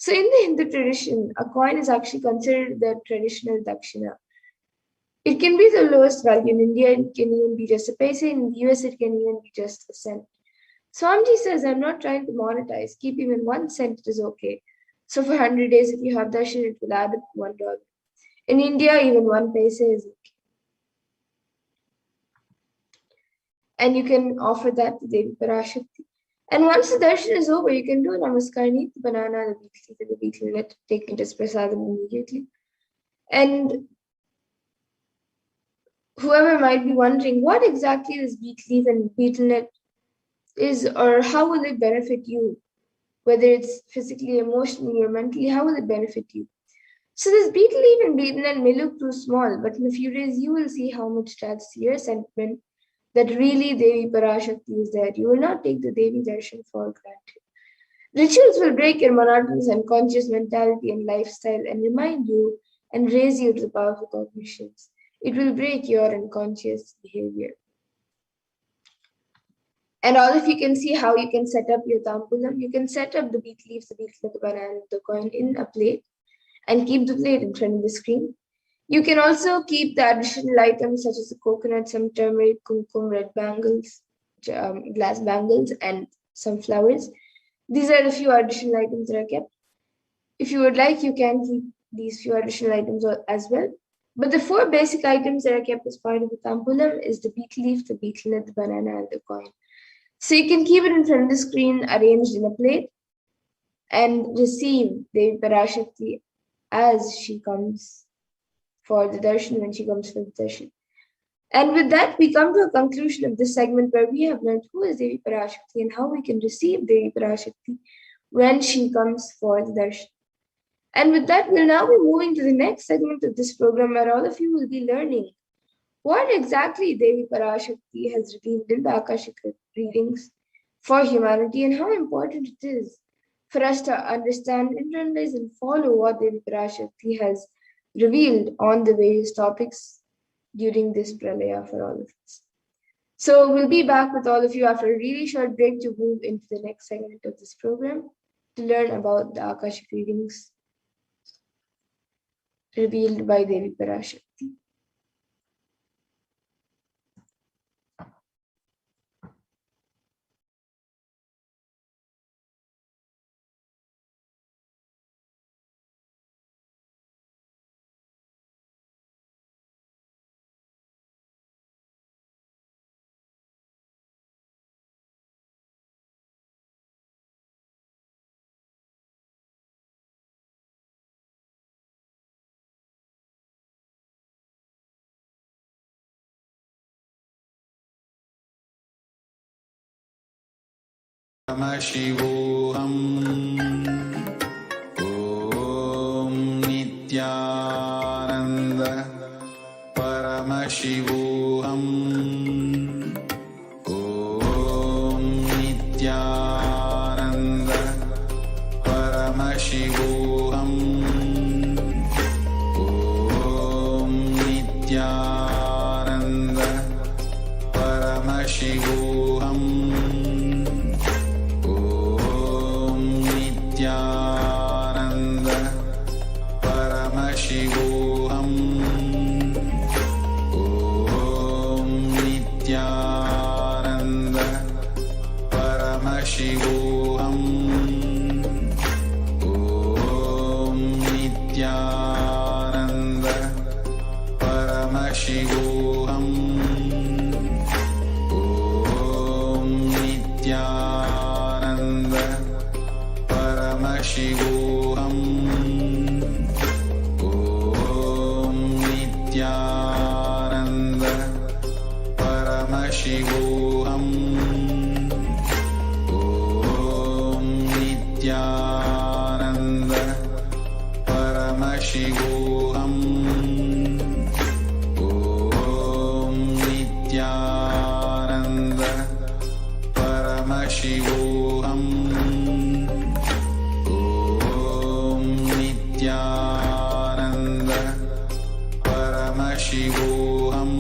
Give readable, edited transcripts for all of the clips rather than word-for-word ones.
So in the Hindu tradition, a coin is actually considered the traditional dakshina. It can be the lowest value. In India, it can even be just a paisa. In the US, it can even be just a cent. Swamiji says, I'm not trying to monetize. Keep even 1 cent, it is okay. So for 100 days, if you have darshan, it will add up $1. In India, even 1 paisa is okay. And you can offer that to Devi Parashakti. And once the darshan is over, you can do a namaskar, eat the banana, the beet leaf, and the betel nut, take it as prasadam immediately. And whoever might be wondering what exactly this beet leaf and betel nut is, or how will it benefit you, whether it's physically, emotionally, or mentally, how will it benefit you? So this betel leaf and betel nut may look too small, but in a few days you will see how much it adds to your sentiment that really Devi Parashakti is there. You will not take the Devi Darshan for granted. Rituals will break your monotonous and conscious mentality and lifestyle and remind you and raise you to the powerful cognitions. It will break your unconscious behavior. And all of you can see how you can set up your tambulam. You can set up the beet leaves, the betel nut, the banana, the coin in a plate and keep the plate in front of the screen. You can also keep the additional items such as the coconut, some turmeric, kumkum, red bangles, glass bangles, and some flowers. These are the few additional items that are kept. If you would like, you can keep these few additional items as well. But the 4 basic items that are kept as part of the tambulam is the betel leaf, the betel nut, the banana, and the coin. So you can keep it in front of the screen, arranged in a plate, and receive Devi Parashakti as she comes for the darshan, when she comes for the darshan. And with that, we come to a conclusion of this segment where we have learned who is Devi Parashakti and how we can receive Devi Parashakti when she comes for the darshan. And with that, we'll now be moving to the next segment of this program where all of you will be learning what exactly Devi Parashakti has revealed in the Akashic readings for humanity and how important it is for us to understand, internalize, and follow what Devi Parashakti has revealed on the various topics during this pralaya for all of us. So we'll be back with all of you after a really short break to move into the next segment of this program to learn about the Akashic readings revealed by Devi Parashakti. Paramashivoham. Om Nithyananda Paramashivoham. Om Nithyananda Paramashivoham. Om Nithyananda Paramashivoham. Nithyananda Paramashivoham. Om Nithyananda Paramashivoham. Om Nithyananda Paramashivoham. Om Nithyananda Paramashivoham. Om Nithyananda Paramashivoham. Om Nithyananda Paramashivoham. Om Nithyananda Paramashivoham. Om Nithyananda Paramashivoham.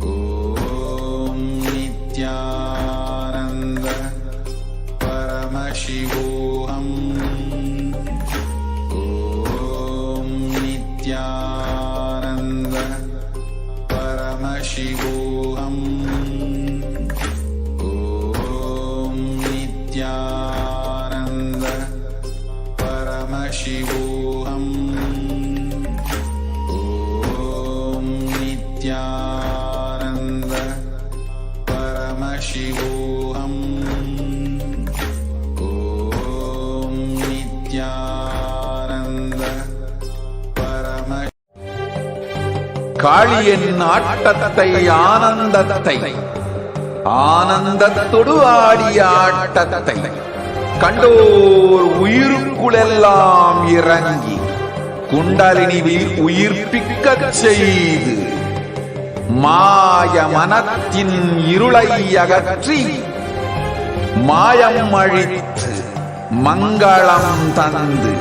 Om Nithyananda Paramashivoham. Paramashivoham. Om Nithyananda Paramashivoham. Om Nithyananda Paramashivoham. காளியின் ஆட்டத்தை ஆனந்தத்தை ஆனந்தத்தொடு ஆடிய ஆட்டத்தை கண்டோர் உயிருக்குளெல்லாம் இறங்கி குண்டலினியில் உயிர்ப்பிக்கச் செய்து மாய மனத்தின் இருளை அகற்றி மாயம் அழித்து மங்களம் தந்து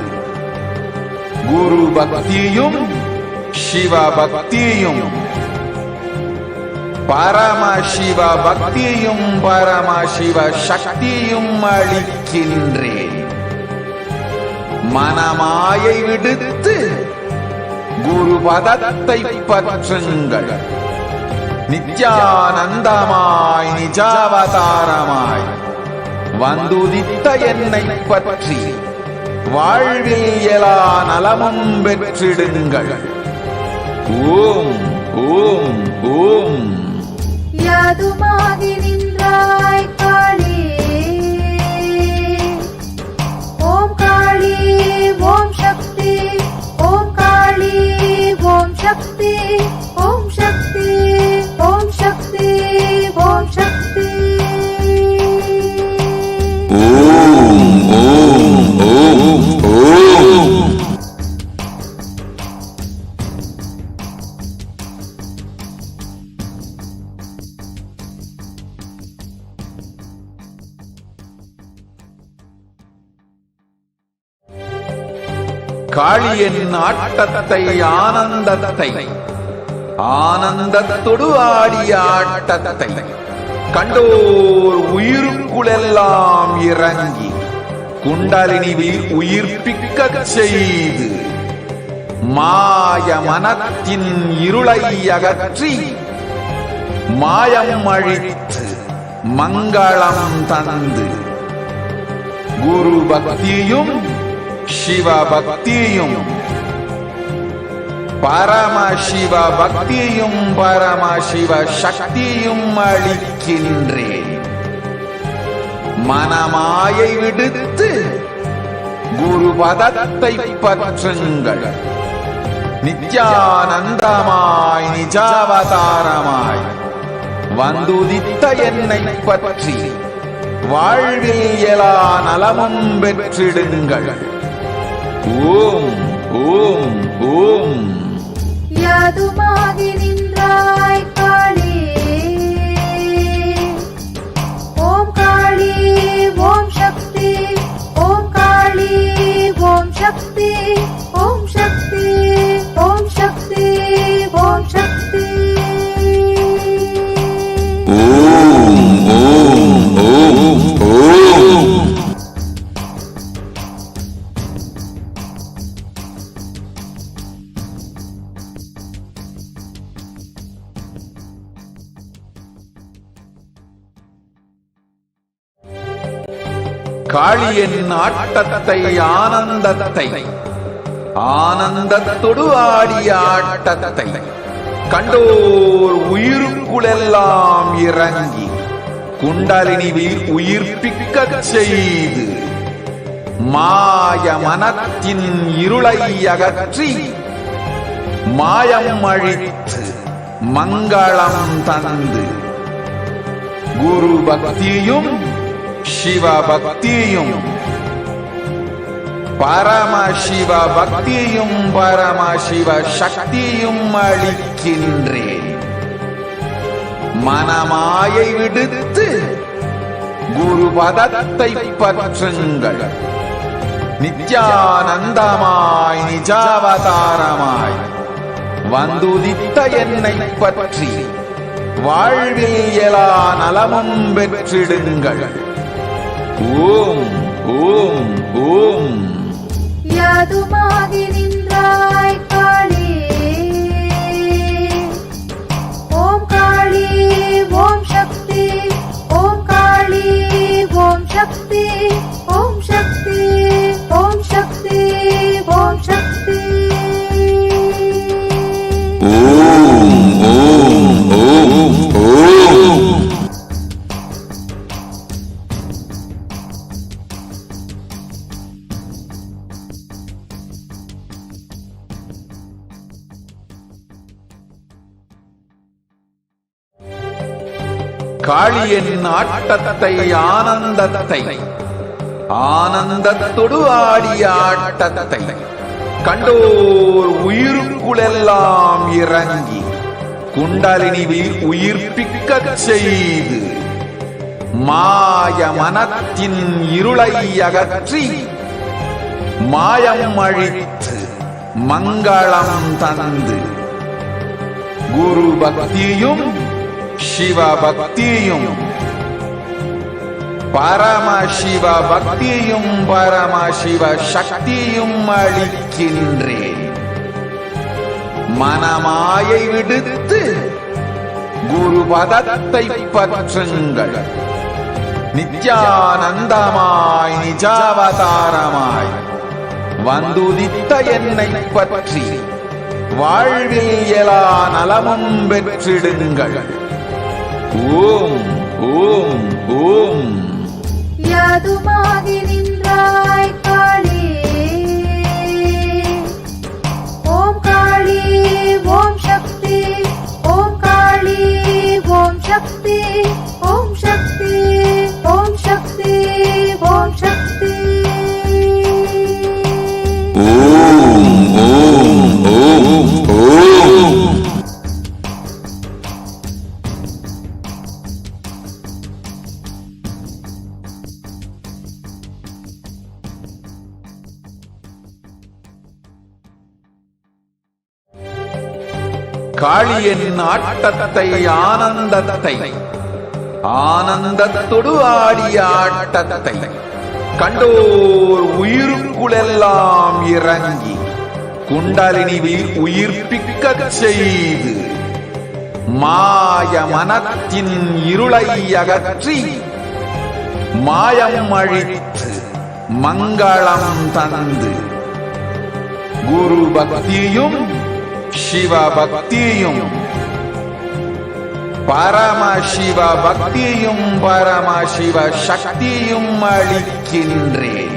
குரு பக்தியும் சிவ பக்தியும் பரமசிவ பக்தியும் பரமசிவ சக்தியும் அளிக்கின்றேன். மனமாயை விடுத்து குரு பதத்தை பற்றுங்கள். நித்யானந்தமாய் நிஜாவதாரமாய் வந்துதித்த என்னை பற்றி வாழ்வில் எல்லா நலமும் பெற்றிடுங்கள். ஓம் ஓம் ஓம். யாதுமாகி நின்றாய் காளி, ஓம் காளி ஓம் சக்தி, ஓம் காளி ஓம் சக்தி, ஓம் சக்தி ஓம் சக்தி ஓம் சக்தி. ஓம் ஓம் ஓம் ஓம். காளியின் ஆட்டத்தை ஆனந்தத்தை ஆனந்தத்தொடு ஆடிய ஆட்டத்தை கண்டோர் உயிருக்குளெல்லாம் இறங்கி குண்டலினியில் உயிர்ப்பிக்கச் செய்து மாய மனத்தின் இருளை அகற்றி மாயம் அழித்து மங்களம் தந்து குரு பக்தியும் சிவ பக்தியும் பரமசிவ பக்தியும் பரமசிவ சக்தியும் அளிக்கின்றேன். மனமாயை விடுத்து குரு பதத்தை பற்றுங்கள். நித்யானந்தமாய் நிஜாவதாரமாய் வந்துதித்த என்னை பற்றி வாழ்வில் எல்லா நலமும் பெற்றிடுங்கள். ஓம் ஓம் ஓம். யாதுமாகி நின்றாய் காளி, ஓம் காளி ஓம் சக்தி, ஓம் காளி ஓம் சக்தி, ஓம் சக்தி ஓம் சக்தி ஓம் சக்தி. ஓம் ஓம் ஓம் ஓம். காளியின் ஆட்டத்தை ஆனந்தத்தை ஆனந்தத்தொடு ஆடிய ஆட்டத்தை கண்டோர் உயிருக்குளெல்லாம் இறங்கி குண்டலினியில் உயிர்ப்பிக்கச் செய்து மாய மனத்தின் இருளை அகற்றி மாயம் அழித்து மங்களம் தந்து குரு பக்தியும் சிவ பக்தியும் பரமசிவ பக்தியும் பரமசிவ சக்தியும் அளிக்கின்றேன். மனமாயை விடுத்து குரு பதத்தை பற்றுங்கள். நித்யானந்தமாய் நிஜாவதாரமாய் வந்துதித்த என்னை பற்றி வாழ்வில் எல்லா நலமும் பெற்றிடுங்கள். ஓம் ஓம் ஓம். யாதுமாகி நின்றாய் காளி, ஓம் காளி ஓம் சக்தி, ஓம் காளி ஓம் சக்தி, ஓம் சக்தி ஓம் சக்தி காளியின் ஆட்டத்தை ஆனந்தத்தை ஆனந்தத்தொடு ஆடிய ஆட்டத்தை கண்டோர் உயிருக்குளெல்லாம் இறங்கி குண்டலினிவில் உயிர்ப்பிக்கச் செய்து மாய மனத்தின் இருளை அகற்றி மாயம் அழித்து மங்களம் தந்து குரு பக்தியும் சிவ பக்தியும் பரமசிவ பக்தியும் பரமசிவ சக்தியும் அளிக்கின்றேன். மனமாயை விடுத்து குரு பதத்தை பற்றுங்கள். நித்யானந்தமாய் நிஜாவதாரமாய் வந்துதித்த என்னை பற்றி வாழ்வில் எல்லா நலமும் பெற்றிடுங்கள். ஓம் ஓம் ஓம். யாதுமாகி நின்றாய் காளி. ஓம் காளி ஓம் சக்தி. ஓம் காளி ஓம் சக்தி. ஓம் சக்தி ஓம் சக்தி ஓம் சக்தி. ஓம் ஓம் ஓம் ஓம். காளியின் ஆட்டத்தை ஆனந்தத்தை ஆனந்தத்தொடு ஆடிய ஆட்டத்தை கண்டோர் உயிருக்குளெல்லாம் இறங்கி குண்டலினிவில் உயிர்ப்பிக்கச் செய்து மாய மனத்தின் இருளை அகற்றி மாயம் அழித்து மங்களம் தந்து குரு பக்தியும் சிவ பக்தியும் பரமசிவ பக்தியும் பரமசிவ சக்தியும் அளிக்கின்றேன்.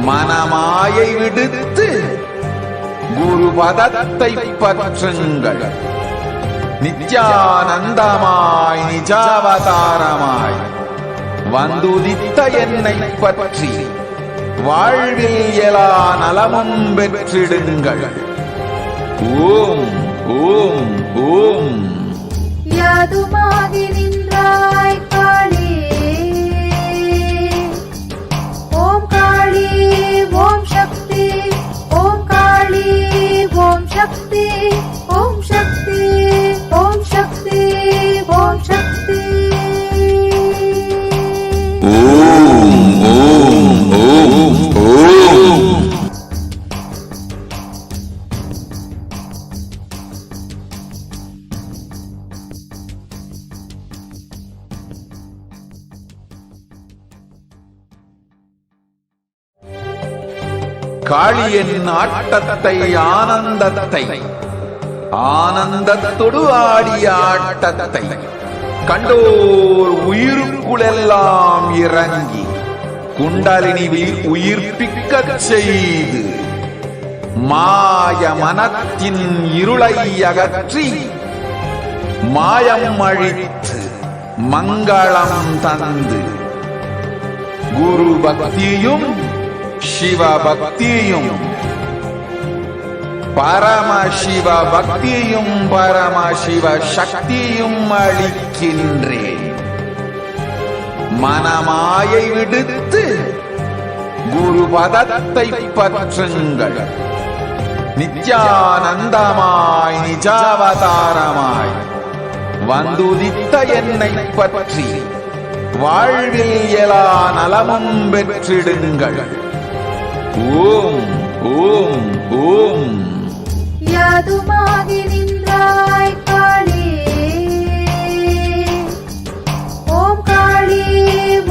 மனமாயை விடுத்து குரு பதத்தை பற்றுங்கள். நித்யானந்தமாய் நிஜாவதாரமாய் வந்துதித்த என்னை பற்றி வாழ்வில் எல்லா நலமும் பெற்றிடுங்கள். ஓம் ஓம் ஓம். யாதுமாகி நின்றாய் காளி. ஓம் காளி ஓம் சக்தி. ஓம் காளி ஓம் சக்தி. ஓம் சக்தி ஓம் சக்தி ஓம் சக்தி. ஓம் ஓம் ஓம் ஓம். காளியின் ஆட்டத்தை ஆனந்தத்தை ஆனந்தத்தொடு ஆடிய ஆட்டத்தை கண்டோர் உயிருக்குளெல்லாம் இறங்கி குண்டலினிவில் உயிர்ப்பிக்கச் செய்து மாய மனத்தின் இருளை அகற்றி மாயம் அழித்து மங்களம் தந்து குரு பக்தியும் சிவ பக்தியும் பரமசிவ பக்தியும் பரமசிவ சக்தியும் அளிக்கின்றேன். மனமாயை விடுத்து குரு பதத்தை பற்றுங்கள். நித்யானந்தமாய் நிஜாவதாரமாய் வந்துதித்த என்னை பற்றி வாழ்வில் எல்லா நலமும் பெற்றிடுங்கள். ஓம் ஓம் ஓம். யாதுமாகி நின்றாய் காளி. ஓம் காளி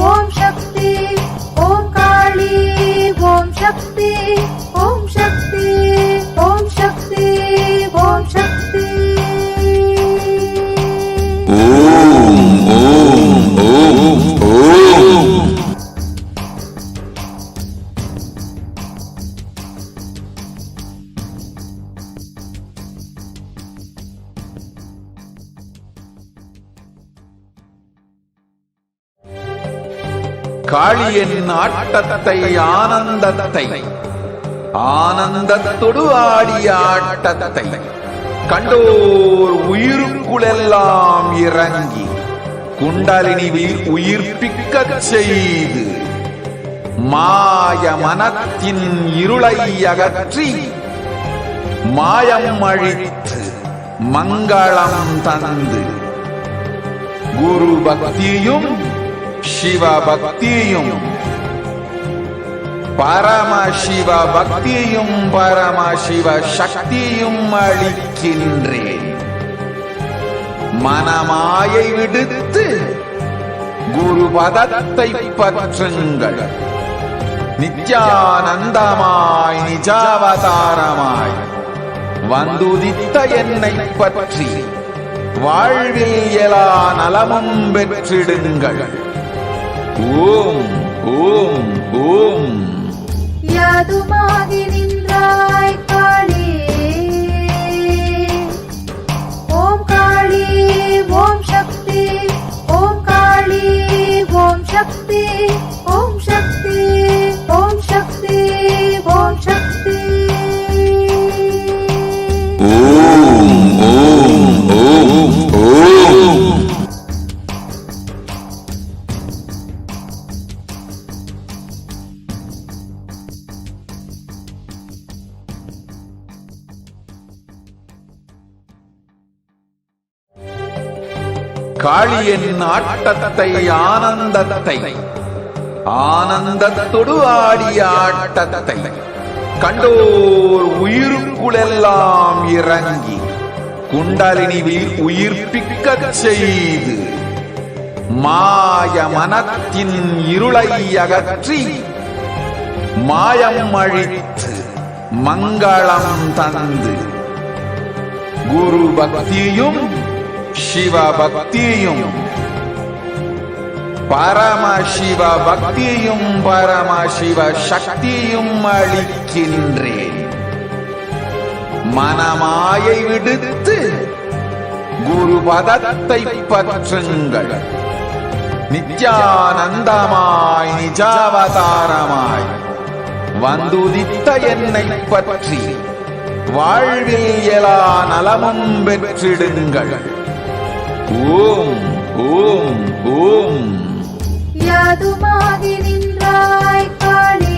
ஓம் சக்தி. ஓம் காளி ஓம் சக்தி. ஓம் சக்தி ஓம் சக்தி ஓம் சக்தி. ஓம் ஓம் ஓம் ஓம். காளியின் ஆட்டத்தை ஆனந்தத்தை ஆனந்தத்தொடு ஆடிய ஆட்டத்தை கண்டோர் உயிருக்குளெல்லாம் இறங்கி குண்டலினி உயிர்ப்பிக்கச் செய்து மாய மனத்தின் இருளை அகற்றி மாயம் அழித்து மங்களம் தந்து குரு பக்தியும் சிவ பக்தியும் பரமசிவ பக்தியும் பரமசிவ சக்தியும் அளிக்கின்றேன். மனமாயை விடுத்து குரு பதத்தை பற்றுங்கள். நித்யானந்தமாய் நிஜாவதாரமாய் வந்துதித்த என்னை பற்றி வாழ்வில் எல்லா நலமும் பெற்றிடுங்கள். ஓம் ஓம் ஓம். யாதுமாகி நின்றாய் காளி, ஓம் காளி ஓம் சக்தி, ஓம் காளி ஓம் சக்தி, ஓம் சக்தி ஓம் சக்தி ஓம் சக்தி. ஓம் ஓம் ஓம் ஓம். காளியின் ஆட்டத்தை ஆனந்தத்தை ஆனந்தத்தொடு ஆடிய ஆட்டத்தை கண்டோர் உயிருக்குளெல்லாம் இறங்கி குண்டலினி உயிர்ப்பிக்கச் செய்து மாய மனத்தின் இருளை அகற்றி மாயம் அழித்து மங்களம் தந்து குரு பக்தியும் சிவ பக்தியும் பரமசிவ பக்தியும் பரமசிவ சக்தியும் அளிக்கின்றேன். மனமாயை விடுத்து குரு பதத்தை பற்றுங்கள். நித்யானந்தமாய் நிஜாவதாரமாய் வந்துதித்த என்னை பற்றி வாழ்வில் எல்லா நலமும் பெற்றிடுங்கள். ஓம் ஓம் ஓம். யாதுமாகி நின்றாய் காளி,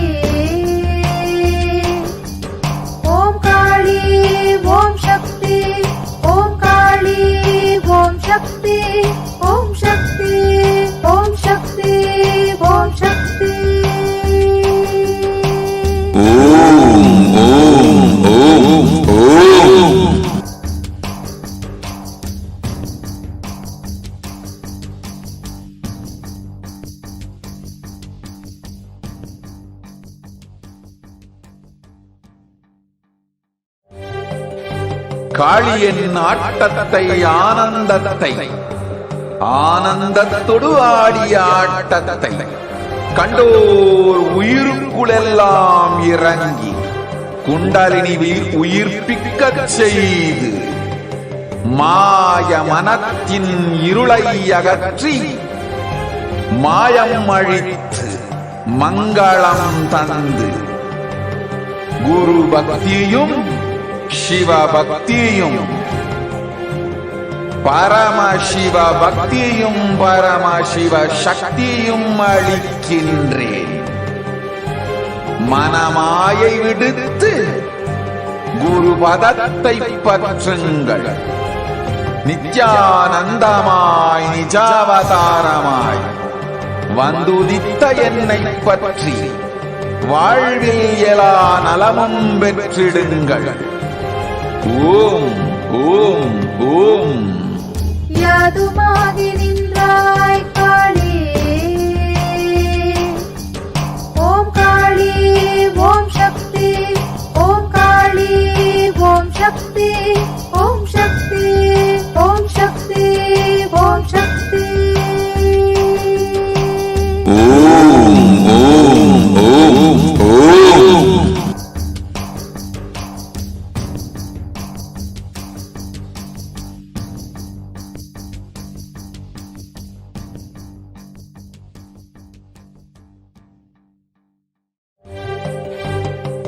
ஓம் காளி ஓம் சக்தி, ஓம் காளி ஓம் சக்தி, ஓம் சக்தி ஓம் சக்தி ஓம் சக்தி. ஓம் ஓம் ஓம் ஓம். காளியின் ஆட்டத்தை ஆனந்தத்தை ஆனந்தத்தொடு ஆடிய ஆட்டத்தை கண்டோர் உயிருக்குளெல்லாம் இறங்கி குண்டலினி உயிர்ப்பிக்கச் செய்து மாய மனத்தின் இருளை அகற்றி மாயம் அழித்து மங்களம் தந்து குரு பக்தியும் சிவ பக்தியும் பரமசிவ பக்தியும் பரமசிவ சக்தியும் அளிக்கின்றேன். மனமாயை விடுத்து குரு பதத்தை பற்றுங்கள். நித்யானந்தமாய் நிஜாவதாரமாய் வந்துதித்த என்னை பற்றி வாழ்வில் எல்லா நலமும் பெற்றிடுங்கள். ஓம் ஓம் ஓம். யாதுமாகி நின்றாய் காளி, ஓம் காளி ஓம் சக்தி, ஓம் காளி ஓம் சக்தி, ஓம் சக்தி ஓம் சக்தி ஓம் சக்தி. ஓம் ஓம் ஓம் ஓம்.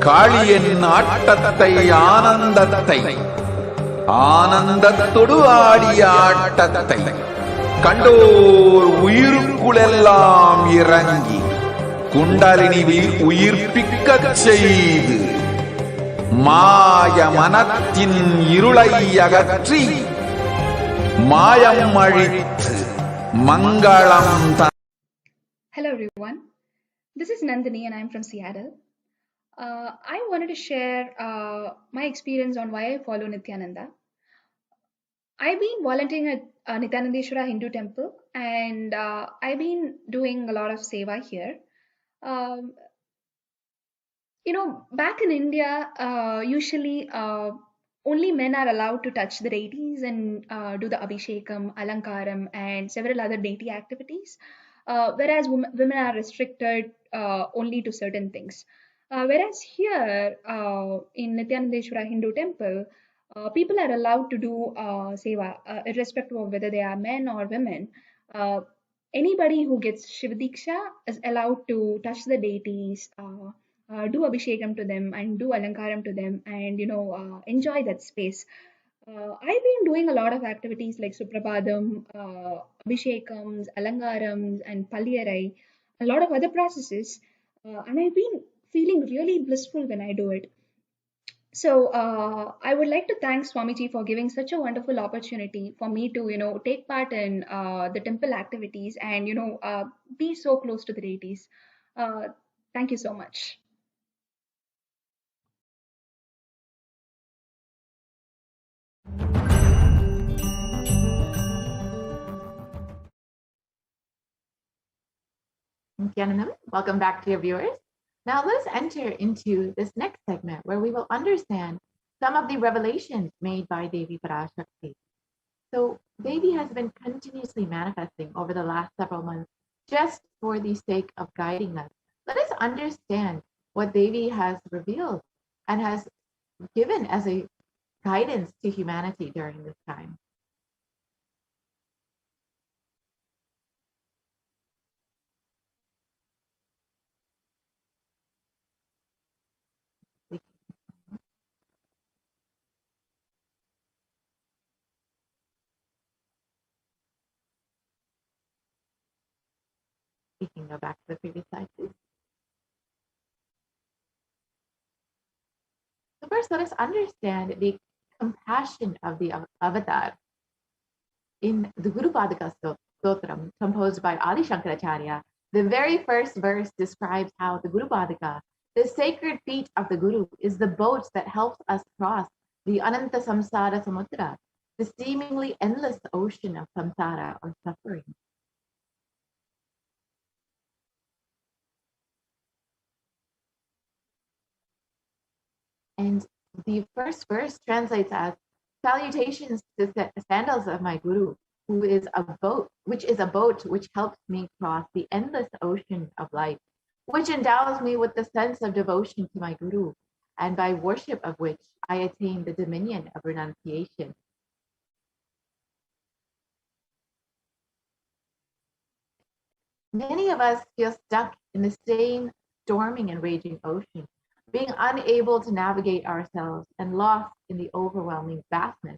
காளியின் ஆட்டத்தை ஆனந்தத்தை ஆனந்தத்தொடு ஆடிய ஆட்டத்தை கண்டோர் உயிருக்குளெல்லாம் இறங்கி குண்டலினி உயிர்ப்பிக்கச் செய்து மாய மனத்தின் இருளை அகற்றி மாயம் அழித்து மங்களம் Hello everyone, this is Nandini and I'm from Seattle. I wanted to share my experience on why I follow Nithyananda. I've been volunteering at Nithyanandeshwara Hindu Temple and I've been doing a lot of seva here. Back in India, usually only men are allowed to touch the deities and do the Abhishekam, Alankaram, and several other deity activities, whereas women are restricted only to certain things. Whereas here in Nithyanandeshwara Hindu Temple, people are allowed to do seva, irrespective of whether they are men or women. Anybody who gets Shivadiksha is allowed to touch the deities, do Abhishekam to them and do Alankaram to them and enjoy that space. I've been doing a lot of activities like Suprabhadam, Abhishekams, Alankarams and Palliyarai, a lot of other processes, and I've been feeling really blissful when I do it. So I would like to thank Swamiji for giving such a wonderful opportunity for me to take part in the temple activities and be so close to the deities. Thank you so much. Nithyanandam, welcome back to your viewers. Now let's enter into this next segment where we will understand some of the revelations made by Devi Parashakti. So Devi has been continuously manifesting over the last several months just for the sake of guiding us. Let us understand what Devi has revealed and has given as a guidance to humanity during this time. We can go back to the previous slide, please. So first, let us understand the compassion of the avatar. In the Guru Padaka Stotram, composed by Adi Shankaracharya, the very first verse describes how the Guru Padaka, the sacred feet of the Guru, is the boat that helps us cross the Ananta Samsara Samudra, the seemingly endless ocean of samsara or suffering. And the first verse translates as, salutations to the sandals of my Guru, who is a boat, which helps me cross the endless ocean of life, which endows me with the sense of devotion to my Guru, and by worship of which I attain the dominion of renunciation. Many of us feel stuck in the same storming and raging ocean, being unable to navigate ourselves and lost in the overwhelming vastness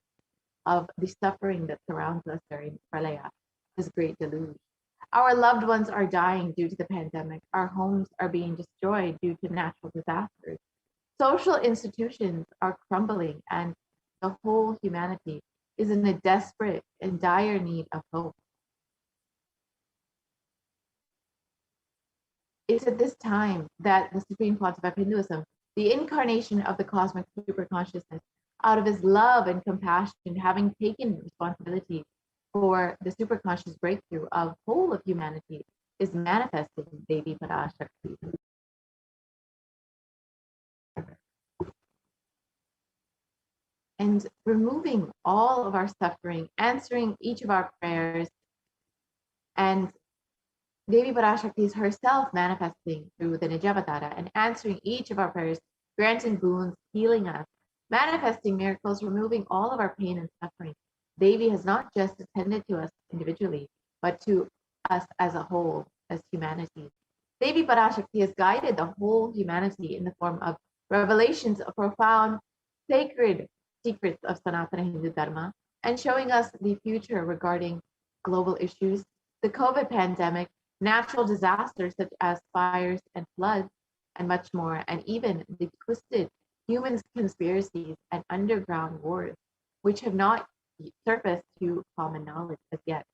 of the suffering that surrounds us during Pralaya, this great deluge. Our loved ones are dying due to the pandemic. Our homes are being destroyed due to natural disasters. Social institutions are crumbling, and the whole humanity is in a desperate and dire need of hope. It's at this time that the Supreme Pontiff of Hinduism, the incarnation of the cosmic superconsciousness, out of his love and compassion, having taken responsibility for the superconscious breakthrough of whole of humanity, is manifesting Devi Parashakti. And removing all of our suffering, answering each of our prayers, and Devi Parashakti is herself manifesting through the Nijavatara and answering each of our prayers, granting boons, healing us, manifesting miracles, removing all of our pain and suffering. Devi has not just attended to us individually, but to us as a whole, as humanity. Devi Parashakti has guided the whole humanity in the form of revelations of profound, sacred secrets of Sanatana Hindu Dharma, and showing us the future regarding global issues, the COVID pandemic, natural disasters such as fires and floods, and much more, and even the twisted human conspiracies and underground wars, which have not surfaced to common knowledge as yet.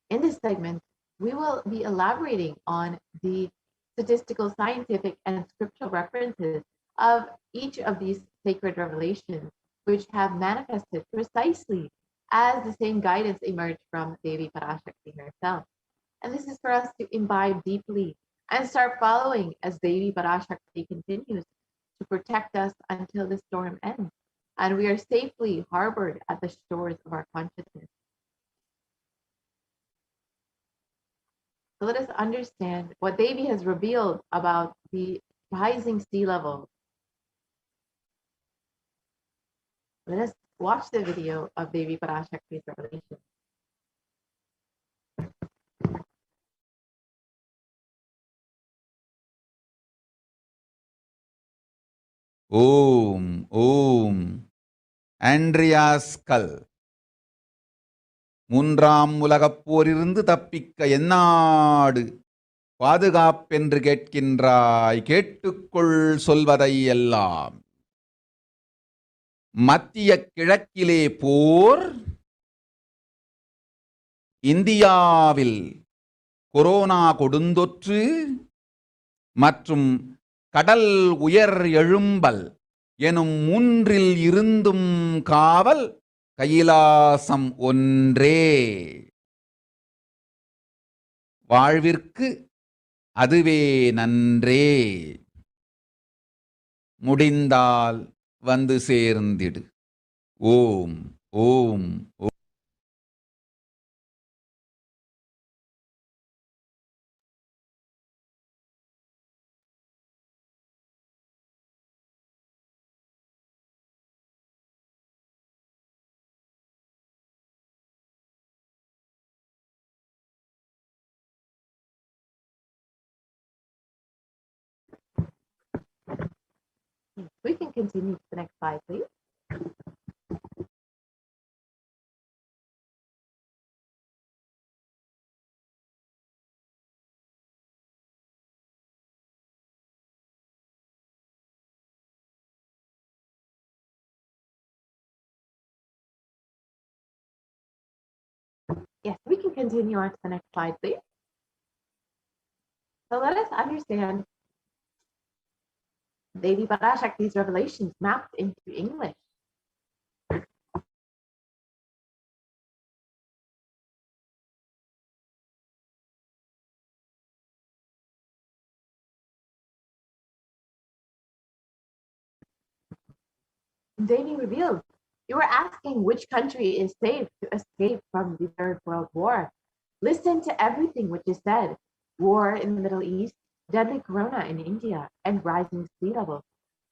In this segment, we will be elaborating on the statistical, scientific, and scriptural references of each of these sacred revelations, which have manifested precisely as the same guidance emerged from Devi Parashakti herself. And this is for us to imbibe deeply and start following as Devi Parashakti continues to protect us until the storm ends and we are safely harbored at the shores of our consciousness. So let us understand what Devi has revealed about the rising sea level. Let us watch the video of Devi Parashakti's revelation. Om Om Andreas கல். மூன்றாம் உலகப் போரிலிருந்து தப்பிக்க எந்நாடு பாதுகாப்பென்று கேட்கின்றாய், கேட்டுக்கொள் சொல்வதை எல்லாம். மத்திய கிழக்கிலே போர், இந்தியாவில் corona கொடுந்தொற்று மற்றும் கடல் உயர் எழும்பல் எனும் மூன்றில் இருந்தும் காவல் கைலாசம் ஒன்றே. வாழ்விற்கு அதுவே நன்றே. முடிந்தால் வந்து சேர்ந்திடு. ஓம் ஓம் ஓம். We can continue to the next slide, please. Yes, we can continue on to the next slide, please. So let us understand Devi Parashakti's revelations mapped into English. Devi revealed, you were asking which country is safe to escape from the Third World War. Listen to everything which is said. War in the Middle East, deadly corona in India, and rising sea levels.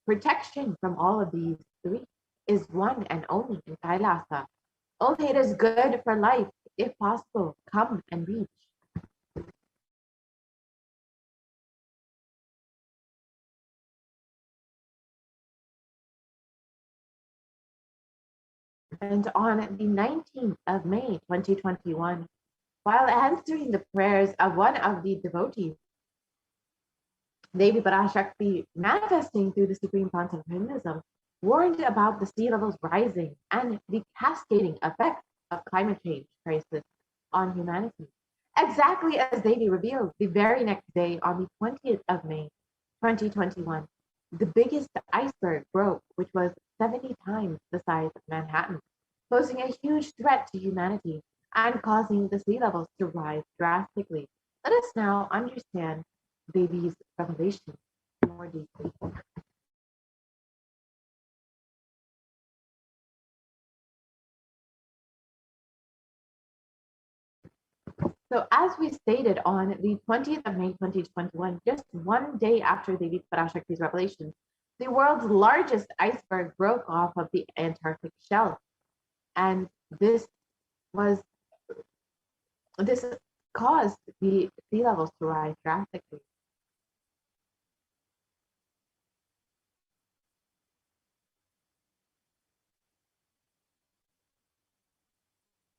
Protection from all of these three is one and only in Kailasa. All it is good for life, if possible, come and reach. And on the 19th of May, 2021, while answering the prayers of one of the devotees, Devi Parashakti, manifesting through the Supreme Council of Hinduism, warned about the sea levels rising and the cascading effects of climate change crisis on humanity. Exactly as Devi revealed the very next day, on the 20th of May, 2021, the biggest iceberg broke, which was 70 times the size of Manhattan, posing a huge threat to humanity and causing the sea levels to rise drastically. Let us now understand Devi's revelation more deeply. So as we stated on the 20th of May 2021, just one day after Devi Parashakti's revelation, the world's largest iceberg broke off of the Antarctic shelf. And this caused the sea levels to rise drastically.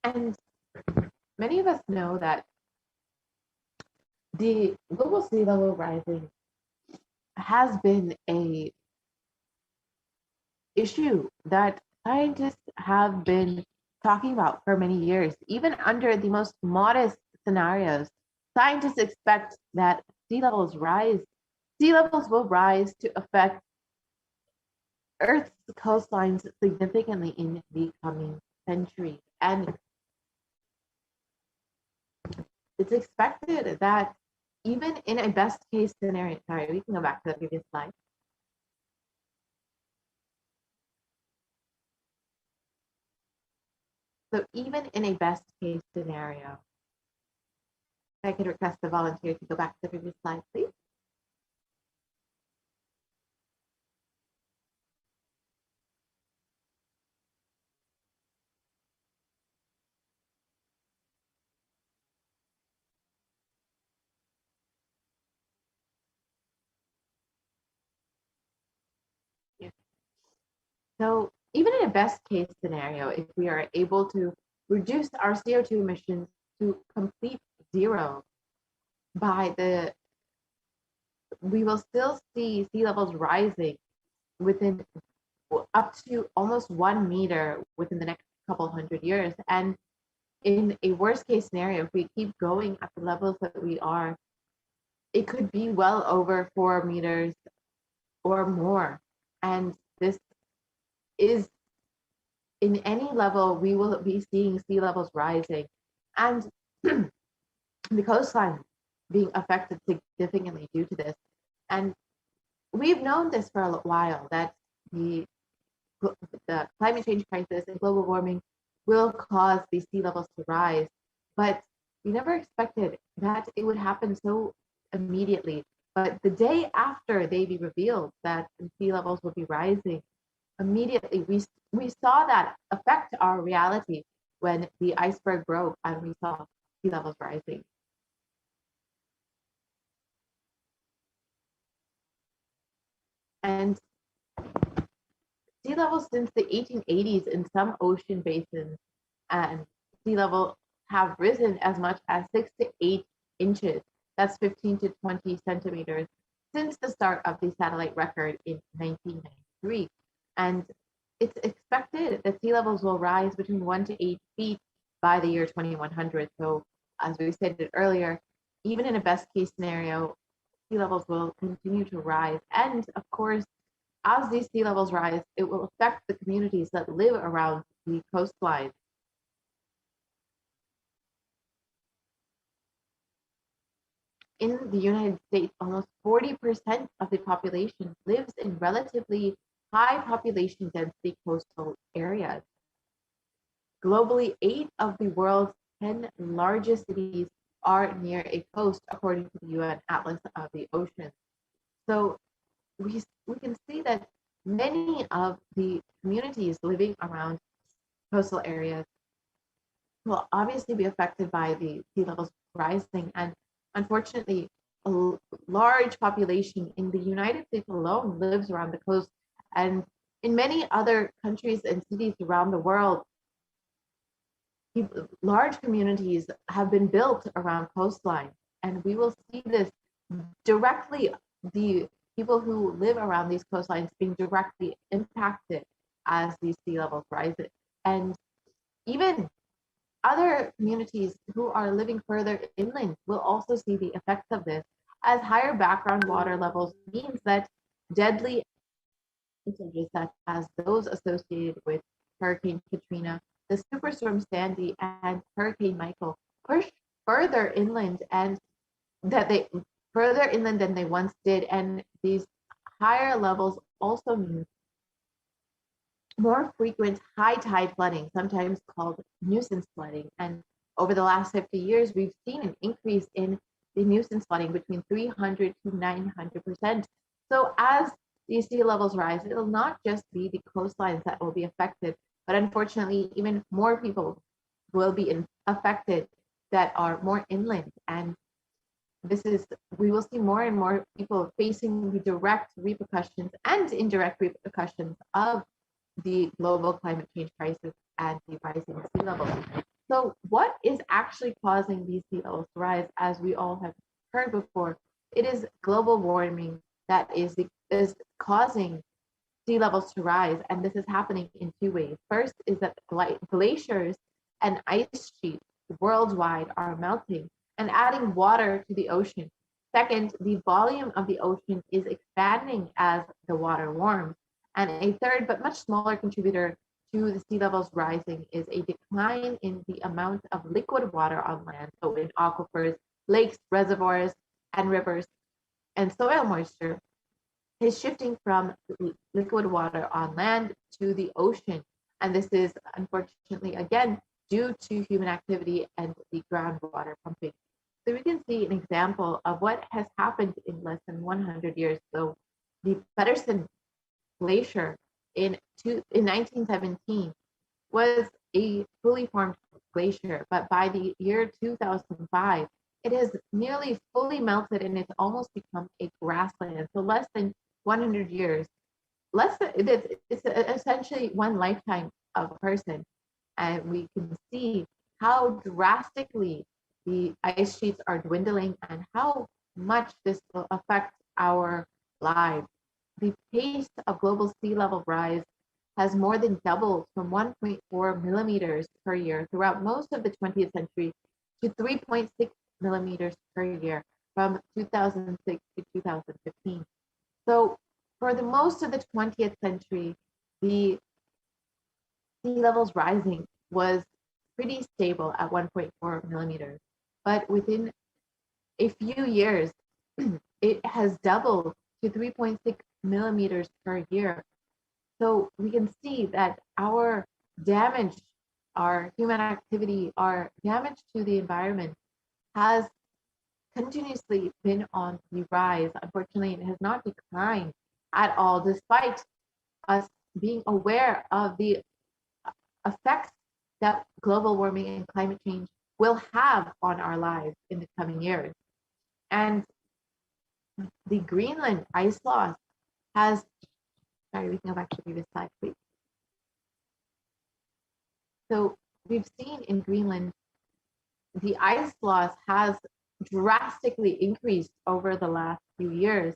And many of us know that the global sea level rising has been a issue that scientists have been talking about for many years. Even under the most modest scenarios, scientists expect that sea levels rise. Sea levels will rise to affect Earth's coastlines significantly in the coming centuries. And it's expected that even in a best case scenario, sorry, we can go back to the previous slide. So even in a best case scenario, I could request the volunteer to go back to the previous slide, please. Yeah. So even in a best case scenario, if we are able to reduce our CO2 emissions to complete zero we will still see sea levels rising within up to almost 1 meter within the next couple hundred years. And in a worst case scenario, if we keep going at the levels that we are, it could be well over 4 meters or more. And this is, in any level, we will be seeing sea levels rising and the coastline being affected significantly due to this. And we've known this for a while, that the climate change crisis and global warming will cause these sea levels to rise. But we never expected that it would happen so immediately. But the day after they be revealed that the sea levels will be rising, immediately we saw that affect our reality when the iceberg broke and we saw sea levels rising. And sea levels since the 1880s in some ocean basins and sea level have risen as much as 6 to 8 inches. That's 15 to 20 centimeters since the start of the satellite record in 1993. And it's expected that sea levels will rise between 1 to 8 feet by the year 2100. So, as we stated earlier, even in a best case scenario, sea levels will continue to rise. And of course, as these sea levels rise, it will affect the communities that live around the coastline. In the United States, almost 40% of the population lives in relatively high population density coastal areas. Globally, 8 of the world's 10 largest cities are near a coast, according to the UN Atlas of the Oceans. So we can see that many of the communities living around coastal areas will obviously be affected by the sea levels rising. And unfortunately, a large population in the United States alone lives around the coast. And in many other countries and cities around the world, large communities have been built around coastlines. And we will see this directly, the people who live around these coastlines being directly impacted as these sea levels rise. And even other communities who are living further inland will also see the effects of this, as higher background water levels means that deadly incidents such as those associated with Hurricane Katrina, the Superstorm Sandy, and Hurricane Michael push further inland, and that they further inland than they once did. And these higher levels also mean more frequent high tide flooding, sometimes called nuisance flooding. And over the last 50 years, we've seen an increase in the nuisance flooding between 300 to 900%. So as these sea levels rise, it'll not just be the coastlines that will be affected, but unfortunately, even more people will be affected that are more inland. And we will see more and more people facing the direct repercussions and indirect repercussions of the global climate change crisis and the rising sea levels. So what is actually causing these sea levels to rise? As we all have heard before, it is global warming that is causing sea levels to rise. And this is happening in two ways. First is that glaciers and ice sheets worldwide are melting and adding water to the ocean. Second, the volume of the ocean is expanding as the water warms. And a third, but much smaller contributor to the sea levels rising is a decline in the amount of liquid water on land, so in aquifers, lakes, reservoirs, and rivers, and soil moisture is shifting from liquid water on land to the ocean. And this is unfortunately, again, due to human activity and the groundwater pumping. So we can see an example of what has happened in less than 100 years. So the Pedersen Glacier in 1917 was a fully formed glacier, but by the year 2005, it has nearly fully melted and it's almost become a grassland. So less than 100 years, less than it's essentially one lifetime of a person, and we can see how drastically the ice sheets are dwindling and how much this will affect our lives. The pace of global sea level rise has more than doubled from 1.4 millimeters per year throughout most of the 20th century to 3.6 millimeters per year from 2006 to 2015. So for the most of the 20th century, the sea levels rising was pretty stable at 1.4 millimeters. But within a few years, it has doubled to 3.6 millimeters per year. So we can see that our damage, our human activity, our damage to the environment has continuously been on the rise. Unfortunately, it has not declined at all, despite us being aware of the effects that global warming and climate change will have on our lives in the coming years. And the Greenland ice loss has, sorry, we can go back to the previous slide, please. So we've seen in Greenland, the ice loss has drastically increased over the last few years.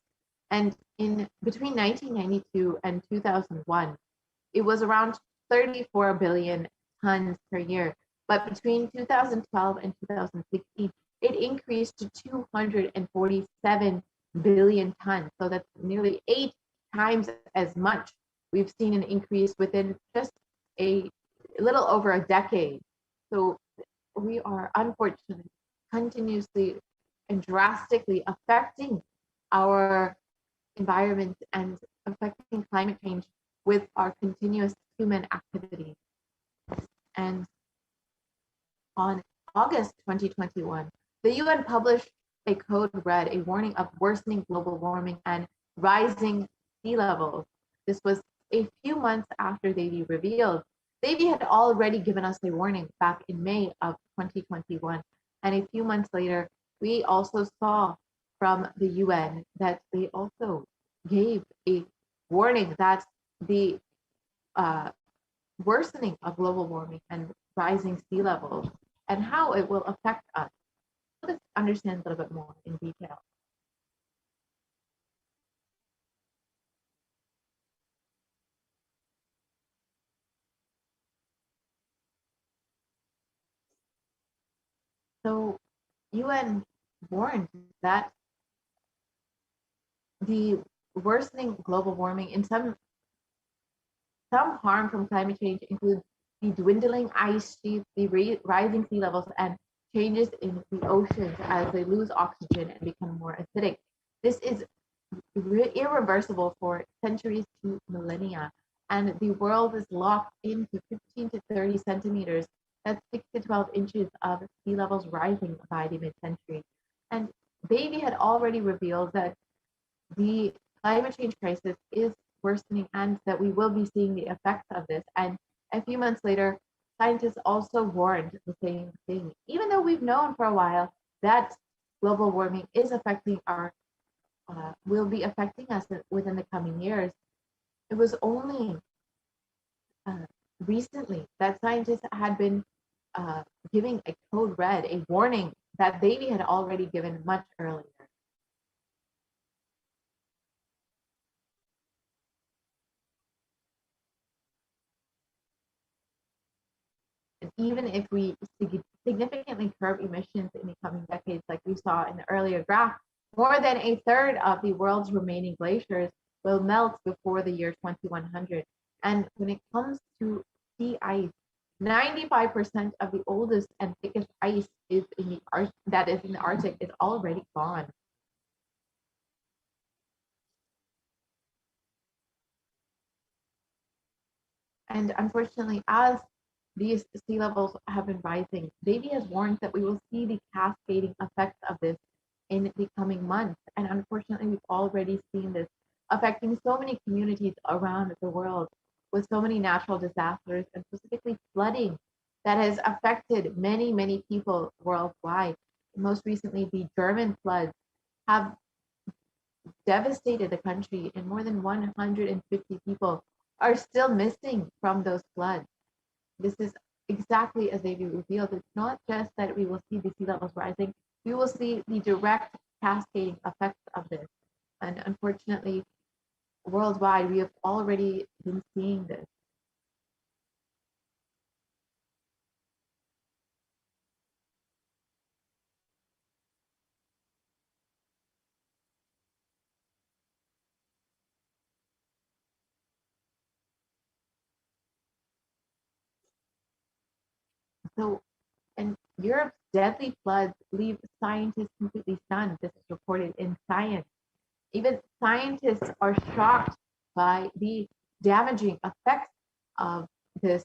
And in between 1992 and 2001, it was around 34 billion tons per year. But between 2012 and 2016, it increased to 247 billion tons. So that's nearly 8 times as much. We've seen an increase within just a little over a decade. So we are unfortunately continuously and drastically affecting our environment and affecting climate change with our continuous human activity. And on August 2021, the UN published a code red, a warning of worsening global warming and rising sea levels. This was a few months after Devi revealed. Devi had already given us a warning back in May of 2021. And a few months later, we also saw from the UN that they also gave a warning that the worsening of global warming and rising sea levels and how it will affect us. Let's understand a little bit more in detail. So UN warned that the worsening global warming in some harm from climate change includes the dwindling ice sheets, the rising sea levels, and changes in the oceans as they lose oxygen and become more acidic. This is irreversible for centuries to millennia, and the world is locked into 15 to 30 centimeters. That's 6 to 12 inches of sea levels rising by the mid-century. And Davy had already revealed that the climate change crisis is worsening and that we will be seeing the effects of this. And a few months later, scientists also warned the same thing. Even though we've known for a while that global warming is affecting our, will be affecting us within the coming years, it was only recently that scientists had been giving a code red, a warning that Devi had already given much earlier. And even if we significantly curb emissions in the coming decades, like we saw in the earlier graph, more than a third of the world's remaining glaciers will melt before the year 2100. And when it comes to sea ice, 95% of the oldest and thickest ice is in the Arctic is already gone. And unfortunately, as these sea levels have been rising, Devi has warned that we will see the cascading effects of this in the coming months. And unfortunately, we've already seen this affecting so many communities around the world with so many natural disasters and specifically flooding that has affected many, many people worldwide. Most recently, the German floods have devastated the country, and more than 150 people are still missing from those floods. This is exactly as they revealed. It's not just that we will see the sea levels rising, we will see the direct cascading effects of this. And unfortunately, worldwide, we have already been seeing this. So, and Europe's deadly floods leave scientists completely stunned. This is reported in Science. Even scientists are shocked by the damaging effects of this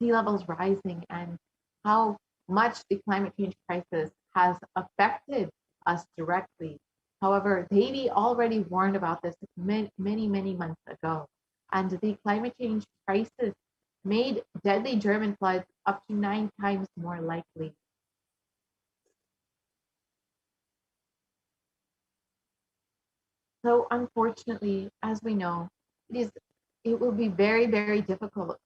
sea levels rising and how much the climate change crisis has affected us directly. However, Davy already warned about this many, many months ago. And the climate change crisis made deadly German floods up to 9 times more likely. So unfortunately, as we know, it will be very difficult.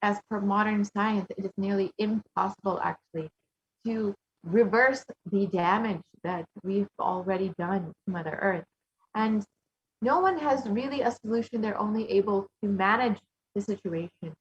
As per modern science, it is nearly impossible actually to reverse the damage that we've already done to Mother Earth. And no one has really a solution. They're only able to manage the situation.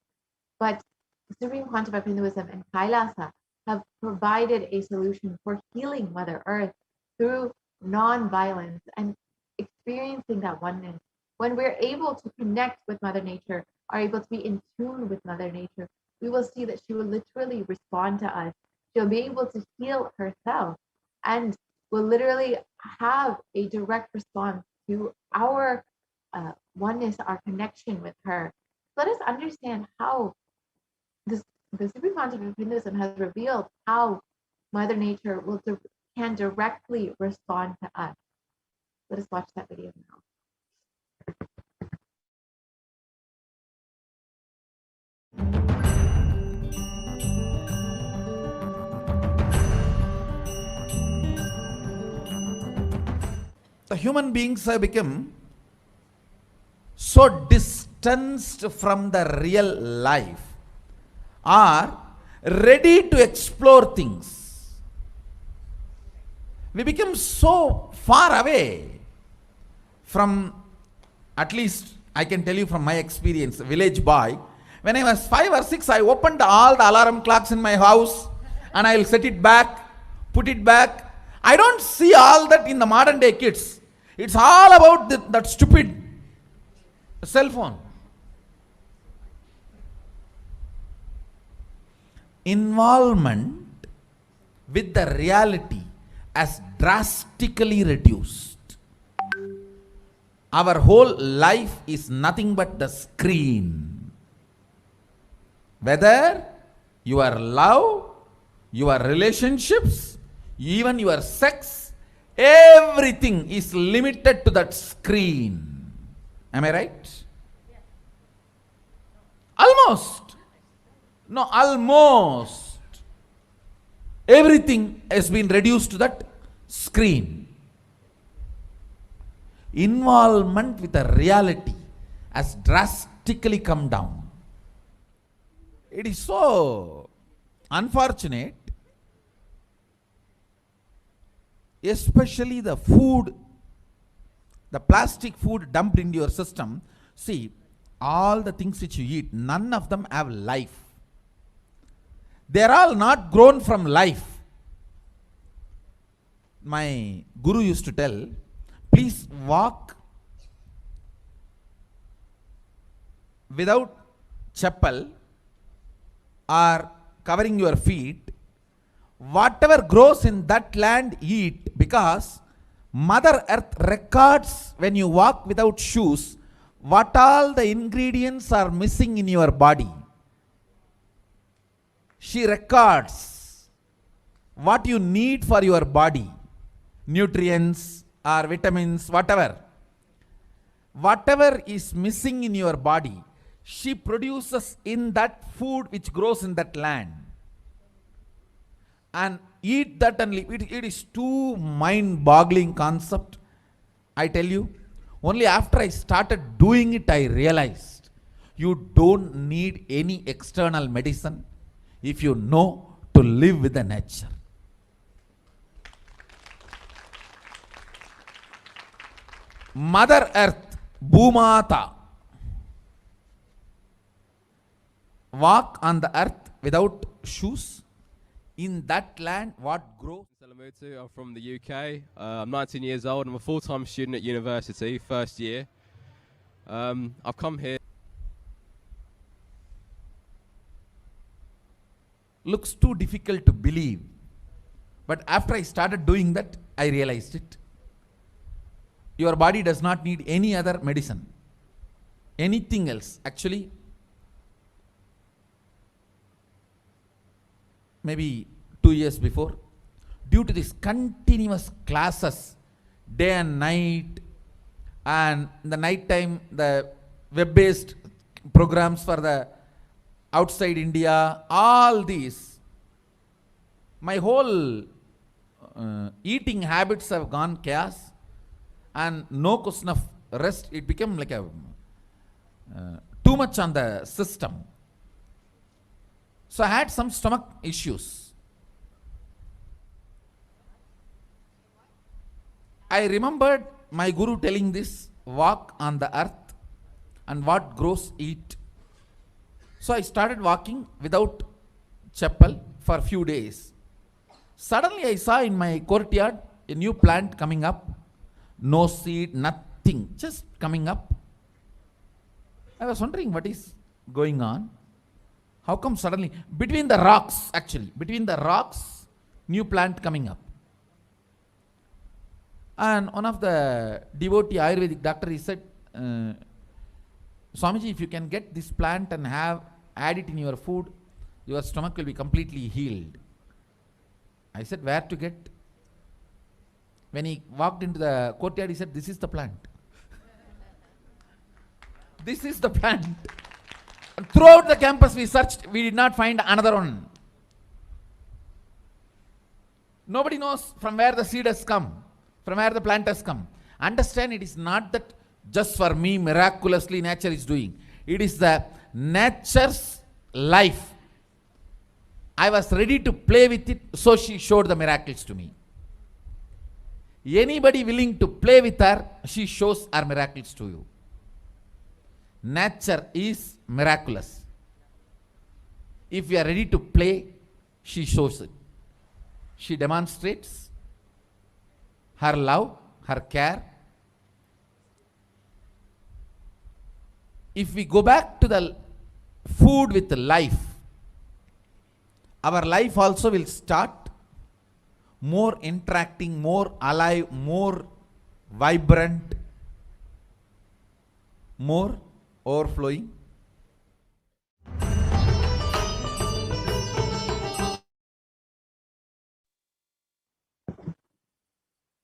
But the Supreme Quantum of Hinduism and Kailasa have provided a solution for healing Mother Earth through non-violence and experiencing that oneness. When we're able to connect with Mother Nature, are able to be in tune with Mother Nature, we will see that she will literally respond to us. She'll be able to heal herself and will literally have a direct response to our oneness, our connection with her. Let us understand how the Supreme Quantum of Hinduism has revealed how Mother Nature can directly respond to us. Let us watch that video now. The human beings have become so distanced from the real life, are ready to explore things. We become so far away from, at least I can tell you from my experience, village boy. When I was 5 or 6, I opened all the alarm clocks in my house and I'll set it back, put it back. I don't see all that in the modern day kids. It's all about that stupid cell phone. Involvement with the reality has drastically reduced. Our whole life is nothing but the screen. Whether your love, your relationships, even your sex, everything is limited to that screen. Am I right? Almost. No, almost. Everything has been reduced to that screen. Involvement with the reality has drastically come down. It is so unfortunate, especially the food, the plastic food dumped into your system. See, all the things which you eat, none of them have life. They are all not grown from life. My guru used to tell, please walk without chappal or covering your feet. Whatever grows in that land, eat, because Mother Earth records when you walk without shoes what all the ingredients are missing in your body. She records what you need for your body, nutrients or vitamins, whatever. Whatever is missing in your body, she produces in that food which grows in that land. And eat that and live. It is too mind-boggling concept. I tell you, only after I started doing it, I realized you don't need any external medicine if you know to live with the nature. Mother Earth, Bhumata, walk on the earth without shoes. In that land, what grows? I'm from the UK. I'm 19 years old. I'm a full-time student at university, first year. I've come here. Looks too difficult to believe. But after I started doing that, I realized it. Your body does not need any other medicine, anything else. Actually, maybe 2 years before, due to these continuous classes, day and night, and in the night time, the web-based programs for the outside India, all these, my whole eating habits have gone chaos, and no question of rest. It became like a too much on the system. So I had some stomach issues. I remembered my guru telling this, walk on the earth and what grows eat. So I started walking without chappal for a few days. Suddenly I saw in my courtyard a new plant coming up. No seed, nothing, just coming up. I was wondering what is going on. How come suddenly, between the rocks, actually, between the rocks, new plant coming up. And one of the devotee Ayurvedic doctor, he said, Swamiji, if you can get this plant and add it in your food, your stomach will be completely healed. I said, where to get? When he walked into the courtyard, he said, this is the plant. This is the plant. And throughout the campus we searched, we did not find another one. Nobody knows from where the seed has come, from where the plant has come. Understand, it is not that just for me miraculously nature is doing. It is the nature's life. I was ready to play with it, so she showed the miracles to me. Anybody willing to play with her, she shows her miracles to you. Nature is miraculous. If we are ready to play, she shows it. She demonstrates her love, her care. If we go back to the food with life, our life also will start more interacting, more alive, more vibrant, more overflowing.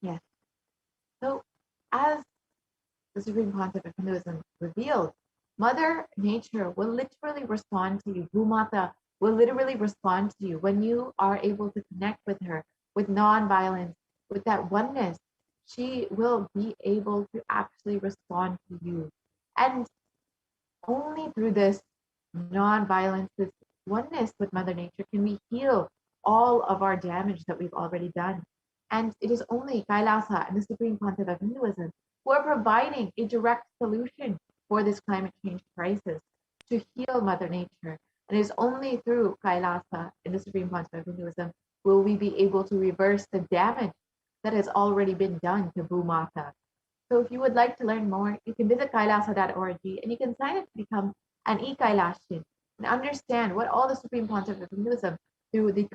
Yes. So, as the Supreme Concept of Hinduism revealed, Mother Nature will literally respond to you. Bhumata will literally respond to you when you are able to connect with her with non-violence, with that oneness. She will be able to actually respond to you. And only through this non-violence, this oneness with Mother Nature can we heal all of our damage that we've already done. And it is only Kailasa and the Supreme Pontiff of Hinduism who are providing a direct solution for this climate change crisis to heal Mother Nature. And it is only through Kailasa and the Supreme Pontiff of Hinduism will we be able to reverse the damage that has already been done to Bhumata. So if you would like to learn more, you can visit kailasa.org and you can sign up to become an e-Kailashian and understand what all the Supreme Pontiff of Hinduism through the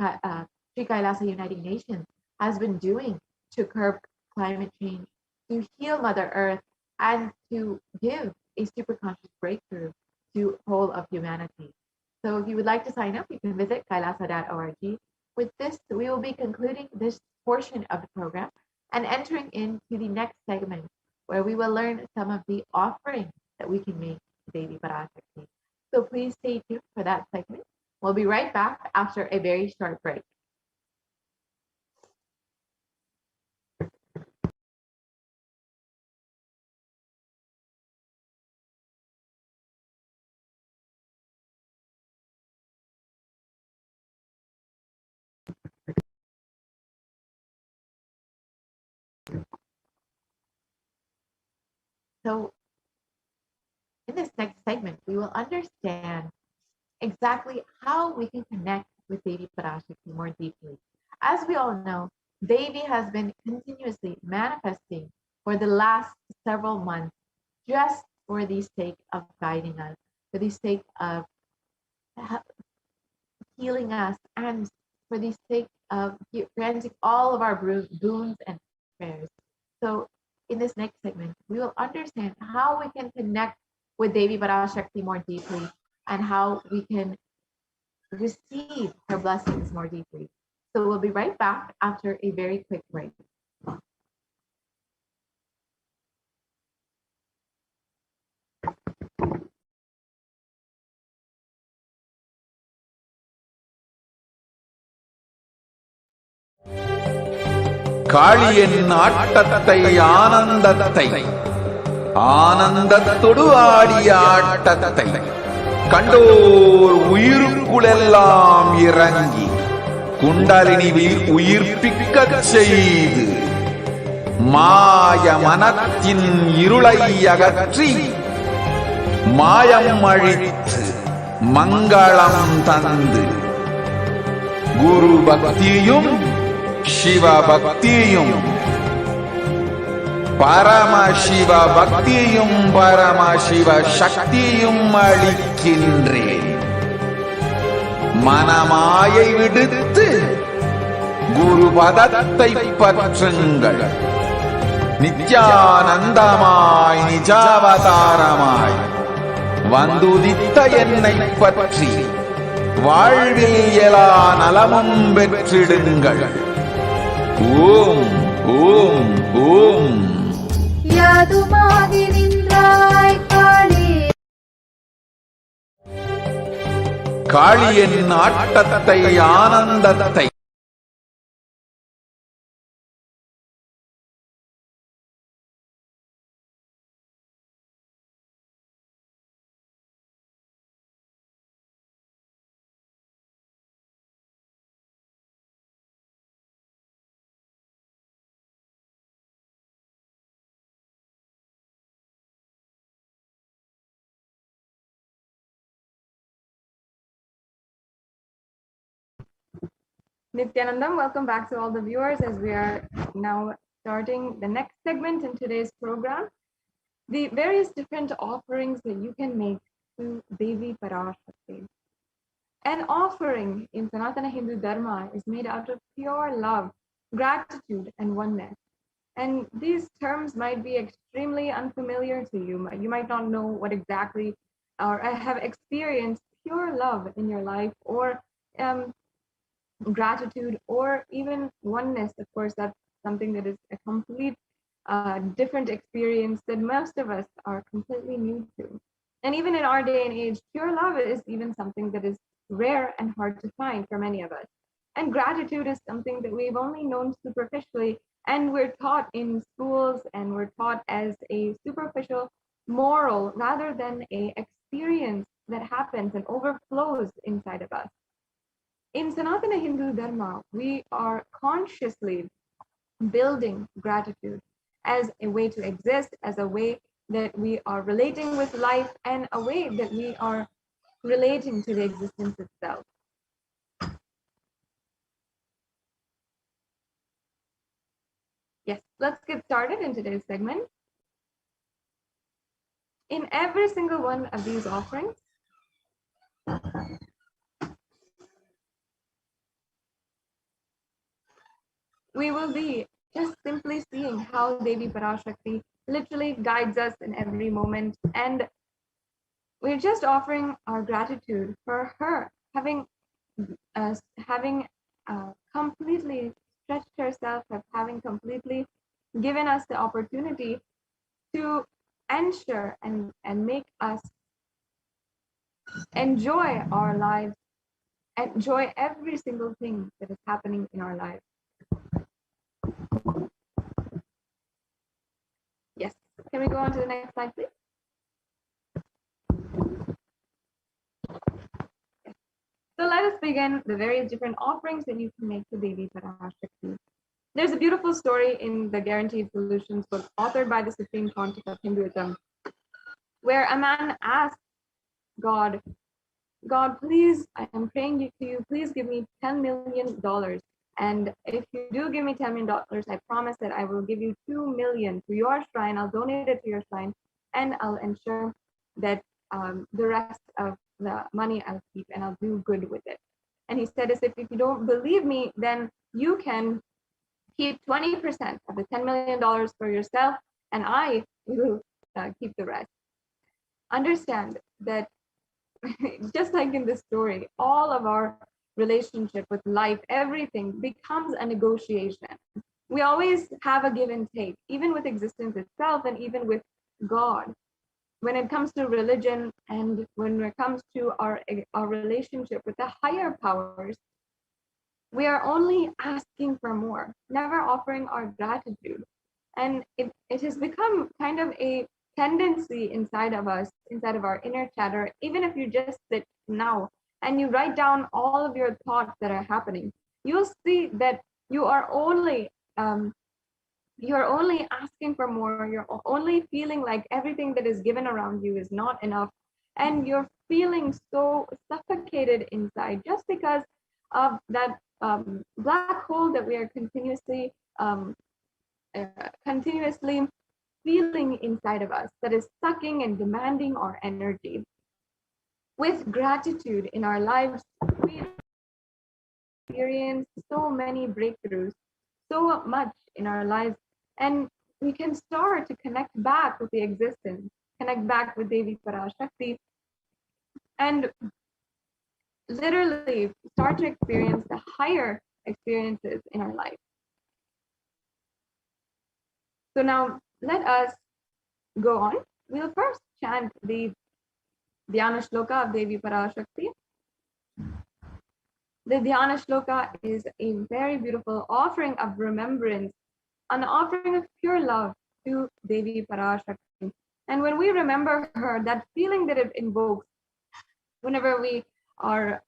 Sri Kailasa Uniting Nations has been doing to curb climate change, to heal Mother Earth, and to give a super conscious breakthrough to whole of humanity. So if you would like to sign up, you can visit kailasa.org. With this, we will be concluding this portion of the program and entering into the next segment where we will learn some of the offerings that we can make to Devi Parashakti. So please stay tuned for that segment. We'll be right back after a very short break. So in this next segment, we will understand exactly how we can connect with Devi Parashakti more deeply. As we all know, Devi has been continuously manifesting for the last several months just for the sake of guiding us, for the sake of healing us, and for the sake of granting all of our boons and prayers. So in this next segment, we will understand how we can connect with Devi Parashakti more deeply and how we can receive her blessings more deeply. So we'll be right back after a very quick break. காளியின் ஆட்டத்தை ஆனந்தத்தை ஆனந்தத்தொடு ஆடிய ஆட்டத்தை கண்டோர் உயிருக்குளெல்லாம் இறங்கி குண்டலினிவில் உயிர்ப்பிக்கச் செய்து மாய மனத்தின் இருளை அகற்றி மாயம் அழித்து மங்களம் தந்து குரு பக்தியும் சிவ பக்தியும் பரமசிவ பக்தியும் பரமசிவ சக்தியும் அளிக்கின்றேன். மனமாயை விடுத்து குரு பதத்தை பற்றுங்கள். நித்யானந்தமாய் நிஜாவதாரமாய் வந்துதித்த என்னை பற்றி வாழ்வில் எல்லா நலமும் பெற்றிடுங்கள். ஓம் ஓம் ஓம். யாதுமாகி நின்றாய் காளி, காளியின் ஆட்டத்தை ஆனந்தத்தை Nithyanandam, welcome back to all the viewers as we are now starting the next segment in today's program. The various different offerings that you can make to Devi Parashakti. An offering in Sanatana Hindu Dharma is made out of pure love, gratitude, and oneness. And these terms might be extremely unfamiliar to you. You might not know what exactly, or have experienced pure love in your life, or gratitude, or even oneness. Of course, that's something that is a complete different experience that most of us are completely new to. And even in our day and age, pure love is even something that is rare and hard to find for many of us. And gratitude is something that we've only known superficially, and we're taught in schools, and we're taught as a superficial moral rather than a experience that happens and overflows inside of us. In Sanatana Hindu Dharma, we are consciously building gratitude as a way to exist, as a way that we are relating with life, and a way that we are relating to the existence itself. Yes, let's get started in today's segment. In every single one of these offerings, we will be just simply seeing how Devi Parashakti literally guides us in every moment, and we're just offering our gratitude for her having completely stretched herself, of having completely given us the opportunity to ensure and make us enjoy our lives, enjoy every single thing that is happening in our lives. Yes, can we go on to the next slide, please? Yes. So let us begin the various different offerings that you can make to Devi Parashakti. There's a beautiful story in the Guaranteed Solutions book, authored by the Supreme Pontiff of Hinduism, where a man asked God, please, I am praying to you, please give me $10 million. And if you do give me $10 million, I promise that I will give you $2 million to your shrine. I'll donate it to your shrine, and I'll ensure that the rest of the money I'll keep and I'll do good with it. And he said, as if you don't believe me, then you can keep 20% of the $10 million for yourself, and I will keep the rest. Understand that just like in this story, all of our relationship with life, everything becomes a negotiation. We always have a give and take, even with existence itself and even with God. When it comes to religion and when it comes to our relationship with the higher powers, we are only asking for more, never offering our gratitude. And it has become kind of a tendency inside of us, inside of our inner chatter. Even if you just sit now and you write down all of your thoughts that are happening, you'll see that you are only asking for more. You're only feeling like everything that is given around you is not enough, and you're feeling so suffocated inside just because of that black hole that we are continuously feeling inside of us, that is sucking and demanding our energy. With gratitude in our lives, we experience so many breakthroughs, so much in our lives, and we can start to connect back with the existence, connect back with Devi Parashakti, and literally start to experience the higher experiences in our life. So now let us go on. We'll first chant the Dhyana Shloka of Devi Parashakti. The Dhyana Shloka is a very beautiful offering of remembrance, an offering of pure love to Devi Parashakti. And when we remember her, that feeling that it invokes, whenever we are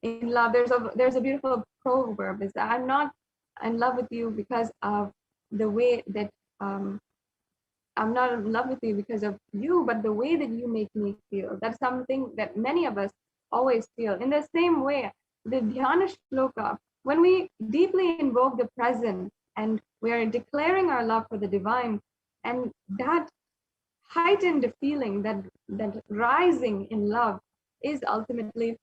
in love, there's a beautiful proverb, is that I'm not in love with you because of the way that I'm not in love with you because of you, but the way that you make me feel. That's something that many of us always feel. In the same way, the Dhyana Shloka, when we deeply invoke the present and we are declaring our love for the divine, and that heightened feeling, that rising in love, is ultimately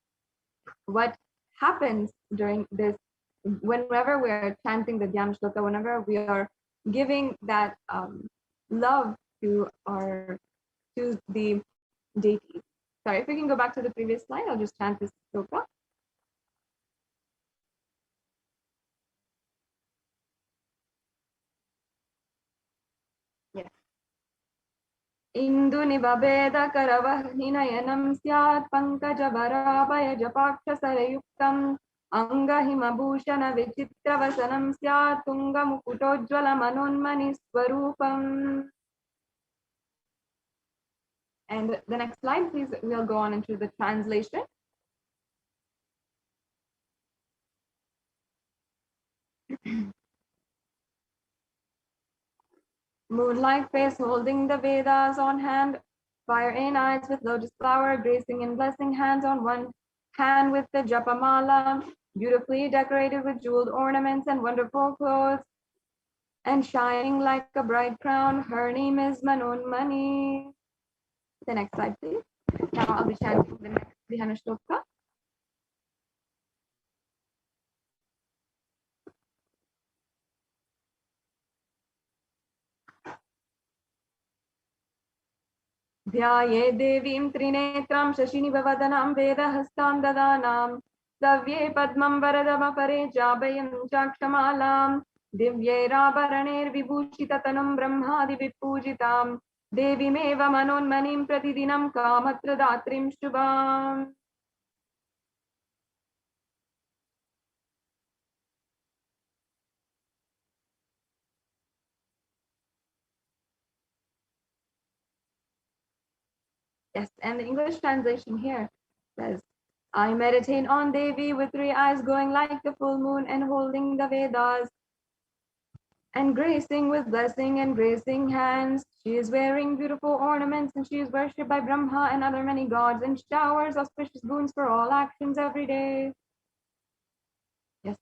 what happens during this, whenever we are chanting the Dhyana Shloka, whenever we are giving that love to the deity. Sorry, if we can go back to the previous slide, I'll just chant this shloka. Yes. Indu nibabeda karavahinayanam syat pankaja varabaya japaksha sarayuktam anga himabhushana vichitravasanam syat tunga mukutojjvala manonmani swarupam. And the next slide, please, we'll go on into the translation. Moonlight face holding the Vedas on hand, fire in eyes with lotus flower, gracing and blessing hands on one hand with the japamala, beautifully decorated with jeweled ornaments and wonderful clothes, and shining like a bright crown. Her name is Manonmani. The next slide, please. Now I'll be chanting the next Dhyana Shloka. ध्याये देवीं त्रिनेत्रां शशिनिभवदनां वेदहस्तां ददानां दव्ये पद्मं वरदमपरे जाभयं चाक्षमालां दिव्यैराभरणैर्विभूषिततनुं ब्रह्मादिविपूजितां देवीमेव मनोन्मनीं प्रतिदिनं कामत्रदात्रीं शुभाम्. Yes, and the English translation here says, I meditate on Devi with 3 eyes going like the full moon and holding the Vedas and gracing with blessing and gracing hands. She is wearing beautiful ornaments and she is worshipped by Brahma and other many gods and showers auspicious boons for all actions every day. Yes.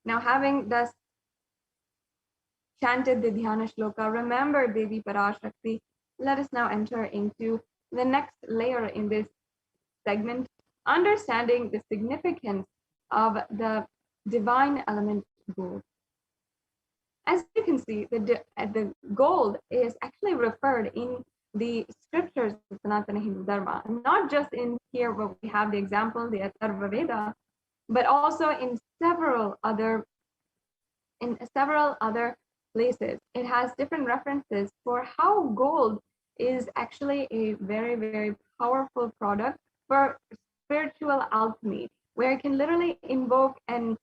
Now having thus chanted the Dhyana Shloka, remember Devi Parashakti, let us now enter into the next layer in this segment, understanding the significance of the divine element gold. As you can see, the gold is actually referred in the scriptures of Sanatana Hindu Dharma, not just in here where we have the example, the Atharva Veda, but also in several other places. It has different references for how gold is actually a very, very powerful product for spiritual alchemy, where it can literally invoke and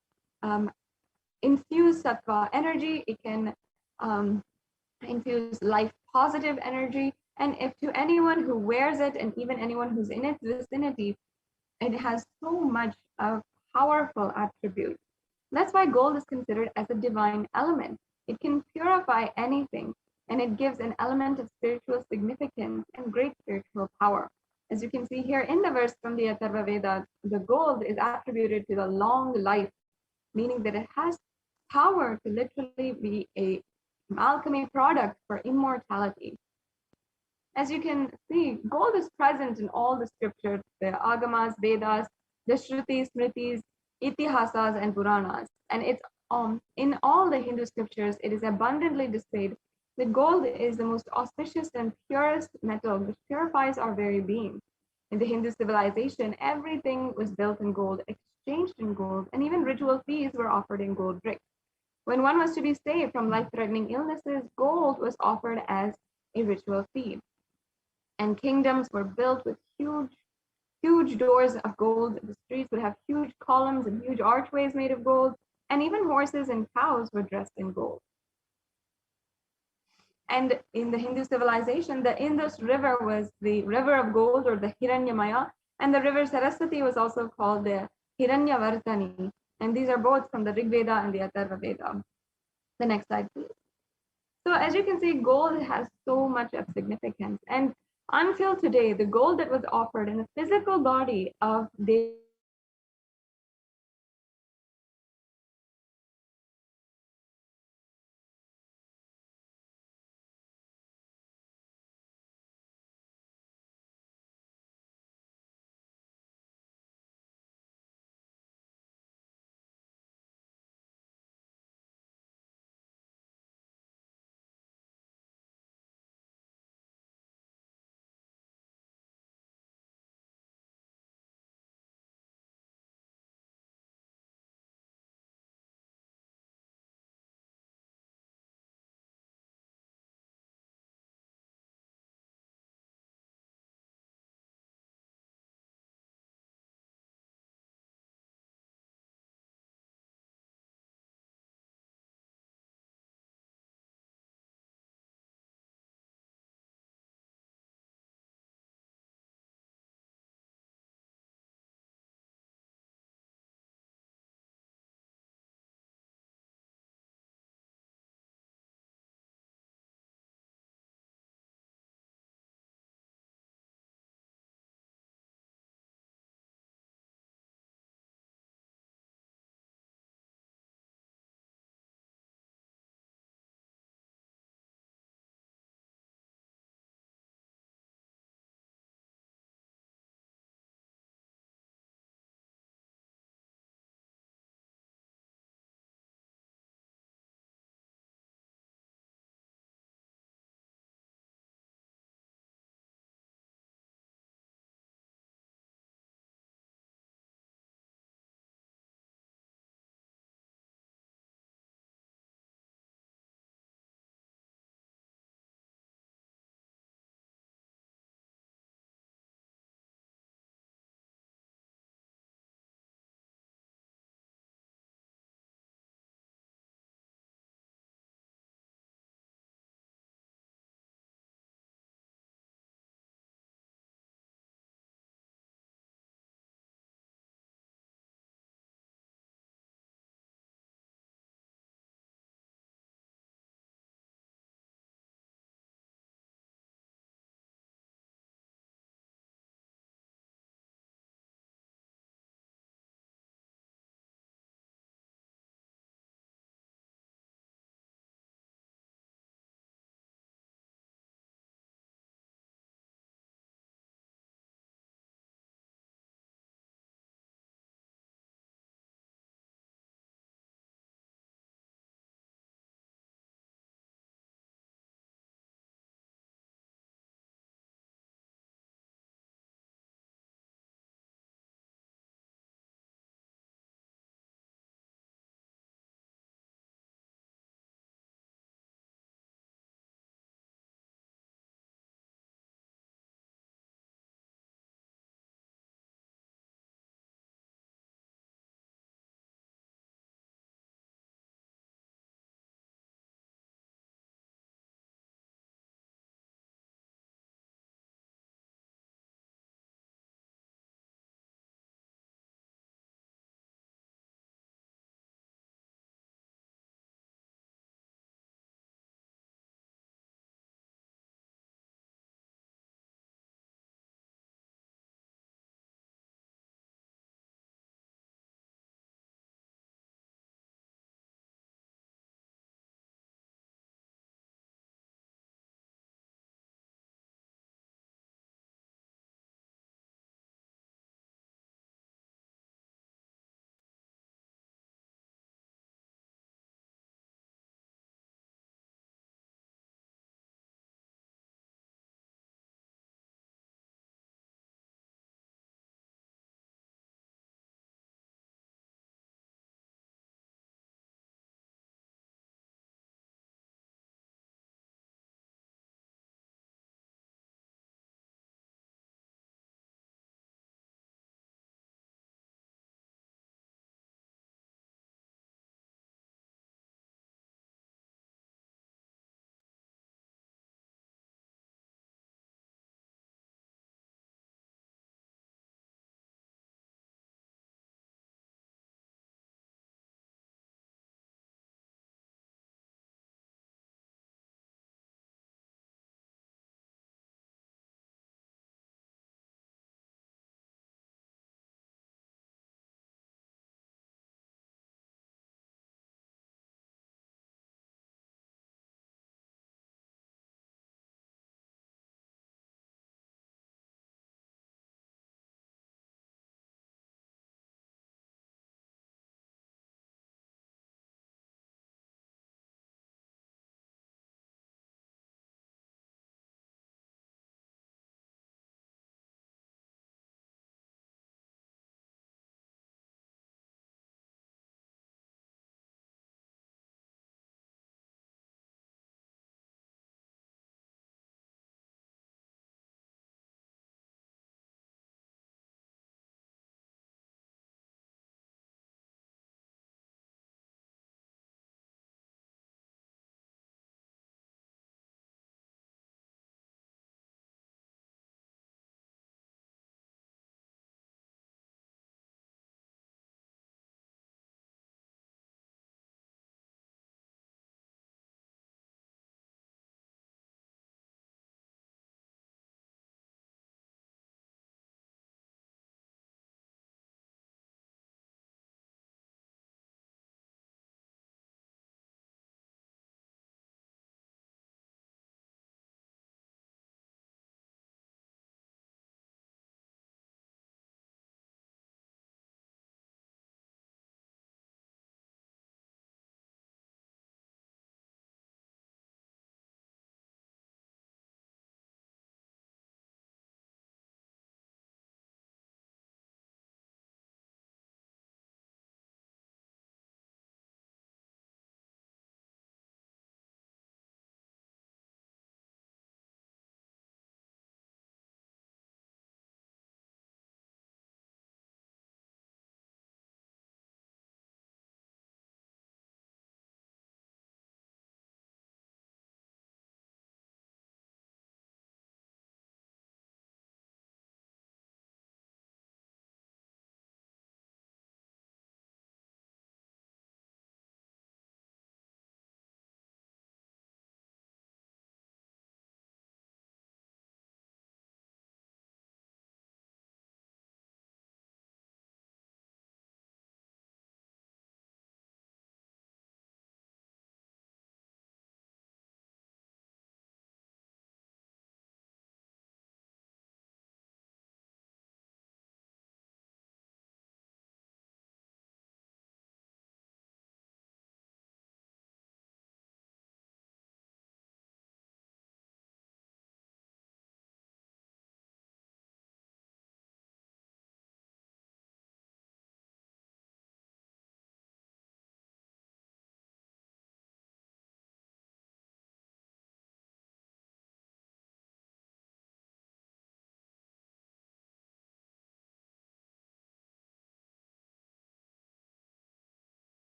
infuse sattva energy. It can infuse life positive energy. And if to anyone who wears it and even anyone who's in its vicinity, it has so much of powerful attributes. That's why gold is considered as a divine element. It can purify anything, and it gives an element of spiritual significance and great spiritual power. As you can see here in the verse from the Atharva Veda, the gold is attributed to the long life, meaning that it has power to literally be a alchemy product for immortality. As you can see, gold is present in all the scriptures, the Agamas, Vedas, the Shrutis, Smritis, Itihasas, and Puranas. And it's in all the Hindu scriptures, it is abundantly displayed that gold is the most auspicious and purest metal which purifies our very being. In the Hindu civilization, everything was built in gold, exchanged in gold, and even ritual feasts were offered in gold bricks. When one was to be saved from life-threatening illnesses, gold was offered as a ritual fee. And kingdoms were built with huge doors of gold. The streets would have huge columns and huge archways made of gold, and even horses and cows were dressed in gold. And in the Hindu civilization, the Indus River was the river of gold, or the Hiranyamaya, and the river Saraswati was also called the Hiranyavartani. And these are both from the Rig Veda and the Atharva Veda. The next slide, please. So as you can see, gold has so much of significance. And until today, the gold that was offered in the physical body of the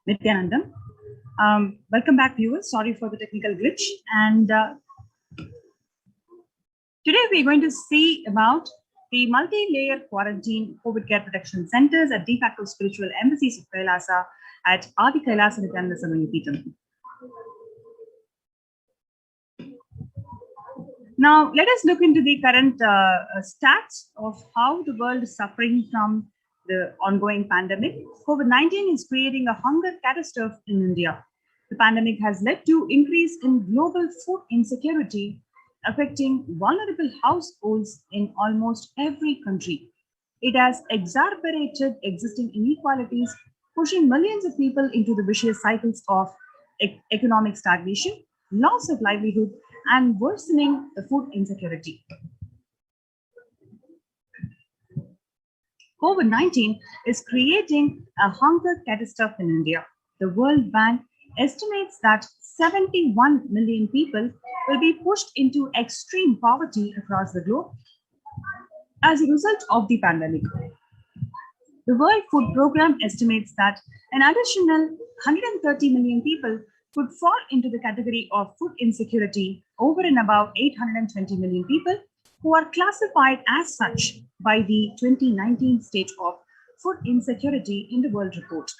Nithyanandam. Welcome back, viewers. Sorry for the technical glitch. And today we're going to see about the multi-layer quarantine COVID care protection centers at de facto spiritual embassies of Kailasa at Adi Kailasa Nithyananda Paramashivam. Now, let us look into the current stats of how the world is suffering from the ongoing pandemic. COVID-19 is creating a hunger catastrophe in India. The pandemic has led to increase in global food insecurity, affecting vulnerable households in almost every country. It has exacerbated existing inequalities, pushing millions of people into the vicious cycles of economic stagnation, loss of livelihood, and worsening the food insecurity. COVID-19 is creating a hunger catastrophe in India. The World Bank estimates that 71 million people will be pushed into extreme poverty across the globe as a result of the pandemic. The World Food Programme estimates that an additional 130 million people could fall into the category of food insecurity over and above 820 million people who are classified as such by the 2019 State of Food Insecurity in the World Report.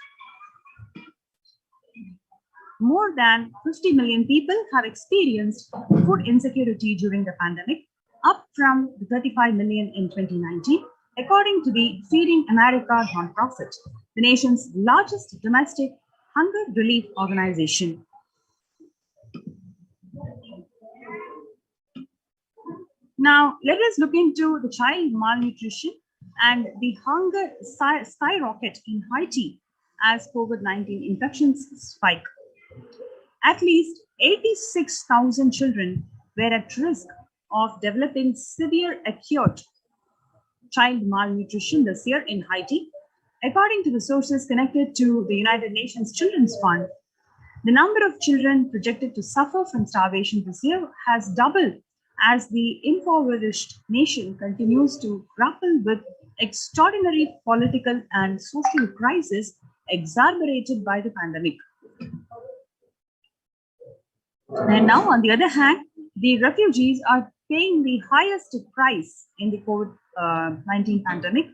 More than 50 million people have experienced food insecurity during the pandemic, up from the 35 million in 2019, according to the Feeding America nonprofit, the nation's largest domestic hunger relief organization. Now, let us look into the child malnutrition and the hunger skyrocket in Haiti as COVID-19 infections spike. At least 86,000 children were at risk of developing severe acute child malnutrition this year in Haiti. According to the sources connected to the United Nations Children's Fund, the number of children projected to suffer from starvation this year has doubled as the impoverished nation continues to grapple with extraordinary political and social crisis exacerbated by the pandemic. And now, on the other hand, the refugees are paying the highest price in the COVID-19 pandemic.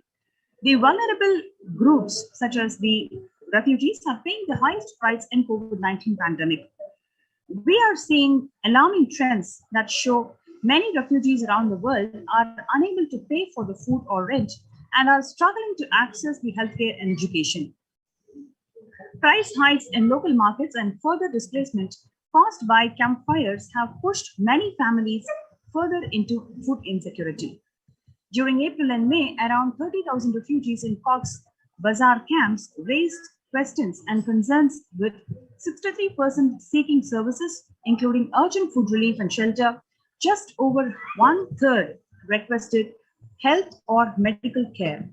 The vulnerable groups, such as the refugees, are paying the highest price in COVID-19 pandemic. We are seeing alarming trends that show many refugees around the world are unable to pay for the food or rent and are struggling to access the healthcare and education. Price hikes in local markets and further displacement caused by campfires have pushed many families further into food insecurity. During April and May, around 30,000 refugees in Cox's Bazar camps raised questions and concerns, with 63% seeking services, including urgent food relief and shelter. Just over 1/3 requested health or medical care.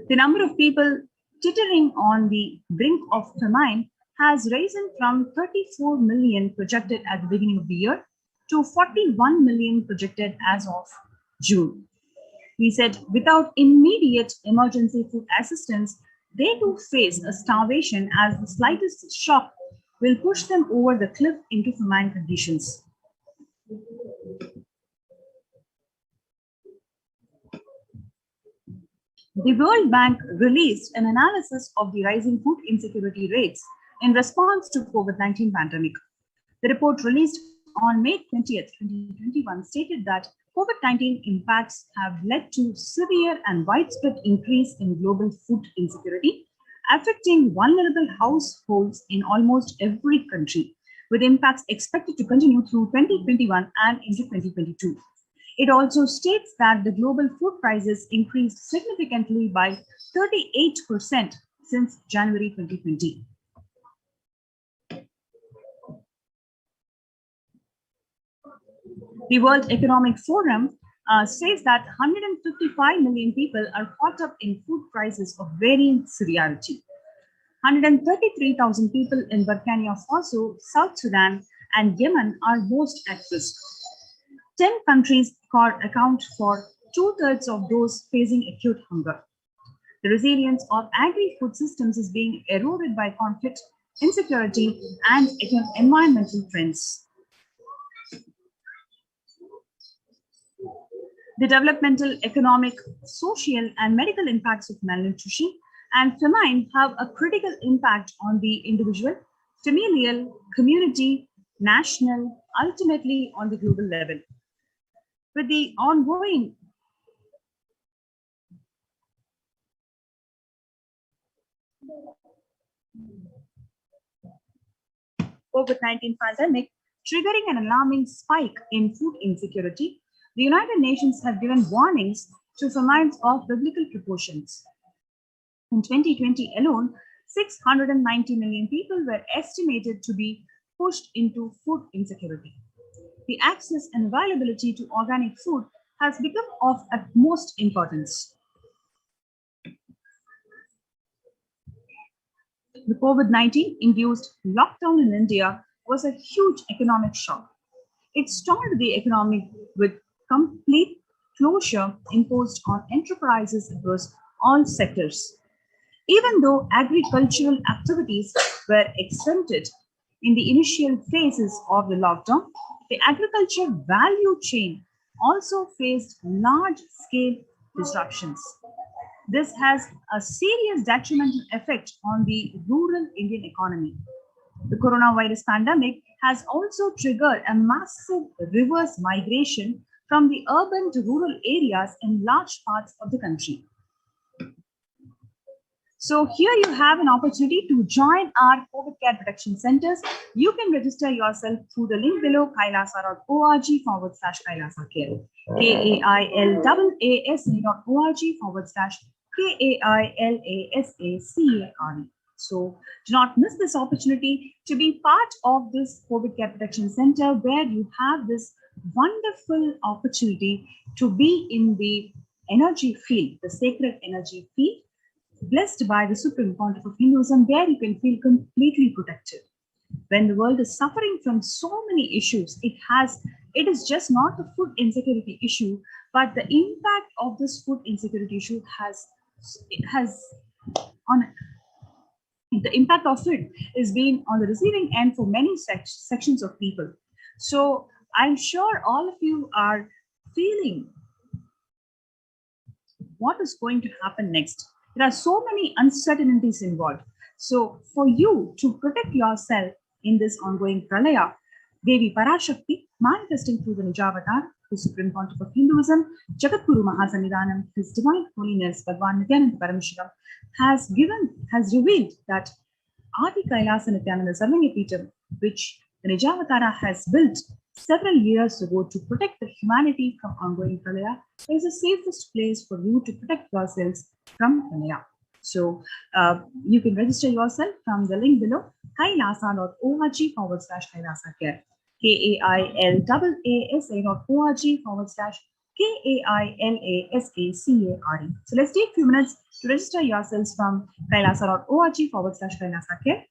The number of people teetering on the brink of famine has risen from 34 million projected at the beginning of the year to 41 million projected as of June. He said without immediate emergency food assistance, they too face a starvation as the slightest shock will push them over the cliff into famine conditions. The World Bank released an analysis of the rising food insecurity rates in response to COVID-19 pandemic. The report released on May 20th, 2021 stated that COVID-19 impacts have led to severe and widespread increase in global food insecurity, affecting vulnerable households in almost every country, with impacts expected to continue through 2021 and into 2022. It also states that the global food prices increased significantly by 38% since January 2020. The World Economic Forum says that 155 million people are caught up in food prices of varying severity. 133,000 people in Burkina Faso, South Sudan, and Yemen are most at risk. 10 countries account for 2/3 of those facing acute hunger. The resilience of agri-food systems is being eroded by conflict, insecurity, and environmental trends. The developmental, economic, social, and medical impacts of malnutrition and famine have a critical impact on the individual, familial, community, national, ultimately on the global level. With the ongoing COVID-19 pandemic triggering an alarming spike in food insecurity, the United Nations have given warnings to famines of biblical proportions. In 2020 alone, 690 million people were estimated to be pushed into food insecurity. The access and availability to organic food has become of utmost importance. The COVID-19 induced lockdown in India was a huge economic shock. It stalled the economy with complete closure imposed on enterprises across all sectors. Even though agricultural activities were exempted in the initial phases of the lockdown, the agriculture value chain also faced large-scale disruptions. This has a serious detrimental effect on the rural Indian economy. The coronavirus pandemic has also triggered a massive reverse migration from the urban to rural areas in large parts of the country. So here you have an opportunity to join our COVID care protection centers. You can register yourself through the link below, kailasa.org/Kailasa care. KAILASA.org/KAILASACARE. So do not miss this opportunity to be part of this COVID care protection center, where you have this wonderful opportunity to be in the energy field, the sacred energy field, blessed by the Supreme Pontiff of Hinduism, where you can feel completely protected. When the world is suffering from so many issues, it is just not a food insecurity issue, but the impact of this food insecurity issue the impact of it is being on the receiving end for many sections of people. So I'm sure all of you are feeling what is going to happen next. There are so many uncertainties involved. So for you to protect yourself in this ongoing pralaya, Devi Parashakti, manifesting through the Nijavatar, the Supreme Pontiff of Hinduism, Jagadguru Mahasannidhanam, His Divine Holiness Bhagwan Nithyananda Paramashivam, has revealed that Adi Kailasa Nithyananda Sarvangapeetham, which the Nijavatara has built several years ago to protect the humanity from ongoing pralaya, is the safest place for you to protect yourselves from pralaya. So you can register yourself from the link below, kailasa.org/Kailasa care. KAILASA.org/KAILASACARE. So let's take a few minutes to register yourselves from kailasa.org/Kailasa care.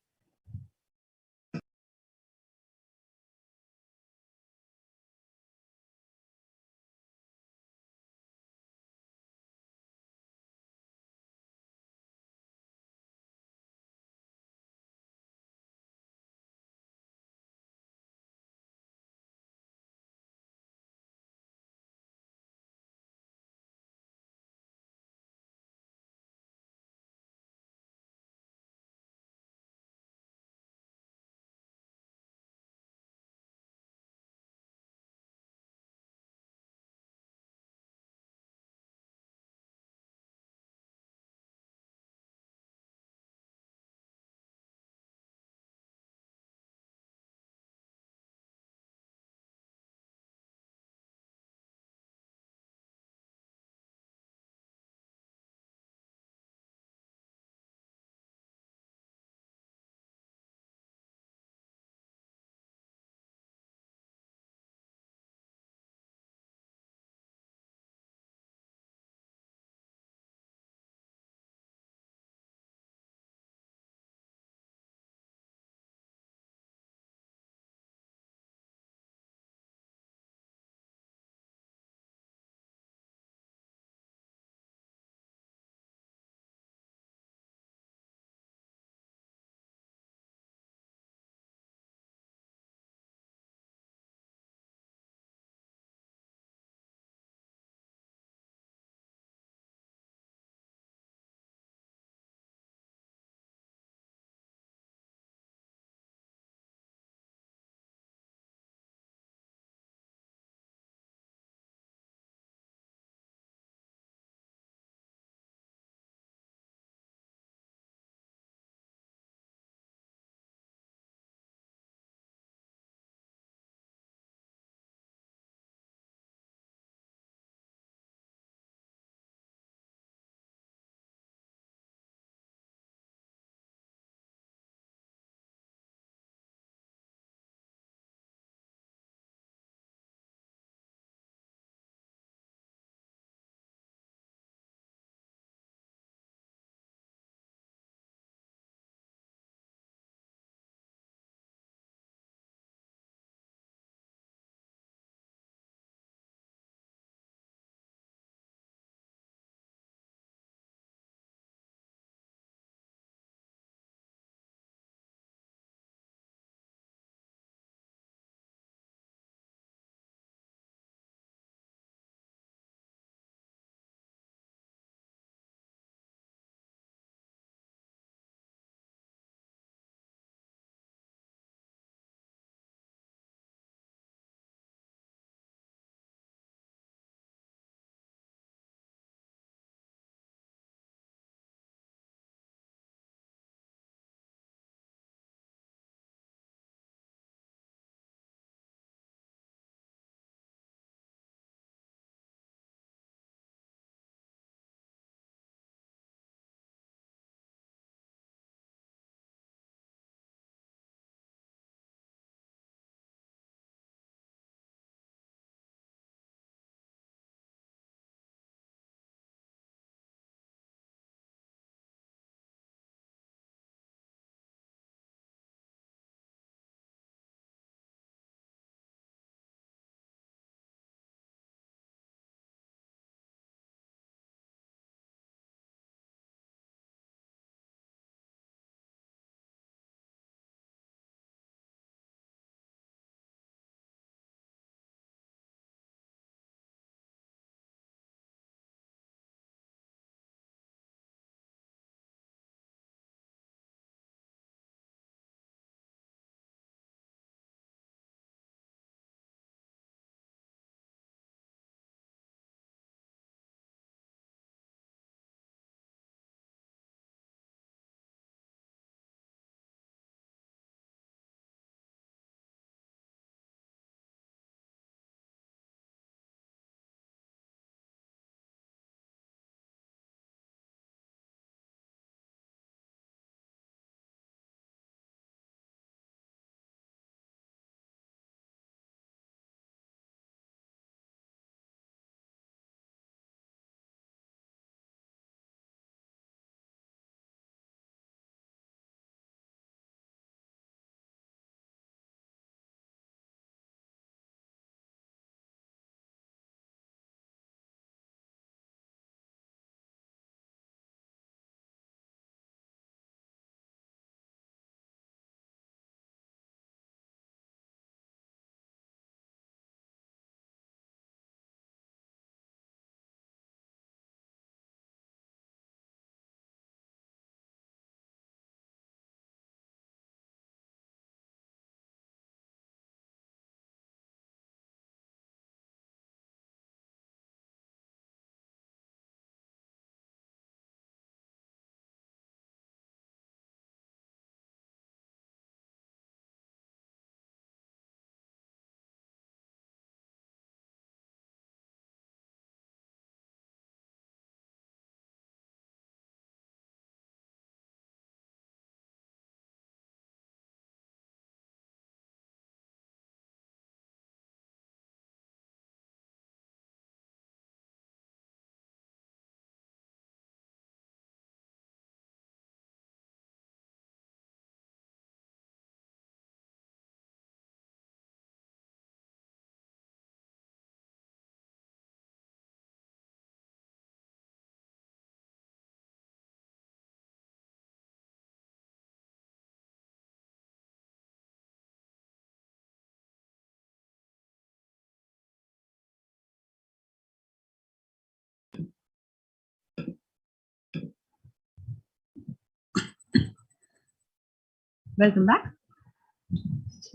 Welcome back.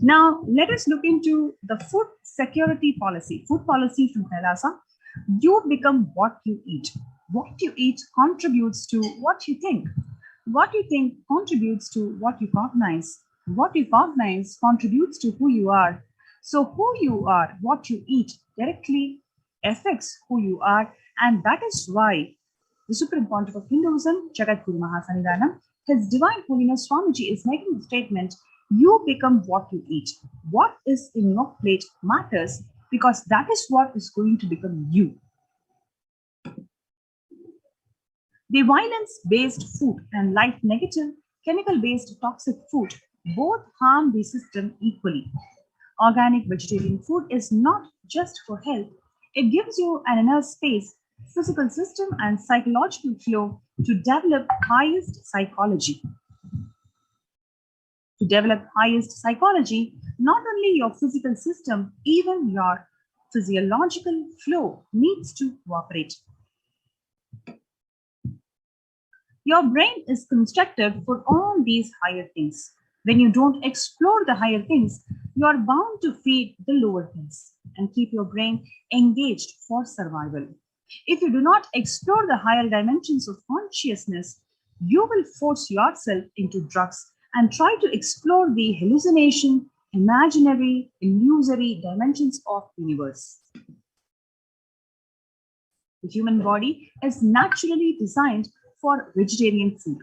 Now, let us look into the food security policy, food policy from Kailasa. You become what you eat. What you eat contributes to what you think. What you think contributes to what you cognize. What you cognize contributes to who you are. So, who you are, what you eat, directly affects who you are, and that is why the Supreme Pontiff of Hinduism, Jagadguru Mahasanidanam, His Divine Holiness Swamiji is making the statement, you become what you eat. What is in your plate matters because that is what is going to become you. The violence-based food and life-negative, chemical-based toxic food both harm the system equally. Organic vegetarian food is not just for health. It gives you an inner space, physical system, and psychological flow to develop highest psychology. To develop highest psychology, not only your physical system, even your physiological flow needs to cooperate. Your brain is constructed for all these higher things. When you don't explore the higher things, you are bound to feed the lower things and keep your brain engaged for survival. If you do not explore the higher dimensions of consciousness, you will force yourself into drugs and try to explore the hallucination, imaginary, illusory dimensions of the universe. The human body is naturally designed for vegetarian food.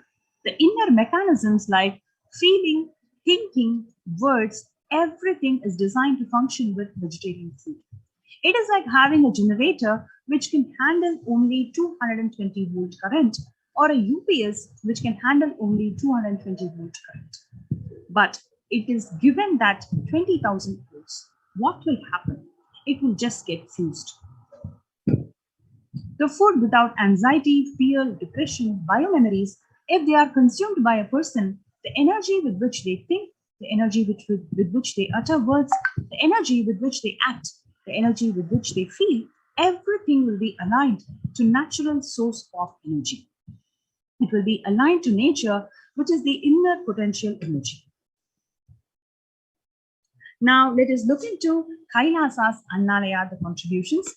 The inner mechanisms like feeling, thinking, words, everything is designed to function with vegetarian food. It is like having a generator which can handle only 220 volt current or a UPS which can handle only 220 volt current. But it is given that 20,000 volts. What will happen? It will just get fused. The food without anxiety, fear, depression, biomemories, if they are consumed by a person, the energy with which they think, the energy with which they utter words, the energy with which they act, the energy with which they feel, everything will be aligned to natural source of energy. It will be aligned to nature, which is the inner potential energy. Now, let us look into Kailasa's Annalaya, the contributions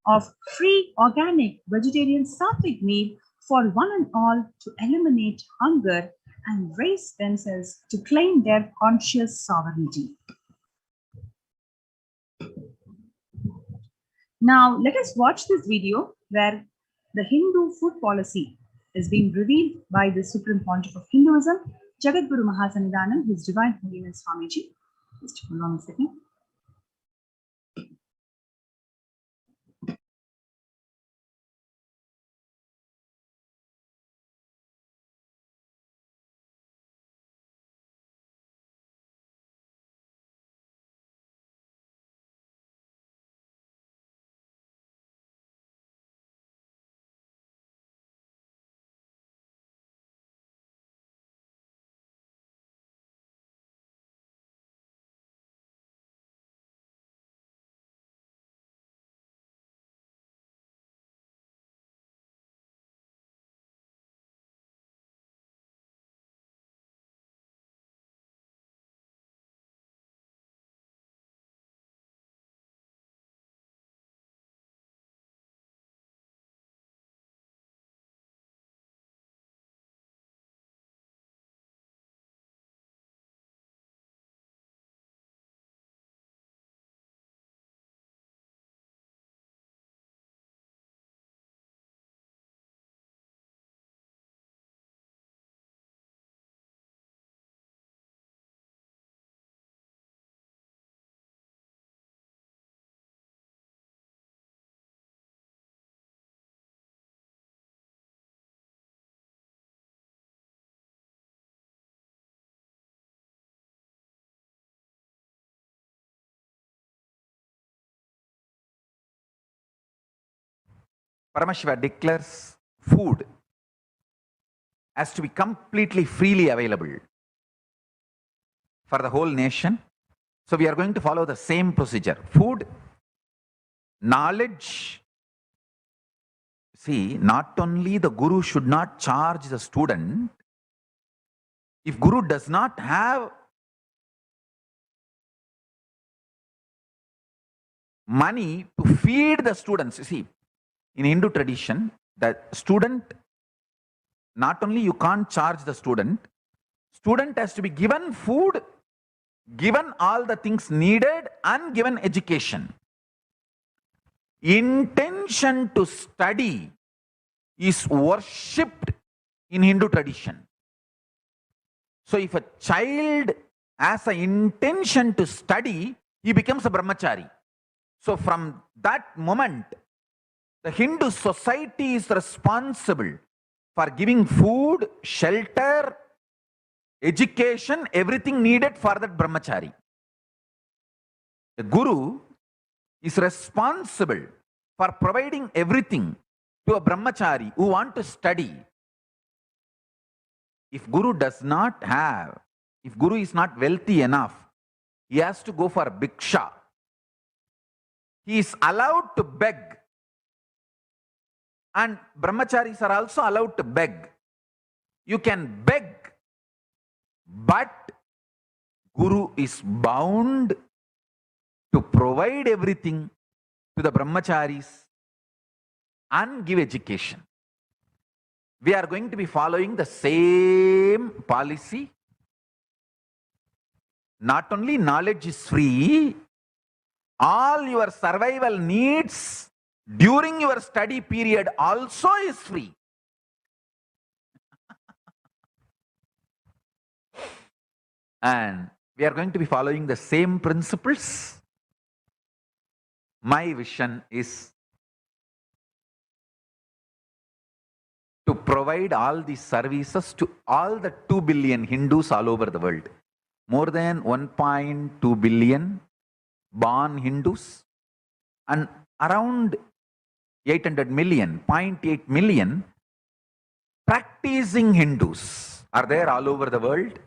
of free, organic, vegetarian sattvic meal for one and all to eliminate hunger and raise themselves to claim their conscious sovereignty. Now, let us watch this video where the Hindu food policy is being revealed by the Supreme Pontiff of Hinduism, Jagadguru Mahasanidanam, His Divine Holiness Swamiji. Just hold on a second. Paramashiva declares food has to be completely freely available for the whole nation. So we are going to follow the same procedure. Food, knowledge. See, not only the guru should not charge the student, If Guru does not have money to feed the students, you see, in Hindu tradition, the student, not only you can't charge the student has to be given food, given all the things needed, and given education. Intention to study is worshipped in Hindu tradition. So if a child has an intention to study, he becomes a brahmachari. So from that moment, the Hindu society is responsible for giving food, shelter, education, everything needed for that brahmachari. The Guru is responsible for providing everything to a brahmachari who want to study. If Guru does not have, if Guru is not wealthy enough, he has to go for bhiksha. He is allowed to beg. And brahmacharis are also allowed to beg. You can beg, but Guru is bound to provide everything to the brahmacharis and give education. We are going to be following the same policy. Not only knowledge is free, all your survival needs during your study period also is free. And we are going to be following the same principles. My vision is to provide all these services to all the 2 billion Hindus all over the world. More than 1.2 billion born Hindus and around 800 million, 0.8 million practicing Hindus are there all over the world.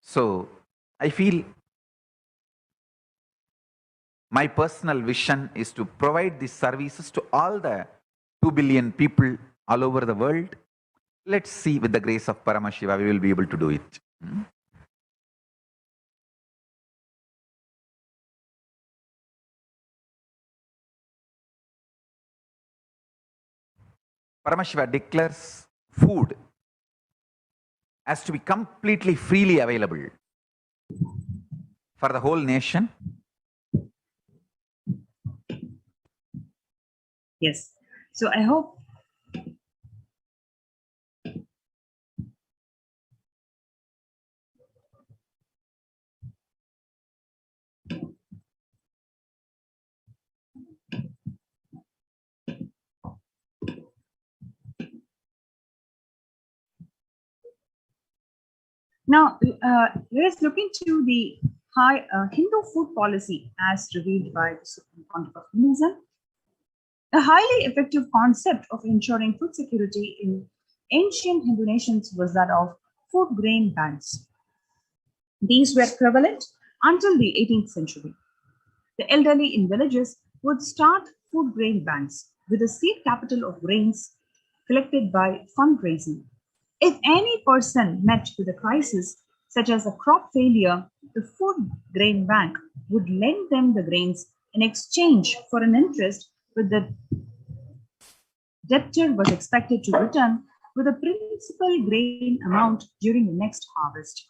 So I feel my personal vision is to provide these services to all the 2 billion people all over the world. Let's see, with the grace of Paramashiva, we will be able to do it. Paramashiva declares food has to be completely freely available for the whole nation. Yes. So I hope now let us look into the Hindu food policy as revealed by the Supreme Court of Hinduism. A highly effective concept of ensuring food security in ancient Hindu nations was that of food grain banks. These were prevalent until the 18th century. The elderly in villages would start food grain banks with a seed capital of grains collected by fundraising. If any person met with a crisis, such as a crop failure, the food grain bank would lend them the grains in exchange for an interest, with the debtor was expected to return with a principal grain amount during the next harvest.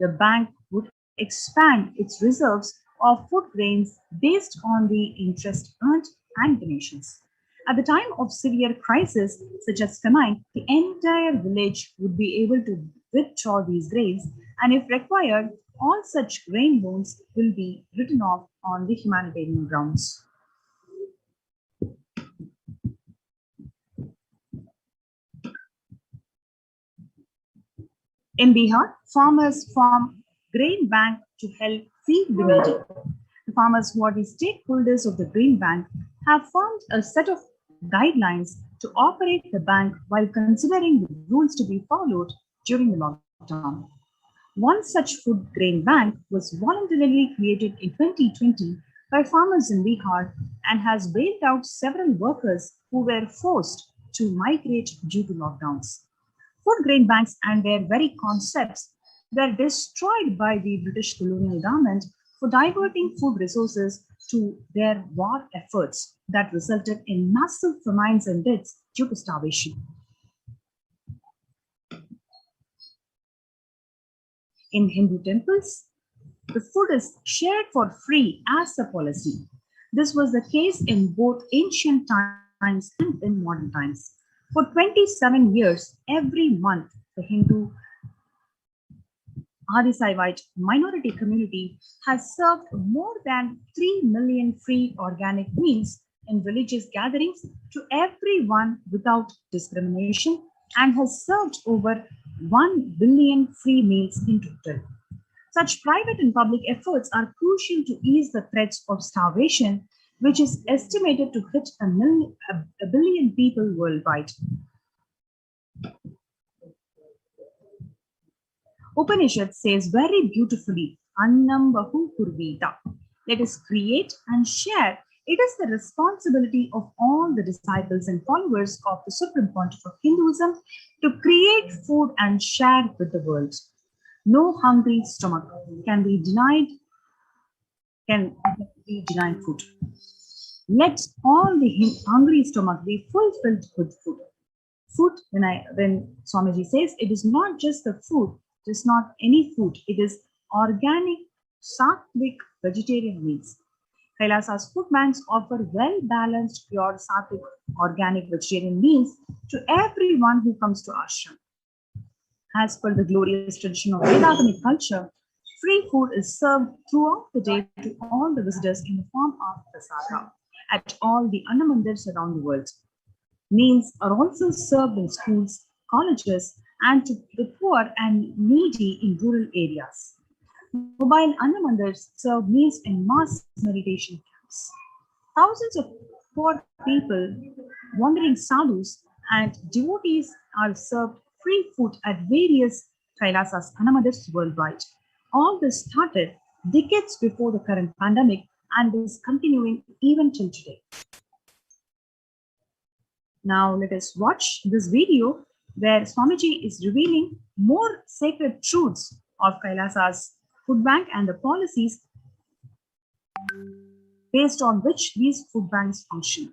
The bank would expand its reserves of food grains based on the interest earned and donations. At the time of severe crisis, such as famine, the entire village would be able to withdraw these grains, and if required, all such grain loans will be written off on the humanitarian grounds. In Bihar, farmers form grain bank to help feed the needy. The farmers who are the stakeholders of the grain bank have formed a set of guidelines to operate the bank while considering the rules to be followed during the lockdown. One such food grain bank was voluntarily created in 2020 by farmers in Bihar and has bailed out several workers who were forced to migrate due to lockdowns. Food grain banks and their very concepts were destroyed by the British colonial government for diverting food resources to their war efforts that resulted in massive famines and deaths due to starvation. In Hindu temples, the food is shared for free as a policy. This was the case in both ancient times and in modern times. For 27 years, every month, the Hindu Adisaivite minority community has served more than 3 million free organic meals in religious gatherings to everyone without discrimination and has served over 1 billion free meals in total. Such private and public efforts are crucial to ease the threats of starvation, which is estimated to hit a billion people worldwide. Upanishad says very beautifully, Annam Bahu Kurvita. Let us create and share. It is the responsibility of all the disciples and followers of the Supreme Pontiff of Hinduism to create food and share with the world. No hungry stomach can be denied food. Let all the hungry stomach be fulfilled with food. Food, when Swamiji says, it is not just the food, it is not any food, it is organic, sattvic vegetarian meals. Kailasa's food banks offer well-balanced, pure, sattvic, organic vegetarian meals to everyone who comes to ashram. As per the glorious tradition of Vedagamic culture, free food is served throughout the day to all the visitors in the form of prasada at all the Annamandirs around the world. Meals are also served in schools, colleges, and to the poor and needy in rural areas. Mobile Annamandirs serve meals in mass meditation camps. Thousands of poor people, wandering sadhus, and devotees are served free food at various Kailasas Annamandirs worldwide. All this started decades before the current pandemic and is continuing even till today. Now let us watch this video where Swamiji is revealing more sacred truths of Kailasa's food bank and the policies based on which these food banks function.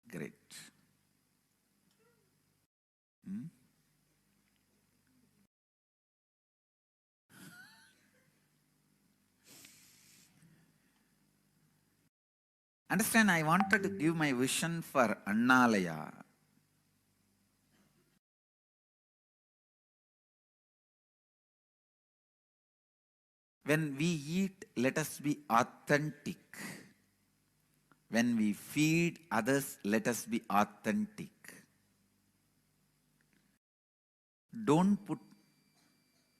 Great. Understand, I wanted to give my vision for Annalaya. When we eat, let us be authentic. When we feed others, let us be authentic. Don't put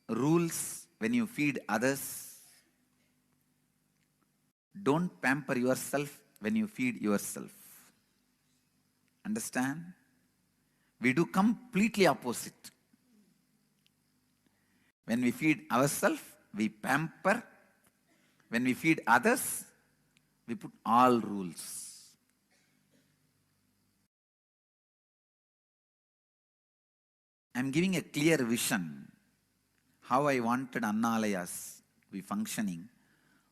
rules when you feed others. Don't pamper yourself when you feed yourself. Understand? We do completely opposite. When we feed ourselves, we pamper. When we feed others, we put all rules. I'm giving a clear vision how I wanted Annalayas to be functioning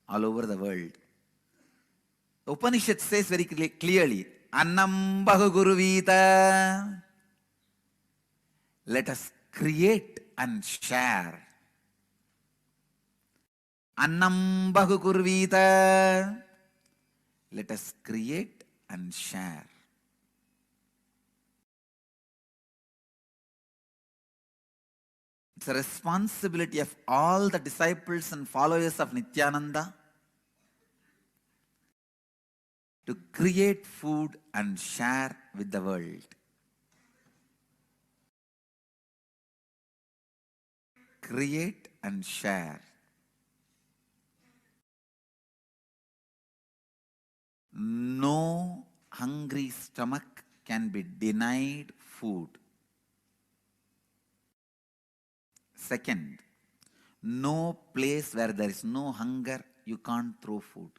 all over the world. The Upanishad says very clearly, Annam Bahuguruvita. Let us create and share. Annam Bahuguruvita. Let us create and share. It's a responsibility of all the disciples and followers of Nithyananda to create food and share with the world. Create and share. no hungry stomach can be denied food. Second, no place where there is no hunger, you can't throw food.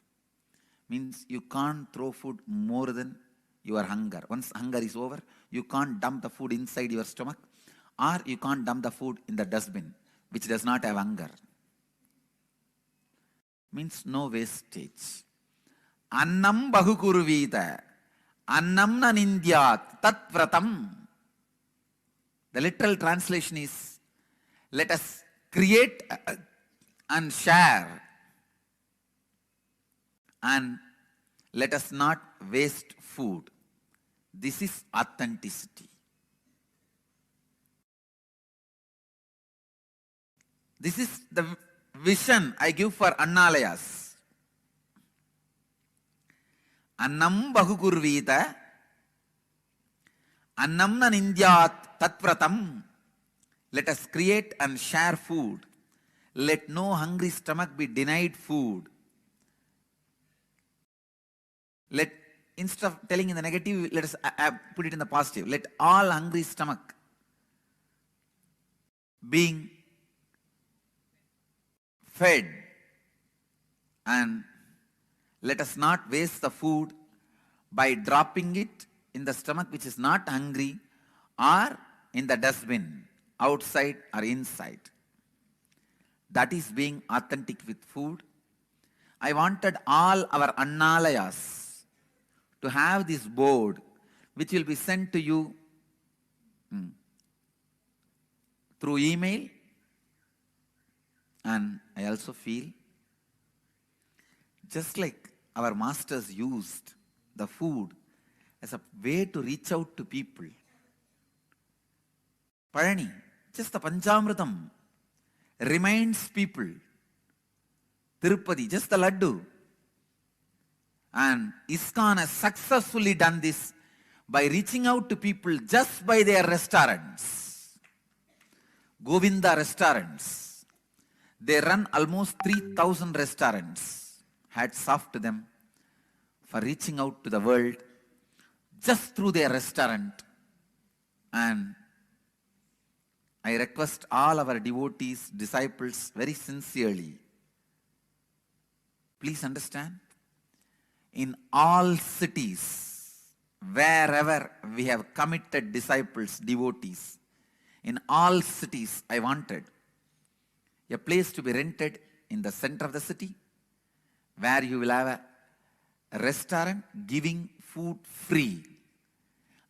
Means you can't throw food more than your hunger. Once hunger is over, you can't dump the food inside your stomach, or you can't dump the food in the dustbin, which does not have hunger. Means no wastage. Annam bahukurvita, annam na nindyat, tat vratam. The literal translation is, let us create and share, and let us not waste food. This is authenticity. This is the vision I give for Annalayas. Annam bahukurvita, annam na nindyat tatvratam. Let us create and share food. Let no hungry stomach be denied food. Let, instead of telling in the negative, let us put it in the positive. Let all hungry stomach being fed, and let us not waste the food by dropping it in the stomach which is not hungry, or in the dustbin, outside or inside. That is being authentic with food. I wanted all our Annalayas to have this board, which will be sent to you through email. And I also feel, just like our masters used the food as a way to reach out to people. Parani, just the Panchamritam reminds people. Tirupati, just the Laddu. And ISKCON has successfully done this by reaching out to people just by their restaurants. Govinda restaurants. They run almost 3,000 restaurants. Hats off to them for reaching out to the world just through their restaurant. And I request all our devotees, disciples very sincerely, please understand, in all cities, wherever we have committed disciples, devotees, in all cities I wanted a place to be rented in the center of the city, where you will have a restaurant giving food free,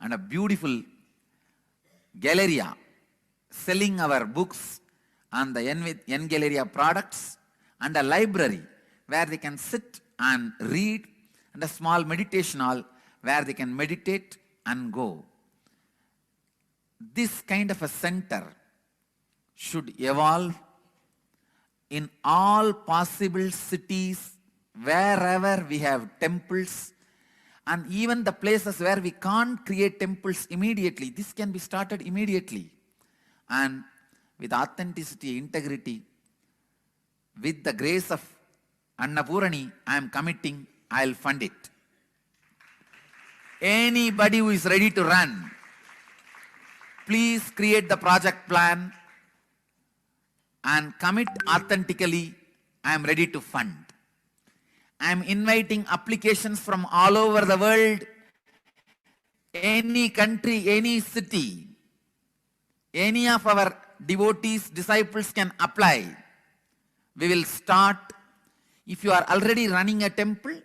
and a beautiful galleria selling our books and the N Galleria products, and a library where they can sit and read, and a small meditation hall where they can meditate and go. This kind of a center should evolve in all possible cities, wherever we have temples, and even the places where we can't create temples immediately. This can be started immediately. And with authenticity, integrity, with the grace of Annapurani, I am committing, I'll fund it. Anybody who is ready to run, please create the project plan and commit authentically. I am ready to fund. I am inviting applications from all over the world, any country, any city. Any of our devotees, disciples can apply. We will start. If you are already running a temple,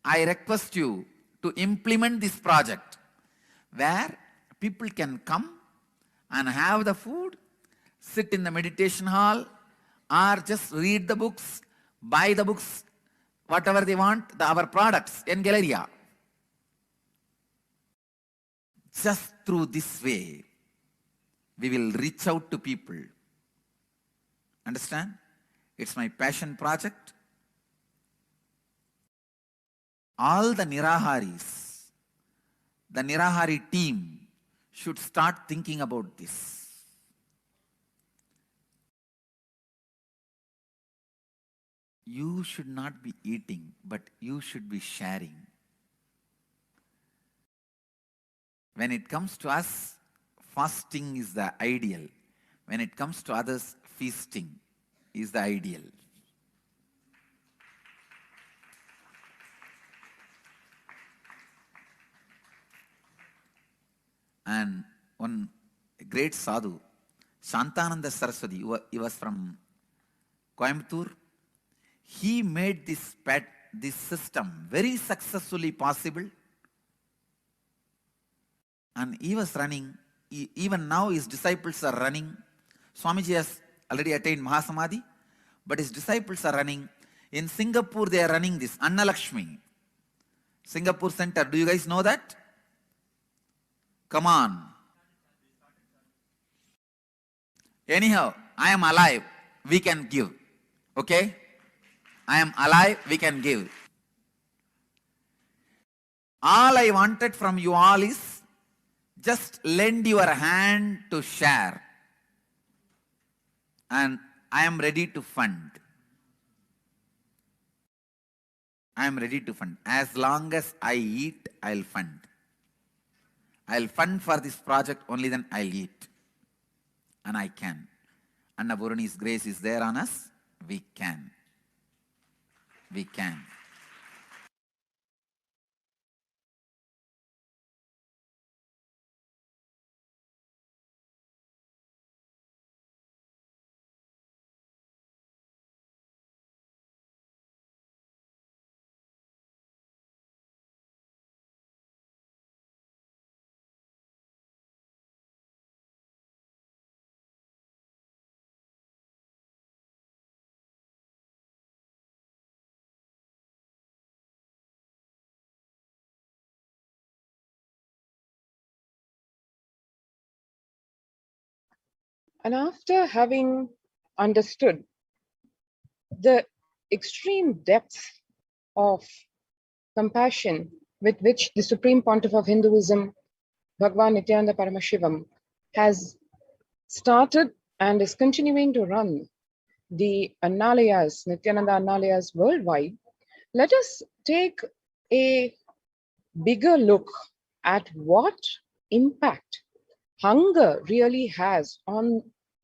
I request you to implement this project where people can come and have the food, sit in the meditation hall, or just read the books, buy the books, whatever they want, our products in Galleria. Just through this way, we will reach out to people. Understand? It's my passion project. All the Niraharis, the Nirahari team should start thinking about this. You should not be eating, but you should be sharing. When it comes to us, fasting is the ideal. When it comes to others, feasting is the ideal. And one great sadhu, Shantananda Saraswati, he was from Coimbatore. He made this system very successfully possible. And he was running, even now his disciples are running. Swamiji has already attained Mahasamadhi, but his disciples are running. In Singapore, they are running this, Anna Lakshmi. Singapore Center, do you guys know that? Come on. Anyhow, I am alive, we can give. Okay? I am alive, we can give. All I wanted from you all is just lend your hand to share. And I am ready to fund. I am ready to fund. As long as I eat, I'll fund. I'll fund for this project, only then I'll eat. And I can. Annapurani's grace is there on us. We can. We can. And after having understood the extreme depth of compassion with which the Supreme Pontiff of Hinduism, Bhagavan Nithyananda Paramashivam, has started and is continuing to run the Annalayas, Nithyananda Annalayas worldwide, let us take a bigger look at what impact hunger really has on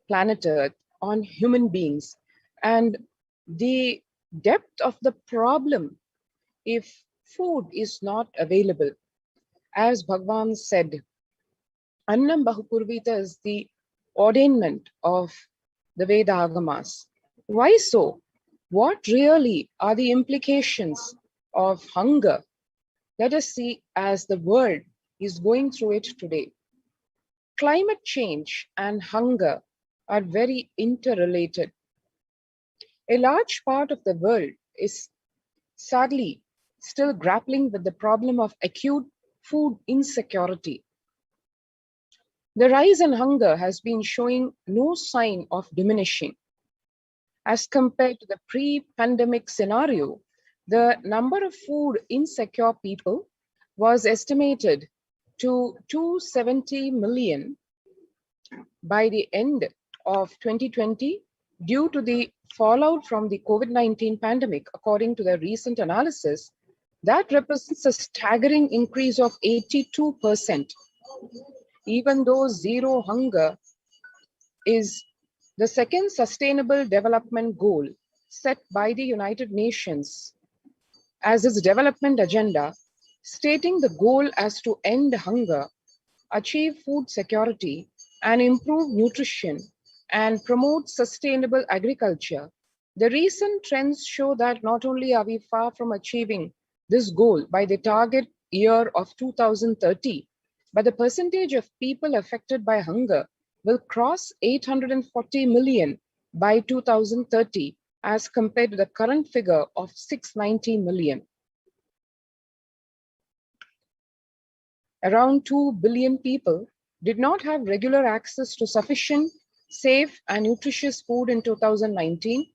planet Earth, on human beings, and the depth of the problem if food is not available. As Bhagavan said, Annam Bahupurvita is the ordainment of the Veda Agamas. Why so? What really are the implications of hunger? Let us see as the world is going through it today. Climate change and hunger are very interrelated. A large part of the world is sadly still grappling with the problem of acute food insecurity. The rise in hunger has been showing no sign of diminishing. As compared to the pre-pandemic scenario, the number of food insecure people was estimated to 270 million by the end of 2020 due to the fallout from the COVID-19 pandemic. According to the recent analysis, that represents a staggering increase of 82%. Even though zero hunger is the second sustainable development goal set by the United Nations as its development agenda, stating the goal as to end hunger, achieve food security, and improve nutrition and promote sustainable agriculture, the recent trends show that not only are we far from achieving this goal by the target year of 2030, but the percentage of people affected by hunger will cross 840 million by 2030 as compared to the current figure of 690 million. Around 2 billion people did not have regular access to sufficient, safe, and nutritious food in 2019,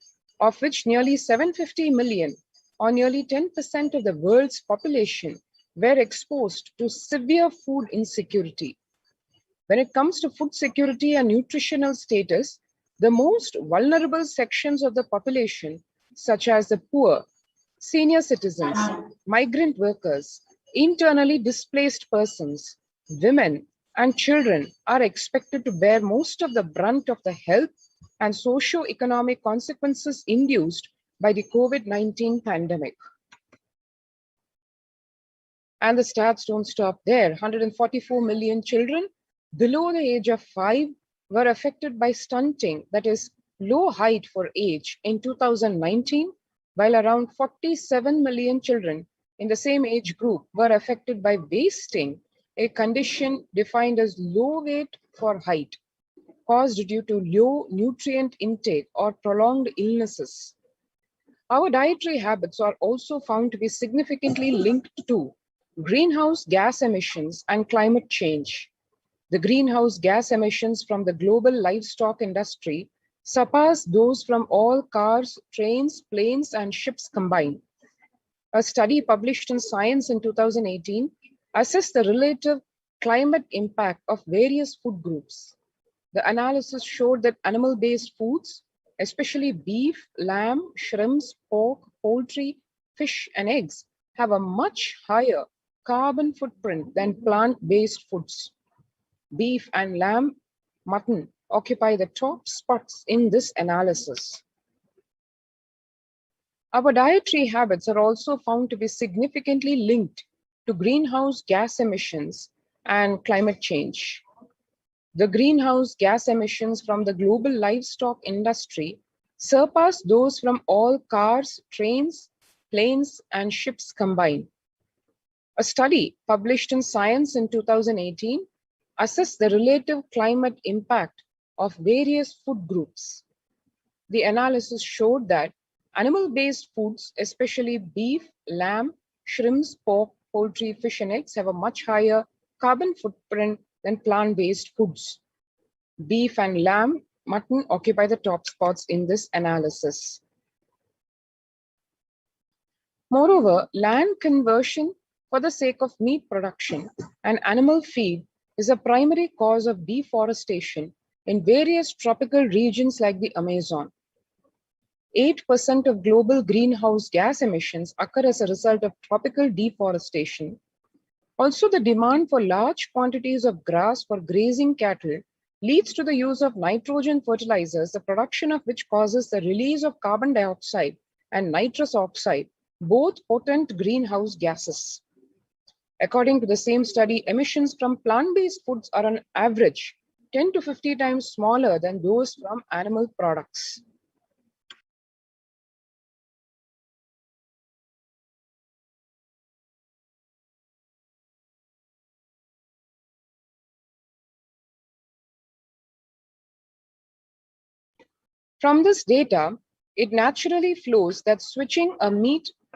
of which nearly 750 million, or nearly 10% of the world's population, were exposed to severe food insecurity. When it comes to food security and nutritional status, the most vulnerable sections of the population, such as the poor, senior citizens, migrant workers, internally displaced persons, women, and children are expected to bear most of the brunt of the health and socio-economic consequences induced by the COVID-19 pandemic. And the stats don't stop there. 144 million children below the age of 5 were affected by stunting, that is, low height for age, in 2019, while around 47 million children in the same age group were affected by wasting, a condition defined as low weight for height, caused due to low nutrient intake or prolonged illnesses. Our dietary habits are also found to be significantly linked to greenhouse gas emissions and climate change. The greenhouse gas emissions from the global livestock industry surpass those from all cars, trains, planes, and ships combined. A study published in Science in 2018 assessed the relative climate impact of various food groups. The analysis showed that animal-based foods, especially beef, lamb, shrimps, pork, poultry, fish, and eggs, have a much higher carbon footprint than plant-based foods. Beef and lamb, mutton occupy the top spots in this analysis. Our dietary habits are also found to be significantly linked to greenhouse gas emissions and climate change. The greenhouse gas emissions from the global livestock industry surpass those from all cars, trains, planes, and ships combined. A study published in Science in 2018 assessed the relative climate impact of various food groups. The analysis showed that animal-based foods, especially beef, lamb, shrimps, pork, poultry, fish, and eggs, have a much higher carbon footprint than plant-based foods. Beef and lamb, mutton occupy the top spots in this analysis. Moreover, land conversion for the sake of meat production and animal feed is a primary cause of deforestation in various tropical regions like the Amazon. 8% of global greenhouse gas emissions occur as a result of tropical deforestation. Also, the demand for large quantities of grass for grazing cattle leads to the use of nitrogen fertilizers, the production of which causes the release of carbon dioxide and nitrous oxide, both potent greenhouse gases. According to the same study, emissions from plant-based foods are on average 10 to 50 times smaller than those from animal products. From this data, it naturally flows that switching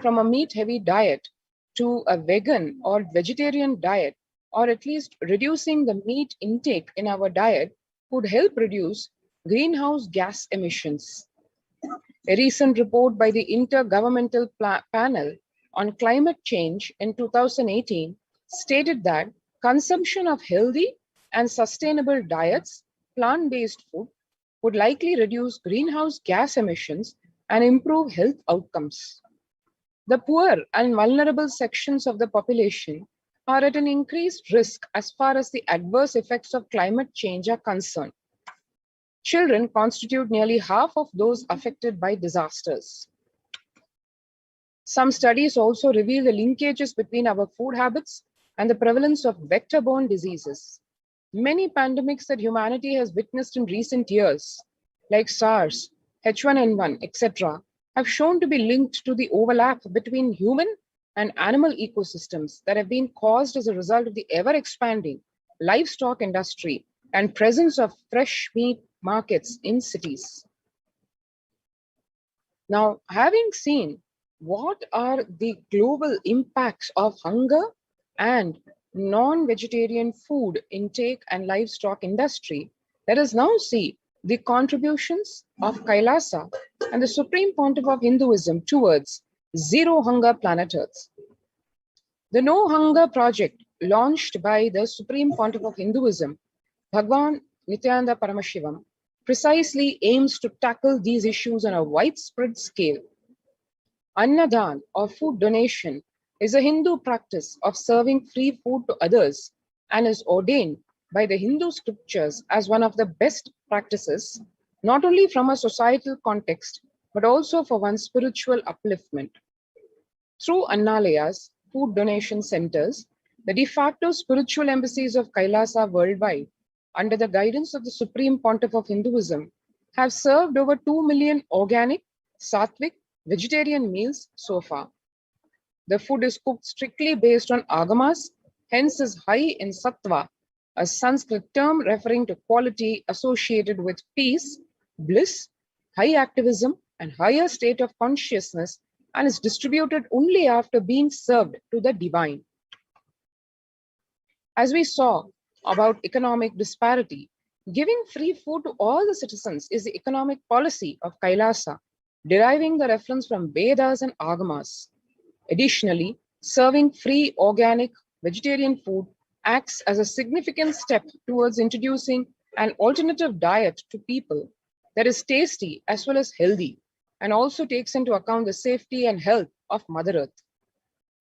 from a meat-heavy diet to a vegan or vegetarian diet, or at least reducing the meat intake in our diet, could help reduce greenhouse gas emissions. A recent report by the Intergovernmental Panel on Climate Change in 2018 stated that consumption of healthy and sustainable diets, plant-based food, would likely reduce greenhouse gas emissions and improve health outcomes. The poor and vulnerable sections of the population are at an increased risk as far as the adverse effects of climate change are concerned. Children constitute nearly half of those affected by disasters. Some studies also reveal the linkages between our food habits and the prevalence of vector-borne diseases. Many pandemics that humanity has witnessed in recent years, like SARS, H1N1, etc., have shown to be linked to the overlap between human and animal ecosystems that have been caused as a result of the ever-expanding livestock industry and presence of fresh meat markets in cities. Now, having seen what are the global impacts of hunger and non-vegetarian food intake and livestock industry, let us now see the contributions of Kailasa and the Supreme Pontiff of Hinduism towards Zero Hunger Planet Earth. The No Hunger Project, launched by the Supreme Pontiff of Hinduism, Bhava Nithyananda Paramashivam, precisely aims to tackle these issues on a widespread scale. Annadan, or food donation, is a Hindu practice of serving free food to others and is ordained by the Hindu scriptures as one of the best practices, not only from a societal context, but also for one's spiritual upliftment. Through Annalayas, food donation centers, the de facto spiritual embassies of Kailasa worldwide, under the guidance of the Supreme Pontiff of Hinduism, have served over 2 million organic, sattvic, vegetarian meals so far. The food is cooked strictly based on agamas, hence is high in sattva, a Sanskrit term referring to quality associated with peace, bliss, high activism, and higher state of consciousness, and is distributed only after being served to the divine. As we saw about economic disparity, giving free food to all the citizens is the economic policy of Kailasa, deriving the reference from Vedas and Agamas. Additionally, serving free organic vegetarian food acts as a significant step towards introducing an alternative diet to people that is tasty as well as healthy, and also takes into account the safety and health of Mother Earth.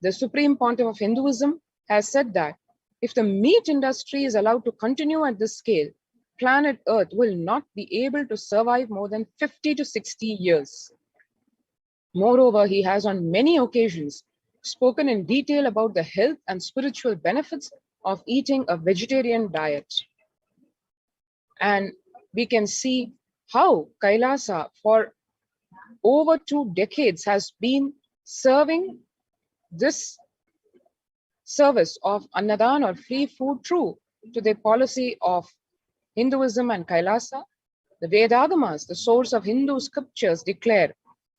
The Supreme Pontiff of Hinduism has said that if the meat industry is allowed to continue at this scale, planet Earth will not be able to survive more than 50 to 60 years. Moreover, he has on many occasions spoken in detail about the health and spiritual benefits of eating a vegetarian diet. And we can see how Kailasa for over 2 decades has been serving this service of Annadan or free food true to the policy of Hinduism and Kailasa. The Vedagamas, the source of Hindu scriptures, declare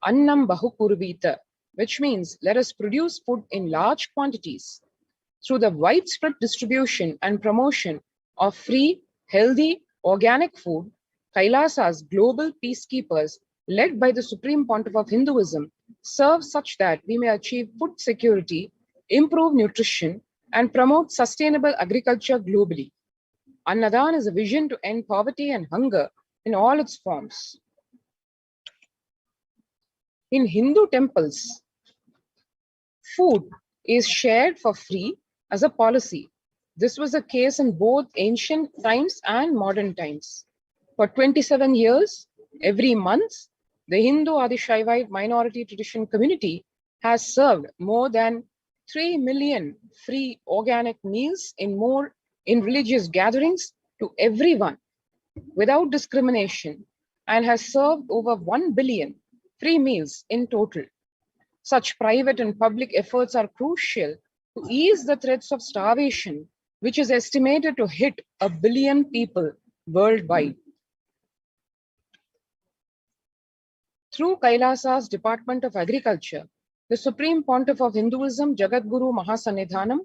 Annam Bahupurvita, which means let us produce food in large quantities. Through the widespread distribution and promotion of free, healthy, organic food, Kailasa's global peacekeepers, led by the Supreme Pontiff of Hinduism, serve such that we may achieve food security, improve nutrition, and promote sustainable agriculture globally. Annadan is a vision to end poverty and hunger in all its forms. In Hindu temples, food is shared for free as a policy. This was the case in both ancient times and modern times. For 27 years, every month, the Hindu Adishaivite minority tradition community has served more than 3 million free organic meals in religious gatherings to everyone without discrimination, and has served over 1 billion free meals in total. Such private and public efforts are crucial to ease the threats of starvation, which is estimated to hit 1 billion people worldwide. Through Kailasa's Department of Agriculture, the Supreme Pontiff of Hinduism, Jagadguru Mahasannidhanam,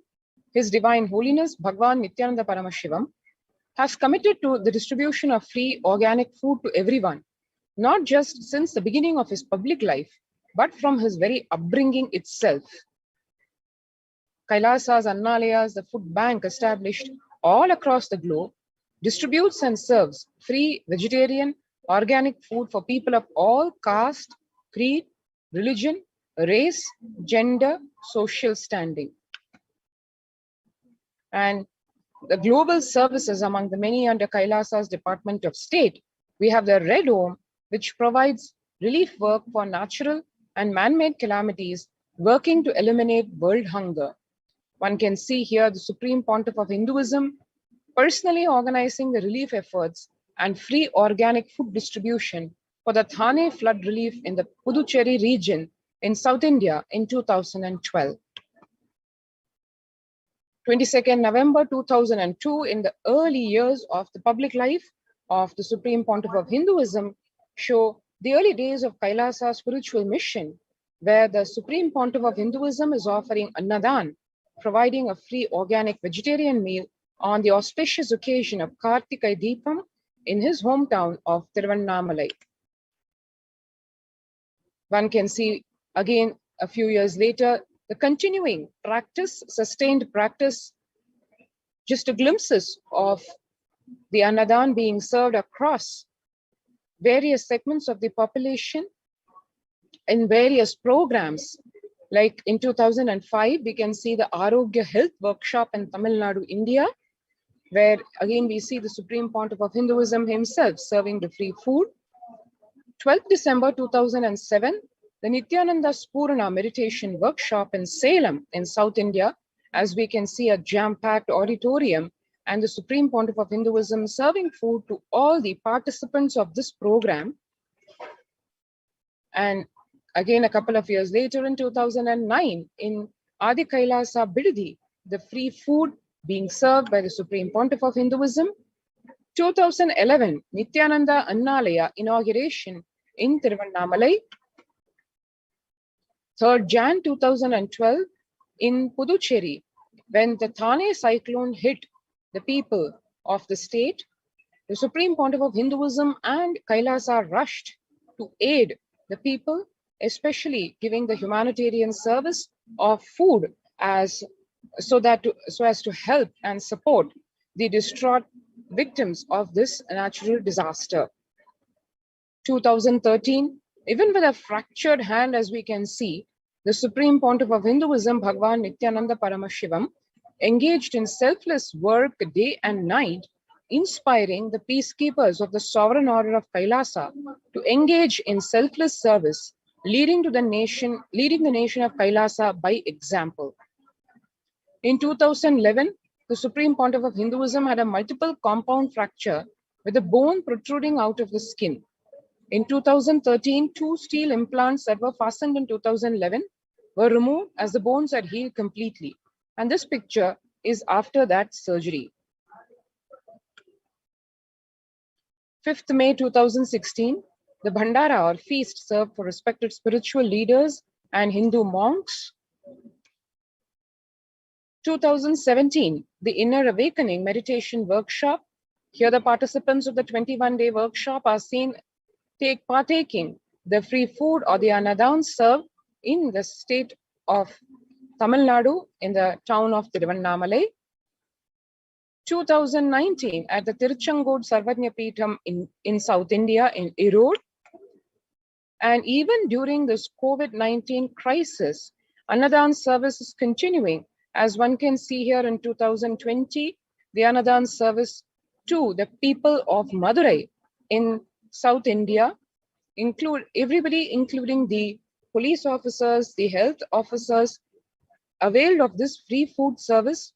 His Divine Holiness Bhagavan Nithyananda Paramashivam, has committed to the distribution of free organic food to everyone, not just since the beginning of his public life, but from his very upbringing itself. Kailasa's Annalayas, the food bank established all across the globe, distributes and serves free vegetarian organic food for people of all caste, creed, religion, race, gender, social standing. And the global services among the many under Kailasa's Department of State, we have the Red Home, which provides relief work for natural and man-made calamities, working to eliminate world hunger. One can see here the Supreme Pontiff of Hinduism personally organizing the relief efforts and free organic food distribution for the Thane flood relief in the Puducherry region in South India in 2012. 22nd November 2002, in the early years of the public life of the Supreme Pontiff of Hinduism, show the early days of Kailasa's spiritual mission, where the Supreme Pontiff of Hinduism is offering Annadan, providing a free organic vegetarian meal on the auspicious occasion of Kartikai Deepam in his hometown of Tiruvannamalai. One can see again a few years later the continuing practice, sustained practice, just a glimpses of the Annadan being served across various segments of the population in various programs. Like in 2005, we can see the Arogya Health Workshop in Tamil Nadu, India, where again we see the Supreme Pontiff of Hinduism himself serving the free food. 12th December 2007, the Nithyananda Spurana meditation workshop in Salem in South India, as we can see a jam-packed auditorium, and the Supreme Pontiff of Hinduism serving food to all the participants of this program. And again, a couple of years later in 2009, in Adi Kailasa Bidadi, the free food being served by the Supreme Pontiff of Hinduism. 2011, Nithyananda Annalaya inauguration in Tiruvannamalai. 3rd Jan 2012, in Puducherry, when the Thane cyclone hit the people of the state, the Supreme Pontiff of Hinduism and Kailasa rushed to aid the people, especially giving the humanitarian service of food so as to help and support the distraught victims of this natural disaster. 2013, even with a fractured hand, as we can see, the Supreme Pontiff of Hinduism, Bhagavan Nithyananda Paramashivam, engaged in selfless work day and night, inspiring the peacekeepers of the Sovereign Order of Kailasa to engage in selfless service, leading the nation of Kailasa by example. In 2011, the Supreme Pontiff of Hinduism had a multiple compound fracture with a bone protruding out of the skin. In 2013, 2 steel implants that were fastened in 2011 were removed as the bones had healed completely. And this picture is after that surgery. 5th May 2016, the Bhandara or feast served for respected spiritual leaders and Hindu monks. 2017, the Inner Awakening meditation workshop. Here the participants of the 21-day workshop are seen partaking the free food or the annadans served in the state of Tamil Nadu in the town of Tiruvannamalai. 2019 at the Tiruchangod Sarvajna Peetham in South India in Erode. And even during this COVID-19 crisis, Annadan service is continuing. As one can see here in 2020, the Annadan service to the people of Madurai in South India, including the police officers, the health officers, availed of this free food service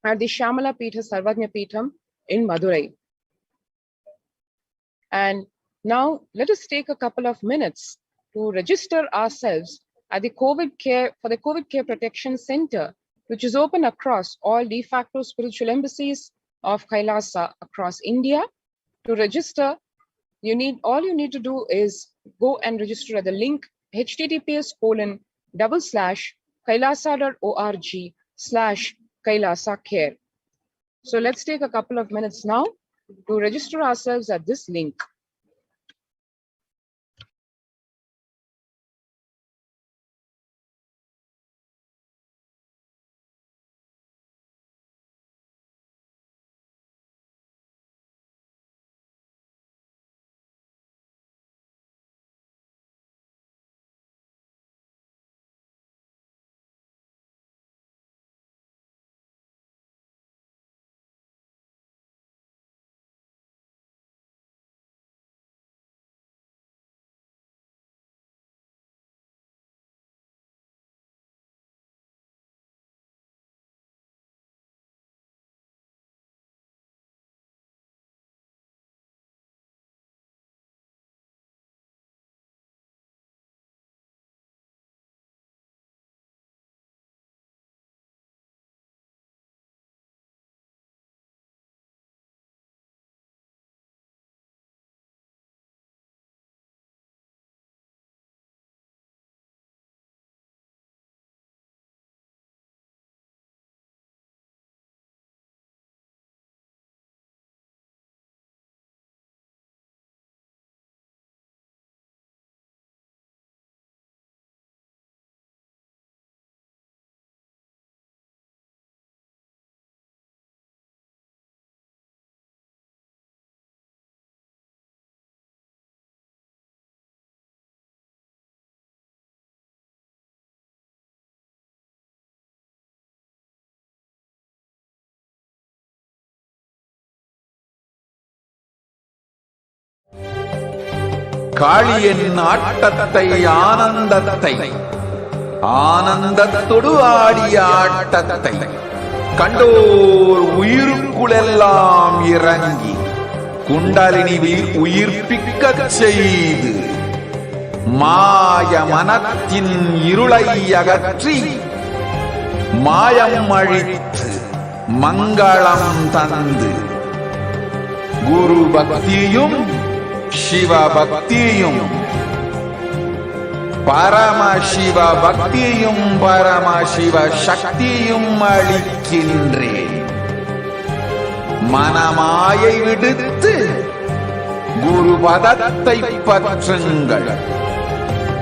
at the Shamala Peetha Sarvajna Peetham in Madurai. And now let us take a couple of minutes to register ourselves at the COVID Care Protection Center, which is open across all de facto spiritual embassies of Kailasa across India. To register, all you need to do is go and register at the link https://kailasa.org/Kailasa Care. So let's take a couple of minutes now to register ourselves at this link. காளியின் ஆட்டத்தை ஆனந்தத்தை ஆனந்தத்தொடு ஆடிய ஆட்டத்தை கண்டோர் உயிருக்குளெல்லாம் இறங்கி குண்டலினிவில் உயிர்ப்பிக்கச் செய்து மாய மனத்தின் இருளை அகற்றி மாயம் அழித்து மங்களம் தந்து குரு பக்தியும் சிவ பக்தியும் பரமசிவ பக்தியும் பரமசிவ சக்தியும் அளிக்கின்றேன். மனமாயை விடுத்து குரு பதத்தை பற்றுங்கள்.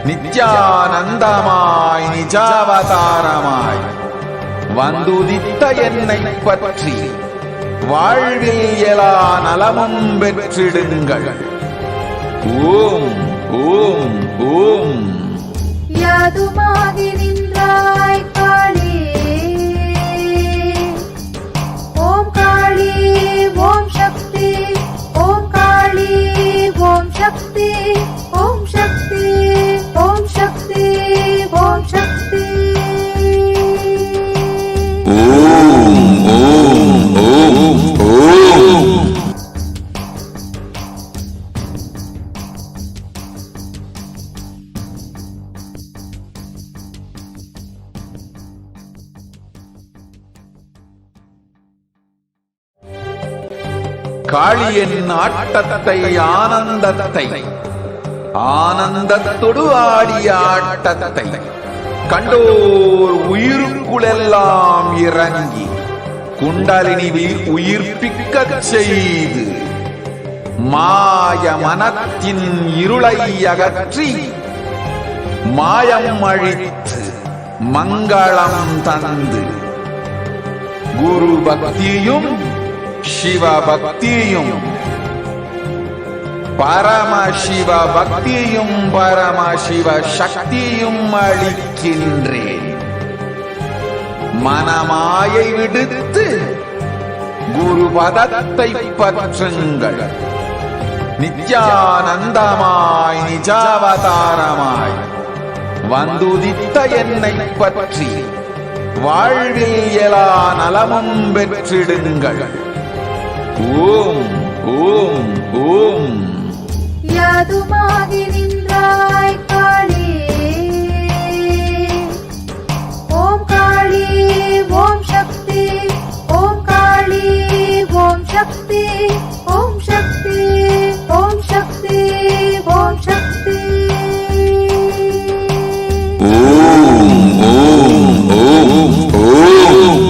நித்யானந்தமாய் நிஜாவதாரமாய் வந்துதித்த என்னை பற்றி வாழ்வில் எல்லா நலமும் பெற்றிடுங்கள். ஓம் ஓம் ஓம். யாதுமாகி நின்றாய் காளி, ஓம் காளி ஓம் சக்தி, ஓம் காளி ஓம் சக்தி, ஓம் சக்தி ஓம் சக்தி ஓம் சக்தி. ஓம் ஓம் ஓம் ஓம். காளியின் ஆட்டத்தை ஆனந்தத்தை ஆனந்தத்தொடு ஆடிய ஆட்டத்தை கண்டோர் உயிருக்குளெல்லாம் இறங்கி குண்டலினிவில் உயிர்ப்பிக்கச் செய்து மாய மனத்தின் இருளை அகற்றி மாயம் அழித்து மங்களம் தந்து குரு பக்தியும் சிவ பக்தியும் பரமசிவ பக்தியும் பரமசிவ சக்தியும் அளிக்கின்றேன். மனமாயை விடுத்து குரு பதத்தை பற்றுங்கள். நித்யானந்தமாய் நிஜாவதாரமாய் வந்துதித்த என்னை பற்றி வாழ்வில் எல்லா நலமும் பெற்றிடுங்கள். ஓம் ஓம் ஓம். யாதுமாகி நின்றாய் காளி, ஓம் காளி ஓம் சக்தி, ஓம் காளி ஓம் சக்தி, ஓம் சக்தி ஓம் சக்தி ஓம் சக்தி. ஓம் ஓம் ஓம் ஓம்.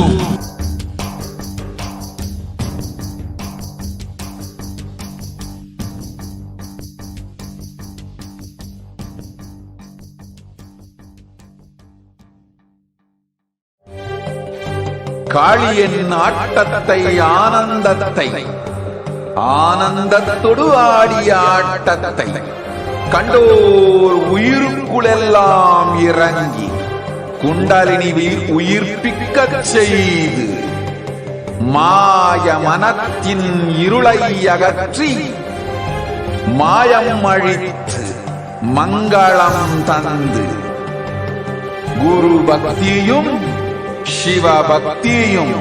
காளியின் ஆட்டத்தை ஆனந்தத்தை ஆனந்தத்தொடு ஆடிய ஆட்டத்தை கண்டோர் உயிருக்குளெல்லாம் இறங்கி குண்டலினிவில் உயிர்ப்பிக்கச் செய்து மாய மனத்தின் இருளை அகற்றி மாயம் அழித்து மங்களம் தந்து குரு பக்தியும் சிவ பக்தியும்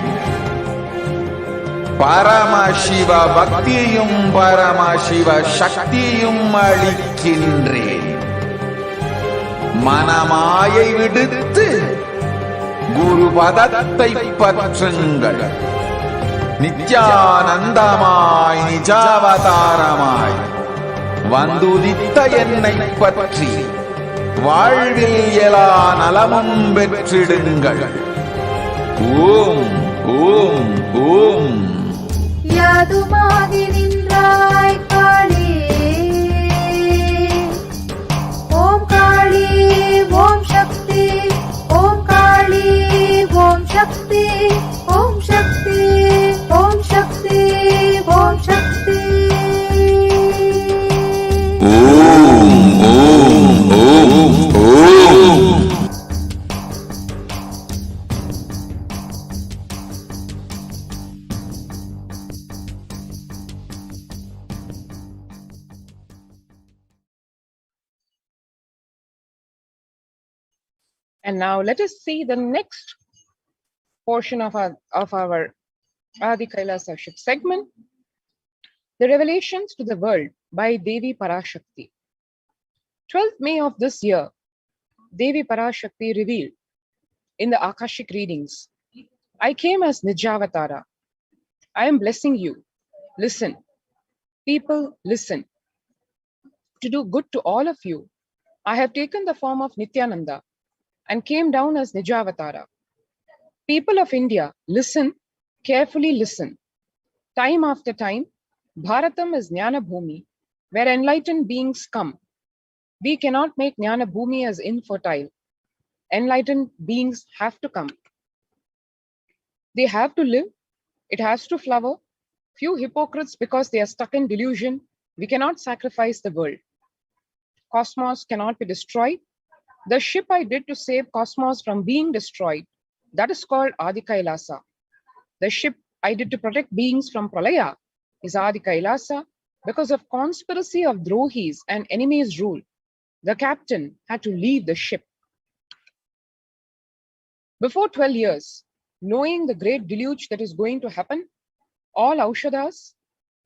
பரமசிவ பக்தியும் பரமசிவ சக்தியும் அளிக்கின்றேன். மனமாயை விடுத்து குரு பதத்தை பற்றுங்கள். நித்யானந்தமாய் நிஜாவதாரமாய் வந்துதித்த என்னை பற்றி வாழ்வில் எல்லா நலமும் பெற்றிடுங்கள். ஓம் ஓம் ஓம். யாதுமாகி நின்றாய் காளி, ஓம் காளி ஓம் சக்தி, ஓம் காளி ஓம் சக்தி, ஓம் சக்தி ஓம் சக்தி ஓம் சக்தி. ஓம் ஓம் ஓம் ஓம். And now let us see the next portion of our Adi Kailasa ship segment, the revelations to the world by Devi Parashakti. 12th May of this year, Devi Parashakti revealed in the Akashic readings, I came as Nijavatara. I am blessing you. Listen. People, listen. To do good to all of you, I have taken the form of Nithyananda and came down as Nijavatara. People of India, listen, carefully listen. Time after time, Bharatam is Jnana Bhumi, where enlightened beings come. We cannot make Jnana Bhumi as infertile. Enlightened beings have to come. They have to live. It has to flower. Few hypocrites, because they are stuck in delusion, we cannot sacrifice the world. Cosmos cannot be destroyed. The ship I did to save cosmos from being destroyed, that is called Adi Kailasa. The ship I did to protect beings from Pralaya is Adi Kailasa. Because of conspiracy of Drohis and enemies' rule, the captain had to leave the ship. Before 12 years, knowing the great deluge that is going to happen, all Aushadas,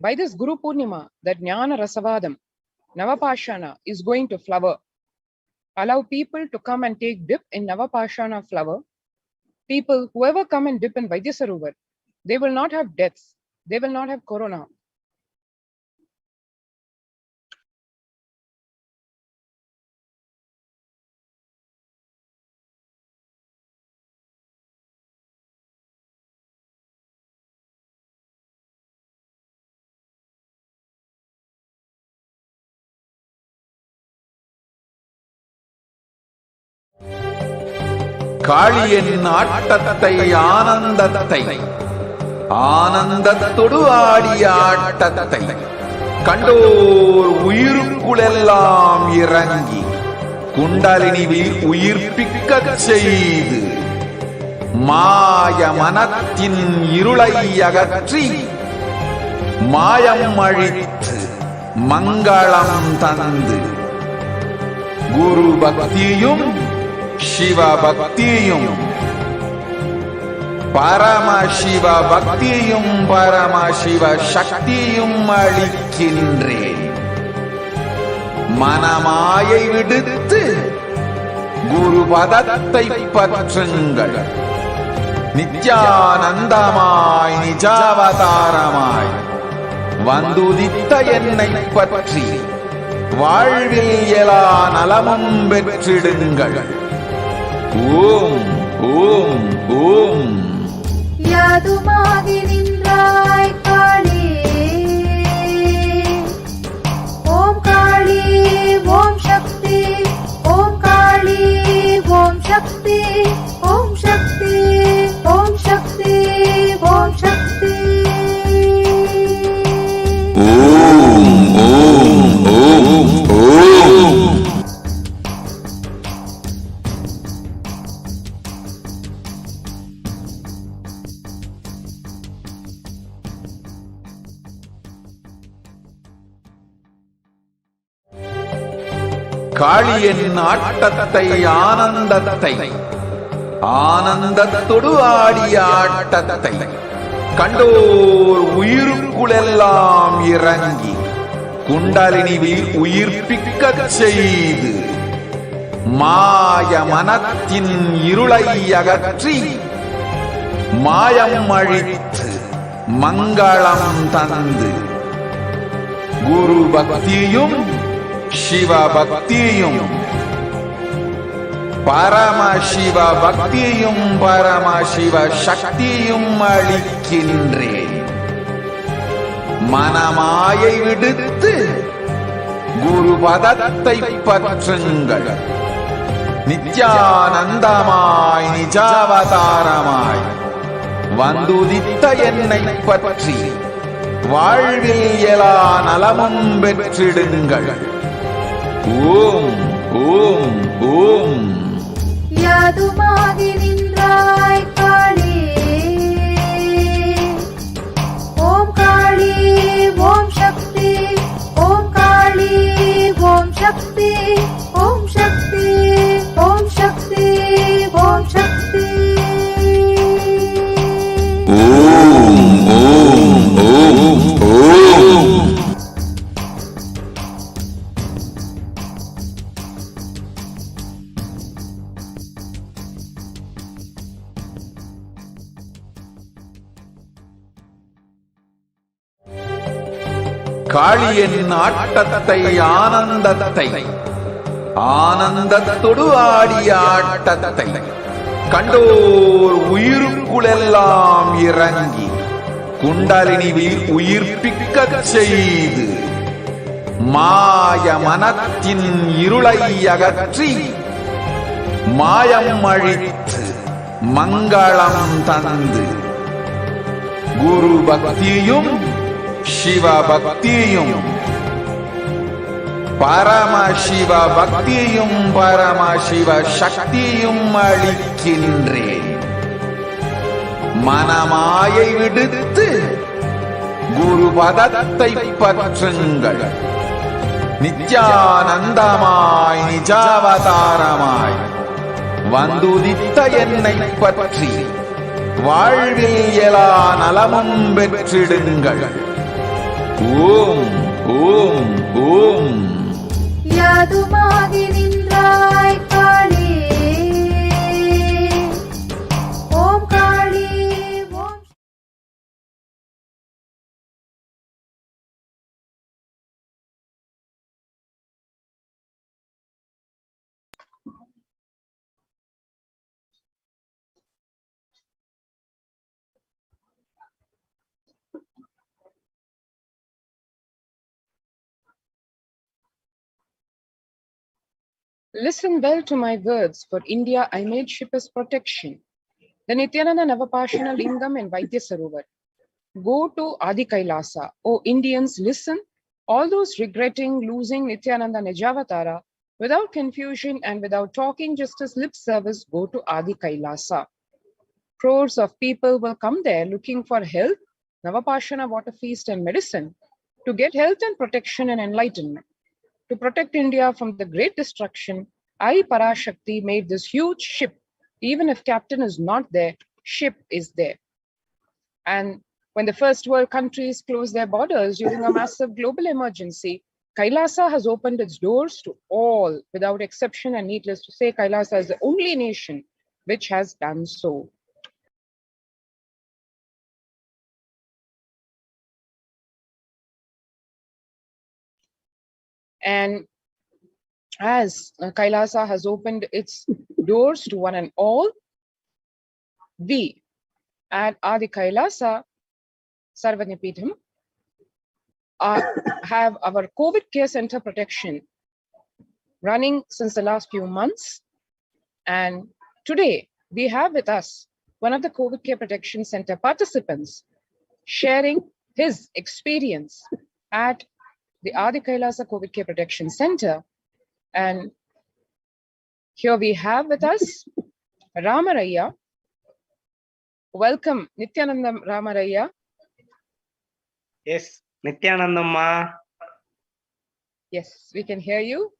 by this Guru Purnima, that Jnana Rasavadam, Navapashana is going to flower. Allow people to come and take dip in Navapashana flower. People, whoever come and dip in Vaidyasarovar, they will not have deaths. They will not have corona. காளியின் ஆட்டத்தை ஆனந்தத்தை ஆனந்தத்தொடு ஆடிய ஆட்டத்தை கண்டோர் உயிருக்குளெல்லாம் இறங்கி குண்டலினிவில் உயிர்ப்பிக்கச் செய்து மாய மனத்தின் இருளை அகற்றி மாயம் அழித்து மங்களம் தந்து குரு பக்தியும் சிவ பக்தியும் பரமசிவ பக்தியும் பரமசிவ சக்தியும் அளிக்கின்றேன். மனமாயை விடுத்து குரு பதத்தை பற்றுங்கள். நித்யானந்தமாய் நிஜாவதாரமாய் வந்துதித்த என்னை பற்றி வாழ்வில் எல்லா நலமும் பெற்றிடுங்கள். ஓம் ஓம் ஓம். யாதுமாகி நின்றாய் காளி, ஓம் காளி ஓம் சக்தி, ஓம் காளி ஓம் சக்தி, ஓம் சக்தி ஓம் சக்தி ஓம் சக்தி. ஓம் ஓம் ஓம் ஓம். காளியின் ஆட்டத்தை ஆனந்தத்தை ஆனந்தத்தொடு ஆடிய ஆட்டத்தை கண்டோர் உயிருக்குளெல்லாம் இறங்கி குண்டலினிவில் உயிர்ப்பிக்கச் செய்து மாய மனத்தின் இருளை அகற்றி மாயம் அழித்து மங்களம் தந்து குரு பக்தியும் சிவ பக்தியும் பரமசிவ பக்தியும் பரமசிவ சக்தியும் அளிக்கின்றேன். மனமாயை விடுத்து குரு பதத்தை பற்றுங்கள். நித்யானந்தமாய் நிஜாவதாரமாய் வந்துதித்த என்னை பற்றி வாழ்வில் எல்லா நலமும் பெற்றிடுங்கள். ஓம் ஓம் ஓம். யாதுமாகி நின்றாய் காளி, ஓம் காளி ஓம் சக்தி, ஓம் காளி ஓம் சக்தி, ஓம் சக்தி ஓம் சக்தி காளியின் ஆட்டத்தை ஆனந்தத்தை ஆனந்தத்தொடு ஆடிய ஆட்டத்தை கண்டோர் உயிருக்குளெல்லாம் இறங்கி குண்டலினி உயிர்ப்பிக்கச் செய்து மாய மனத்தின் இருளை அகற்றி மாயம் அழித்து மங்களம் தந்து குரு பக்தியும் சிவ பக்தியும் பரமசிவ பக்தியும் பரமசிவ சக்தியும் அளிக்கின்றேன். மனமாயை விடுத்து குரு பதத்தை பற்றுங்கள். நித்யானந்தமாய் நிஜாவதாரமாய் வந்துதித்த என்னை பற்றி வாழ்வில் எல்லா நலமும் பெற்றிடுங்கள். ஓம் ஓம் ஓம். யாதுமாகி நின்றாய் காளி. ஓம் காளி ஓம். Listen well to my words. For India, I made ship as protection. The Nithyananda Navapashana Lingam and Vaidya Sarovar. Go to Adi Kailasa. O Indians, listen. All those regretting losing Nithyananda Nijavatara, without confusion and without talking just as lip service, go to Adi Kailasa. Crores of people will come there looking for health, Navapashana water feast and medicine, to get health and protection and enlightenment. To protect India from the great destruction, I, Parashakti, made this huge ship. Even if captain is not there, ship is there. And when the first world countries closed their borders during a massive global emergency, Kailasa has opened its doors to all without exception, and needless to say, Kailasa is the only nation which has done so. And as Kailasa has opened its doors to one and all, we at Adi Kailasa Sarvanipitham have our COVID care center protection running since the last few months. And today we have with us one of the COVID care protection center participants sharing his experience at the Adi Kailasa COVID Care Protection Center. And here we have with us Ramaraya. Welcome, Nithyananda Ramaraya. Yes, Nithyanandamma. Yes, we can hear you.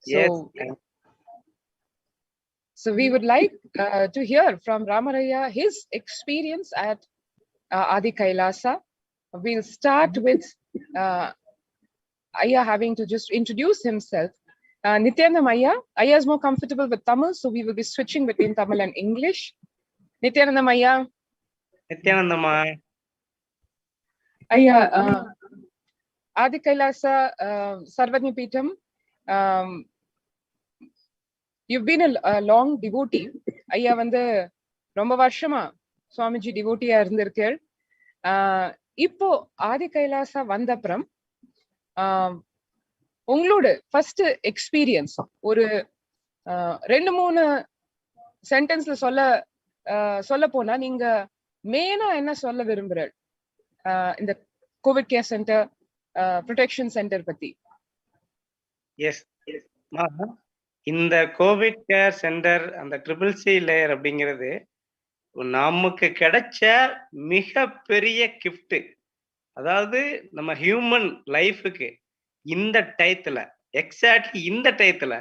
Yes. So we would like to hear from Ramaraya his experience at Adi Kailasa. We'll start with Ayya having to just introduce himself. Nithyanandam Ayya. Ayya is more comfortable with Tamil, so we will be switching between Tamil and English. Nithyanandam Ayya. Nithyanandamma. Ayya, Adi Kailasa Sarvanipitham. You've been a long devotee. Ayya vande romba varshama Swamiji devotee irundirukkel. Ippo Adi Kailasa vandapram உங்களோட first experience ஒரு 2-3 சென்டென்ஸ்ல சொல்ல போனா நீங்க மெயினா என்ன சொல்ல விரும்புறீங்க இந்த Covid care centre protection centre பத்தி? எஸ், இந்த கோவிட் கேர் சென்டர் அந்த CCC லேயர் அப்படிங்கிறது நமக்கு கிடைச்ச மிகப்பெரிய கிஃப்ட். அதாவது நம்ம ஹியூமன் லைஃபுக்கு இந்த டயத்துல எக்ஸாக்ட்லி இந்த டயத்துல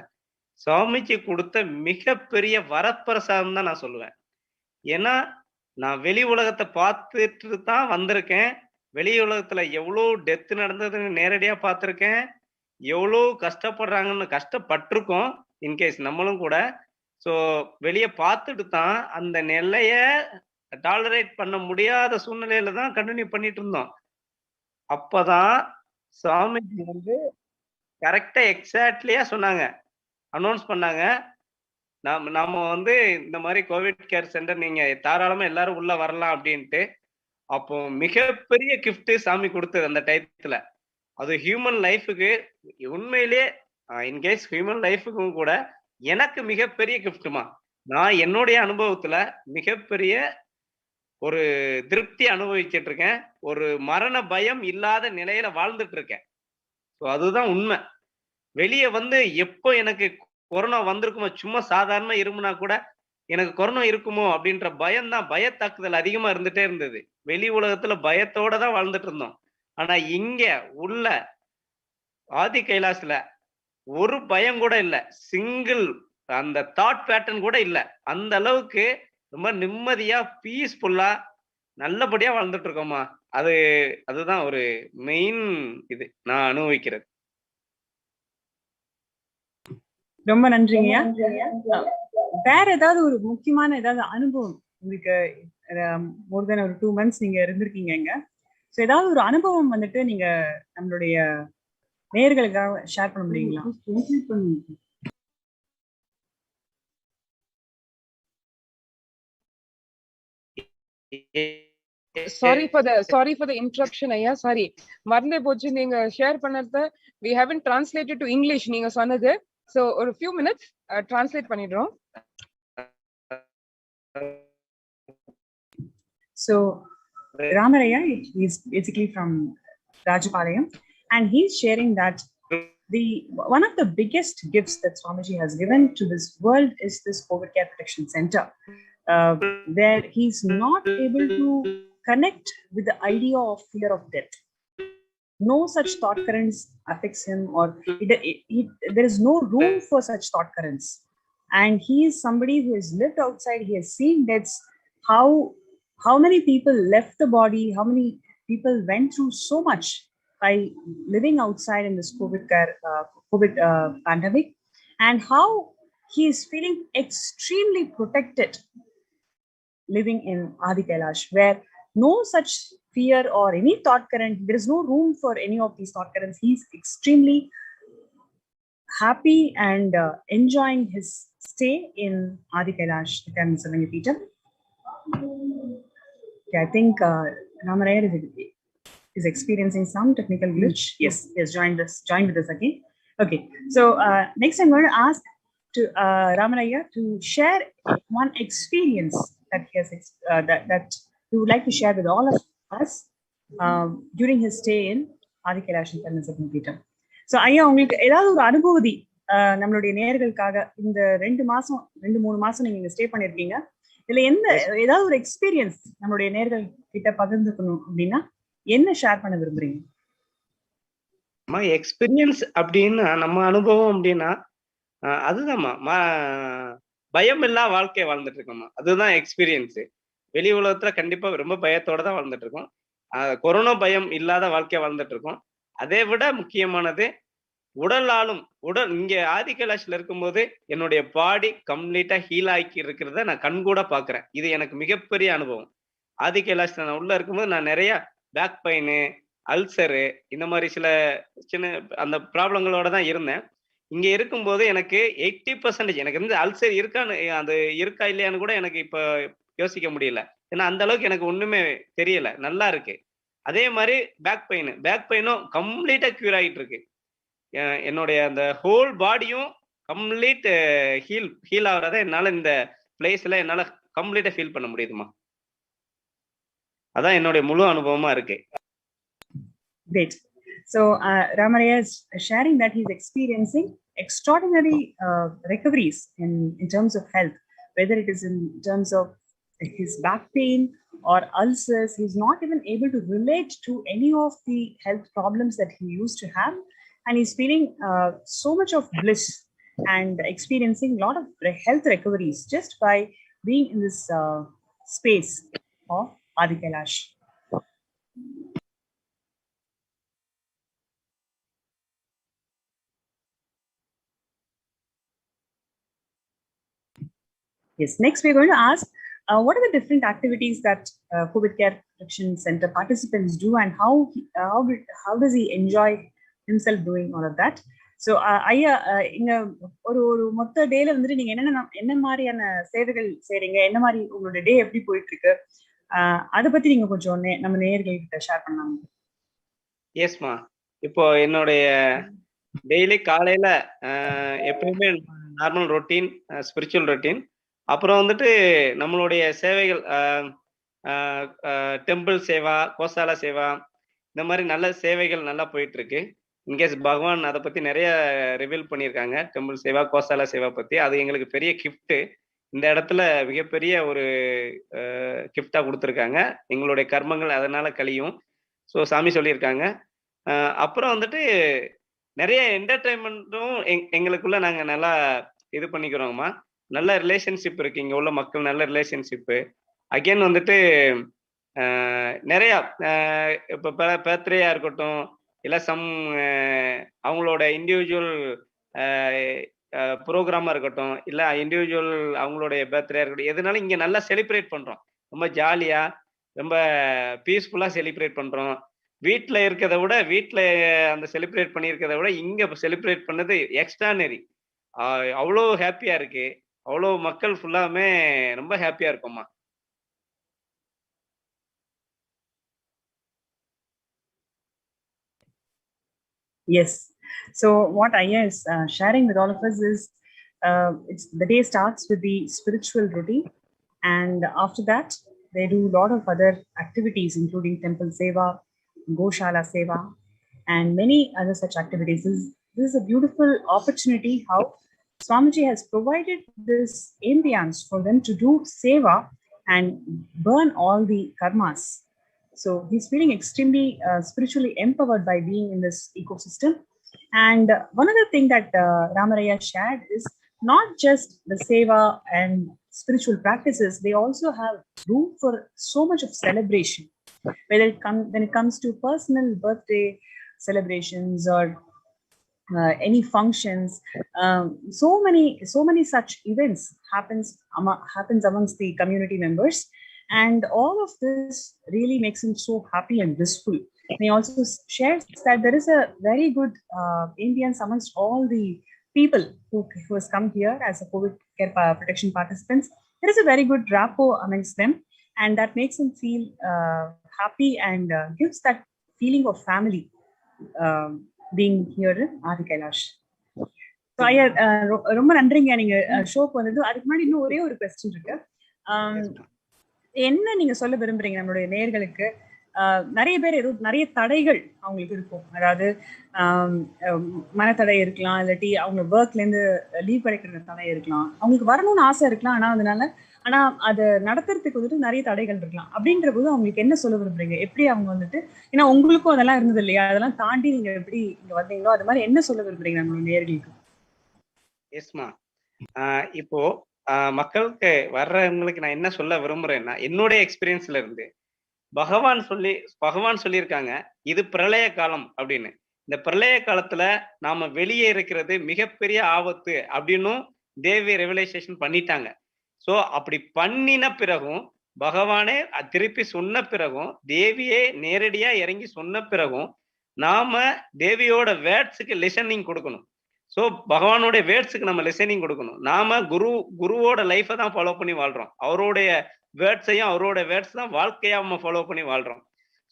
சுவாமிஜி கொடுத்த மிகப்பெரிய வரப்பிரசாதம் தான் நான் சொல்லுவேன். ஏன்னா நான் வெளி உலகத்தை பார்த்துட்டு தான் வந்திருக்கேன். வெளி உலகத்துல எவ்வளோ டெத்து நடந்ததுன்னு நேரடியா பார்த்துருக்கேன். எவ்வளோ கஷ்டப்படுறாங்கன்னு கஷ்டப்பட்டிருக்கோம் இன்கேஸ் நம்மளும் கூட. ஸோ வெளியே பார்த்துட்டு தான் அந்த நிலைய டாலரேட் பண்ண முடியாத சூழ்நிலையில தான் கண்டினியூ பண்ணிட்டு இருந்தோம். அப்பதான் சுவாமிஜி வந்து கரெக்டா எக்ஸாக்ட்லியா சொன்னாங்க, அனௌன்ஸ் பண்ணாங்க. நம்ம வந்து இந்த மாதிரி கோவிட் கேர் சென்டர் நீங்க தாராளமா எல்லாரும் உள்ள வரலாம் அப்படின்ட்டு. அப்போ மிகப்பெரிய கிஃப்ட் சாமி கொடுத்தது அந்த டயத்துல. அது ஹியூமன் லைஃப்க்கு உண்மையிலேயே இன்கேஸ் ஹியூமன் லைஃப்க்கும் கூட எனக்கு மிகப்பெரிய கிஃப்ட்மா. நான் என்னுடைய அனுபவத்துல மிகப்பெரிய ஒரு திருப்தி அனுபவிச்சிட்டு இருக்கேன். ஒரு மரண பயம் இல்லாத நிலையில வாழ்ந்துட்டு இருக்கேன். அதுதான் உண்மை. வெளியே வந்து எப்போ எனக்கு கொரோனா வந்திருக்குமோ, சும்மா சாதாரண இருமுனா கூட எனக்கு கொரோனா இருக்குமோ அப்படின்ற பயம் தான், பயத்தாக்குதல் அதிகமா இருந்துட்டே இருந்தது. வெளி உலகத்துல பயத்தோட தான் வாழ்ந்துட்டு இருந்தோம். ஆனா இங்க உள்ள ஆதி கைலாஸ்ல ஒரு பயம் கூட இல்ல. சிங்கிள் அந்த தாட் பேட்டர்ன் கூட இல்ல. அந்த அளவுக்கு ரொம்ப நிம்மதியா, பீஸ்ஃபுல்லா நல்லபடியா வாழ்ந்துட்டு இருக்கோம்மா. அதுதான் ஒரு மெயின் இது நான் அனுபவிக்கிறது. ரொம்ப நன்றிங்கய்யா. வேற ஏதாவது ஒரு முக்கியமான ஏதாவது அனுபவம் உங்களுக்கு மோர் தென் ஒரு 2 months நீங்க இருந்திருக்கீங்க இங்க. ஸோ ஏதாவது ஒரு அனுபவம் வந்துட்டு நீங்க நம்மளுடைய நேயர்களுக்காக ஷேர் பண்ண முடியுங்களா? Sorry for the interruption, ஐயா. சாரி, மறந்தே போச்சு. நீங்க ஷேர் பண்ணத we haven't translated to English நீங்க சொன்னது. So ஒரு few minutes translate பண்ணிடுறோம். So Ramaraya is basically from Rajapalayam, and he's sharing that one of the biggest gifts that Swamiji has given to this world is this COVID Care Protection Center, where he's not able to connect with the idea of fear of death. No such thought currents affects him, or there is no room for such thought currents. And he is somebody who has lived outside. He has seen deaths, how many people left the body, how many people went through so much by living outside in this COVID pandemic, and how he is feeling extremely protected living in Adi Kailash, where no such fear or any thought current, there is no room for any of these thought currents. He's extremely happy and enjoying his stay in Adi Kailash Nithyananda Paramashivam. Okay, I think Ramaraya is experiencing some technical glitch. Yes, he has joined with us again. Okay, so next I'm going to ask to Ramaraya to share one experience that he has that he would like to share with all of us during his stay in Adi Kailash Nithyananda Paramashivam. So ஐயா, உங்களுக்கு ஏதாவது ஒரு அனுபூதி நம்மளுடைய நேயர்களுக்காக இந்த 2-3 மாசம் நீங்க இங்க ஸ்டே பண்ணிருக்கீங்க, இதுல ஏதாவது ஒரு எக்ஸ்பீரியன்ஸ் நம்மளுடைய நேயர்கள் கிட்ட பகிர்ந்துக்கணும் அப்படின்னா என்ன ஷேர் பண்ண விரும்புறீங்க? எக்ஸ்பீரியன்ஸ் அப்படின்னா நம்ம அனுபவம் அப்படின்னா அதுதான்மா, பயம் இல்லா வாழ்க்கையை வாழ்ந்துட்டு இருக்கோம்மா. அதுதான் எக்ஸ்பீரியன்ஸ். வெளி உலகத்துல கண்டிப்பா ரொம்ப பயத்தோட தான் வாழ்ந்துட்டு இருக்கோம். கொரோனா பயம் இல்லாத வாழ்க்கையை வாழ்ந்துட்டு இருக்கோம். அதை விட முக்கியமானது உடல் இங்க ஆதி கைலாஷ்ல இருக்கும்போது என்னுடைய பாடி கம்ப்ளீட்டா ஹீல் ஆக்கி இருக்கிறத நான் கண்கூட பாக்குறேன். இது எனக்கு மிகப்பெரிய அனுபவம். ஆதி கைலாஷ்ல நான் உள்ள இருக்கும்போது நான் நிறைய பேக் பெயின், அல்சரு, இந்த மாதிரி சில சின்ன அந்த ப்ராப்ளங்களோட தான் இருந்தேன். இங்க இருக்கும்போது எனக்கு 80% எனக்கு வந்து அல்சர் இருக்கா இல்லையான்னு கூட எனக்கு இப்ப யோசிக்க முடியல. ஏன்னா அந்த அளவுக்கு எனக்கு ஒண்ணுமே தெரியல, நல்லா இருக்கு. அதே மாதிரி பேக் பெயினும் கம்ப்ளீட்டா கியூர் ஆகிட்டு இருக்கு. என்னுடைய அந்த ஹோல் பாடியும் கம்ப்ளீட் ஹீல் ஆகுறத என்னால இந்த பிளேஸ்ல என்னால கம்ப்ளீட்டா ஃபீல் பண்ண முடியுதுமா. அதான் என்னுடைய முழு அனுபவமா இருக்கு. Great. So Ramaraya is sharing that he's experiencing extraordinary recoveries in terms of health, whether it is in terms of his back pain or ulcers. He's not even able to relate to any of the health problems that he used to have, and he's feeling so much of bliss and experiencing a lot of health recoveries just by being in this space of Adi Kailash. Yes, next we're going to ask what are the different activities that COVID Care Protection Center participants do, and how does he enjoy himself doing all of that? So ஐயா, இங்க ஒரு மொத்த டேல வந்துட்டு நீங்க என்ன மாதிரியான சேவைகள் செய்றீங்க, என்ன மாதிரி உங்களோட டே எப்படி போயிட்டு இருக்கு, அதை பத்தி நீங்க கொஞ்சம் நம்ம நேயர்கள்கிட்ட ஷேர் பண்ணலாம். எஸ்மா, இப்போ என்னுடைய டெய்லி காலையில எப்பவுமே நார்மல் ரொட்டீன், ஸ்பிரிச்சுவல் ரொட்டீன். அப்புறம் வந்துட்டு நம்மளுடைய சேவைகள், டெம்பிள் சேவா, கோசாலா சேவா, இந்த மாதிரி நல்ல சேவைகள் நல்லா போயிட்டு இருக்கு. இன்கேஸ் பகவான் அதை பத்தி நிறைய ரிவீல் பண்ணியிருக்காங்க, டெம்பிள் சேவா, கோசாலா சேவா பத்தி. அது எங்களுக்கு பெரிய கிஃப்ட். இந்த இடத்துல மிகப்பெரிய ஒரு கிஃப்டா கொடுத்துருக்காங்க. எங்களுடைய கர்மங்கள் அதனால கழியும். ஸோ சாமி சொல்லியிருக்காங்க. அப்புறம் வந்துட்டு நிறைய என்டர்டைன்மெண்ட்டும் எங்களுக்குள்ள நாங்க நல்லா இது பண்ணிக்கிறோங்கம்மா. நல்ல ரிலேஷன்ஷிப் இருக்கு, இங்க உள்ள மக்கள் நல்ல ரிலேஷன்ஷிப்பு. அகைன் வந்துட்டு நிறைய இப்போ பர்த்டேயா இருக்கட்டும், இல்லை அவங்களோட இண்டிவிஜுவல் ப்ரோக்ராமா இருக்கட்டும், இல்லை இண்டிவிஜுவல் அவங்களுடைய பர்த்டே இருக்கட்டும், எதுனாலும் இங்கே நல்லா செலிப்ரேட் பண்றோம். ரொம்ப ஜாலியா, ரொம்ப பீஸ்ஃபுல்லா செலிப்ரேட் பண்றோம். வீட்டில் இருக்கிறத விட, வீட்டில் அந்த செலிப்ரேட் பண்ணியிருக்கிறத விட இங்க செலிப்ரேட் பண்ணது எக்ஸ்ட்ரானரி. அவ்வளோ ஹாப்பியா இருக்கு. அவ்வளோ மக்கள் ஃபுல்லாமே ரொம்ப ஹாப்பியா இருக்கும்மா. Yes. So what Aya is sharing with all of us is, the day starts with the spiritual routine, and after that they do a lot of other activities, including temple seva, Goshala seva, and many other such activities. This is a beautiful opportunity how Swamiji has provided this ambience for them to do seva and burn all the karmas. So he's feeling extremely spiritually empowered by being in this ecosystem. And one other thing that Ramaraya shared is not just the seva and spiritual practices, they also have room for so much of celebration, when it comes to personal birthday celebrations or any functions. So many such events happens amongst the community members, and all of this really makes him so happy and blissful. And he also shares that there is a very good ambience amongst all the people who has come here as a COVID care protection participants. There is a very good rapport amongst them, and that makes him feel happy and gives that feeling of family being here in Adi Kailash. So ஐயா, ரொம்ப நன்றிங்க நீங்க ஷோக்கு வந்தது. அதுக்கு முன்னாடி இன்னும் ஒரே ஒரு கொஸ்டின் இருக்கு. என்ன நீங்க சொல்ல விரும்புறீங்க நம்மளுடைய நேயர்களுக்கு? நிறைய பேர் நிறைய தடைகள் அவங்களுக்கு இருக்கும். அதாவது மனத்தடை இருக்கலாம், இல்லாட்டி அவங்க ஒர்க்ல இருந்து லீவ் கிடைக்கிற தடை இருக்கலாம், அவங்களுக்கு வரணும்னு ஆசை இருக்கலாம், ஆனா அதை நடத்துறதுக்கு வந்துட்டு நிறைய தடைகள் இருக்கலாம். அப்படின்ற போது அவங்களுக்கு என்ன சொல்ல விரும்புறீங்க? எப்படி அவங்க வந்துட்டு, ஏன்னா உங்களுக்கும் அதெல்லாம் இருந்தது இல்லையா, அதெல்லாம் தாண்டி நீங்க எப்படி இங்க வந்தீங்களோ அது மாதிரி என்ன சொல்ல விரும்புறீங்க நம்மளோட நேயர்களுக்கு? எஸ்மா, இப்போ மக்களுக்கு வர்றவங்களுக்கு நான் என்ன சொல்ல விரும்புறேன்னா, என்னுடைய எக்ஸ்பீரியன்ஸ்ல இருந்து பகவான் சொல்லியிருக்காங்க, இது பிரளய காலம் அப்படின்னு. இந்த பிரளய காலத்துல நாம வெளியே இருக்கிறது மிகப்பெரிய ஆபத்து அப்படின்னும் தேவி ரெவலைசேஷன் பண்ணிட்டாங்க. சோ அப்படி பண்ணின பிறகும், பகவானே திருப்பி சொன்ன பிறகும், தேவியே நேரடியா இறங்கி சொன்ன பிறகும், நாம தேவியோட வேர்ட்ஸுக்கு லிசனிங் கொடுக்கணும். ஸோ பகவானோட வேர்ட்ஸுக்கு நம்ம லிசனிங் கொடுக்கணும். நாம குருவோட லைஃபை தான் ஃபாலோ பண்ணி வாழ்றோம். அவருடைய வேர்ட்ஸையும் அவரோட வேர்ட்ஸ் தான் வாழ்க்கையா நம்ம ஃபாலோ பண்ணி வாழ்றோம்.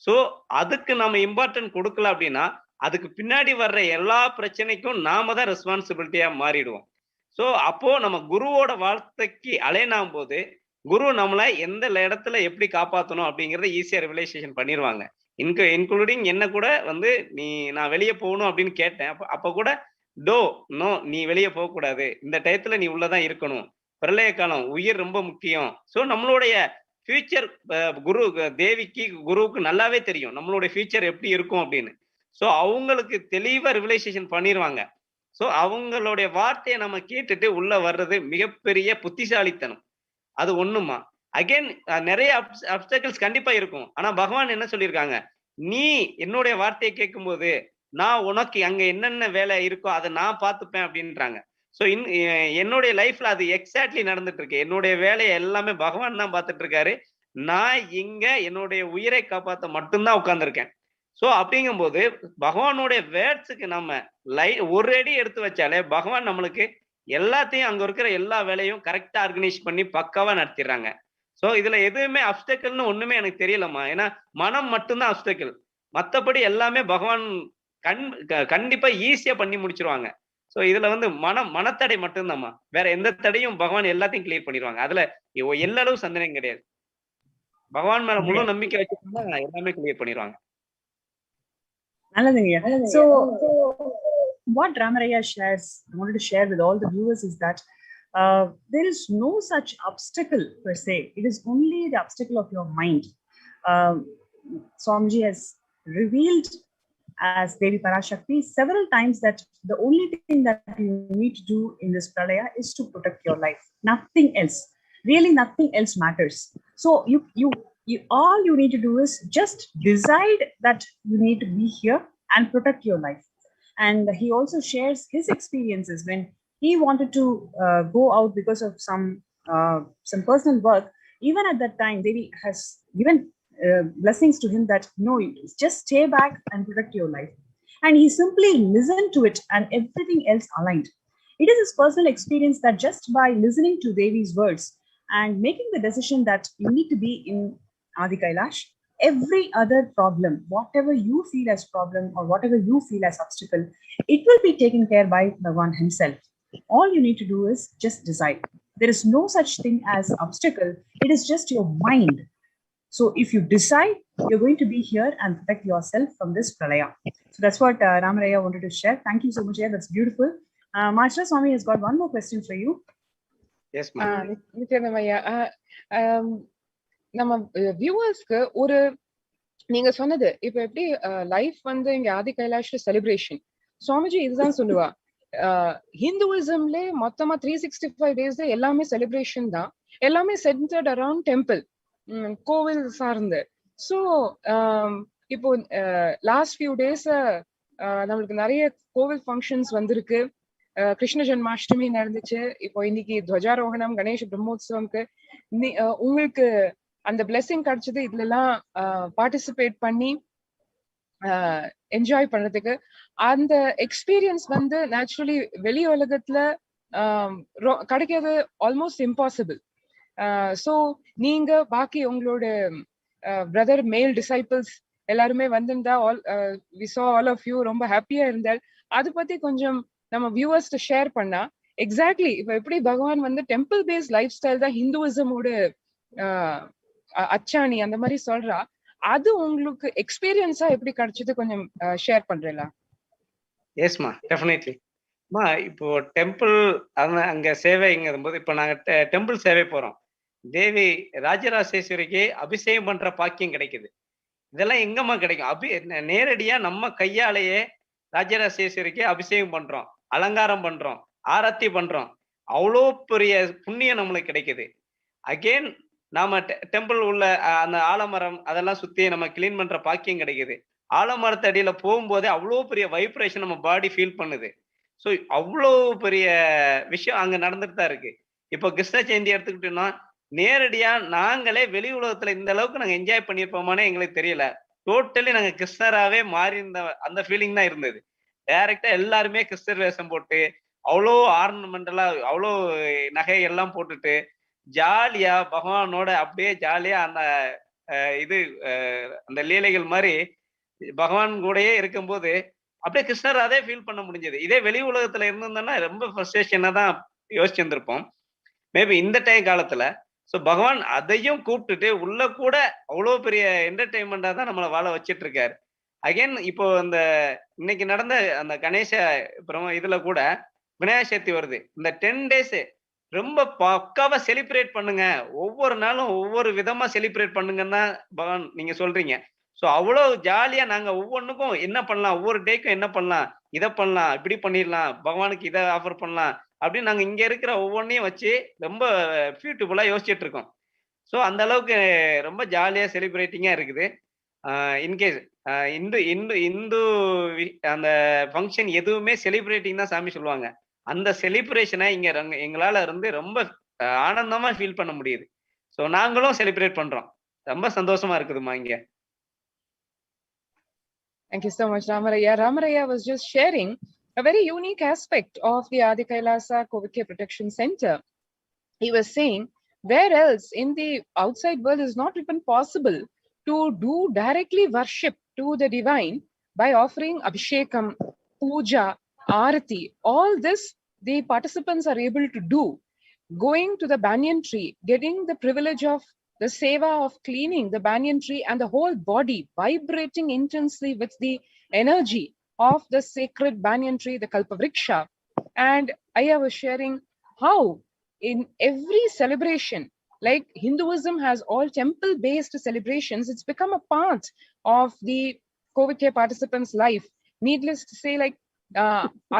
ஸோ அதுக்கு நம்ம இம்பார்ட்டன்ட் கொடுக்கல அப்படின்னா, அதுக்கு பின்னாடி வர்ற எல்லா பிரச்சனைக்கும் நாம தான் ரெஸ்பான்சிபிலிட்டியா மாறிடுவோம். ஸோ அப்போ நம்ம குருவோட வார்த்தைக்கு அலைனாகும் போது, குரு நம்மளை எந்த இடத்துல எப்படி காப்பாற்றணும் அப்படிங்கிறத ஈஸியா ரிவலைசேஷன் பண்ணிடுவாங்க. இன்க்ளூடிங் என்ன கூட வந்து, நான் வெளியே போகணும் அப்படின்னு கேட்டேன். அப்ப கூட நோ, நீ வெளியே போக கூடாது, இந்த டயத்துல நீ உள்ளதான் இருக்கணும், பிரளய காலம், உயிர் ரொம்ப முக்கியம். ஸோ நம்மளுடைய ஃபியூச்சர் குருவுக்கு நல்லாவே தெரியும் நம்மளுடைய ஃபியூச்சர் எப்படி இருக்கும் அப்படின்னு. ஸோ அவங்களுக்கு தெளிவா ரிவலைசேஷன் பண்ணிடுவாங்க. ஸோ அவங்களுடைய வார்த்தையை நம்ம கேட்டுட்டு உள்ள வர்றது மிகப்பெரிய புத்திசாலித்தனம். அது ஒண்ணுமா. அகைன் நிறைய அப்டக்கிள்ஸ் கண்டிப்பா இருக்கும். ஆனா பகவான் என்ன சொல்லியிருக்காங்க, நீ என்னுடைய வார்த்தையை கேட்கும்போது நான் உனக்கு அங்க என்னென்ன வேலை இருக்கோ அதை நான் பார்த்துப்பேன் அப்படின்றாங்க. ஸோ என்னுடைய லைஃப்ல அது எக்ஸாக்ட்லி நடந்துட்டு இருக்கு. என்னுடைய வேலையை எல்லாமே பகவான் தான் பார்த்துட்டு இருக்காரு. நான் இங்க என்னுடைய உயிரை காப்பாற்ற மட்டும்தான் உட்கார்ந்துருக்கேன். சோ அப்படிங்கும்போது பகவானுடைய வேர்ட்ஸுக்கு நம்ம ஒரு அடி எடுத்து வச்சாலே பகவான் நம்மளுக்கு எல்லாத்தையும் அங்க இருக்கிற எல்லா வேலையும் கரெக்டா ஆர்கனைஸ் பண்ணி பக்காவா நடத்திடுறாங்க. சோ இதுல எதுவுமே அப்டக்கிள்னு ஒண்ணுமே எனக்கு தெரியலம்மா. ஏன்னா மனம் மட்டும்தான் அப்டக்கிள். மத்தபடி எல்லாமே பகவான் கண்டிப்பா ஈஸியா பண்ணி முடிச்சிருவாங்க. சோ இதுல வந்து மனத்தடை மட்டும்தாம்மா. வேற எந்த தடையும் பகவான் எல்லாத்தையும் கிளியர் பண்ணிடுவாங்க. அதுல எல்லளவு சந்தேகம் கிடையாது. பகவான் மேல முழு நம்பிக்கை வச்சுட்டோம்னா எல்லாமே கிளியர் பண்ணிடுவாங்க. நல்லதுங்கய்யா. So, what Ramaraya shares, I wanted to share with all the viewers is that there is no such obstacle per se. It is only the obstacle of your mind. Swamiji has revealed as Devi Parashakti several times that the only thing that you need to do in this pralaya is to protect your life. Nothing else. Really, nothing else matters. So all you need to do is just decide that you need to be here and protect your life. And he also shares his experiences when he wanted to go out because of some personal work. Even at that time, Devi has given blessings to him that no, just stay back and protect your life. And he simply listened to it and everything else aligned. It is his personal experience that just by listening to Devi's words and making the decision that you need to be in Adi Kailash, every other problem, whatever you feel as problem or whatever you feel as obstacle, it will be taken care by Bhagavan himself. All you need to do is just decide. There is no such thing as obstacle. It is just your mind. So if you decide, you're going to be here and protect yourself from this pralaya. So that's what Ramaraya wanted to share. Thank you so much. Yeah, that's beautiful. Master Swami has got one more question for you. Yes, ma'am. நித்யானந்தையா, நம்ம வியூவர்ஸ்க்கு ஒரு நீங்க சொன்னது இப்ப எப்படி life வந்து இங்க ஆதி கைலாஷ்ல celebration, Swamiji இதுதான் சொல்லுவா. ஹிந்துவிசம்ல மொத்தமா 365 டேஸ் எல்லாமே செலிப்ரேஷன் தான், எல்லாமே சென்டர்ட் அரௌண்ட் டெம்பிள், கோவில் சார்ந்து. ஸோ இப்போ லாஸ்ட் ஃபியூ டேஸ் நம்மளுக்கு நிறைய கோவில் ஃபங்க்ஷன்ஸ் வந்திருக்கு. கிருஷ்ண ஜென்மாஷ்டமி நடந்துச்சு. இப்போ இன்னைக்கு துவஜாரோகணம், கணேஷ் பிரம்மோத்சவம்க்கு உங்களுக்கு அந்த பிளெஸிங் கிடைச்சது. இதுல எல்லாம் பார்ட்டிசிபேட் பண்ணி என்ஜாய் பண்றதுக்கு அந்த எக்ஸ்பீரியன்ஸ் வந்து நேச்சுரலி வெளி உலகத்துல கிடைக்கிறது ஆல்மோஸ்ட் இம்பாசிபிள். ஸோ நீங்க பாக்கி உங்களோட பிரதர் மேல் டிசைபிள்ஸ் எல்லாருமே வந்திருந்தா we saw all of you, ரொம்ப ஹாப்பியா இருந்தால் அதை பத்தி கொஞ்சம் நம்ம வியூவர்ஸ் ஷேர் பண்ணா. எக்ஸாக்ட்லி இப்ப எப்படி பகவான் வந்து டெம்பிள் பேஸ்ட் லைஃப் ஸ்டைல் தான் ஹிந்துவிசமோட அச்சாணி அந்த மாதிரி சொல்றா, அது உங்களுக்கு எக்ஸ்பீரியன்ஸா எப்படி கிடைச்சது கொஞ்சம் ஷேர் பண்றீங்களா? எஸ்மா, டெஃபினெட்லி. இப்போ டெம்பிள் அங்க சேவைங்கும் போது இப்போ நாங்க டெம்பிள் சேவை போறோம். தேவி ராஜராஜேஸ்வரிக்கு அபிஷேகம் பண்ற பாக்கியம் கிடைக்குது. இதெல்லாம் எங்கம்மா கிடைக்கும்? நேரடியா நம்ம கையாலேயே ராஜராஜேஸ்வரிக்கு அபிஷேகம் பண்றோம், அலங்காரம் பண்றோம், ஆரத்தி பண்றோம். அவ்வளோ பெரிய புண்ணியம் நம்மளுக்கு கிடைக்குது. அகெயின் நாம டெம்பிள் உள்ள அந்த ஆலமரம் அதெல்லாம் சுத்தி நம்ம கிளீன் பண்ற பாக்கியம் கிடைக்குது. ஆலமரத்து அடியில போகும்போதே அவ்வளோ பெரிய வைப்ரேஷன் நம்ம பாடி ஃபீல் பண்ணுது. ஸோ அவ்வளோ பெரிய விஷயம் அங்க நடந்துட்டு தான் இருக்கு. இப்போ கிருஷ்ண ஜெயந்தி எடுத்துக்கிட்டோம்னா நேரடியா நாங்களே வெளி உலகத்துல இந்த அளவுக்கு நாங்க என்ஜாய் பண்ணியிருப்போமானே எங்களுக்கு தெரியல. டோட்டலி நாங்க கிருஷ்ணராவே மாறி இருந்த அந்த ஃபீலிங் தான் இருந்தது. டைரக்டா எல்லாருமே கிறிஸ்தர் வேஷம் போட்டு அவ்வளோ ஆர்னமெண்டலா அவ்வளோ நகை எல்லாம் போட்டுட்டு ஜாலியா பகவானோட அப்படியே ஜாலியா அந்த அந்த லீலைகள் மாதிரி பகவான் கூடயே இருக்கும்போது அப்படியே கிருஷ்ணர் அதே ஃபீல் பண்ண முடிஞ்சது. இதே வெளி உலகத்துல இருந்திருந்தோம்னா ரொம்ப ஃப்ரஸ்ட்ரேஷனா தான் யோசிச்சிருந்திருப்போம் மேபி இந்த டைம் காலத்துல. ஸோ பகவான் அதையும் கூப்பிட்டுட்டு உள்ள கூட அவ்வளோ பெரிய என்டர்டெயின்மெண்டா தான் நம்மளை வாழ வச்சிட்டு இருக்காரு. அகைன் இப்போ அந்த இன்னைக்கு நடந்த அந்த கணேச இதுல கூட விநாயகர் சதுர்த்தி வருது. இந்த 10 days ரொம்ப பக்காவா செலிப்ரேட் பண்ணுங்க, ஒவ்வொரு நாளும் ஒவ்வொரு விதமா செலிப்ரேட் பண்ணுங்கன்னா பகவான் நீங்க சொல்றீங்க. ஸோ அவ்வளோ ஜாலியா நாங்க ஒவ்வொன்றுக்கும் என்ன பண்ணலாம், ஒவ்வொரு டேக்கும் என்ன பண்ணலாம், இதை பண்ணலாம், இப்படி பண்ணிடலாம், பகவானுக்கு இதை ஆஃபர் பண்ணலாம் அப்படின்னு நாங்க இங்க இருக்கிற ஒவ்வொன்றையும் வச்சு ரொம்ப பியூட்டிஃபுல்லா யோசிச்சுட்டு இருக்கோம். ஸோ அந்த அளவுக்கு ரொம்ப ஜாலியா செலிப்ரேட்டிங்கா இருக்குது. இன்கேஸ் இந்து இந்து இந்து அந்த ஃபங்க்ஷன் எதுவுமே செலிப்ரேட்டிங் தான் சாமி சொல்லுவாங்க. அந்த செலிப்ரேஷனை இங்க எங்களால இருந்து ரொம்ப ஆனந்தமா ஃபீல் பண்ண முடியுது. ஸோ நாங்களும் செலிப்ரேட் பண்றோம். ரொம்ப சந்தோஷமா இருக்குதுமா இங்க. Thank you so much, Ramaraya. Ramaraya was just sharing a very unique aspect of the Adi Kailasa COVID Care Protection Center. He was saying, where else in the outside world is not even possible to do directly worship to the divine by offering Abhishekam, Puja, Arati. All this the participants are able to do. Going to the banyan tree, getting the privilege of the seva of cleaning the banyan tree and the whole body vibrating intensely with the energy of the sacred banyan tree, the Kalpavriksha. And Aya was sharing how in every celebration, like Hinduism has all temple-based celebrations, it's become a part of the COVID care participants' life. Needless to say, like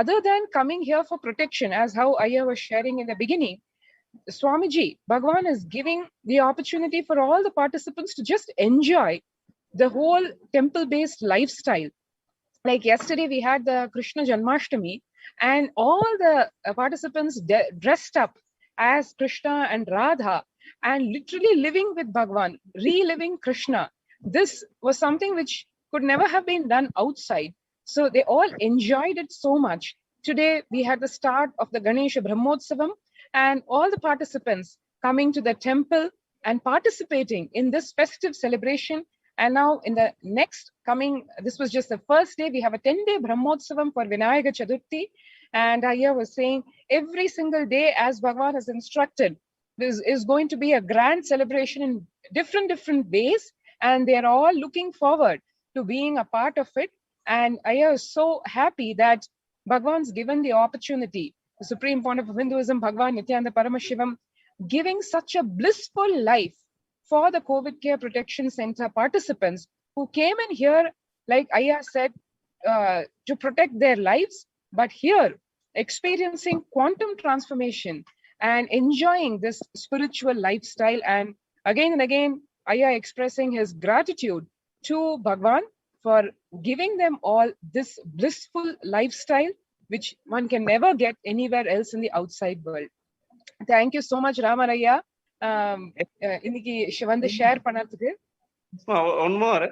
other than coming here for protection, as how Aya was sharing in the beginning, Swamiji, Bhagwan is giving the opportunity for all the participants to just enjoy the whole temple-based lifestyle. Like yesterday, we had the Krishna Janmashtami, and all the participants dressed up as Krishna and Radha and literally living with Bhagwan, reliving Krishna. This was something which could never have been done outside. So they all enjoyed it so much. Today, we had the start of the Ganesha Brahmotsavam, and all the participants coming to the temple and participating in this festive celebration. And now in the next coming, this was just the first day, we have a 10-day Brahmotsavam for Vinayaka Chaturthi. And Aya was saying every single day, as Bhagwan has instructed, this is going to be a grand celebration in different ways. And they are all looking forward to being a part of it. And Aya is so happy that Bhagwan's given the opportunity, the Supreme Pontiff of Hinduism, Bhagavan Nithyananda Paramashivam, giving such a blissful life for the COVID Care Protection Center participants who came in here, like Aya said, to protect their lives, but here experiencing quantum transformation and enjoying this spiritual lifestyle. And again, Aya expressing his gratitude to Bhagwan for giving them all this blissful lifestyle, which one can never get anywhere else in the outside world. Thank you so much, Ramaraya. இன்னைக்கு வந்து share பண்ணதுக்கு. One more.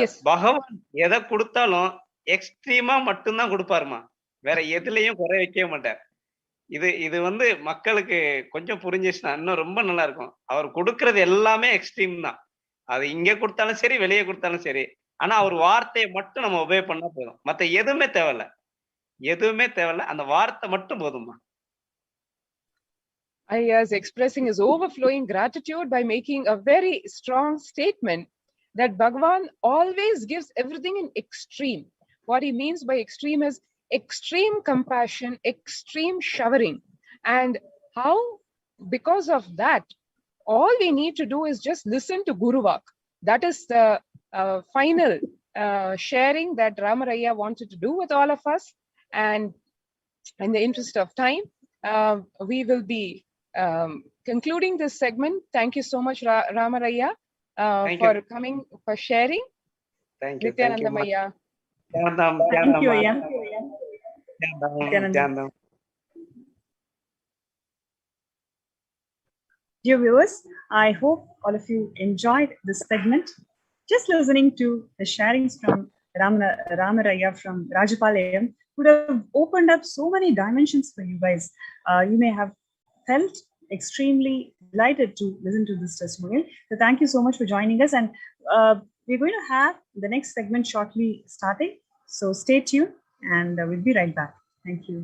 Yes. பகவான் எதை கொடுத்தாலும் எக்ஸ்ட்ரீமா மட்டும்தான் கொடுப்பாருமா, வேற எதுலயும் குறை வைக்கவே மாட்டார். இது வந்து மக்களுக்கு கொஞ்சம் புரிஞ்சிச்சுன்னா இன்னும் ரொம்ப நல்லா இருக்கும். அவர் கொடுக்கறது எல்லாமே எக்ஸ்ட்ரீம் தான். அது இங்க கொடுத்தாலும் சரி, வெளியே கொடுத்தாலும் சரி. ஆனா அவர் வார்த்தையை மட்டும் நம்ம ஒபே பண்ணா போதும், மத்த எதுவுமே தேவையில்ல. அந்த வார்த்தை மட்டும் போதுமா. Aya is expressing his overflowing gratitude by making a very strong statement that Bhagwan always gives everything in extreme. What he means by extreme is extreme compassion, extreme showering. And how, because of that, all we need to do is just listen to Guru Vak. That is the final sharing that Ramaraya wanted to do with all of us. And in the interest of time, we will be concluding this segment. Thank you so much, Ramaraya, for coming, for sharing. Thank you. Nithyananda Maya. Thank you, Aya. Dear viewers, I hope all of you enjoyed this segment. Just listening to the sharings from Ramaraya from Rajapalayam would have opened up so many dimensions for you guys. You may have felt extremely delighted to listen to this testimonial. So thank you so much for joining us. And we're going to have the next segment shortly starting. So stay tuned and we'll be right back. Thank you.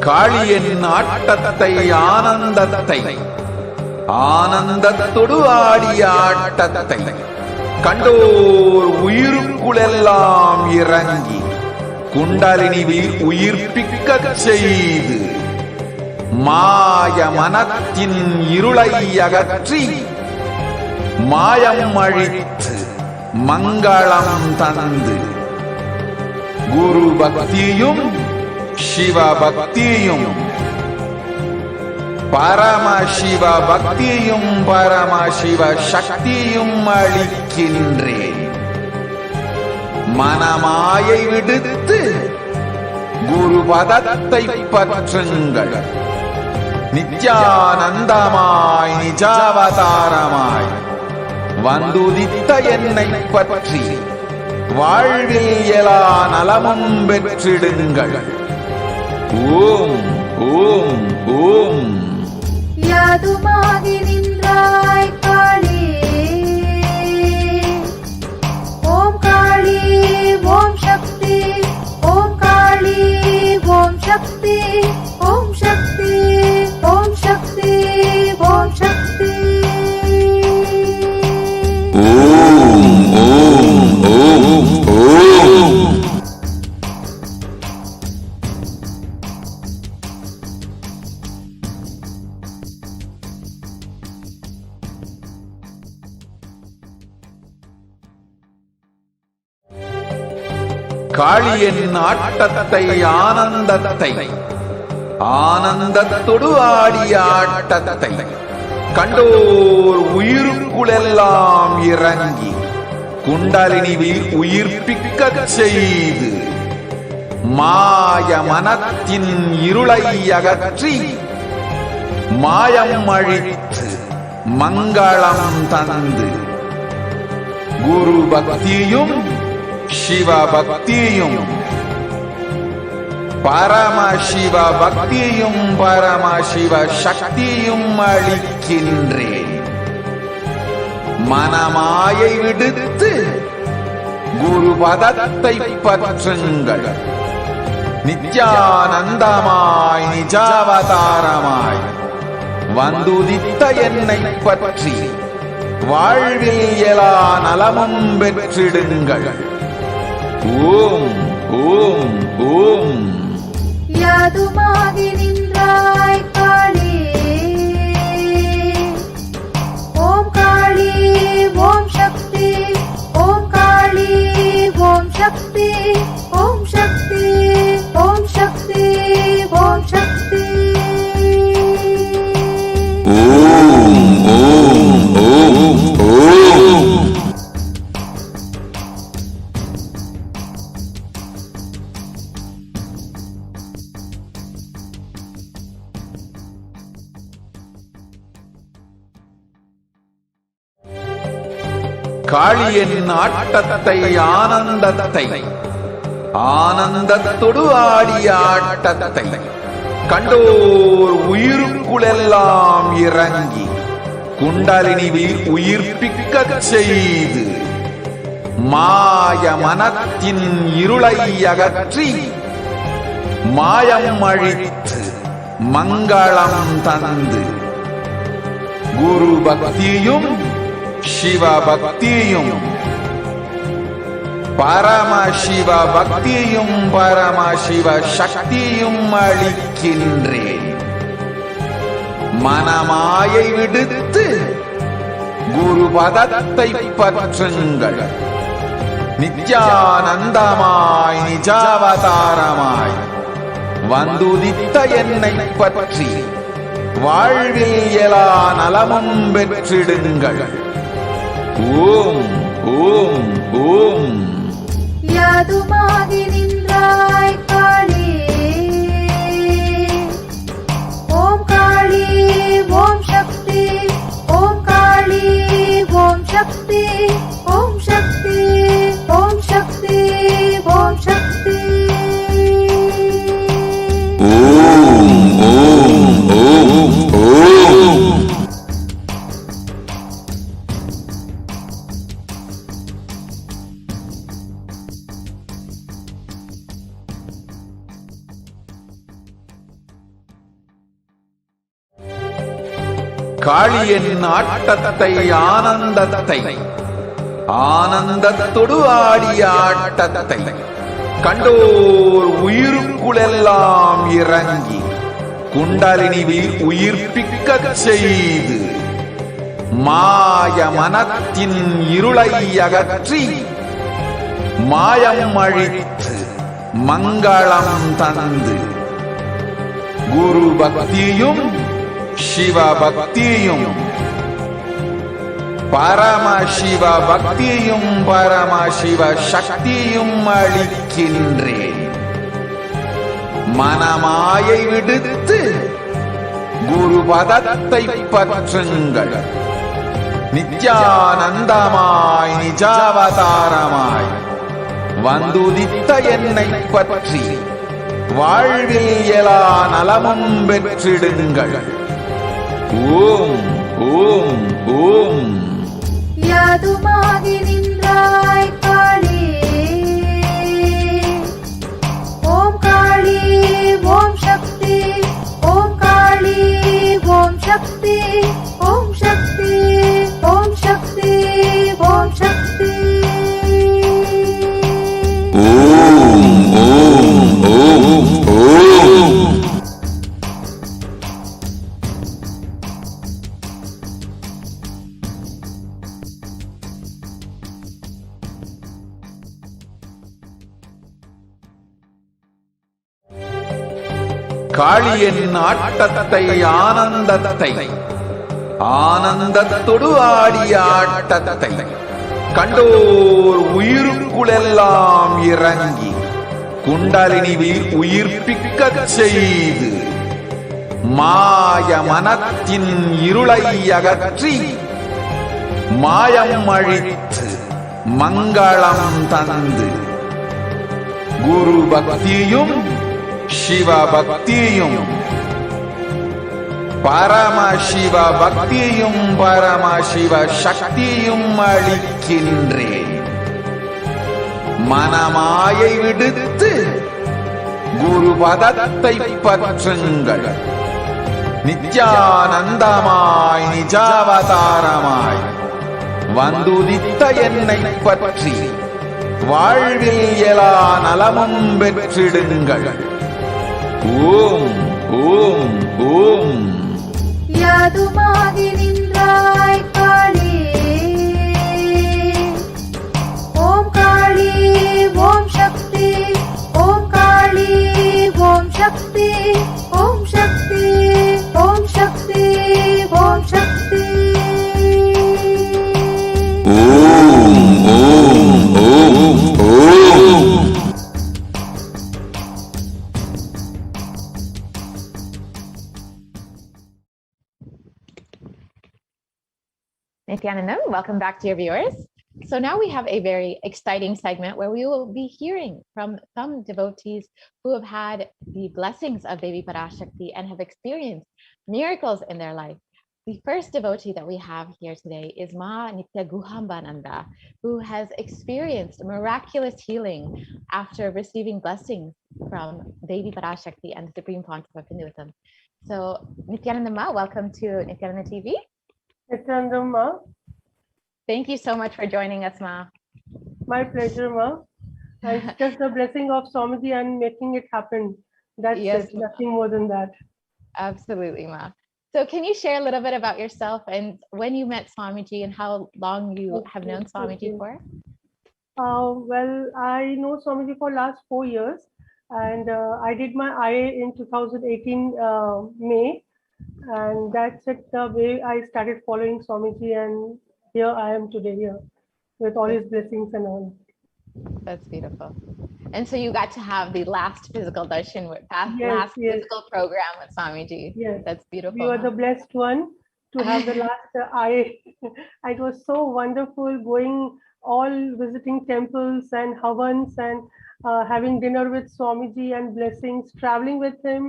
காளியின் ஆட்டத்தை ஆனந்தத்தை ஆனந்தத்தொடு ஆடிய ஆட்டத்தை கண்டோர் உயிருக்குளெல்லாம் இறங்கி குண்டலினி உயிர்ப்பிக்கச் செய்து மாய மனத்தின் இருளை அகற்றி மாயம் அழித்து மங்களம் தந்து குரு பக்தியும் சிவ பக்தியும் பரமசிவ பக்தியும் பரமசிவ சக்தியும் அளிக்கின்றேன். மனமாயை விடுத்து குரு பதத்தை பற்றுங்கள். நித்யானந்தமாய் நிஜாவதாரமாய் வந்துதித்த என்னை பற்றி வாழ்வில் எல்லா நலமும் பெற்றிடுங்கள். ஓம் ஓம் ஓம். யாதுமாகி நின்றாய் காளி, ஓம் காளி ஓம் சக்தி, ஓம் காளி ஓம் சக்தி, ஓம் சக்தி ஓம் சக்தி ஓம் சக்தி. ஓம் ஓம் ஓம் ஓம். காளியின் ஆட்டத்தை ஆனந்தத்தை ஆனந்தத்தொடு ஆடிய ஆட்டத்தை கண்டோர் உயிருக்குளெல்லாம் இறங்கி குண்டலினிவில் உயிர்ப்பிக்கச் செய்து மாய மனத்தின் இருளை அகற்றி மாயம் அழித்து மங்களம் தந்து குரு பக்தியும் சிவ பக்தியும் பரமசிவ பக்தியும் பரமசிவ சக்தியும் அளிக்கின்றேன். மனமாயை விடுத்து குரு பதத்தை பற்றுங்கள். நித்யானந்தமாய் நிஜாவதாரமாய் வந்துதித்த என்னை பற்றி வாழ்வில் எல்லா நலமும் பெற்றிடுங்கள். ஓம் ஓம் ஓம். யாதுமாகி நின்றாய் காளி, ஓம் காளி ஓம் சக்தி, ஓம் காளி ஓம் சக்தி, ஓம் சக்தி ஓம் சக்தி ஓம் சக்தி. ஓம் ஓம் ஓம் ஓம். காளியின் ஆட்டத்தை ஆனந்தத்தை ஆனந்தத்தொடு ஆடிய ஆட்டத்தை கண்டோர் உயிருக்குளெல்லாம் இறங்கி குண்டலினிவில் உயிர்ப்பிக்கச் செய்து மாய மனத்தின் இருளை அகற்றி மாயம் அழித்து மங்களம் தந்து குரு பக்தியும் சிவ பக்தியும் பரமசிவ பக்தியும் பரமசிவ சக்தியும் அளிக்கின்றேன். மனமாயை விடுத்து குரு பதத்தை பற்றுங்கள். நித்யானந்தமாய் நிஜாவதாரமாய் வந்துதித்த என்னை பற்றி வாழ்வில் எல்லா நலமும் பெற்றிடுங்கள். ஓம் ஓம் ஓம். யாதுமாகி நின்றாய் காளி, ஓம் காளி ஓம் சக்தி, ஓம் காளி ஓம் சக்தி, ஓம் சக்தி ஓம் சக்தி ஓம் சக்தி. ஓம் ஓம் ஓம் ஓம். காளியின் ஆட்டத்தை ஆனந்தத்தை ஆனந்தத்தொடு ஆடிய ஆட்டத்தை கண்டோர் உயிருக்குளெல்லாம் இறங்கி குண்டலினிவில் உயிர்ப்பிக்கச் செய்து மாய மனத்தின் இருளை அகற்றி மாயம் அழித்து மங்களம் தந்து குரு பக்தியும் சிவ பக்தியும் பரமசிவ பக்தியும் பரமசிவ சக்தியும் அளிக்கின்றேன். மனமாயை விடுத்து குரு பதத்தை பற்றுங்கள். நித்யானந்தமாய் நிஜாவதாரமாய் வந்துதித்த என்னை பற்றி வாழ்வில் எல்லா நலமும் பெற்றிடுங்கள். ஓம் ஓம் ஓம். யாதுமாகி நின்றாய் காளி, ஓம் காளி ஓம் சக்தி, ஓம் காளி ஓம் சக்தி, ஓம் சக்தி ஓம் சக்தி ஓம் சக்தி. ஓம் ஓம் ஓம் ஓம். காளியின் ஆட்டத்தை ஆனந்தத்தை ஆனந்தத்தொடு ஆடிய ஆட்டத்தை கண்டோர் உயிருக்குளெல்லாம் இறங்கி குண்டலினிவில் உயிர்ப்பிக்கச் செய்து மாய மனத்தின் இருளை அகற்றி மாயம் அழித்து மங்களம் தந்து குரு பக்தியும் சிவ பக்தியும் பரமசிவ பக்தியும் பரமசிவ சக்தியும் அளிக்கின்றேன். மனமாயை விடுத்து குரு பதத்தை பற்றுங்கள். நித்யானந்தமாய் நிஜாவதாரமாய் வந்துதித்த என்னை பற்றி வாழ்வில் எல்லா நலமும் பெற்றிடுங்கள். ஓம் ஓம் ஓம். யாதுமாகி நின்றாய் காளி, ஓம் காளி ஓம் சக்தி, ஓம் காளி ஓம் சக்தி, ஓம் சக்தி ஓம் சக்தி ஓம் சக்தி. ஓம் ஓம் ஓம் ஓம். Nithyanandam, welcome back to your viewers. So now we have a very exciting segment where we will be hearing from some devotees who have had the blessings of Devi Parashakti and have experienced miracles in their life. The first devotee that we have here today is Ma Nityaguhambananda, who has experienced miraculous healing after receiving blessings from Devi Parashakti and the Supreme Pontiff of Hinduism. So Nithyanandam Ma, welcome to Nithyananda TV. Nithyanandam Ma. Thank you so much for joining us, Ma. My pleasure, Ma. And just the blessing of Swamiji and making it happen. That's Yes, it, nothing more than that. Absolutely, Ma. So can you share a little bit about yourself and when you met Swamiji and how long you have known Swamiji for? Well, I know Swamiji for last 4 years, and I did my IA in 2018 May, and that's it, the way I started following Swamiji, and here I am today here with all his blessings and all. That's beautiful. And so you got to have the last physical darshan with last yes. physical program with Swamiji. Yes. That's beautiful. We were the blessed one to have the last IA. It was so wonderful going all visiting temples and havans and having dinner with Swamiji and blessings, traveling with him.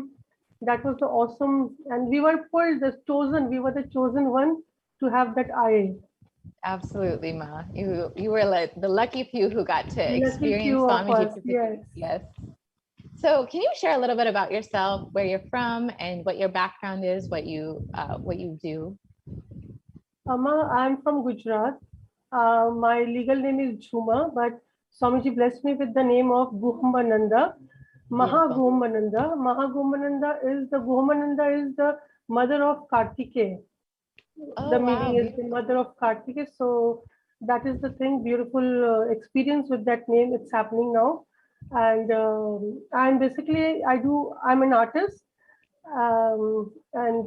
That was the awesome. And we were pulled, we were the chosen one to have that IA. Absolutely, Ma. You were like the lucky few who got to Lucky experience few of Swamiji. us, yes. Yes. So can you share a little bit about yourself, where you're from and what your background is, what you do? Amma, I'm from Gujarat. My legal name is Jhuma, but Swamiji blessed me with the name of Guhambananda, Mahaguhambananda. Mahaguhambananda is the mother of Kartikeya. The meaning is the mother of Kartikeya. So that is the thing, beautiful experience with that name. It's happening now. And I'm basically, I'm an artist. And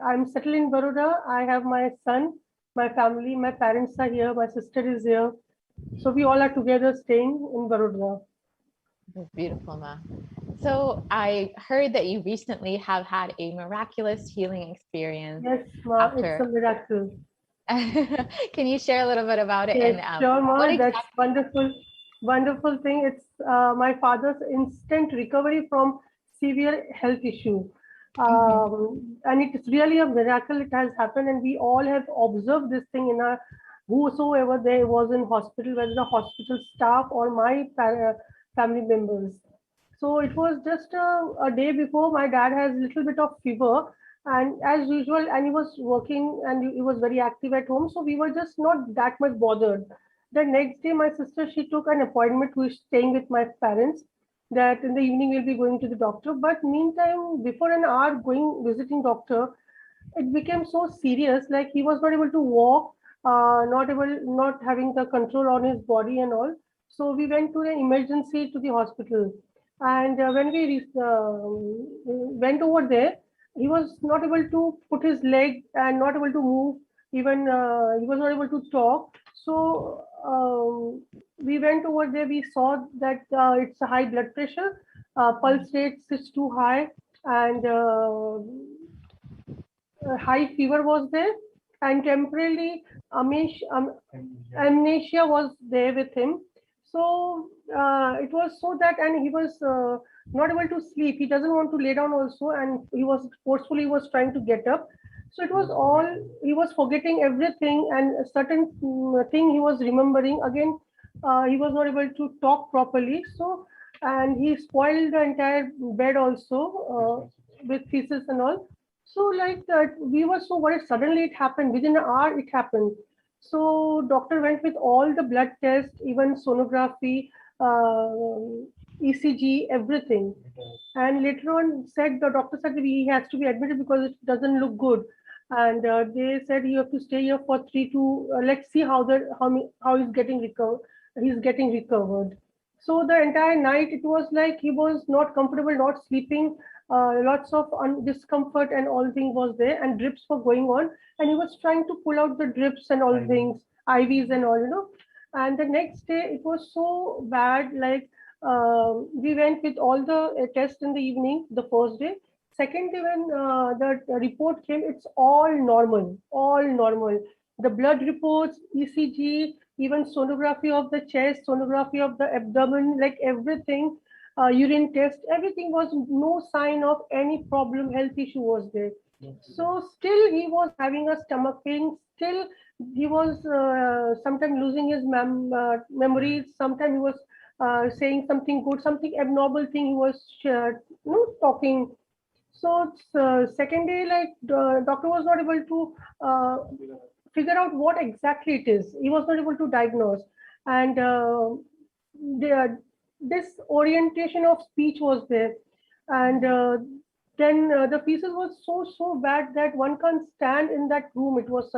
I'm settled in Baroda. I have my son My family, my parents are here, my sister is here. So we all are together staying in Baroda. That's beautiful, Ma. So I heard that you recently have had a miraculous healing experience. Yes, Ma, it's after. a miracle. Can you share a little bit about it? Yes, And sure, Ma, what that's exactly? wonderful, wonderful thing. It's my father's instant recovery from severe health issue. And it's really a miracle it has happened, and we all have observed this thing in our whosoever there was in hospital, whether the hospital staff or my family members. So it was just a day before my dad has a little bit of fever, and as usual, and he was working and he was very active at home, so we were just not that much bothered. The next day, my sister, she took an appointment, who is staying with my parents, that in the evening we'll be going to the doctor. But meantime, before an hour going visiting doctor, it became so serious, like he was not able to walk, not having the control on his body and all. So we went to the emergency to the hospital, and when we went over there, he was not able to put his leg and not able to move. Even he was not able to talk. So we went over there. We saw that it's a high blood pressure, pulse rate is too high, and high fever was there, and temporarily amnesia was there with him. So it was so that, and he was not able to sleep. He doesn't want to lay down also, and he was forcefully was trying to get up. So it was all, he was forgetting everything, and a certain thing he was remembering again. He was not able to talk properly. So, and he spoiled the entire bed also with feces and all. So like that, we were so worried. Suddenly it happened. Within an hour, it happened. So doctor went with all the blood tests, even sonography, ECG, everything. And later on said, the doctor said that he has to be admitted because it doesn't look good. And they said you have to stay here for 3 to let's see how he's getting recovered. He's getting recovered. So the entire night it was like he was not comfortable, not sleeping. Lots of discomfort and all things was there, and drips were going on, and he was trying to pull out the drips and all things, IVs and all, And the next day it was so bad, like we went with all the tests in the evening, the first day. Second day when the report came, it's all normal, all normal. The blood reports, ECG, even sonography of the chest, sonography of the abdomen, like everything, urine test, everything was no sign of any problem, health issue was there. So still he was having a stomach pain, still he was sometimes losing his memories, sometimes he was saying something good, something abnormal thing he was talking. So second day, like the doctor was not able to figure out what exactly it is. He was not able to diagnose, and this orientation of speech was there, and then the feces was so bad that one can't stand in that room. It was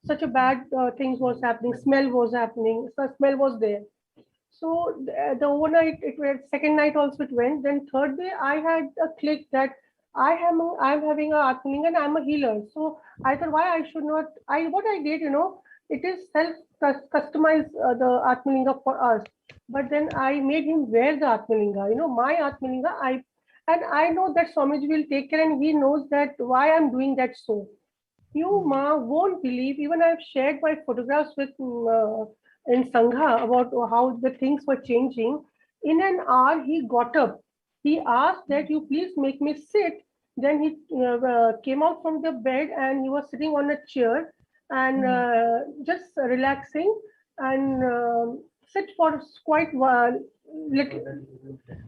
such a bad things was happening. Smell was happening. So smell was there. So the overnight it went, second night also it went. Then third day I had a click that I'm having a Atmalinga and I'm a healer. So I thought why I should not. What I did, it is self customized the Atmalinga for us. But then I made him wear the Atmalinga. My Atmalinga. And I know that Swamiji will take care, and he knows that why I'm doing that so. You, Ma, won't believe, even I've shared my photographs with in Sangha about how the things were changing. In an hour, he got up. He asked that you please make me sit. Then he came out from the bed and he was sitting on a chair and just relaxing and sit for quite little.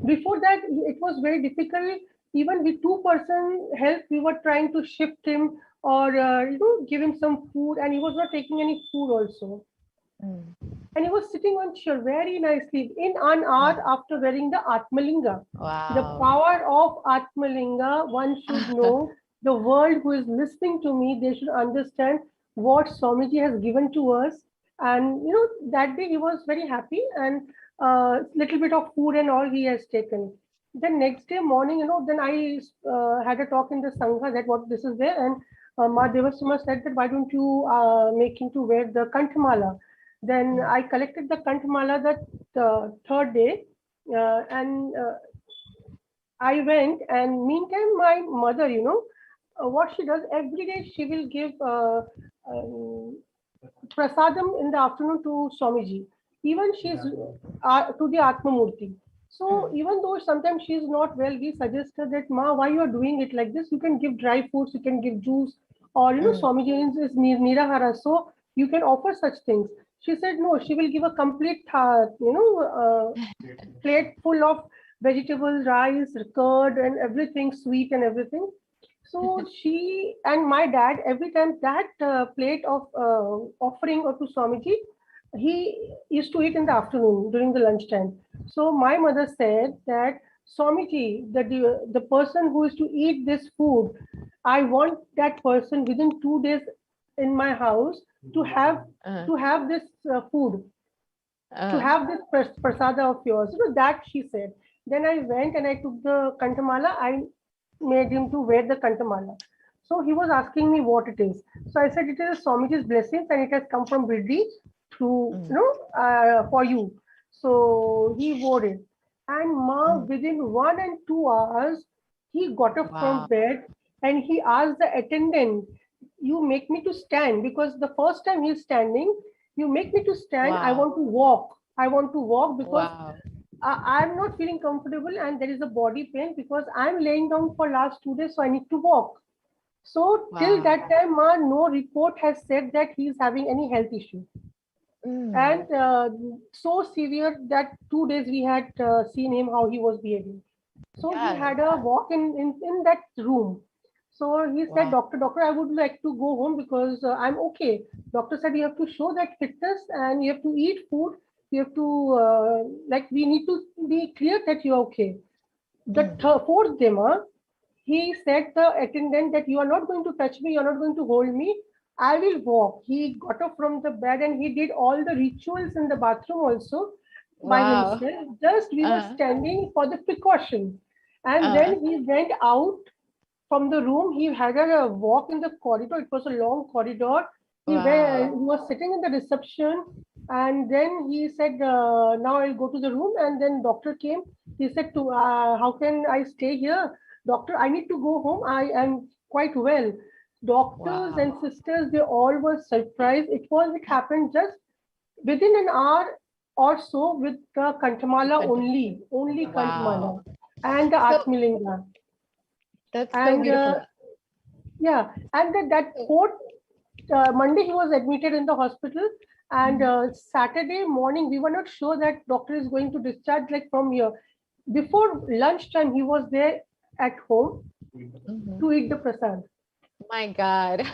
Before that, it was very difficult. Even with two-person help, we were trying to shift him or give him some food, and he was not taking any food also. And he was sitting on chair very nicely in an hour after wearing the Atmalinga. Wow. The power of Atmalinga, one should know. The world who is listening to me, they should understand what Swamiji has given to us. And that day he was very happy, and little bit of food and all he has taken. Then next day morning, then I had a talk in the Sangha that what this is there, and Ma Devasuma said that why don't you make him to wear the Kanthamala? Then I collected the Kanthamala that third day, and I went, and meantime my mother, what she does every day, she will give prasadam in the afternoon to Swamiji. Even she's to the Atma Murti. So even though sometimes she's not well, we suggest her that, Ma, why you are doing it like this? You can give dry foods, you can give juice, or Swamiji is Nirahara, so you can offer such things. She said no, she will give a complete plate full of vegetables, rice, curd, and everything, sweet and everything. So she and my dad, every time that plate of offering to Swamiji, he used to eat in the afternoon during the lunchtime. So my mother said that, Swamiji, the person who is to eat this food, I want that person within 2 days in my house to have this food, to have this prasada of yours. That she said. Then I went and I took the Kanthamala. I made him to wear the Kanthamala. So he was asking me what it is. So I said it is Swamiji's blessings and it has come from Birdi for you. So he wore it. And within 1 and 2 hours, he got up from bed and he asked the attendant, you make me to stand, because the first time he's standing, you make me to stand. I want to walk. I want to walk because I'm not feeling comfortable and there is a body pain because I'm laying down for last 2 days, so I need to walk. So till that time, no report has said that he is having any health issue. And so severe that 2 days we had seen him how he was behaving. So he had a walk in that room. So he said, doctor, I would like to go home because I'm okay. Doctor said you have to show that fitness and you have to eat food. You have to we need to be clear that you're okay. The fourth day, he said the attendant that you are not going to touch me, you're not going to hold me. I will walk. He got up from the bed and he did all the rituals in the bathroom also by himself. Just we were standing for the precaution. And then he went out from the room. He had a walk in the corridor. It was a long corridor. He was sitting in the reception. And then he said, now I'll go to the room. And then doctor came. He said, how can I stay here? Doctor, I need to go home. I am quite well. Doctors and sisters, they all were surprised. It happened just within an hour or so with the Kanthamala only Kanthamala and the Atmalinga. That's so beautiful. And that fourth Monday he was admitted in the hospital, and Saturday morning we were not sure that doctor is going to discharge from here. Before lunchtime he was there at home to eat the prasad. My God.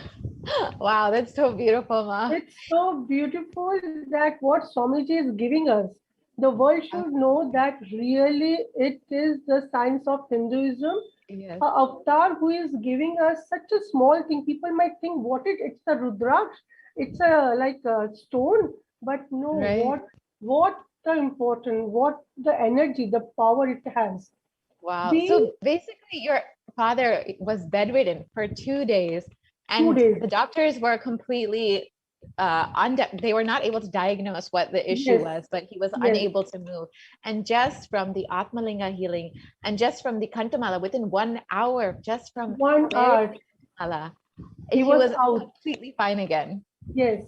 Wow, that's so beautiful, Ma. It's so beautiful that what Swamiji is giving us. The world should know that really it is the science of Hinduism. Yes. Avatar who is giving us such a small thing. People might think it's a Rudraksh, it's a stone, but no, what the important, what the energy, the power it has. Wow. So basically your father was bedridden for 2 days and the doctors were completely they were not able to diagnose what the issue was, but he was unable to move. And just from the Atmalinga healing and just from the Kanthamala within 1 hour, just from 1 hour, he was completely fine again. Yes.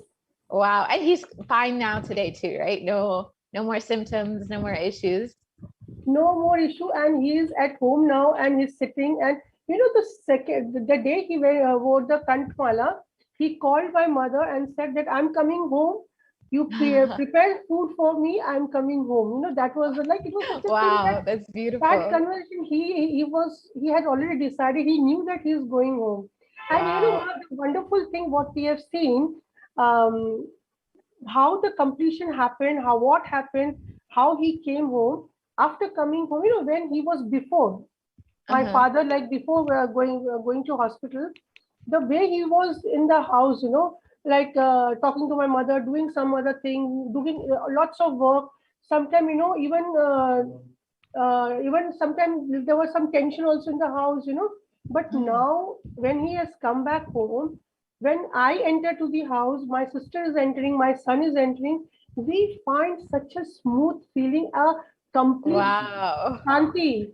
Wow. And he's fine now today too, right? No more symptoms, no more issues. No more issue, and he is at home now and he's sitting. And the day he wore the Kanthamala, he called my mother and said that I'm coming home. You prepare food for me. I'm coming home. That was it was such a wow, that's beautiful. That conversation, he had already decided. He knew that he is going home. And the wonderful thing what we have seen, how the completion happened, what happened, how he came home. After coming home, when he was before, my father, before going to hospital, the way he was in the house, talking to my mother, doing some other thing, doing lots of work. Sometimes, even sometimes there was some tension also in the house, But now, when he has come back home, when I enter to the house, my sister is entering, my son is entering, we find such a smooth feeling, a complete Wow. shanti,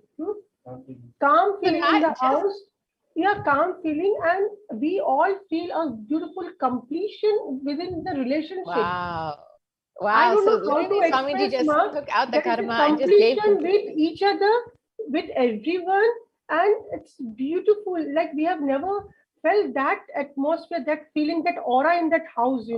calm So feeling in not the just house. Yeah, calm feeling, and we all feel a beautiful completion within the relationship. wow. I Wow. don't So know how to literally Swamiji express, just Ma. took out the There is a karma and just gave completion with completely. each other, with everyone, and it's beautiful. Like we have never felt that atmosphere, that feeling, that aura in that house,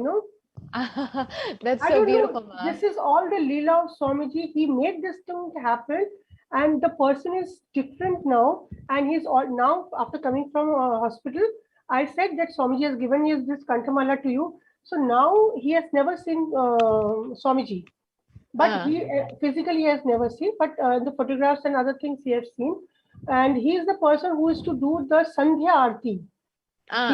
That's I so don't know. beautiful, Ma. This is all the Leela of Swamiji. He made this thing happen, and the person is different now. And he's all now after coming from hospital. I said that Swamiji has given you this Kantamala to you. So now he has never seen Swamiji, but Uh, he physically has never seen. But the photographs and other things he has seen, and he is the person who is to do the Sandhya Aarti. uh,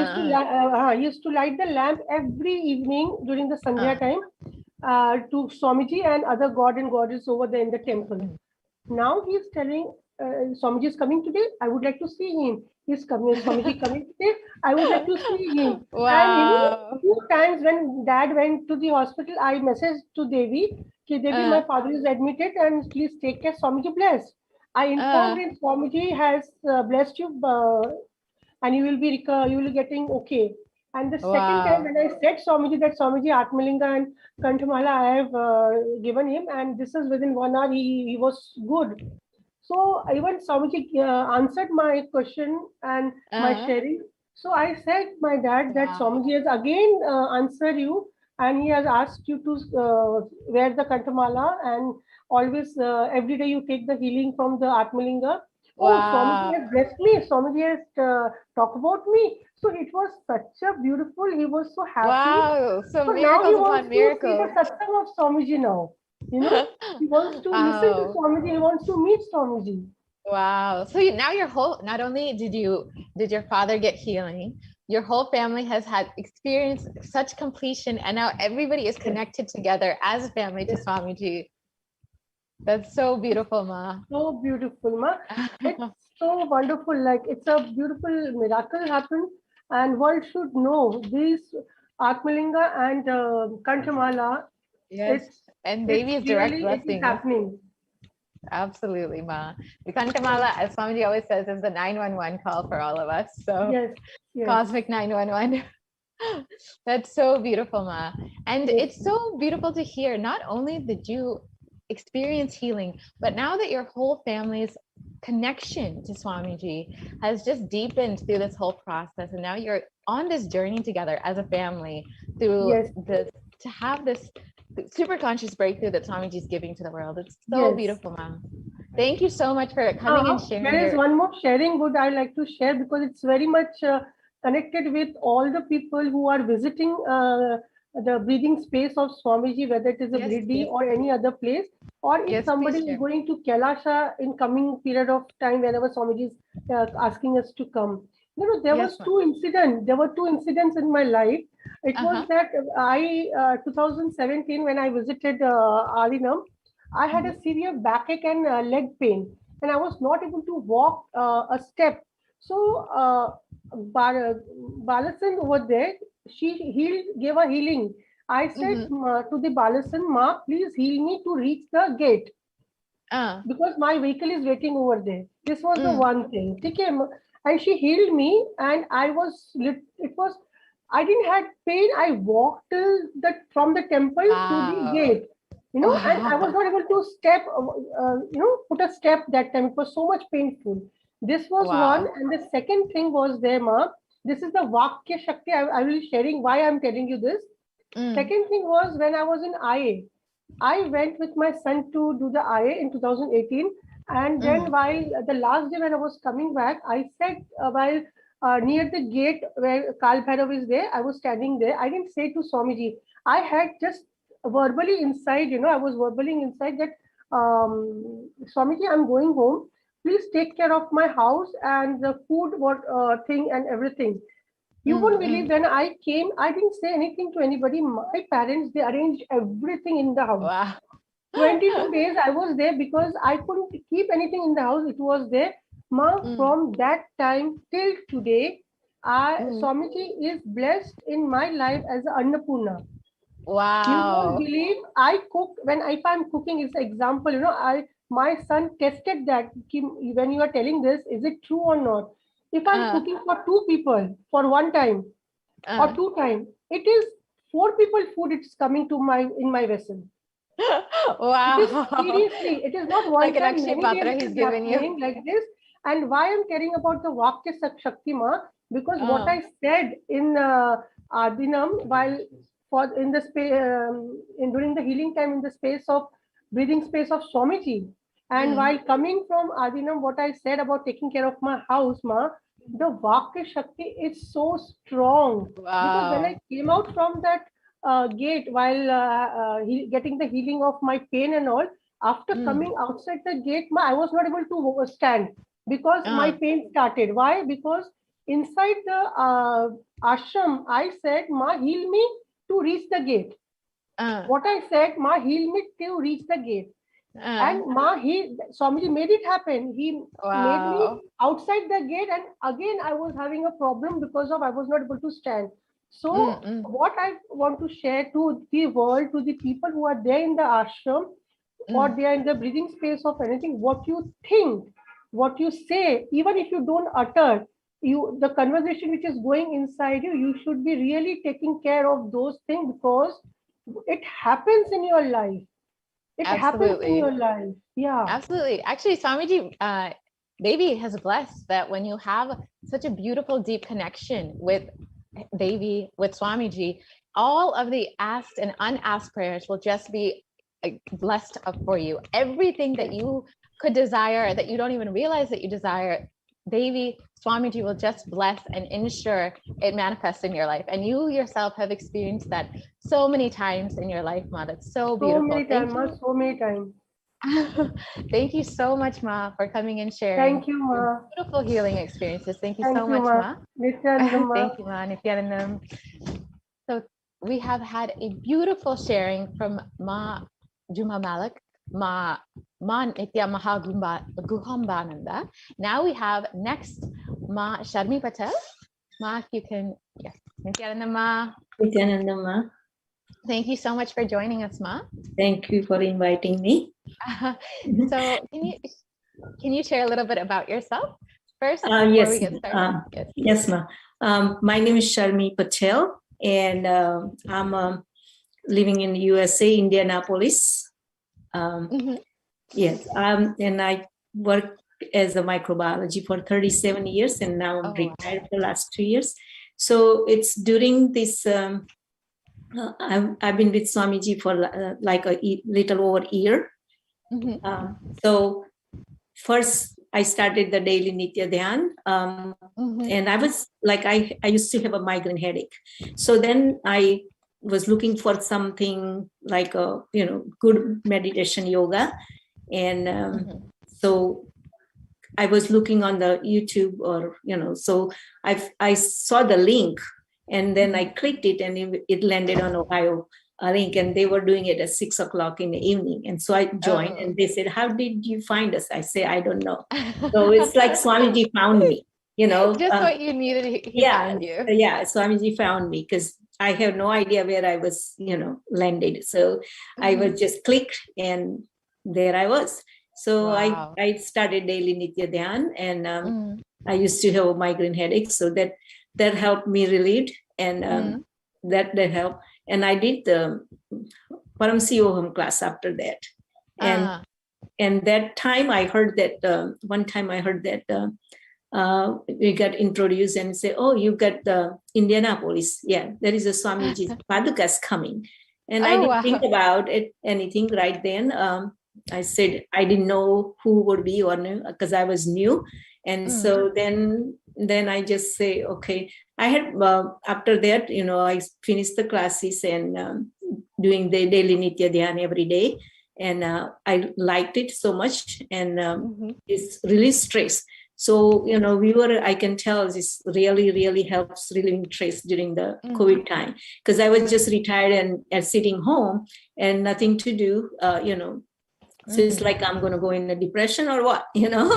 He used to light the lamp every evening during the Sandhya time to Swamiji and other god and goddess over there in the temple. Now he is telling Swamiji is coming today. I would like to see him. He's coming. Swamiji coming today. I would like to see him. And wow. few times when Dad went to the hospital, I messaged to Devi, "Ki Devi, Uh, my father is admitted, and please take care. Swamiji bless." I uh, informed him Swamiji has blessed you, and you will be getting okay. And the second time wow. when I said Swamiji that Swamiji Atmalinga and Kantamala I have given him, and this is within 1 hour he was good. So even Swamiji answered my question and my Uh, sharing. So I said my dad that wow. Swamiji has again answered you, and he has asked you to wear the Kantamala, and always every day you take the healing from the Atmalinga. Oh, Swamiji Wow. has blessed me. Swamiji has talked about me. So it was such a beautiful. He was so happy. Wow. So So now he miracles wants upon to see the miracles. satsang of Swamiji now. He wants to listen to Wow. Swamiji. He wants to meet Swamiji. Wow. So now your whole, not only did your father get healing, your whole family has had experienced such completion, and now everybody is Yes, connected together as a family to yes. Swamiji. That's so beautiful, Ma. So beautiful, ma. It's so wonderful. Like it's a beautiful miracle happened, and world should know these Atmalinga and Kantamala. Yes. It's And it's Devi's direct really it is blessings. happening. Absolutely, Ma. The Kantamala, as Swamiji always says, is the 911 call for all of us. So Yes, yes, cosmic 911. That's so beautiful, Ma. And yes, it's so beautiful to hear. Not only did you experience healing, but now that your whole family's connection to Swamiji has just deepened through this whole process. And now you're on this journey together as a family through yes, the to have this super conscious breakthrough that Swamiji is giving to the world. It's so yes. beautiful, Ma. Thank you so much for coming and sharing There is your one more sharing would I like to share because it's very much connected with all the people who are visiting the breathing space of Swamiji, whether it is a yes, Bridi yes, or any other place, or if yes, somebody please is share. going to Kailasa in coming period of time whenever Swamiji is asking us to come. There Yes, was Ma. two incidents. There were two incidents in my life. It was Uh-huh. that 2017 when I visited Alinam, I had a severe backache and leg pain, and I was not able to walk a step. So Balasan over there, gave a healing. I said Mm-hmm. to the Balasan, "Ma, please heal me to reach the gate Uh, because my vehicle is waiting over there." This was the mm, one thing. Okay, and she healed me, and it was. I didn't had pain. I walked till from the temple to the wow. gate, and I was Wow. not able to step, put a step that time. It was so much painful. This was one, Wow. and the second thing was there, ma. This is the Vakya Shakti. I will be sharing why I'm telling you this. Mm, Second thing was when I was in IA. I went with my son to do the IA in 2018. And then mm, while the last day when I was coming back, I said while near the gate where Kal Bhairav is there, I was standing there. I didn't say to Swamiji. I had just verbally inside, I was verbally inside that Swamiji, I'm going home. Please take care of my house and the food, what thing and everything. You mm, won't believe mm. when I came, I didn't say anything to anybody. My parents, they arranged everything in the house. Wow. 22 days I was there because I couldn't keep anything in the house. It was there. Ma, from that time till today, Swamiji is blessed in my life as an Annapurna. Wow. You won't believe, I cook, if I'm cooking, it's an example, my son tested that, when you are telling this, is it true or not? If I'm cooking for 2 people for one time or 2 times, it is 4 people food it's coming to in my vessel. Wow. It is seriously, it is not one Like an time, Akshay many Patra days he's it is given you. happening like this. And why I'm caring about the Vakya Shakti Ma, because what I said in Adinam, while in the space, during the healing time, in the space of breathing space of Swamiji, and while coming from Adinam, what I said about taking care of my house, Ma, the Vakya Shakti is so strong. Because when I came out from that gate while getting the healing of my pain and all, after coming outside the gate, I was not able to stand because my pain started. Why? Because inside the ashram, I said, Ma, heal me to reach the gate. What I said, Ma, heal me to reach the gate. And Ma, Swamiji made it happen. He made me outside the gate, and again I was having a problem because I was not able to stand. So what I want to share to the world, to the people who are there in the ashram, or they are in the breathing space of anything, what you think, what you say, even if you don't utter, the conversation which is going inside you, you should be really taking care of those things, because it happens in your life. It happens in your life. Yeah. Absolutely. Actually, Swamiji, Devi has blessed that when you have such a beautiful, deep connection with Devi, with Swamiji, all of the asked and unasked prayers will just be blessed up for you. Everything that you could desire, that you don't even realize that you desire, Devi, Swamiji will just bless and ensure it manifests in your life. And you yourself have experienced that so many times in your life, Ma. That's so beautiful. So many times. Thank you so much, Ma, for coming and sharing. Thank you, Ma. Beautiful healing experiences. Thank you so much, Ma. Nithyananda, Ma. Thank you, Ma. Nithyanandam. So we have had a beautiful sharing from Ma Juma Malik, Ma Nitya Guhambananda. Now we have next Ma Sharmi Patel. Ma, if you can, yes, Nithyananda Ma. Nithyananda Ma. Thank you so much for joining us, Ma. Thank you for inviting me. So can you share a little bit about yourself first before we get started? Yes, Ma. My name is Sharmi Patel, and I'm living in the USA, Indianapolis. Yes, and I worked as a microbiology for 37 years, and now I'm retired for the last 2 years. So it's during this, I've been with Swamiji for like a little over a year. So first I started the daily Nitya Dhyan, and I was like, I used to have a migraine headache. So then I was looking for something like a, good meditation yoga. And so I was looking on the YouTube, or, so I saw the link, and then I clicked it, and it landed on Ohio link, and they were doing it at 6 o'clock in the evening. And so I joined, and they said, how did you find us? I say, I don't know. So it's like Swamiji found me, Just what you needed, he found you. Yeah, Swamiji found me, because I have no idea where I was, landed. So I was just clicked, and there I was. So I started daily Nitya Dhyan, and I used to have a migraine headache. So that helped me relieve, and that helped. And I did the Paramashivoham class after that. And that time I heard that, one time I heard that we got introduced and say, oh, you got the Indianapolis. Yeah, there is a Swamiji's Padukas coming. And I didn't think about it, anything right then. I said, I didn't know who would be, or because I was new. And so then I just say, okay, I had, after that, I finished the classes and doing the daily Nitya Dhyan every day. And I liked it so much, and it's really stress. So, I can tell this really, really helps relieving stress during the COVID time, because I was just retired and sitting home and nothing to do, So it's like I'm going to go in a depression or what, you know.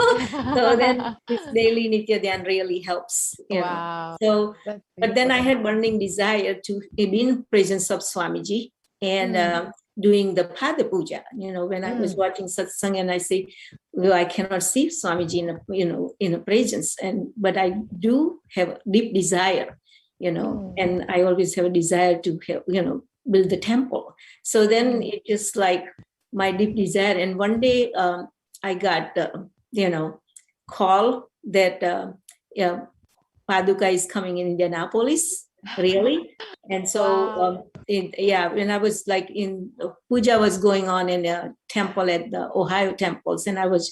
So then this daily Nitya Dhyan really helps, you know. So, but then I had burning desire to be in presence of Swamiji and doing the Pada Puja. You know, when I was watching Satsang and I say, well, I cannot see Swamiji in a, you know, in a presence, but I do have deep desire, you know, and I always have a desire to have, you know, build the temple. So then it just like my deep desire. And one day I got, you know, call that Paduka is coming in Indianapolis, really. And so, when I was like in puja was going on in a temple at the Ohio temples, and I was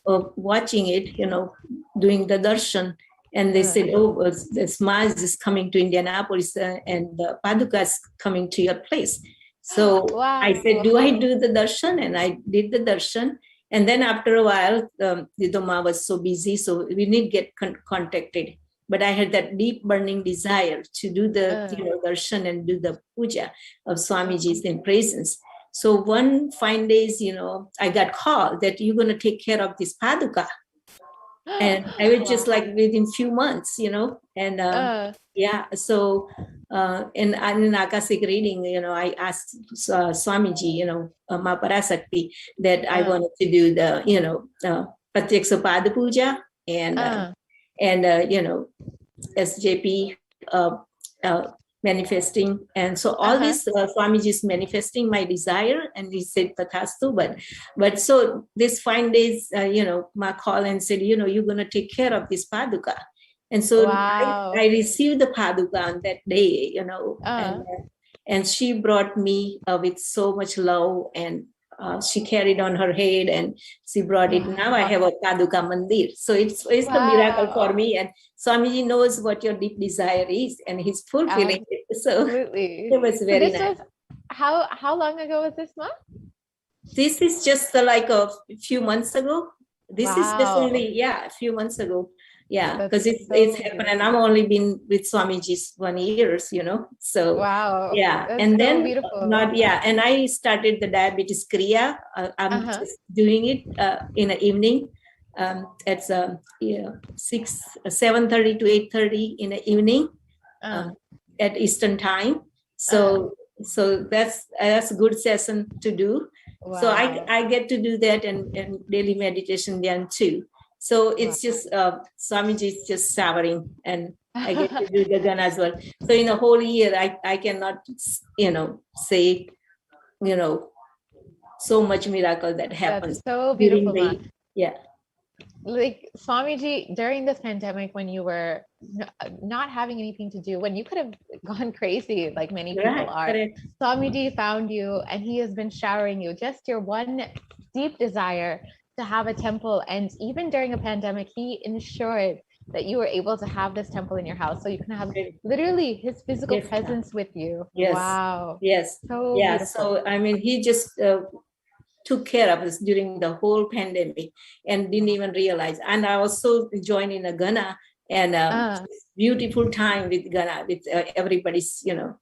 watching it, you know, doing the darshan. And they said, oh, the Smaz is coming to Indianapolis and the Paduka is coming to your place. So I said, do I do the darshan? And I did the darshan. And then after a while, Didoma was so busy, so we didn't get contacted. But I had that deep burning desire to do the you know, darshan and do the puja of Swamiji's in presence. So one fine days, you know, I got called that you're going to take care of this Paduka. And I was just like within few months, you know, and so in Akashic reading, you know, I asked Swamiji, you know, Ma Parasakti, that I wanted to do the, you know, Pratyaksa Pada Puja and you know, SJP manifesting. And so all this Swamiji is manifesting my desire, and he said Tathastu. But so this fine days, you know, Ma called and said, you know, you're going to take care of this Paduka. And so I received the Paduka on that day, you know, and she brought me with so much love, and she carried on her head and she brought it. Now I have a Paduka Mandir. So it's the miracle for me. And Swamiji knows what your deep desire is, and he's fulfilling it. So it was very nice. How long ago was this, Ma? This is just like a few months ago. This is just only, a few months ago. Yeah, because it's happened, and I've only been with Swamiji's 1 year, you know. So and then and I started the diabetes kriya. I'm just doing it in the evening. It's 7:30 to 8:30 in the evening at Eastern time. So that's a good session to do. So I get to do that and daily meditation then too. So it's just Swamiji is just showering, and I get to do the Gana as well. So in a whole year, I cannot, you know, say, you know, so much miracle that happens. That's so beautiful. Like Swamiji, during this pandemic, when you were not having anything to do, when you could have gone crazy like many people are, Swamiji found you, and he has been showering you, just your one deep desire to have a temple. And even during a pandemic, he ensured that you were able to have this temple in your house, so you can have literally his physical presence with you. Wow. So beautiful. So I mean, he just took care of us during the whole pandemic and didn't even realize. And I also joined in a Gana, and beautiful time with Gana, with everybody's, you know,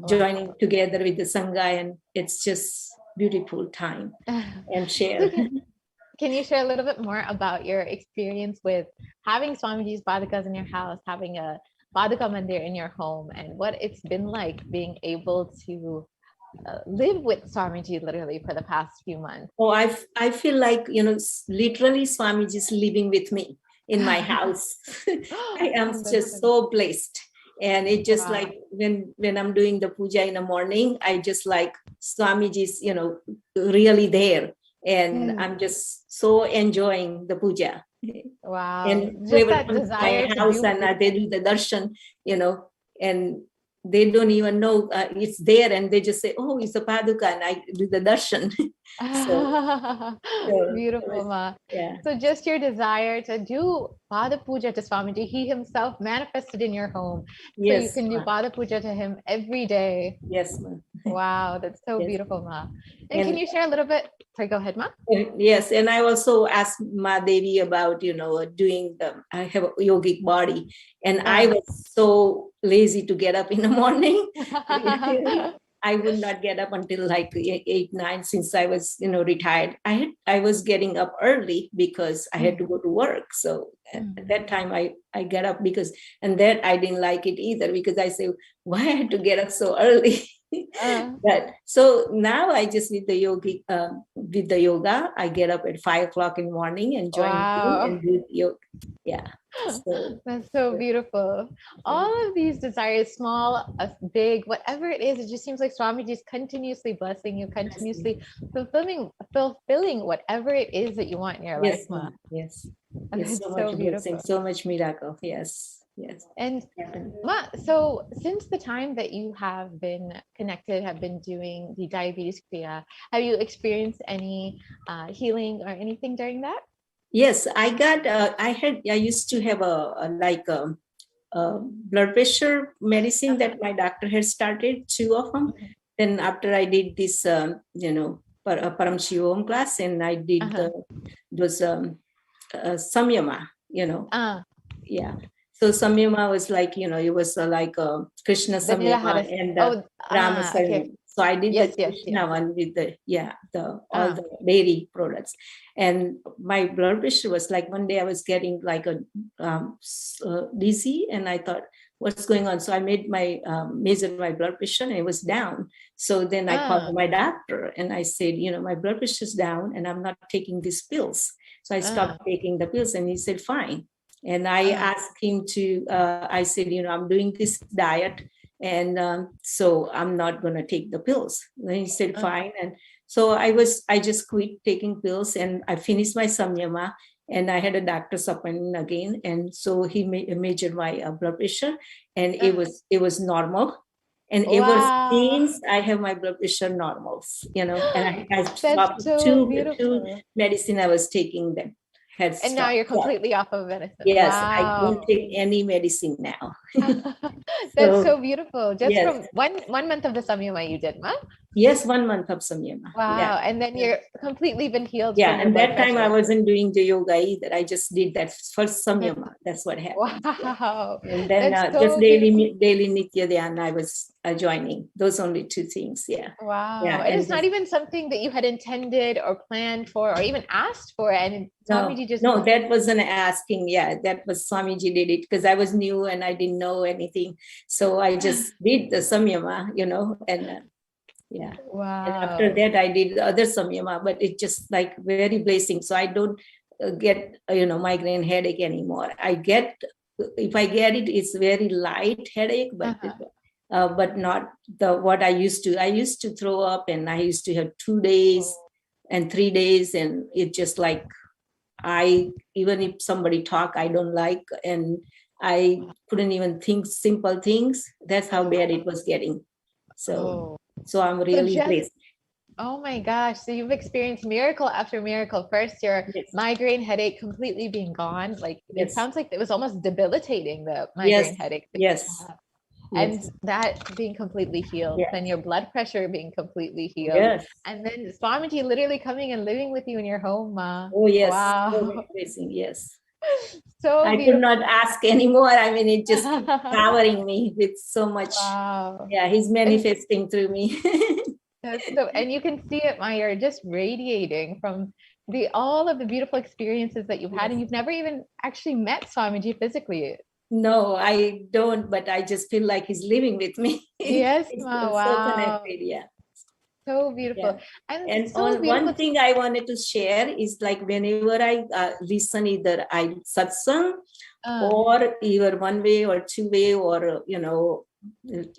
joining together with the Sangha, and it's just beautiful time and share. Can you share a little bit more about your experience with having Swamiji's Padukas in your house, having a Paduka Mandir in your home, and what it's been like being able to live with Swamiji literally for the past few months? Oh, I feel like, you know, literally Swamiji is living with me in my house. I am just so blessed. And it just like when I'm doing the puja in the morning, I just like Swamiji's, you know, really there. And I'm just so enjoying the puja. Wow. And just that desire my house, and they do the darshan, you know, and they don't even know it's there, and they just say, oh, it's a Paduka, and I do the darshan. Beautiful, Ma. So just your desire to do Pada Puja to Swamiji, he himself manifested in your home. So you can do Pada Puja to him every day. Yes, Ma. Wow, that's so beautiful, Ma. And can you share a little bit? Sorry, go ahead, Ma. Yes, and I also asked Ma Devi about, you know, doing I have a yogic body, and I was so lazy to get up in the morning. I would not get up until like 8, 9, since I was, retired. I was getting up early because I had to go to work. So at that time I get up and that I didn't like it either, because I say, why I had to get up so early? But so now I just with the yoga, I get up at 5 o'clock in the morning and join you and do yoga. Yeah. So, that's so beautiful. All of these desires, small, big, whatever it is, it just seems like Swamiji is continuously blessing you, continuously fulfilling whatever it is that you want in your life. Ma. Yes. It's so so much beautiful. blessing, so much miracle. Yes. And Ma, so since the time that you have been connected, have been doing the diabetes kriya, have you experienced any healing or anything during that? Yes, I used to have a blood pressure medicine that my doctor had started, 2 of them. Then after I did this, Paramashivoham class, and I did those samyama, Yeah. So samyama was like, it was like Krishna samyama and Rama samyama. Okay. So I did the Krishna one with all the dairy products. And my blood pressure was like, one day I was getting like a dizzy, and I thought, what's going on? So I made measured my blood pressure, and it was down. So then I called my doctor and I said, my blood pressure is down and I'm not taking these pills. So I stopped taking the pills, and he said, fine. And I asked him I said, I'm doing this diet, and so I'm not going to take the pills. And he said, fine. And so I just quit taking pills, and I finished my samyama, and I had a doctor's appointment again. And so he measured my blood pressure, and it was normal. And ever since, I have my blood pressure normals, and I stopped two medicine I was taking them. And now you're completely off of medicine. Yes, I don't take any medicine now. That's so beautiful. Just from one month of the samyama you did, Ma? Yes, 1 month of samyama. Wow. Yeah. And then you're completely been healed. Yeah, and that time I wasn't doing the yoga either. I just did that first samyama. That's what happened. Wow. And then just daily Nithyananda I was joining. Those only 2 things. Yeah. Wow. Yeah, and it's not even something that you had intended or planned for or even asked for. And Swamiji just that wasn't asking. Yeah, that was Swamiji did it because I was new and I didn't know anything. So I just did the samyama, and yeah. Wow. And after that, I did other samyama, but it's just like very blessing. So I don't get, migraine headache anymore. If I get it, it's very light headache, but not what I used to. I used to throw up, and I used to have 2 days and 3 days, and it's just like even if somebody talk, I don't like, and I couldn't even think simple things. That's how bad it was getting. So I'm really blessed. Oh my gosh. So you've experienced miracle after miracle. First, your migraine headache completely being gone. Like it sounds like it was almost debilitating, the migraine headache. Yes. And that being completely healed, then your blood pressure being completely healed. Yes. And then Swamiji literally coming and living with you in your home, Ma. Oh, yes. Wow. So amazing. Yes. So I could not ask anymore. I mean, it just powering me with so much. Wow. Yeah, he's manifesting through me. And you can see it, Ma. You're just radiating from all of the beautiful experiences that you've had, and you've never even actually met Swamiji physically. No, I don't, but I just feel like he's living with me. Yes, Ma. Wow. So connected, yeah. So beautiful. Yeah. And so one thing I wanted to share is like whenever I listen either I satsang or either one way or 2 way or,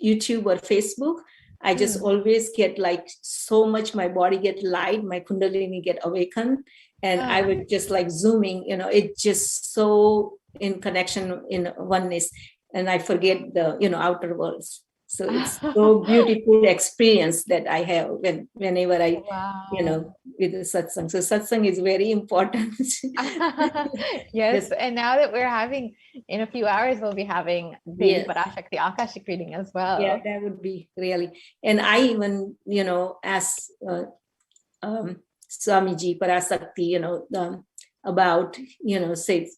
YouTube or Facebook, I just always get like so much, my body get light, my kundalini get awakened, and I would just like zooming, it's just so in connection, in oneness, and I forget the, outer worlds. So it's so beautiful experience that I have whenever I, with the satsang. So satsang is very important. Yes. And now that we're having, in a few hours, we'll be having the Parashakti Akashic reading as well. Yeah, that would be really. And I even, asked Swamiji Parasakti, about, says,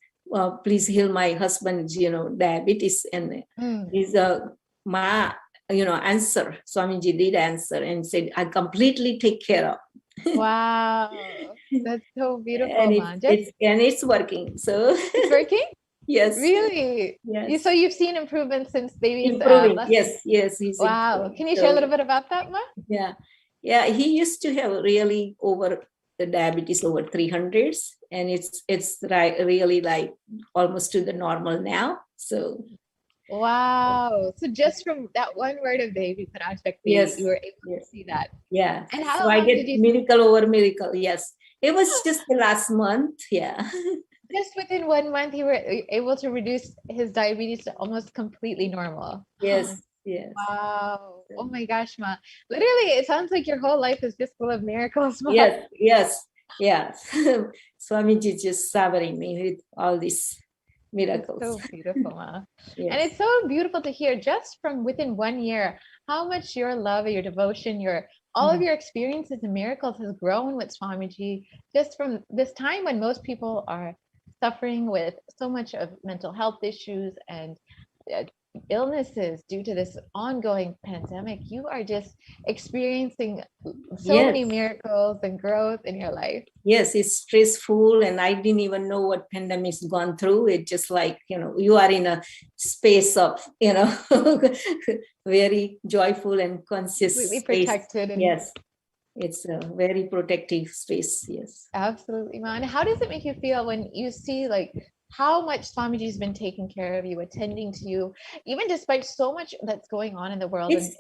please heal my husband's, diabetes. And he's answer. Swamiji did answer and said, I completely take care of. Wow, that's so beautiful, And Ma. it's working. So it's working? Yes. Really? Yes. So you've seen improvement since baby's improving. lesson? Yes. He's wow. improving. Can you share a little bit about that, Ma? Yeah. He used to have really over the diabetes over 300s, and it's really like almost to the normal now. So. Wow. So just from that one word of Devi Parashakti, you were able to see that. Yeah. And how so long I get did you miracle over miracle. Yes. It was just the last month. Yeah. Just within 1 month, you were able to reduce his diabetes to almost completely normal. Yes. Wow. Oh my gosh, Ma. Literally, it sounds like your whole life is just full of miracles, Ma. Yes. Swamiji just savoring me with all these miracles. It's so beautiful, Ma. And it's so beautiful to hear just from within 1 year how much your love, your devotion, all of your experiences and miracles has grown with Swamiji just from this time when most people are suffering with so much of mental health issues and illnesses due to this ongoing pandemic. You are just experiencing so many miracles and growth in your life. Yes, it's stressful, and I didn't even know what pandemic's gone through. It just like, you are in a space of, very joyful and conscious completely space. Protected. And yes, it's a very protective space. Yes, absolutely, Ma. And how does it make you feel when you see like how much Swamiji's been taking care of you, attending to you, even despite so much that's going on in the world? It's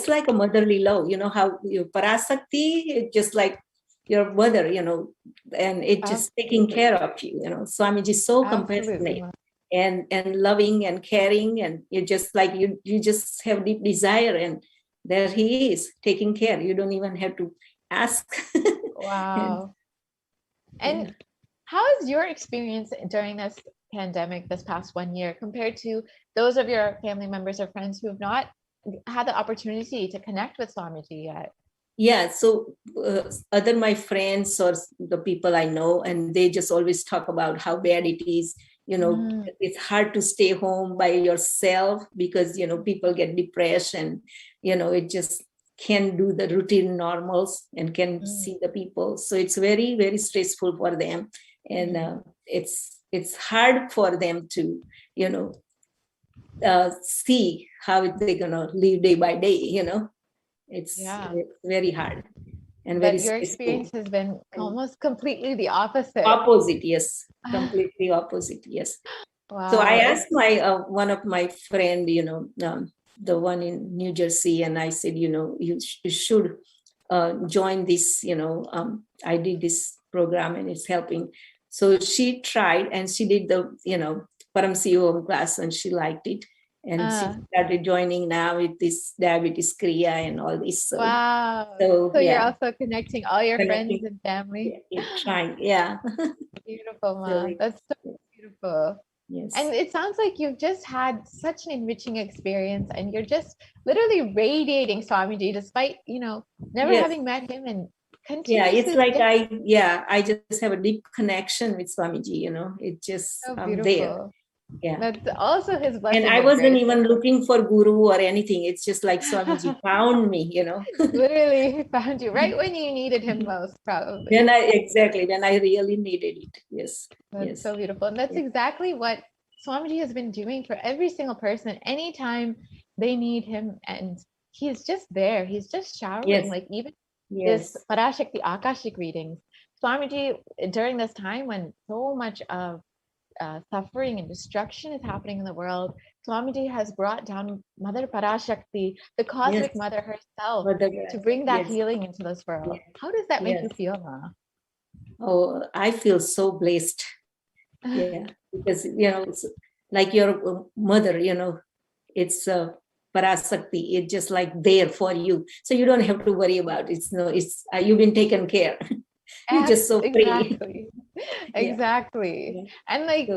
like a motherly love. You know how your Parasakti, it's just like your mother, and it just taking care of you. Swamiji is so compassionate and loving and caring, and you just like you just have deep desire, and there he is taking care. You don't even have to ask. Wow. And how is your experience during this pandemic this past 1 year compared to those of your family members or friends who have not had the opportunity to connect with Swamiji yet? Yeah, so other my friends or the people I know, and they just always talk about how bad it is. It's hard to stay home by yourself because, people get depressed and, it just can't do the routine normals and can see the people. So it's very, very stressful for them. And it's hard for them to, see how they're going to live day by day, It's very hard. And but very your stressful. experience has been almost completely the opposite. Opposite, yes. Completely opposite, yes. Wow. So I asked one of my friend, the one in New Jersey, and I said, you should join this, I did this program and it's helping. So she tried and she did the, Paramashivoham class and she liked it. And she started joining now with this diabetes Kriya and all this. So, wow. So you're also connecting all your friends and family. Trying, Beautiful, Ma. That's so beautiful. Yes. And it sounds like you've just had such an enriching experience and you're just literally radiating Swamiji despite, never having met him and continuously. It's like I just have a deep connection with Swamiji, It just so I'm there. Yeah, that's also his blessing. And I wasn't even looking for guru or anything. It's just like Swamiji found me, Literally, he found you right when you needed him most, probably. When I really needed it. Yes. That's so beautiful. And that's exactly what Swamiji has been doing for every single person anytime they need him. And he's just there. He's just showering. Like even this Parashakti Akashic readings. Swamiji, during this time when so much of suffering and destruction is happening in the world, Swamiji has brought down Mother Parashakti, the cosmic mother herself, to bring that healing into this world. How does that make you feel, Ma? Oh, I feel so blessed. Yeah, because it's like your mother, it's Parasakti. It's just like there for you, so you don't have to worry about it. It's you've been taken care. You're just so free. Exactly. And like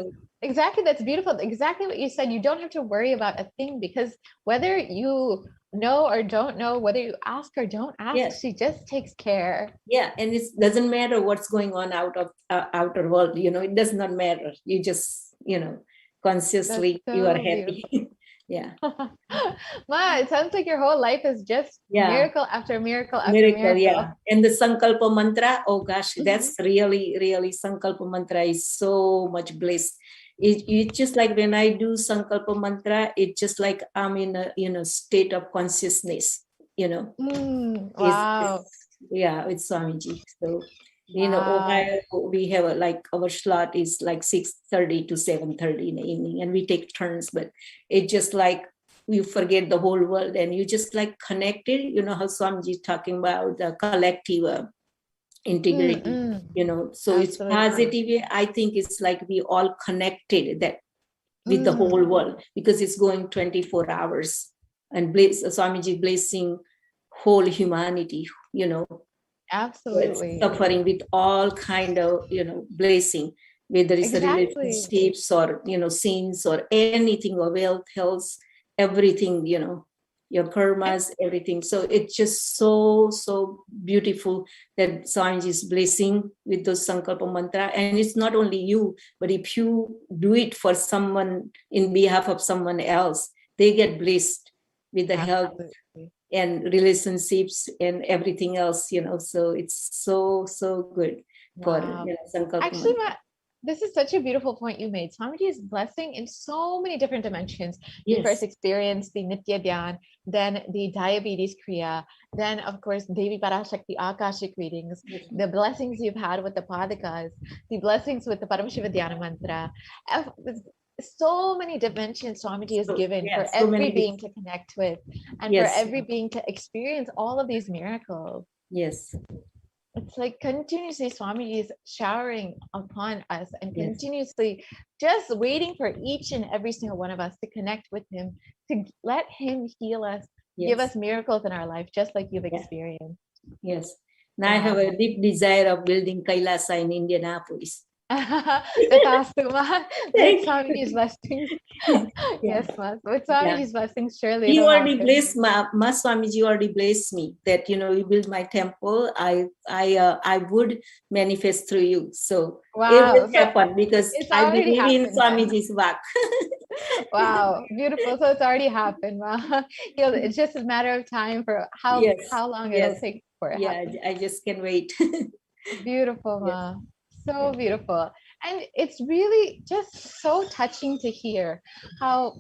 exactly, that's beautiful. Exactly what you said. You don't have to worry about a thing because whether you know or don't know, whether you ask or don't ask, she just takes care. Yeah, and it doesn't matter what's going on out of outer world. It does not matter. You just consciously you are happy. Yeah. Ma, it sounds like your whole life is just Yeah. miracle after miracle after Miracle, miracle. yeah. And the Sankalpa mantra, oh gosh, that's really, really, Sankalpa mantra is so much bliss. It's just like when I do Sankalpa mantra, it's just like I'm in a state of consciousness, you know. Wow. Yeah, it's Swamiji. So, Wow. Ohio, we have our slot is like 6:30 to 7:30 in the evening, and we take turns, but it's just like you forget the whole world and you just like connected, how Swamiji is talking about the collective integrity, so it's positive. I think it's like we all connected that with the whole world because it's going 24 hours and Swamiji blessing whole humanity, Absolutely. suffering with all kind of, blessing, whether it's relationships or, sins or anything or wealth, health, everything, your karmas, everything. So it's just so beautiful that Swamiji is blessing with those Sankalpa mantra. And it's not only you, but if you do it for someone in behalf of someone else, they get blessed with the health and relationships and everything else, so it's so good for Sankalpa. Actually, this is such a beautiful point you made. Swamiji is blessing in so many different dimensions. You first experienced the Nitya Dhyan, then the diabetes Kriya, then of course Devi Parashakti Akashic readings, the blessings you've had with the Padakas, the blessings with the Paramashiva Dhyana mantra. So many dimensions Swamiji is given for every being to connect with and for every being to experience all of these miracles. Yes. It's like continuously Swamiji is showering upon us and continuously just waiting for each and every single one of us to connect with him, to let him heal us, give us miracles in our life, just like you've experienced. Yes. Now I have a deep desire of building Kailasa in Indianapolis. That's Swamiji's blessings. Yes, with Swamiji's blessings, surely. He already blessed Ma Swamiji already blessed me that you build my temple. I would manifest through you. So it will happen because I believe in Swamiji's work. Wow, beautiful. So it's already happened. Wow. It's just a matter of time for how long it'll take for it. I just can't wait. Beautiful, Ma. So beautiful. And it's really just so touching to hear how,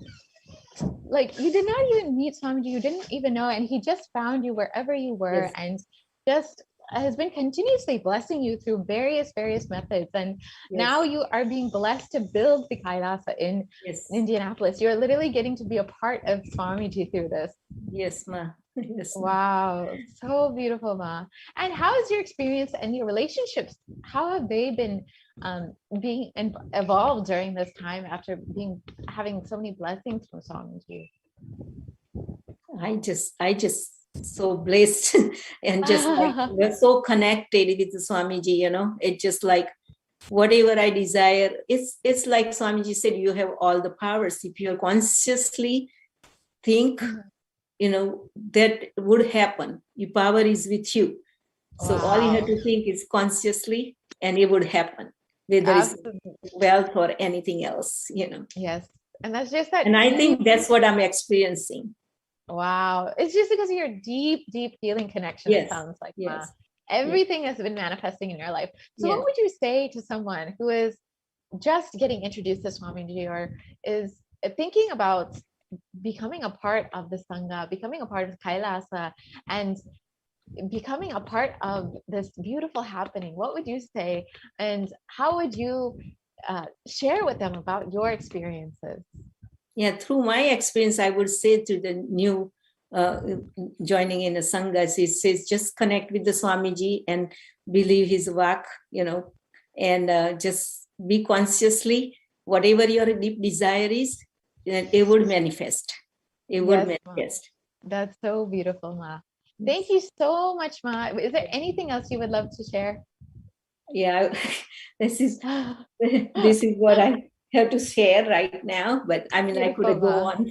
like, you did not even meet Swamiji, you didn't even know, and he just found you wherever you were and just has been continuously blessing you through various methods. And now you are being blessed to build the Kailasa in Indianapolis. You're literally getting to be a part of Swamiji through this. Yes, Ma. Yes, wow, so beautiful, Ma. And how is your experience and your relationships? How have they been being evolved during this time after having so many blessings from Swamiji? I just so blessed and just like we're so connected with the Swamiji. It's just like whatever I desire. It's like Swamiji said, you have all the powers if you consciously think. That would happen. Your power is with you. So all you have to think is consciously and it would happen, whether it's wealth or anything else, Yes. And that's just that. And I think that's what I'm experiencing. Wow. It's just because of your deep healing connection, it sounds like. Yes. Everything has been manifesting in your life. So what would you say to someone who is just getting introduced to Swamiji or is thinking about becoming a part of the Sangha, becoming a part of Kailasa, and becoming a part of this beautiful happening? What would you say? And how would you share with them about your experiences? Yeah, through my experience, I would say to the new joining in a Sangha, it says just connect with the Swamiji and believe his work, and just be consciously, whatever your deep desire is, it would manifest. It would manifest. That's so beautiful, Ma. Thank you so much, Ma. Is there anything else you would love to share? Yeah, this is what I have to share right now. But I mean, beautiful, I could go on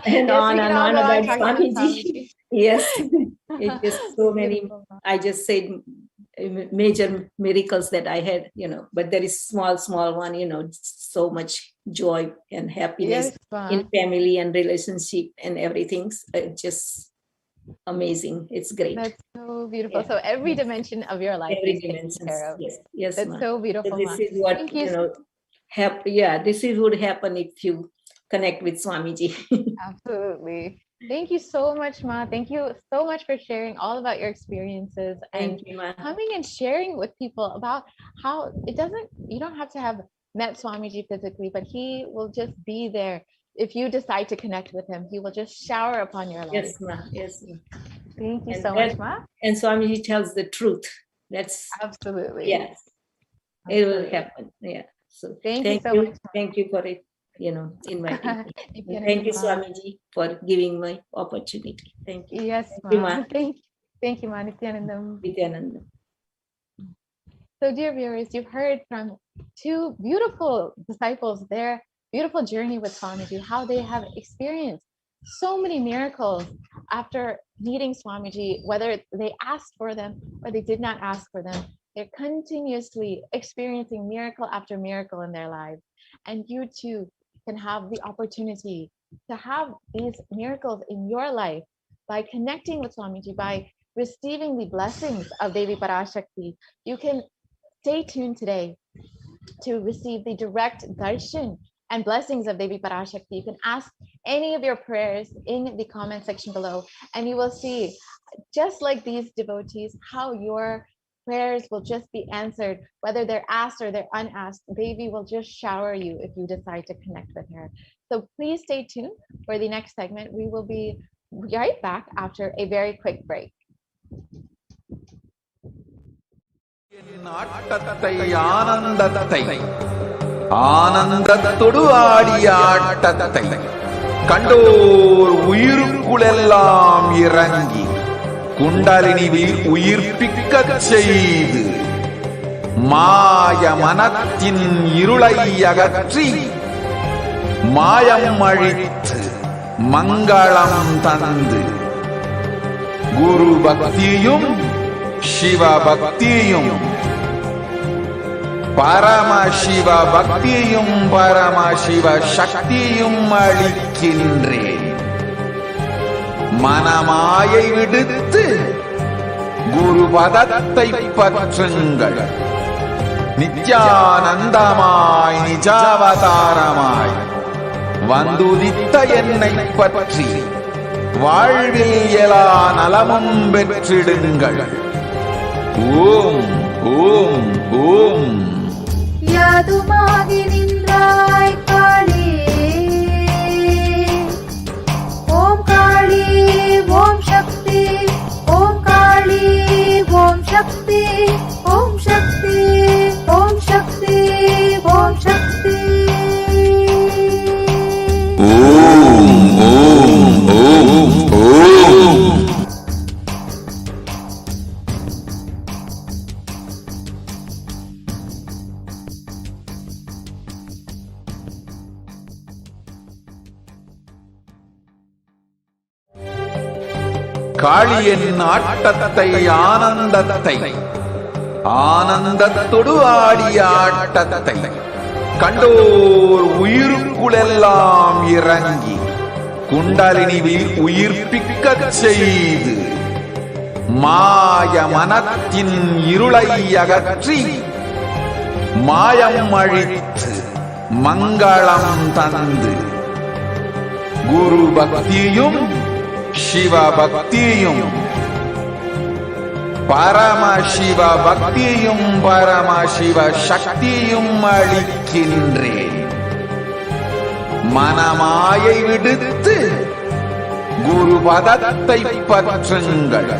and on and on about Swamiji. Yes, it's just so many. I just said major miracles that I had, you know, but there is small one, you know, so much joy and happiness in family and relationship and everything. Just amazing. It's great. That's so beautiful. So every dimension of your life Every is taken dimension. care of. Yes. That's so beautiful. So this is what, Thank you know, this is would happen if you connect with Swamiji. Absolutely. Thank you so much, Ma. Thank you so much for sharing all about your experiences and coming and sharing with people about how you don't have to have met Swamiji physically, but he will just be there. If you decide to connect with him, he will just shower upon your life. Yes, Ma. Yes, Ma. Thank you so much, Ma. And Swamiji tells the truth. That's absolutely. Yes. It will happen. Yeah. So thank you so much. Thank you for it, you know, inviting me. Thank you, Swamiji, for giving my opportunity. Thank you. Yes, thank you, Ma. Thank you, Ma. Nithyanandam. Nithyanandam. So, dear viewers, you've heard from two beautiful disciples, their beautiful journey with Swamiji, how they have experienced so many miracles after meeting Swamiji, whether they asked for them or they did not ask for them. They're continuously experiencing miracle after miracle in their lives. And you too can have the opportunity to have these miracles in your life by connecting with Swamiji, by receiving the blessings of Devi Parashakti. You can stay tuned today to receive the direct darshan and blessings of Devi Parashakti. You can ask any of your prayers in the comment section below, and you will see, just like these devotees, how your prayers will just be answered, whether they're asked or they're unasked. Devi will just shower you if you decide to connect with her. So please stay tuned for the next segment. We will be right back after a very quick break. ஆனந்தத்தொடு ஆடிய ஆட்டத்தை கண்டோர் உயிருக்குளெல்லாம் இறங்கி குண்டலினிவில் உயிர்ப்பிக்கச் செய்து மாய மனத்தின் இருளை அகற்றி மாயம் அழித்து மங்களம் தந்து குரு பக்தியும் சிவ பக்தியும் பரமசிவ பக்தியும் பரமசிவ சக்தியும் அளிக்கின்றேன். மனமாயை விடுத்து குரு பதத்தை பற்றுங்கள். நித்யானந்தமாய் நிஜாவதாரமாய் வந்துதித்த என்னை பற்றி வாழ்வில் எல்லா நலமும் பெற்றிடுங்கள். ஓம் ஓம் ஓம். யாதுமாகி நின்றாய் காளி, ஓம் காளி ஓம் சக்தி, ஓம் காளி ஓம் சக்தி, ஓம் சக்தி ஓம் சக்தி ஓம் சக்தி. ஓம் ஓம் ஓம் ஓம். காளியின் ஆட்டத்தை ஆனந்தத்தை ஆனந்தத்தொடு ஆடிய ஆட்டத்தை கண்டோர் உயிருக்குளெல்லாம் இறங்கி குண்டலினிவில் உயிர்ப்பிக்கச் செய்து மாய மனத்தின் இருளை அகற்றி மாயம் அழித்து மங்களம் தந்து குரு பக்தியும் சிவ பக்தியும் பரமசிவ பக்தியும் பரமசிவ சக்தியும் அளிக்கின்றேன். மனமாயை விடுத்து குரு பதத்தை பற்றுங்கள்.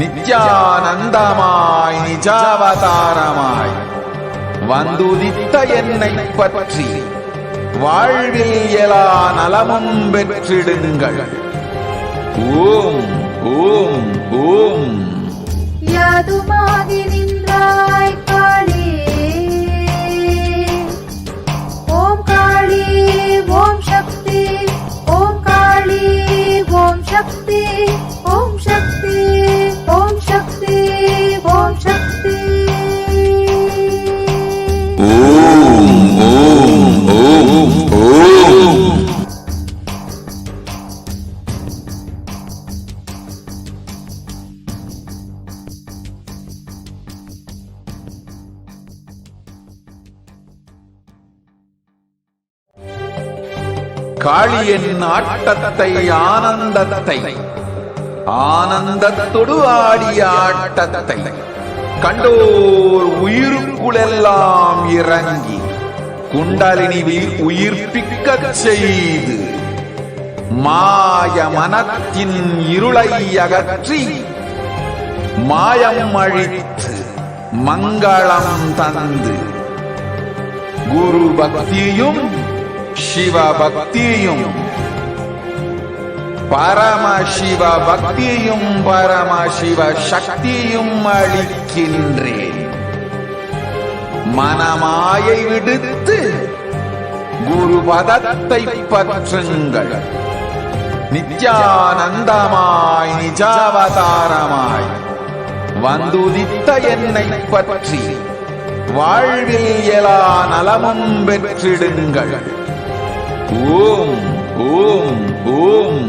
நித்யானந்தமாய் நிஜாவதாரமாய் வந்துதித்த என்னை பற்றி வாழ்வில் எல்லா நலமும் பெற்றிடுங்கள். ஓம் ஓம் ஓம். யாதுமாகி நின்றாய் காளி, ஓம் காளி ஓம் சக்தி, ஓம் காளி ஓம் சக்தி, ஓம் சக்தி ஓம் சக்தி ஓம் சக்தி. காளியின் ஆட்டத்தை ஆனந்தத்தை ஆனந்தத்தொடு ஆடிய ஆட்டத்தை கண்டோர் உயிருக்குளெல்லாம் இறங்கி குண்டலினிவில் உயிர்ப்பிக்கச் செய்து மாய மனத்தின் இருளை அகற்றி மாயம் அழித்து மங்களம் தந்து குரு பக்தியும் சிவ பக்தியும் பரமசிவ பக்தியும் பரமசிவ சக்தியும் அளிக்கின்றேன். மனமாயை விடுத்து குரு பதத்தை பற்றுங்கள். நித்யானந்தமாய் நிஜாவதாரமாய் வந்துதித்த என்னை பற்றி வாழ்வில் எல்லா நலமும் பெற்றிடுங்கள். ஓம் ஓம் ஓம்.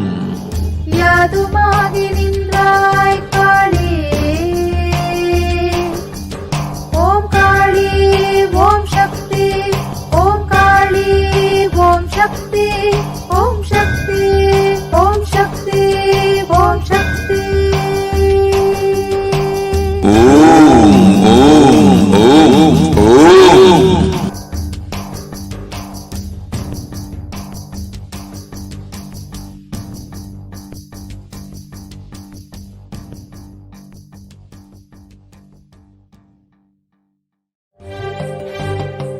யாதுமாகி நின்றாய் காளி, ஓம் காளி ஓம் சக்தி, ஓம் காளி ஓம் சக்தி, ஓம் சக்தி ஓம் சக்தி ஓம் சக்தி. ஓம் ஓம் ஓம் ஓம்.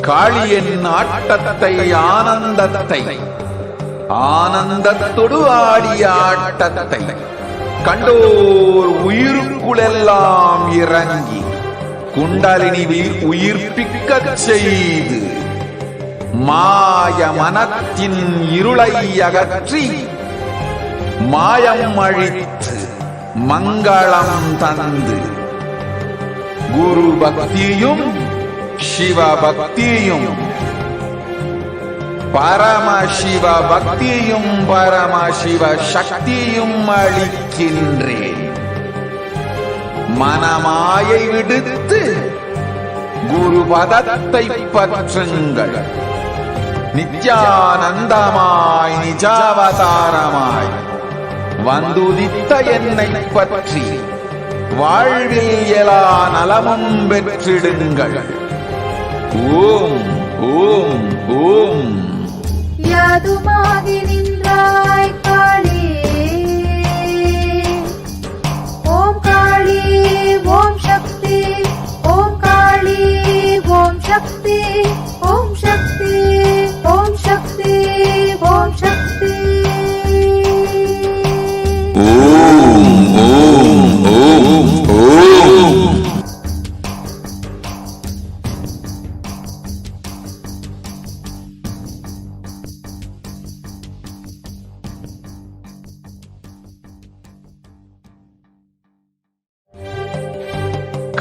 காளியின் ஆட்டத்தை ஆனந்தத்தை ஆனந்தத்தொடு ஆடிய ஆட்டத்தை கண்டோர் உயிருக்குளெல்லாம் இறங்கி குண்டலினிவில் உயிர்ப்பிக்கச் செய்து மாய மனத்தின் இருளை அகற்றி மாயம் அழித்து மங்களம் தந்து குரு பக்தியும் சிவ பக்தியும் பரமசிவ பக்தியும் பரமசிவ சக்தியும் அளிக்கின்றேன். மனமாயை விடுத்து குரு பதத்தை பற்றுங்கள். நித்யானந்தமாய் நிஜாவதாரமாய் வந்துதித்த என்னை பற்றி வாழ்வில் எல்லா நலமும் பெற்றிடுங்கள். ஓம் ஓம் ஓம். யாதுமாகி நின்றாய் காளி, ஓம் காளி ஓம் சக்தி, ஓம் காளி ஓம் சக்தி, ஓம் சக்தி ஓம் சக்தி ஓம் சக்தி. ஓம் ஓம் ஓம் ஓம்.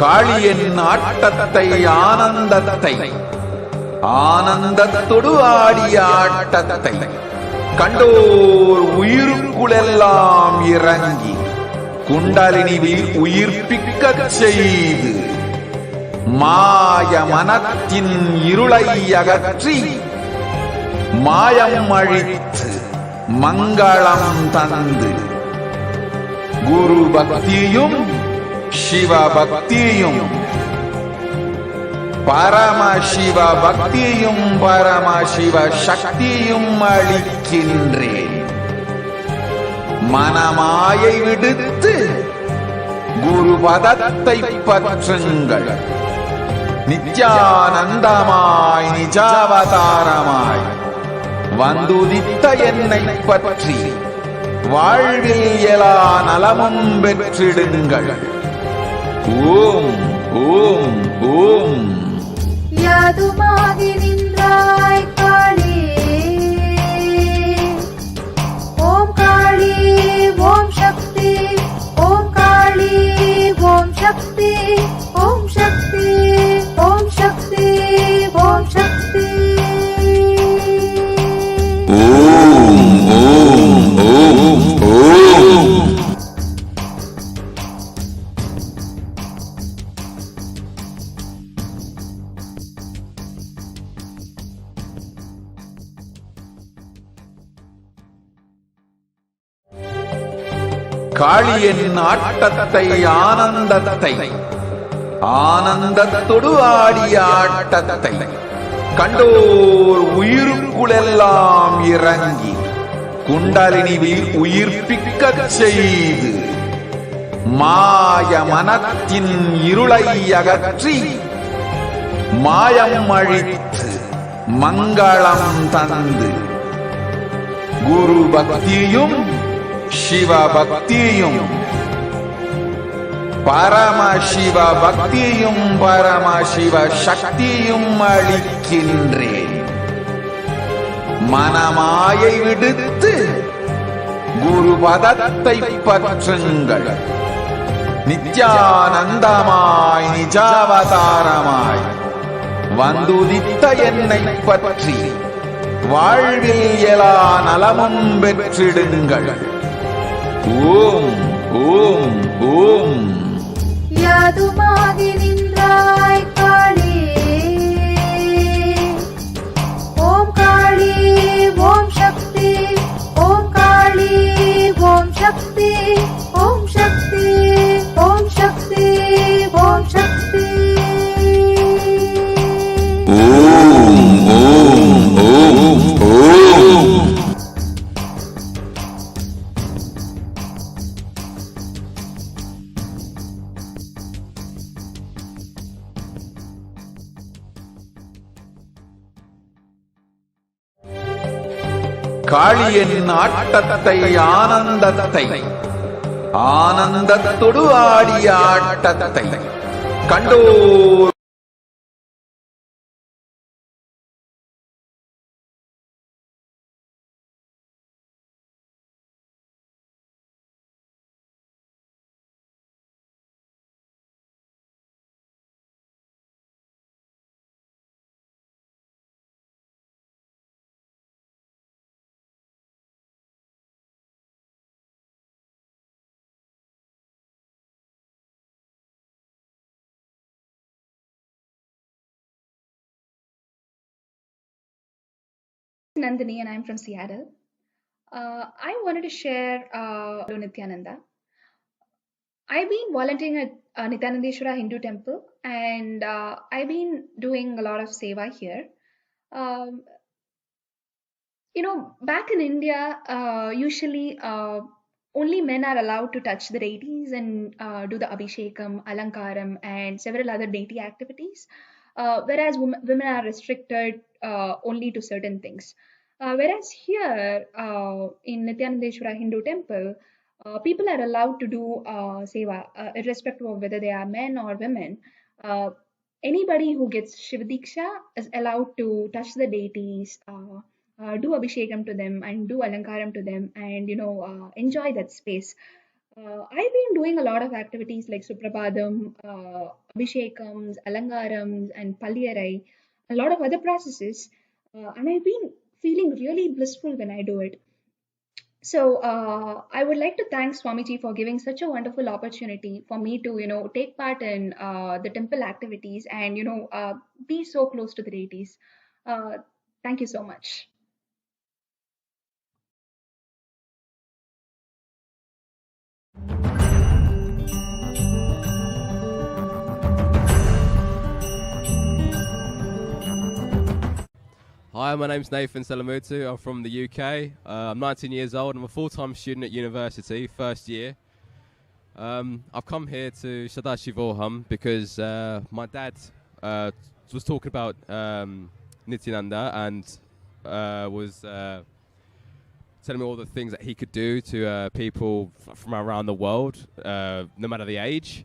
காளியின் ஆட்டத்தை ஆனந்தத்தை ஆனந்தத்தொடு ஆடிய ஆட்டத்தை கண்டோர் உயிருக்குளெல்லாம் இறங்கி குண்டலினிவில் உயிர்ப்பிக்கச் செய்து மாய மனத்தின் இருளை அகற்றி மாயம் அழித்து மங்களம் தந்து குரு பக்தியும் சிவ பக்தியும் பரமசிவ பக்தியும் பரமசிவ சக்தியும் அளிக்கின்றேன். மனமாயை விடுத்து குரு பதத்தை பற்றுங்கள். நித்யானந்தமாய் நிஜாவதாரமாய் வந்துதித்த என்னை பற்றி வாழ்வில் எல்லா நலமும் பெற்றிடுங்கள். ஓம் ஓம் ஓம். யாதுமாகி நின்றாய் காளி, ஓம் காளி ஓம் சக்தி, ஓம் காளி ஓம் சக்தி, ஓம் சக்தி ஓம் சக்தி ஓம் சக்தி. ஓம் ஓம் ஓம் ஓம். காளியின் ஆட்டத்தை ஆனந்தத்தை ஆனந்தத்தொடு ஆடிய ஆட்டத்தை கண்டோர் உயிருக்குளெல்லாம் இறங்கி குண்டலினி உயிர்ப்பிக்கச் செய்து மாய மனத்தின் இருளை அகற்றி மாயம் அழித்து மங்களம் தந்து குரு பக்தியும் சிவ பக்தியும் பரமசிவ பக்தியும் பரமசிவ சக்தியும் அளிக்கின்றேன். மனமாயை விடுத்து குரு பதத்தை பற்றுங்கள். நித்யானந்தமாய் நிஜாவதாரமாய் வந்துதித்த என்னை பற்றி வாழ்வில் எலா நலமும் பெற்றிடுங்கள். ஓம் ஓம் ஓம். யாதுமாகி நின்றாய் காளி, ஓம் காளி ஓம் சக்தி, ஓம் காளி ஓம் சக்தி, ஓம் சக்தி ஓம் சக்தி ஓம் சக்தி. ஓம் ஓம் ஓம் ஓம். காளியின் ஆட்டத்தை ஆனந்தத்தை ஆனந்தத்தொடு ஆடிய ஆட்டத்தை கண்டோர் Nandini and I'm from Seattle. I wanted to share Nithyananda. I've been volunteering at Nithyanandeshwara Hindu Temple, and I've been doing a lot of seva here. Back in India, usually only men are allowed to touch the deities and do the abhishekam, alankaram, and several other deity activities, whereas women are restricted only to certain things. Whereas here in Nithyanandeshwara Hindu Temple, people are allowed to do seva, irrespective of whether they are men or women. Anybody who gets Shivadiksha is allowed to touch the deities, do abhishekam to them, and do alankaram to them, and enjoy that space. I've been doing a lot of activities like Suprabhadam, abhishekams, alankarams, and Palyarai, a lot of other processes, and I've been feeling really blissful when I do it. So I would like to thank Swamiji for giving such a wonderful opportunity for me to take part in the temple activities and be so close to the deities. Thank you so much. Hi, my name's Nathan Selamutu. I'm from the UK. I'm 19 years old. I'm a full-time student at university, first year. I've come here to Sadashivoham because my dad was talking about Nithyananda and was telling me all the things that he could do to people from around the world, no matter the age.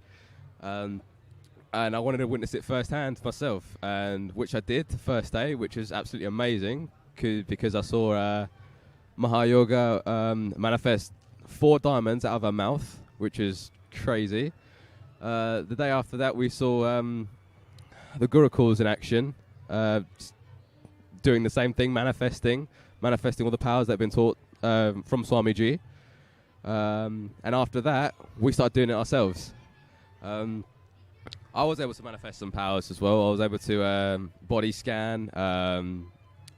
And I wanted to witness it firsthand myself, and which I did the first day, which was absolutely amazing because I saw Mahayoga manifest 4 diamonds out of her mouth, which is crazy. The day after that, we saw the Gurukuls in action, doing the same thing, manifesting all the powers that have been taught from Swamiji. And after that, we started doing it ourselves. I was able to manifest some powers as well. I was able to body scan,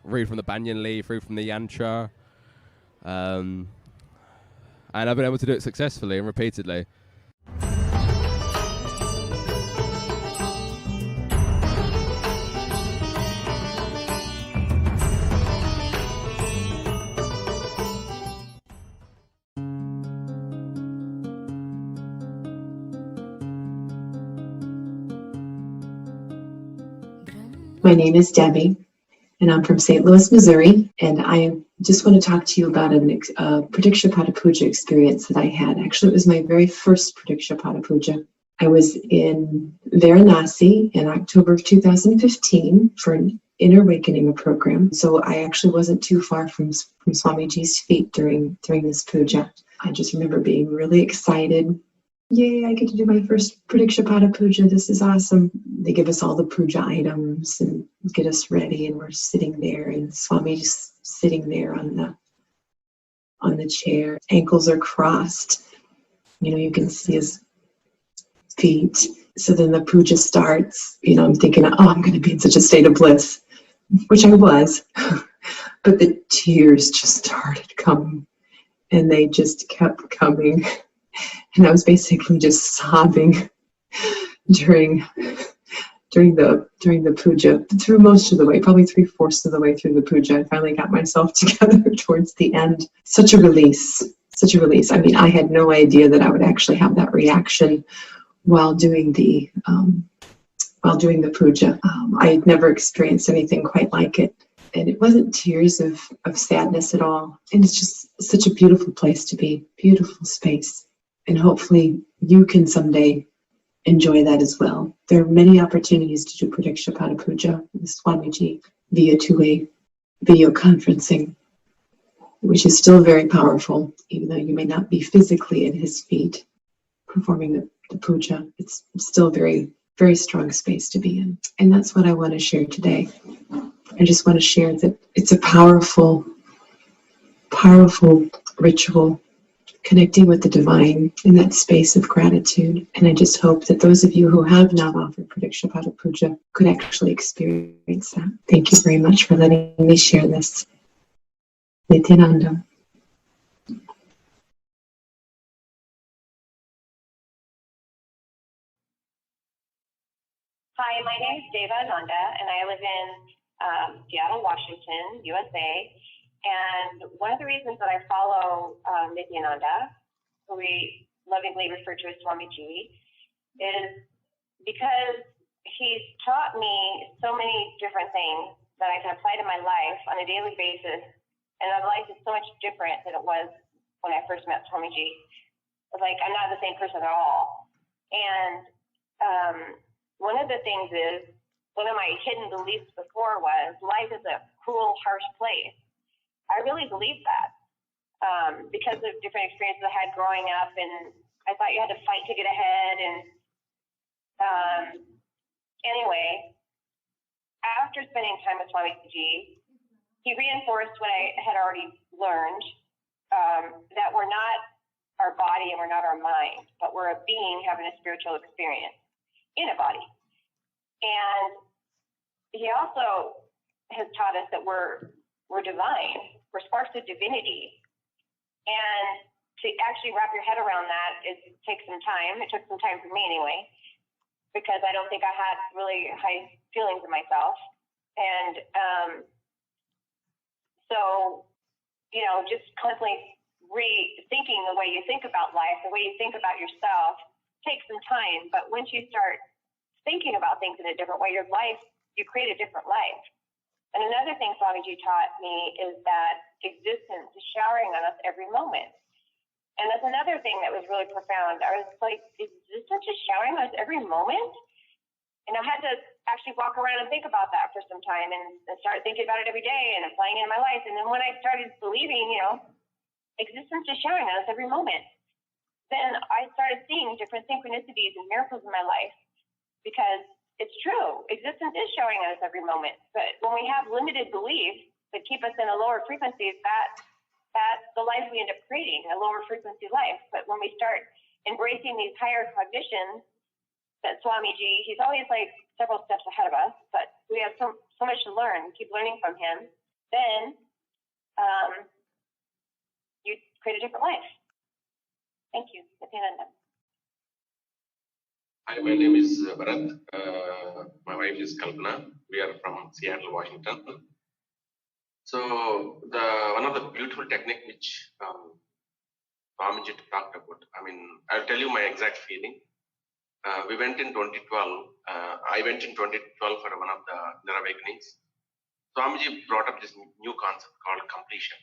read from the Banyan leaf, read from the yantra, and and I've been able to do it successfully and repeatedly. My name is Debbie, and I'm from St. Louis, Missouri, and I just want to talk to you about a Pradikshapata Puja experience that I had. Actually, it was my very first Pradikshapata Puja. I was in Varanasi in October of 2015 for an Inner Awakening program, so I actually wasn't too far from Swamiji's feet during this puja. I just remember being really excited. Yay, I get to do my first Pradikshapata Puja. This is awesome. They give us all the puja items and get us ready, and we're sitting there, and Swamiji's sitting there on the chair. Ankles are crossed. You can see his feet. So then the puja starts. I'm thinking, oh, I'm going to be in such a state of bliss, which I was. But the tears just started coming, and they just kept coming. And I was basically just sobbing during the puja, through most of the way, probably 3/4 of the way through the puja. I finally got myself together towards the end. Such a release. I mean, I had no idea that I would actually have that reaction while doing the puja. I had never experienced anything quite like it. And it wasn't tears of sadness at all. And it's just such a beautiful place to be, beautiful space. And hopefully you can someday enjoy that as well. There are many opportunities to do Pradikshapata Puja with Swamiji via two-way video conferencing, which is still very powerful, even though you may not be physically at his feet performing the puja. It's still very, very strong space to be in. And that's what I want to share today. I just want to share that it's a powerful, powerful ritual, connecting with the divine in that space of gratitude. And I just hope that those of you who have not offered Pradikshapata Puja could actually experience that. Thank you very much for letting me share this. Nithyananda. Hi, my name is Deva Ananda, and I live in Seattle, Washington, USA. And one of the reasons that I follow Nithyananda, who we lovingly refer to as Swamiji, is because he's taught me so many different things that I can apply to my life on a daily basis. And my life is so much different than it was when I first met Swamiji. It's like I'm not the same person at all. And one of the things is, one of my hidden beliefs before was life is a cruel, harsh place. I really believe that because of different experiences I had growing up, and I thought you had to fight to get ahead. And anyway, after spending time with Swamiji, he reinforced what I had already learned, that we're not our body and we're not our mind, but we're a being having a spiritual experience in a body. And he also has taught us that we're divine, we're sparks of divinity. And to actually wrap your head around that, it takes some time. It took some time for me anyway, because I don't think I had really high feelings of myself. And so, just constantly rethinking the way you think about life, the way you think about yourself, takes some time. But once you start thinking about things in a different way, you create a different life. And another thing Swamiji taught me is that existence is showering on us every moment. And that's another thing that was really profound. I was like, existence is showering on us every moment? And I had to actually walk around and think about that for some time and start thinking about it every day and applying it in my life. And then when I started believing, existence is showering on us every moment, then I started seeing different synchronicities and miracles in my life. Because it's true, existence is showing us every moment. But when we have limited beliefs that keep us in a lower frequency, that's the life we end up creating, a lower frequency life. But when we start embracing these higher cognitions, that Swamiji, he's always like several steps ahead of us, but we have so much to learn, keep learning from him, then you create a different life. Thank you, Nithyananda. Hi, my name is Bharat. My wife is Kalpana. We are from Seattle, Washington. So one of the beautiful technique which Swamiji talked about. I mean, I'll tell you my exact feeling. We went in 2012. I went in 2012 for one of the inner awakenings. Swamiji brought up this new concept called completion.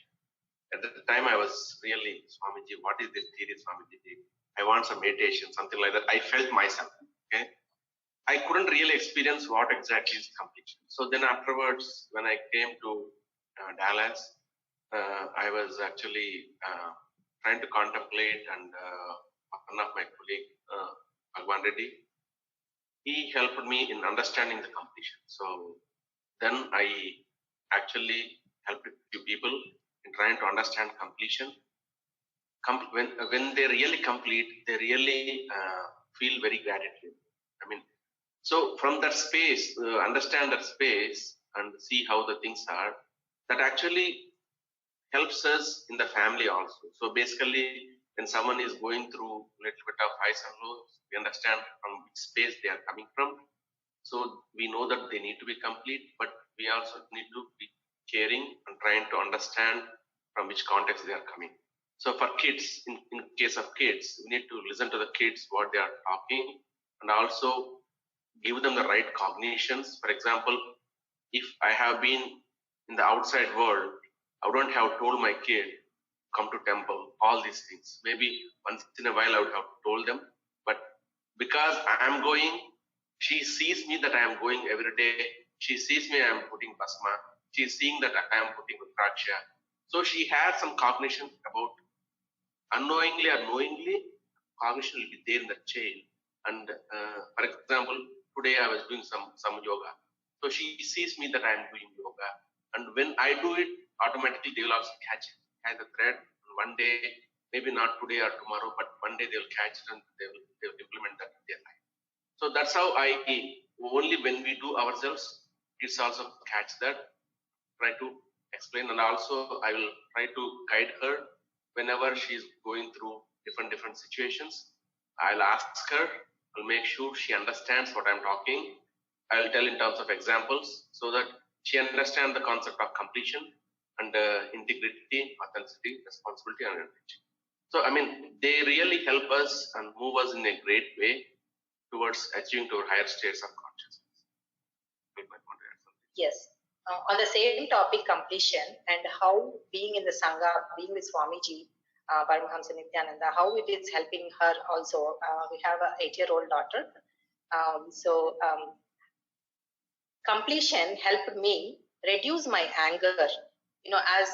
At the time, I was really, Swamiji, what is this theory, Swamiji? I want some meditation, something like that. I felt myself. Okay, I couldn't really experience what exactly is completion. So then afterwards, when I came to Dallas, I was actually trying to contemplate, and one of my colleagues, Bhagwan Reddy, he helped me in understanding the completion. So then I actually helped a few people in trying to understand completion. When they really complete, they really feel very gratitude. I mean, so from that space, understand that space and see how the things are, that actually helps us in the family also. So basically, when someone is going through a little bit of highs and lows, we understand from which space they are coming from. So we know that they need to be complete, but we also need to be caring and trying to understand from which context they are coming. So for kids, in case of kids, we need to listen to the kids, what they are talking, and also give them the right cognitions. For example, if I have been in the outside world, I wouldn't have told my kid, come to temple, all these things. Maybe once in a while I would have told them, but because I am going, she sees me that I am going every day. She sees me, I am putting basma. She is seeing that I am putting rudraksha. So she has some cognition about, unknowingly or knowingly, cognition will be there in the chain. And for example, today I was doing some yoga. So she sees me that I am doing yoga. And when I do it, automatically they will also catch the thread. And one day, maybe not today or tomorrow, but one day they will catch it and they will implement that in their life. So that's how only when we do ourselves, kids also catch that, try to explain. And also I will try to guide her whenever she is going through different situations. I'll ask her, I'll make sure she understands what I'm talking. I'll tell in terms of examples so that she understands the concept of completion and integrity, authenticity, responsibility, and energy. So, I mean, they really help us and move us in a great way towards achieving to higher states of consciousness. Yes. On the same topic, completion, and how being in the Sangha, being with Swamiji, Paramahamsa Nithyananda, how it is helping her also. We have an 8-year-old daughter. Completion helped me reduce my anger. You know, as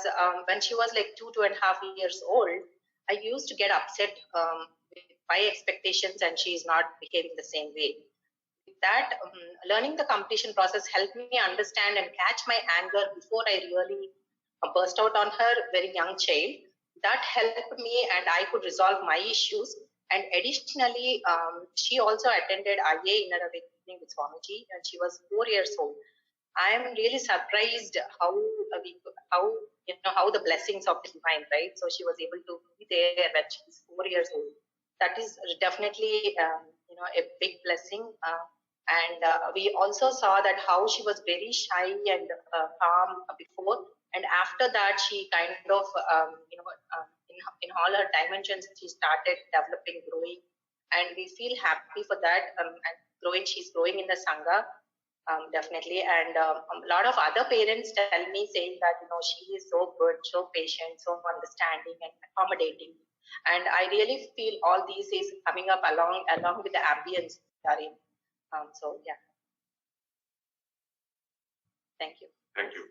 when she was like 2.5 years old, I used to get upset with my expectations, and she is not behaving the same way. That learning the completion process helped me understand and catch my anger before I really burst out on her, very young child. That helped me, and I could resolve my issues. And additionally, she also attended IA Inner Awakening with Swamiji, and she was 4 years old. I am really surprised how the blessings of the divine, right? So she was able to be there when she was 4 years old. That is definitely a big blessing. And we also saw that how she was very shy and calm before, and after that she kind of in all her dimensions she started developing, growing, and we feel happy for that. And growing, she's growing in the Sangha, definitely. And a lot of other parents tell me, saying that she is so good, so patient, so understanding and accommodating. And I really feel all these is coming up along with the ambience we are in. So yeah, thank you. Thank you.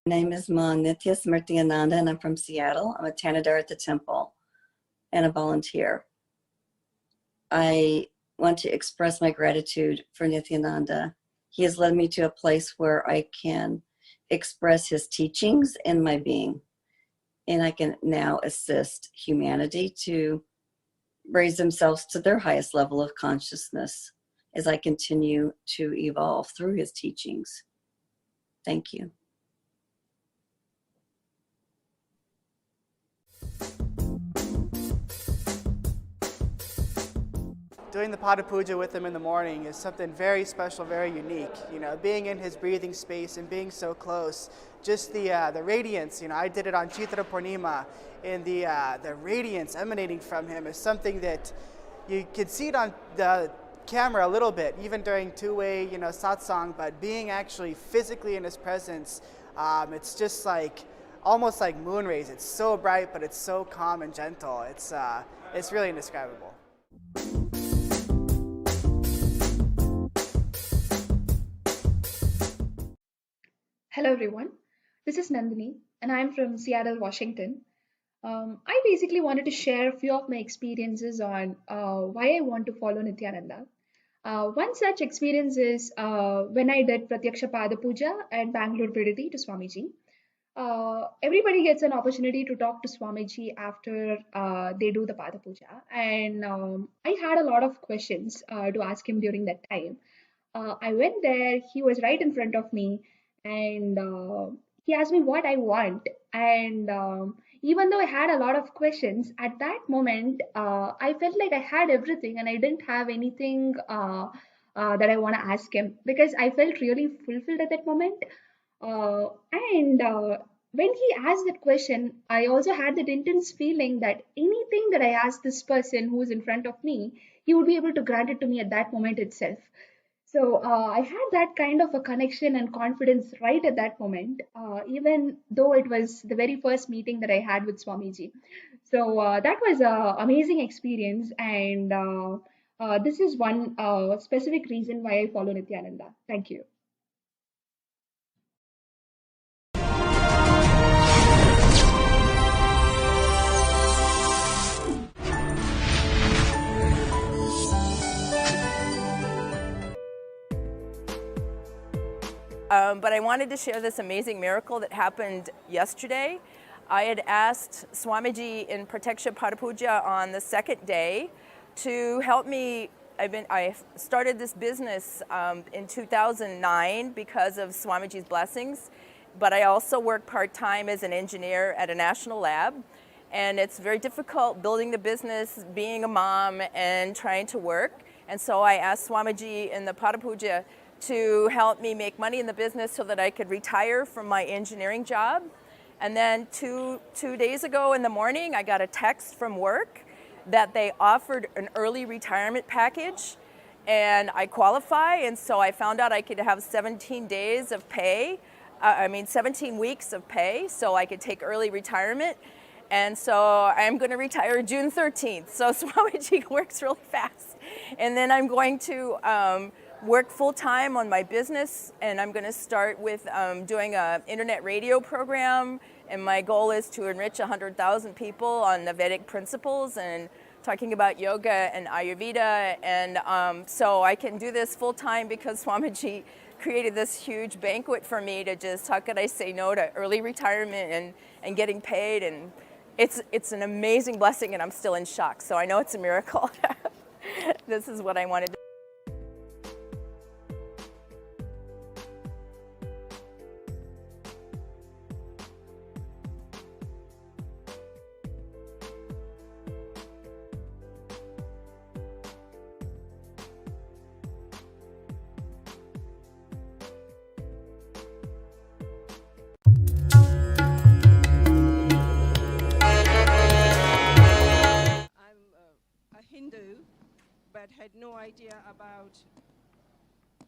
My name is Nithya Nithyananda, and I'm from Seattle. I'm a Tanadar at the temple and a volunteer. I want to express my gratitude for Nithyananda. He has led me to a place where I can express his teachings in my being, and I can now assist humanity to raise themselves to their highest level of consciousness as I continue to evolve through his teachings. Thank you. doing the Pada Puja with him in the morning is something very special, very unique. You know, being in his breathing space and being so close, just the radiance. You know, I did it on Chitra Purnima, and the radiance emanating from him is something that you can see it on the camera a little bit, even during two-way, you know, satsang. But being actually physically in his presence, it's just like almost like moon rays. It's so bright, but it's so calm and gentle. It's really indescribable. Hello everyone, this is Nandini and I'm from Seattle, Washington. I basically wanted to share a few of my experiences on why I want to follow Nithyananda. One such experience is when I did Pratyaksha Pada Puja at Bangalore Viditi to Swamiji. Everybody gets an opportunity to talk to Swamiji after they do the Pada Puja, and I had a lot of questions to ask him during that time. I went there, he was right in front of me, and he asked me what I want. And even though I had a lot of questions, at that moment, I felt like I had everything and I didn't have anything that I want to ask him because I felt really fulfilled at that moment. And when he asked that question, I also had that intense feeling that anything that I asked this person who was in front of me, he would be able to grant it to me at that moment itself. So I had that kind of a connection and confidence right at that moment, even though it was the very first meeting that I had with Swamiji. So that was an amazing experience, and this is one specific reason why I follow Nithyananda. Thank you. But I wanted to share this amazing miracle that happened yesterday. I had asked Swamiji in Pratyaksha Pada Puja on the second day to help me. I started this business in 2009 because of Swamiji's blessings, but I also work part-time as an engineer at a national lab. And it's very difficult building the business, being a mom, and trying to work. And so I asked Swamiji in the Pada Puja to help me make money in the business so that I could retire from my engineering job. And then two days ago in the morning, I got a text from work that they offered an early retirement package, and I qualify, and so I found out I could have 17 days of pay, 17 weeks of pay, so I could take early retirement. And so I'm going to retire June 13th. So Swamiji works really fast. And then I'm going to work full-time on my business, and I'm going to start with doing an internet radio program, and my goal is to enrich 100,000 people on the Vedic principles and talking about yoga and Ayurveda, and so I can do this full-time because Swamiji created this huge banquet for me to just, how could I say no to early retirement and getting paid, and it's an amazing blessing, and I'm still in shock, so I know it's a miracle. This is what I wanted to.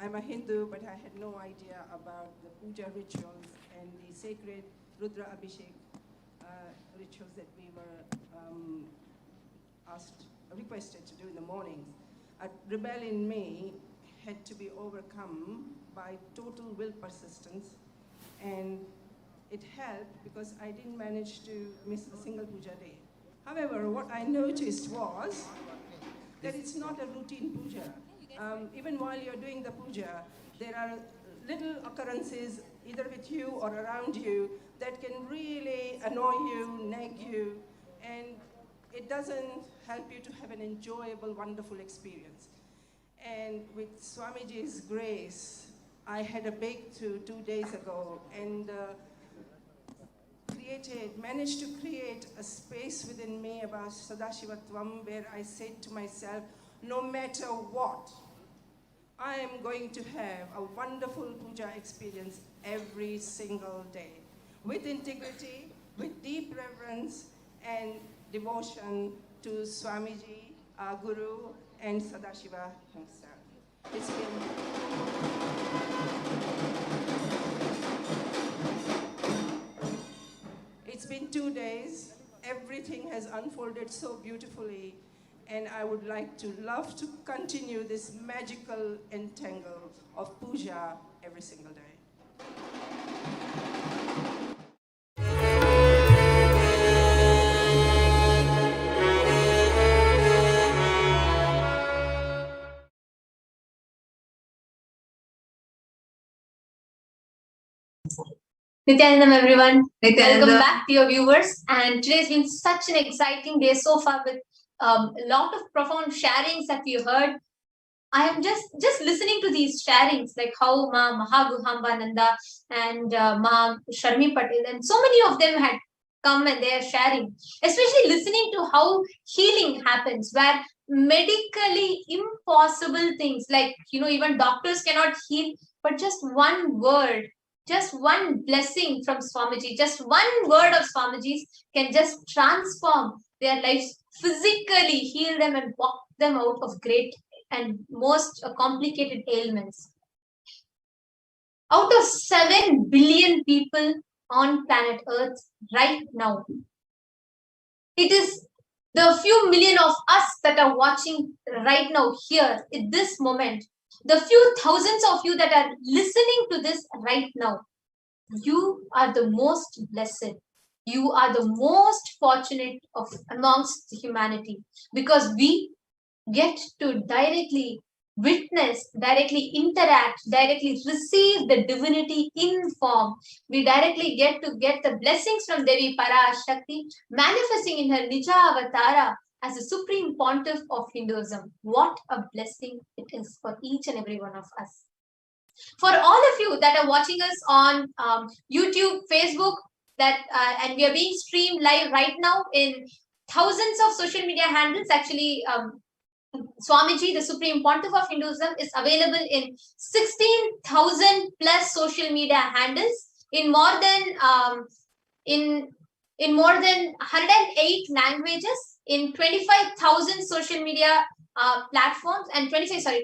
I'm a Hindu, but I had no idea about the puja rituals and the sacred Rudra Abhishek rituals that we were requested to do in the mornings. A rebel in me had to be overcome by total will persistence, and it helped because I didn't manage to miss a single puja day. However, what I noticed was that it's not a routine puja. Even while you're doing the puja, there are little occurrences either with you or around you that can really annoy you, nag you, and it doesn't help you to have an enjoyable, wonderful experience. And with Swamiji's grace, I had a breakthrough 2 days ago and managed to create a space within me about Sadashivatvam where I said to myself, no matter what, I am going to have a wonderful puja experience every single day, with integrity, with deep reverence and devotion to Swamiji, our Guru, and Sadashiva himself. It's been 2 days. Everything has unfolded so beautifully, and I would love to continue this magical entangle of puja every single day. Nithyanandam, everyone. Nithyanandam. Welcome back to your viewers. And today's been such an exciting day so far with a lot of profound sharings that we heard. I am just listening to these sharings, like how Ma Mahaguhambananda and Ma Sharmi Patel, and so many of them had come and they are sharing, especially listening to how healing happens, where medically impossible things, like, even doctors cannot heal, but just one word, just one blessing from Swamiji, just one word of Swamiji's can just transform their lives, physically heal them and walk them out of great and most complicated ailments. Out of 7 billion people on planet Earth right now, it is the few million of us that are watching right now here in this moment, the few thousands of you that are listening to this right now. You are the most blessed. You are the most fortunate of amongst humanity, because we get to directly witness, directly interact, directly receive the divinity in form. We directly get the blessings from Devi Parashakti manifesting in her Nija Avatara as the supreme pontiff of Hinduism. What a blessing it is for each and every one of us. For all of you that are watching us on YouTube, Facebook, and we are being streamed live right now in thousands of social media handles. Actually, Swamiji, the Supreme Pontiff of Hinduism, is available in 16,000 plus social media handles in more than more than 108 languages, in 25,000 social media platforms, and 25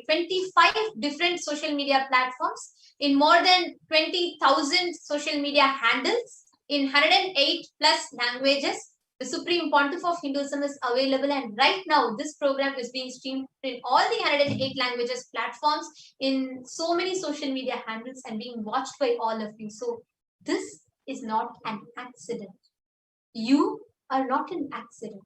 different social media platforms, in more than 20,000 social media handles, in 108 plus languages. The Supreme Pontiff of Hinduism is available, and right now this program is being streamed in all the 108 languages platforms, in so many social media handles, and being watched by all of you. So this is not an accident. You are not an accident.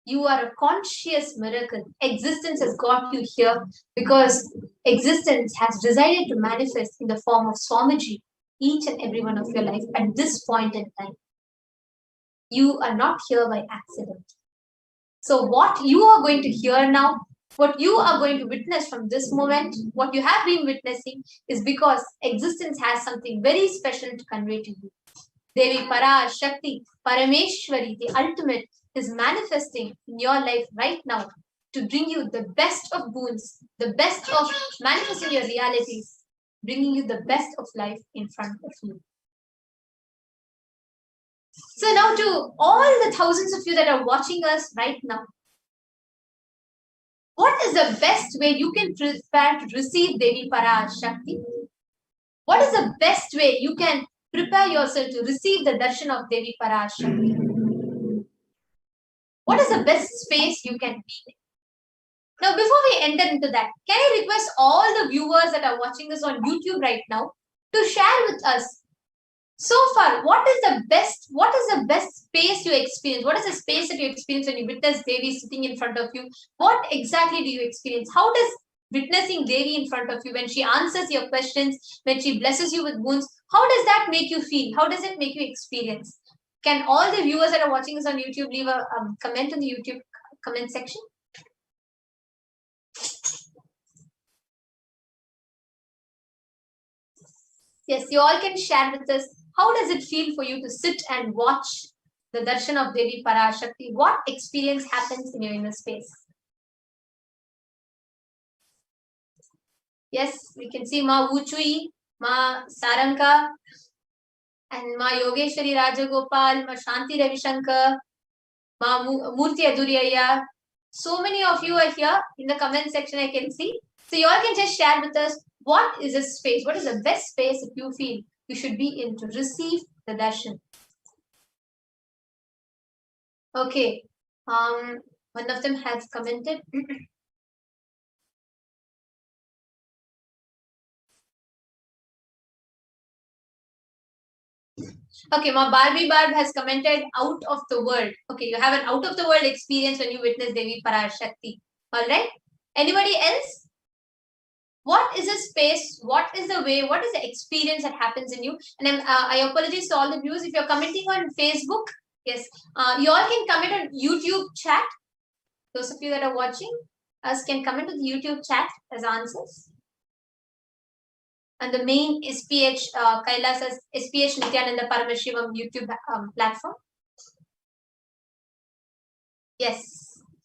You are a conscious miracle. Existence has got you here because existence has decided to manifest in the form of Swamiji, each and every one of your life at this point in time. You are not here by accident. So what you are going to hear now, what you are going to witness from this moment, what you have been witnessing, is because existence has something very special to convey to you. Devi Parashakti, Parameshwari, the ultimate, is manifesting in your life right now to bring you the best of boons, the best of manifesting your realities, bringing you the best of life in front of you. So now, to all the thousands of you that are watching us right now, what is the best way you can prepare to receive Devi Parashakti? What is the best way you can prepare yourself to receive the darshan of Devi Parashakti? What is the best space you can be in? Now, before we enter into that, can I request all the viewers that are watching us on YouTube right now to share with us, so far, what is the best space you experience? What is the space that you experience when you witness Devi sitting in front of you? What exactly do you experience? How does witnessing Devi in front of you, when she answers your questions, when she blesses you with boons, how does that make you feel? How does it make you experience? Can all the viewers that are watching us on YouTube leave a comment in the YouTube comment section? Yes, you all can share with us. How does it feel for you to sit and watch the darshan of Devi Parashakti? What experience happens in your inner space? Yes, we can see Ma Wuchui, Ma Saranka, and Ma Yogeshwari Rajagopal, Ma Shanti Ravishankar, Ma Murthy Aduriyaya. So many of you are here in the comment section, I can see. So you all can just share with us what is a space, what is the best space that you feel you should be in to receive the darshan. Okay, one of them has commented. Okay, Ma Barbie Barb has commented out of the world. Okay, you have an out of the world experience when you witness Devi Parashakti. All right. Anybody else? What is a space? What is the way? What is the experience that happens in you? And I apologize to all the viewers if you're commenting on Facebook. Yes, you all can comment on YouTube chat. Those of you that are watching us can comment on the YouTube chat as answers. And the main SPH Kailasa's HDH Nithyananda Paramashivam YouTube platform. Yes,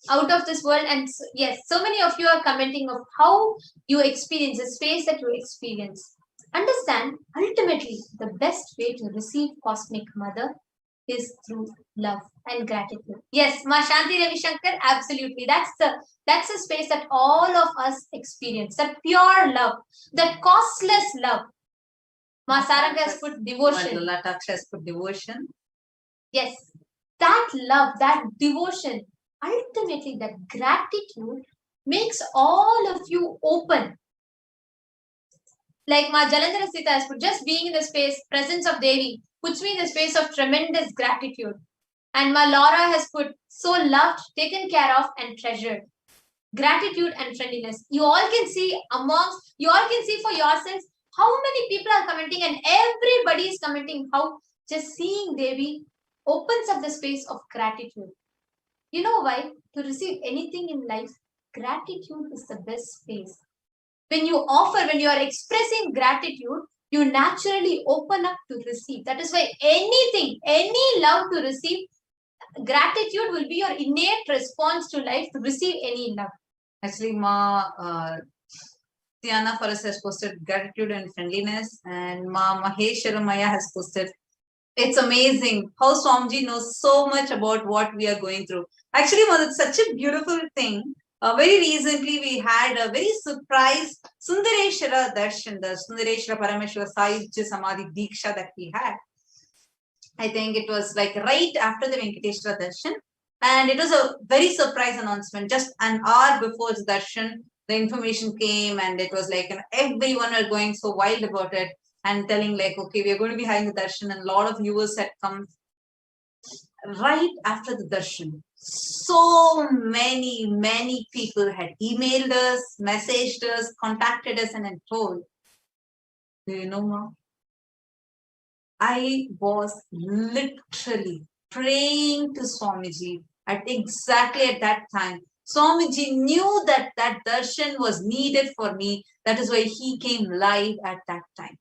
out of this world. And yes, so many of you are commenting of how you experience the space that you experience. Understand, ultimately, the best way to receive Cosmic Mother is through love and gratitude. Yes, Ma Shanti Ravishankar, absolutely. That's the space that all of us experience. That pure love, that costless love. Ma Saranga has put devotion. Lataksha has put devotion. Yes, that love, that devotion, ultimately that gratitude makes all of you open. Like Ma Jalandhara Sita has put, just being in the space, presence of Devi, puts me in the space of tremendous gratitude. And Ma Laura has put, so loved, taken care of, and treasured. Gratitude and friendliness. You all can see for yourselves how many people are commenting, and everybody is commenting how just seeing Devi opens up the space of gratitude. You know why? To receive anything in life, gratitude is the best space. When you offer, when you are expressing gratitude, you naturally open up to receive. That is why anything, any love to receive, gratitude will be your innate response to life to receive any love. Actually, Ma Tiana for us has posted gratitude and friendliness, and Ma Maheswaramaya has posted, it's amazing how Swamiji knows so much about what we are going through. Actually, Ma, it's such a beautiful thing. Very recently, we had a very surprise Sundareshwara Darshan, the Sundareshwara Parameshwara Sahibji Samadhi Diksha that we had. I think it was like right after the Venkateshwara Darshan. And it was a very surprise announcement. Just an hour before the darshan, the information came, and it was like, everyone were going so wild about it and telling like, okay, we are going to be having the darshan, and a lot of viewers had come right after the darshan. So many people had emailed us, messaged us, contacted us, and told, do you know, Ma? I was literally praying to Swamiji exactly at that time. Swamiji knew that that darshan was needed for me. That is why he came live at that time.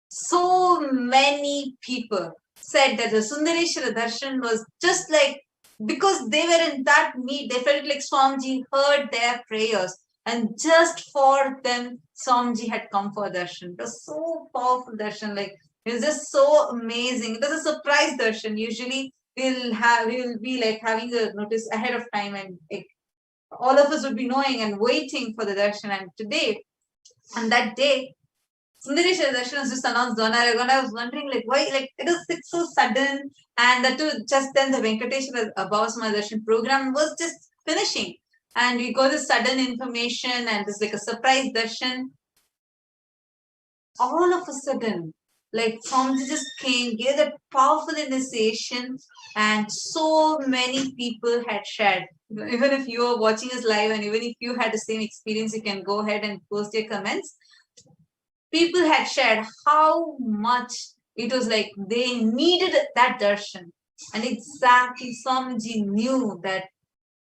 So many people said that the Sundareshwara darshan was just like, because they were in that need, they felt like Swamiji heard their prayers, and just for them, Swamiji had come for darshan. It was so powerful darshan, like it was just so amazing. It was a surprise darshan. Usually we'll be like having a notice ahead of time, and all of us would be knowing and waiting for the darshan. And today, on that day, Sundareshwara darshan was just announced on our own. I was wondering like why, like it was so sudden, and that too just then the Venkateshwara Bhava darshan program was just finishing, and we got this sudden information, and it's like a surprise darshan. All of a sudden, like Swamiji just came, gave a powerful initiation, and so many people had shared. Even if you are watching us live, and even if you had the same experience, you can go ahead and post your comments. People had shared how much it was like they needed that darshan, and exactly Swamiji knew that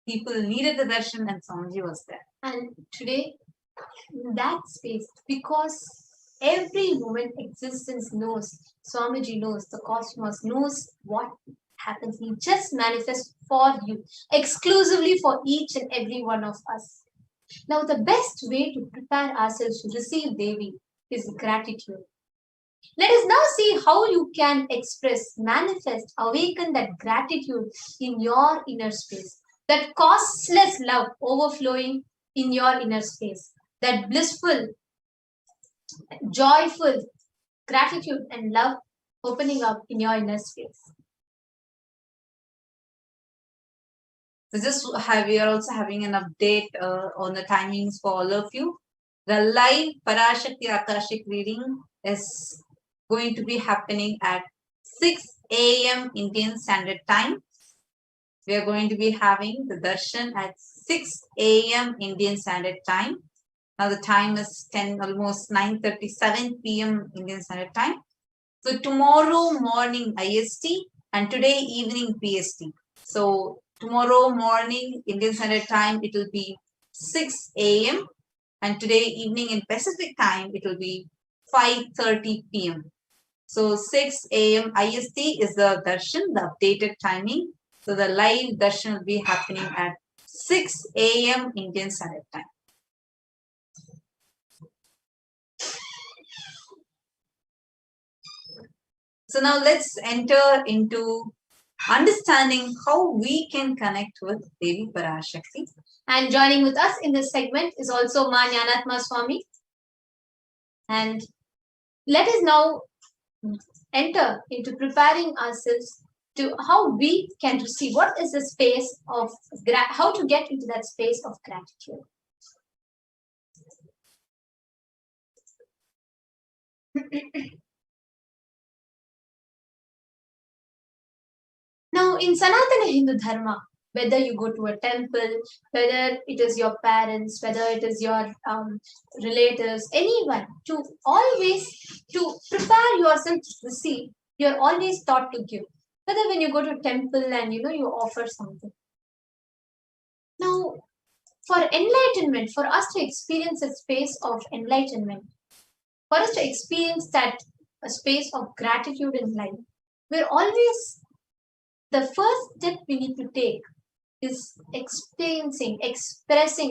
people needed the darshan, and Swamiji was there. And today, in that space, because every moment existence knows, Swamiji knows, the cosmos knows what happens. He just manifests for you, exclusively for each and every one of us. Now, the best way to prepare ourselves to receive Devi is gratitude. Let us now see how you can express, manifest, awaken that gratitude in your inner space. That costless love overflowing in your inner space. That blissful, joyful gratitude and love opening up in your inner space. We are also having an update on the timings for all of you. The live Parashakti Akashic reading is going to be happening at 6 a.m. Indian Standard Time. We are going to be having the darshan at 6 a.m. Indian Standard Time. Now the time is almost 9:37 p.m. Indian Standard Time. So tomorrow morning IST and today evening PST. So tomorrow morning Indian Standard Time, it will be 6 a.m. and today evening in Pacific Time, it will be 5:30 p.m. So 6 a.m. IST is the darshan, the updated timing. So the live darshan will be happening at 6 a.m. Indian Standard Time. So now let's enter into understanding how we can connect with Devi Parashakti. And joining with us in this segment is also Ma Jnanatma Swami. And let us now enter into preparing ourselves to how we can receive. What is the space of, how to get into that space of gratitude. Now, in Sanatana Hindu Dharma, whether you go to a temple, whether it is your parents, whether it is your relatives, anyone, to prepare yourself to receive, you're always taught to give. Whether when you go to a temple and you offer something. Now, for enlightenment, for us to experience a space of enlightenment, for us to experience that a space of gratitude in life, we're always, the first step we need to take is expressing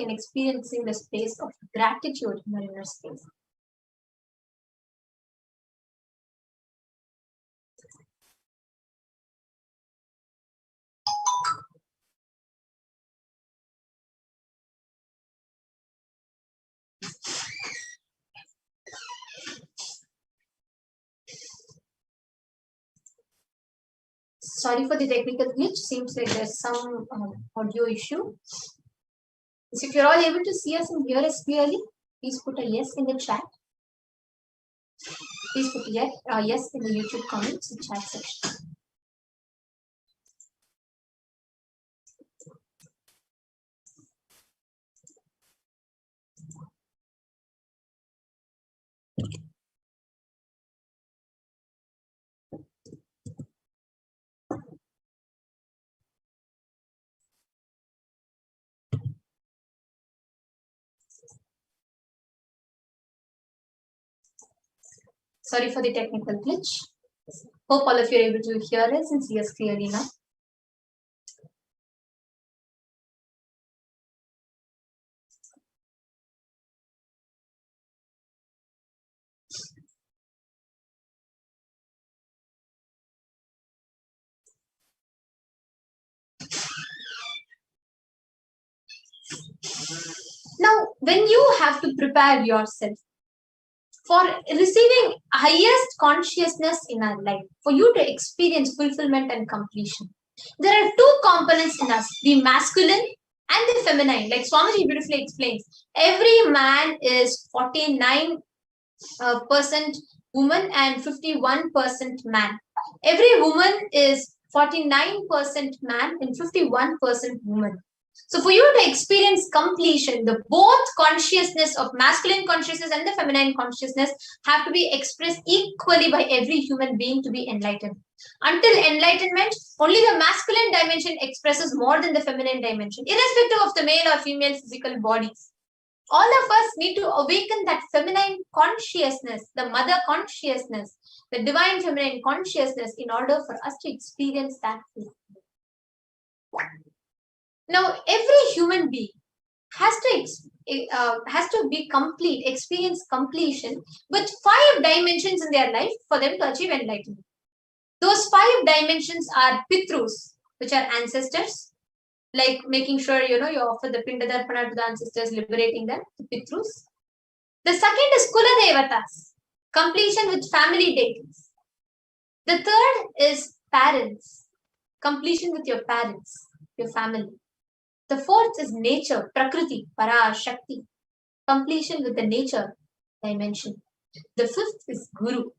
and experiencing the space of gratitude in our inner space. Sorry for the technical glitch. Seems like there's some audio issue. So if you're all able to see us and hear us clearly, please put a yes in the chat. Please put a yes in the YouTube comments and chat section. Sorry for the technical glitch. Hope all of you are able to hear us and see us clearly now. Now, when you have to prepare yourself for receiving highest consciousness in our life, for you to experience fulfillment and completion, there are two components in us, the masculine and the feminine. Like Swamiji beautifully explains, every man is 49% woman and 51% man. Every woman is 49% man and 51% woman. So for you to experience completion, the both consciousness of masculine consciousness and the feminine consciousness have to be expressed equally by every human being to be enlightened. Until enlightenment, only the masculine dimension expresses more than the feminine dimension, irrespective of the male or female physical bodies. All of us need to awaken that feminine consciousness, the mother consciousness, the divine feminine consciousness, in order for us to experience that. Now, every human being has to be complete, experience completion with 5 dimensions in their life for them to achieve enlightenment. Those 5 dimensions are Pitrus, which are ancestors, like making sure you offer the Pinda Darpana to the ancestors, liberating them, the Pitrus. The second is Kula Devatas, completion with family deities. The third is parents, completion with your parents, your family. The fourth is nature, Prakriti, Para, Shakti, completion with the nature dimension. The fifth is Guru,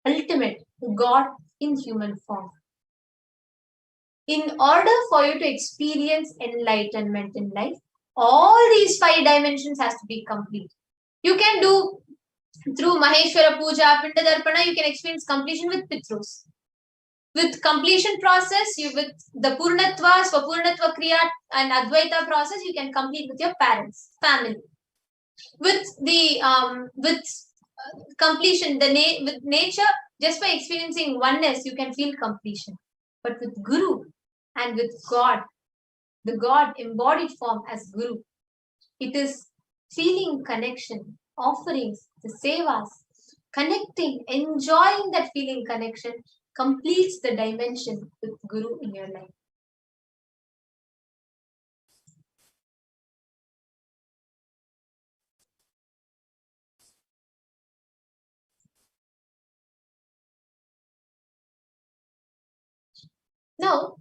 ultimate, God in human form. In order for you to experience enlightenment in life, all these 5 dimensions has to be complete. You can do through Maheshwara Puja, Pinda Darpana, you can experience completion with Pitrus. With completion process, with the Purnatva, Swapurnatva Kriya and Advaita process, you can complete with your parents, family. With the completion, with nature, just by experiencing oneness, you can feel completion. But with Guru and with God, the God embodied form as Guru, it is feeling connection, offerings, the sevas, connecting, enjoying that feeling connection completes the dimension with Guru in your life. Now,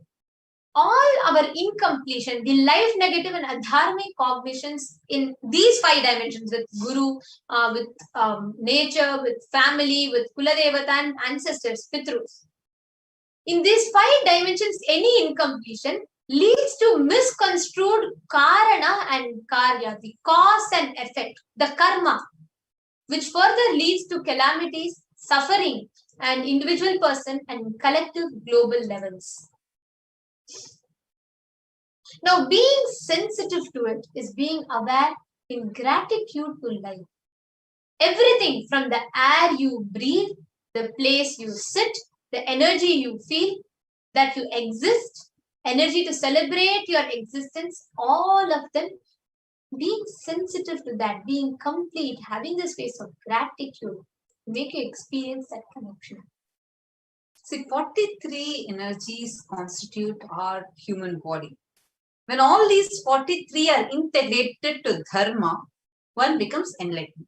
all our incompletion, the life negative and adharmic cognitions in these 5 dimensions with Guru, with nature, with family, with Kuladevata and ancestors, Pitrus. In these 5 dimensions, any incompletion leads to misconstrued Karana and Karya, the cause and effect, the karma, which further leads to calamities, suffering, and individual person and collective global levels. Now, being sensitive to it is being aware in gratitude to life. Everything from the air you breathe, the place you sit, the energy you feel, that you exist, energy to celebrate your existence, all of them, being sensitive to that, being complete, having this face of gratitude, make you experience that connection. See, 43 energies constitute our human body. When all these 43 are integrated to dharma, one becomes enlightened.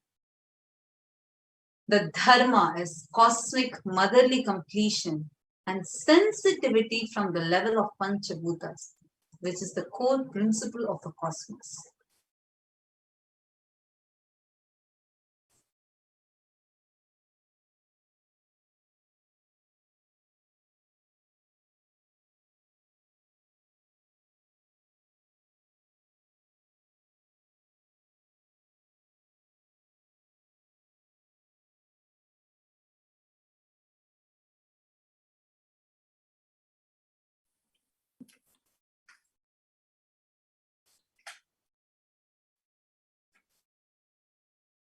The dharma is cosmic motherly completion and sensitivity from the level of Panchabhutas, which is the core principle of the cosmos.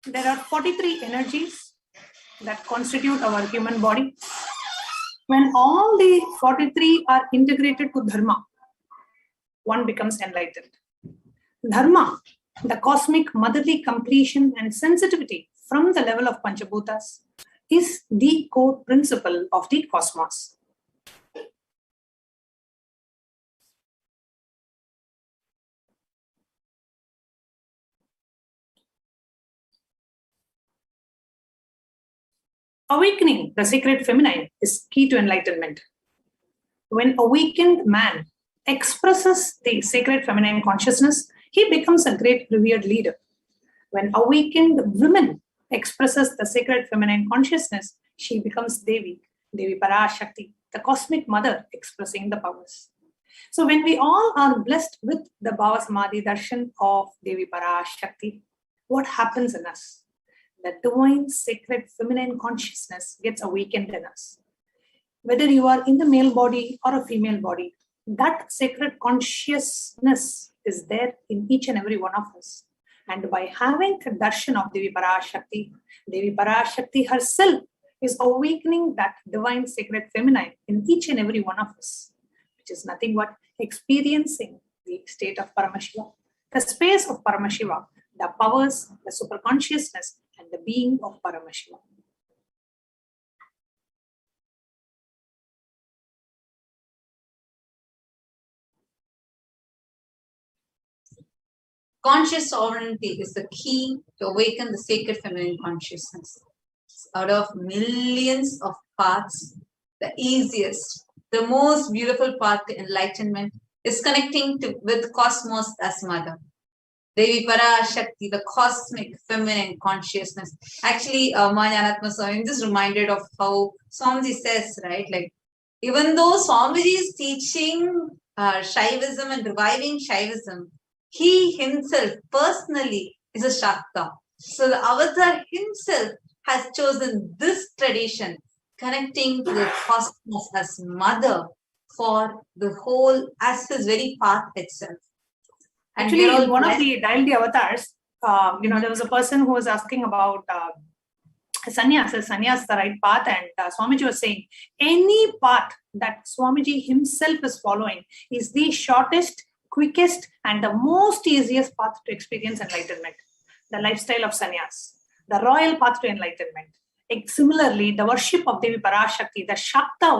There are 43 energies that constitute our human body. When all the 43 are integrated to dharma, one becomes enlightened. Dharma, the cosmic motherly completion and sensitivity from the level of Panchabhutas, is the core principle of the cosmos. Awakening the sacred feminine is key to enlightenment. When awakened man expresses the sacred feminine consciousness, he becomes a great revered leader. When awakened woman expresses the sacred feminine consciousness, she becomes Devi, Devi Parashakti, the cosmic mother expressing the powers. So when we all are blessed with the Bhava Samadhi darshan of Devi Parashakti, what happens in us? The divine sacred feminine consciousness gets awakened in us. Whether you are in the male body or a female body, that sacred consciousness is there in each and every one of us. And by having the darshan of Devi Parashakti herself is awakening that divine sacred feminine in each and every one of us, which is nothing but experiencing the state of Paramashiva, the space of Paramashiva, the powers, the superconsciousness, and the being of Paramashiva. Conscious sovereignty is the key to awaken the sacred feminine consciousness. Out of millions of paths, the easiest, the most beautiful path to enlightenment is connecting with cosmos as mother. Devi Parashakti, the cosmic feminine consciousness. Actually, Mayanatma Swami, I'm just reminded of how Swamiji says, right? Like, even though Swamiji is teaching Shaivism and reviving Shaivism, he himself personally is a Shakta. So the avatar himself has chosen this tradition, connecting to the cosmos as mother for the whole, as his very path itself. And actually, in one of the Dial avatars, there was a person who was asking about sannyas. Is sannyas the right path? And Swamiji was saying, any path that Swamiji himself is following is the shortest, quickest, and the most easiest path to experience enlightenment. The lifestyle of sannyas, the royal path to enlightenment. Similarly, the worship of Devi Parashakti, the Shakta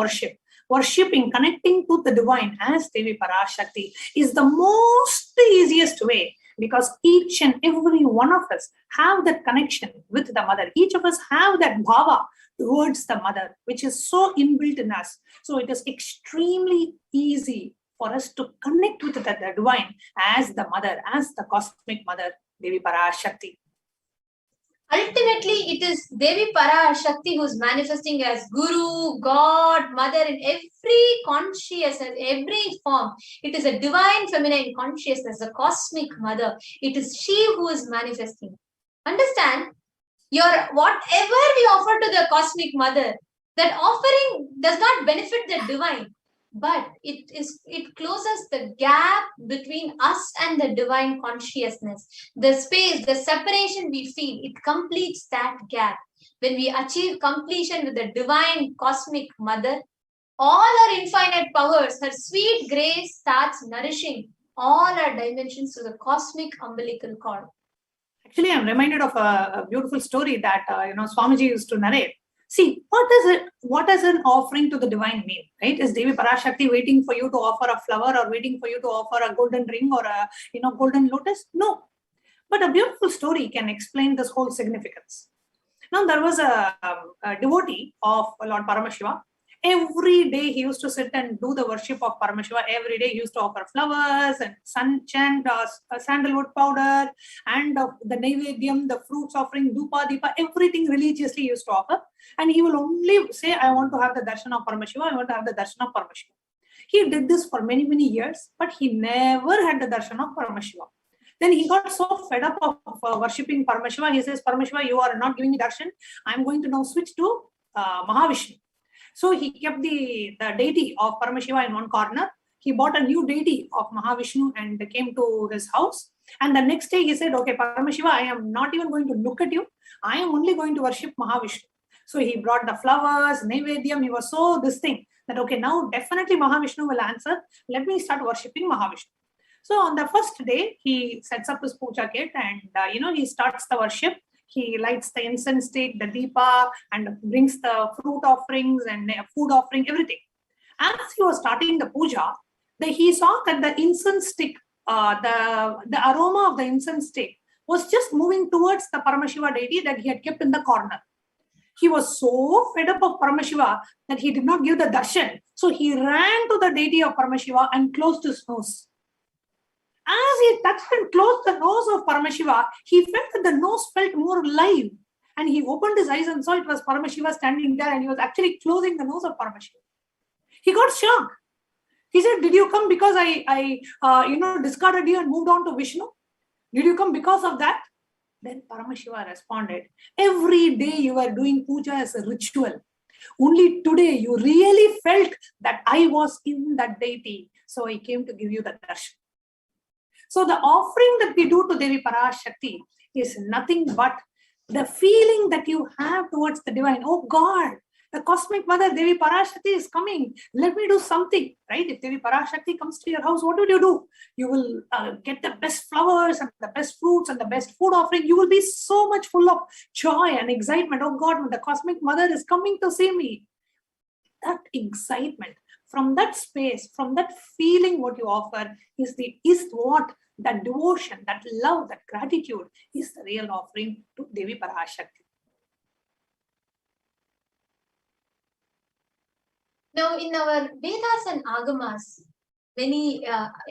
worshiping, connecting to the divine as Devi Parashakti is the most easiest way, because each and every one of us have that connection with the mother. Each of us have that bhava towards the mother, which is so inbuilt in us. So it is extremely easy for us to connect with the divine as the mother, as the cosmic mother, Devi Parashakti. Ultimately, it is Devi Parashakti who is manifesting as Guru, God, Mother in every consciousness, every form. It is a divine feminine consciousness, a cosmic mother. It is she who is manifesting. Understand, whatever we offer to the cosmic mother, that offering does not benefit the divine, but it closes the gap between us and the divine consciousness. The space, the separation we feel, it completes that gap. When we achieve completion with the divine cosmic mother, all our infinite powers, her sweet grace starts nourishing all our dimensions to the cosmic umbilical cord. Actually, I'm reminded of a beautiful story that Swamiji used to narrate. See, what does an offering to the divine mean, right? Is Devi Parashakti waiting for you to offer a flower, or waiting for you to offer a golden ring, or a golden lotus? No. But a beautiful story can explain this whole significance. Now, there was a devotee of Lord Paramashiva. Every day he used to sit and do the worship of Paramashiva. Every day he used to offer flowers and sandalwood powder, and the Naivedyam, the fruits offering, Dupa, Deepa, everything religiously he used to offer. And he will only say, I want to have the darshan of Paramashiva, I want to have the darshan of Paramashiva. He did this for many, many years, but he never had the darshan of Paramashiva. Then he got so fed up of worshipping Paramashiva. He says, Paramashiva, you are not giving me darshan. I'm going to now switch to Mahavishnu. So he kept the deity of Paramashiva in one corner. He bought a new deity of Mahavishnu and came to his house. And the next day he said, okay, Paramashiva, I am not even going to look at you. I am only going to worship Mahavishnu. So he brought the flowers, Naivedyam. He was so this thing that, okay, now definitely Mahavishnu will answer. Let me start worshipping Mahavishnu. So on the first day, he sets up his puja kit and, he starts the worship. He lights the incense stick, the deepa, and brings the fruit offerings and food offering, everything. As he was starting the puja, he saw that the incense stick, the aroma of the incense stick was just moving towards the Paramashiva deity that he had kept in the corner. He was so fed up of Paramashiva that he did not give the darshan. So he ran to the deity of Paramashiva and closed his nose. As he touched and closed the nose of Paramashiva, he felt that the nose felt more alive. And he opened his eyes and saw it was Paramashiva standing there, and he was actually closing the nose of Paramashiva. He got shocked. He said, did you come because I discarded you and moved on to Vishnu? Did you come because of that? Then Paramashiva responded, every day you are doing puja as a ritual. Only today you really felt that I was in that deity. So I came to give you the darshan. So the offering that we do to Devi Parashakti is nothing but the feeling that you have towards the divine. Oh God, The cosmic mother, Devi Parashakti, is coming. Let me do something, right? If Devi Parashakti comes to your house, what will you do? You will get the best flowers and the best fruits and the best food offering. You will be so much full of joy and excitement. Oh God, the cosmic mother is coming to see me. That excitement, from that space, from that feeling, what you offer is what that devotion, that love, that gratitude is the real offering to Devi Parashakti. Now, in our Vedas and Agamas, many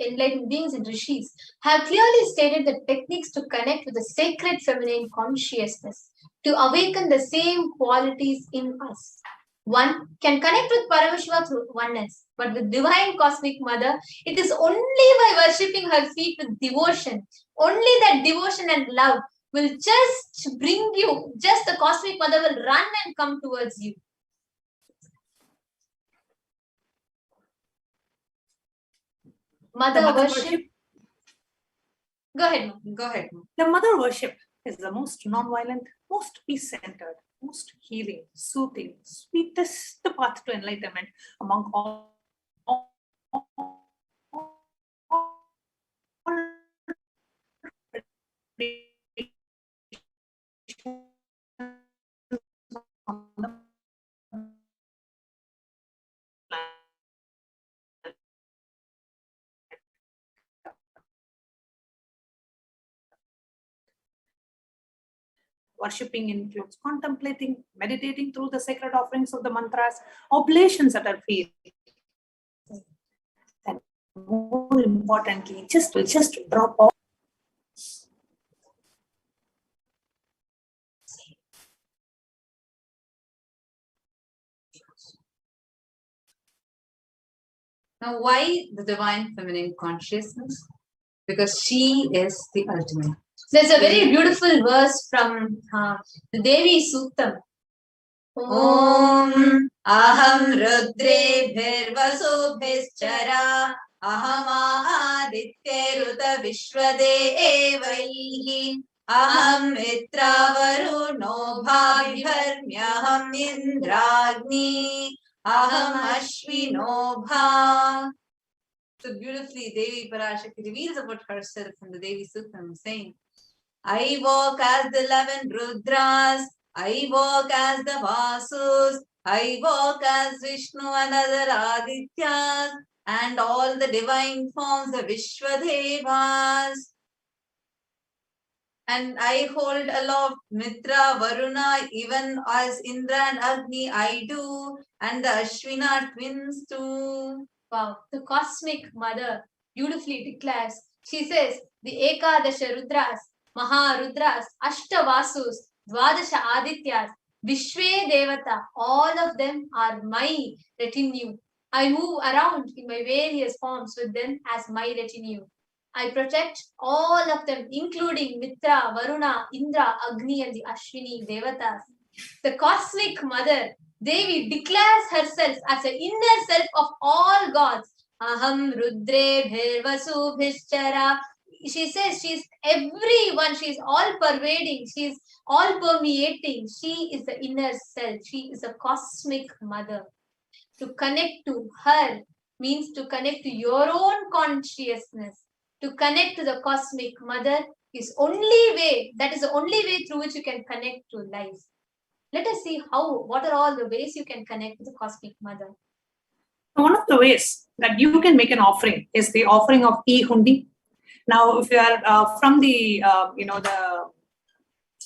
enlightened beings and rishis have clearly stated the techniques to connect with the sacred feminine consciousness, to awaken the same qualities in us. One can connect with Paramashiva through oneness, but with Divine Cosmic Mother, it is only by worshipping her feet with devotion. Only that devotion and love will just bring you, just the Cosmic Mother will run and come towards you. Mother worship. Go ahead. Go ahead. The mother worship is the most non-violent, most peace-centered, most healing, soothing, sweetest path to enlightenment among all Worshipping includes contemplating, meditating through the sacred offerings of the mantras, oblations at her feet. And more importantly, just drop off. Now, why the divine feminine consciousness? Because she is the ultimate. There's a very beautiful verse from the Devi Suktam. Om aham rudre bhirvasu bhischara ahama adityaruta vishwadevaihi aham mitra varuno bhabibharmyaham indragni aham ashvino bha. So beautifully, Devi Parashakti reveals about herself in the Devi Suktam, saying, I walk as the 11 Rudras, I walk as the Vasus, I walk as Vishnu and other Adityas, and all the divine forms of Vishwadevas. And I hold aloft Mitra, Varuna, even as Indra and Agni I do, and the Ashwina twins too. Wow, the Cosmic Mother beautifully declares, she says, the Ekadasha Rudras, Maharudras, Ashtavasus, Dvadasha Adityas, Vishwe Devata, all of them are my retinue. I move around in my various forms with them as my retinue. I protect all of them, including Mitra, Varuna, Indra, Agni, and the Ashwini Devatas. The Cosmic Mother, Devi, declares herself as the inner self of all gods. Aham Rudre Bhirvasu Bhischara. She says she's everyone, she's all pervading, she's all permeating. She is the inner self, she is a Cosmic Mother. To connect to her means to connect to your own consciousness. To connect to the Cosmic Mother is only way, that is the only way through which you can connect to life. Let us see what are all the ways you can connect to the Cosmic Mother. One of the ways that you can make an offering is the offering of e-hundi. Now, if you are from the the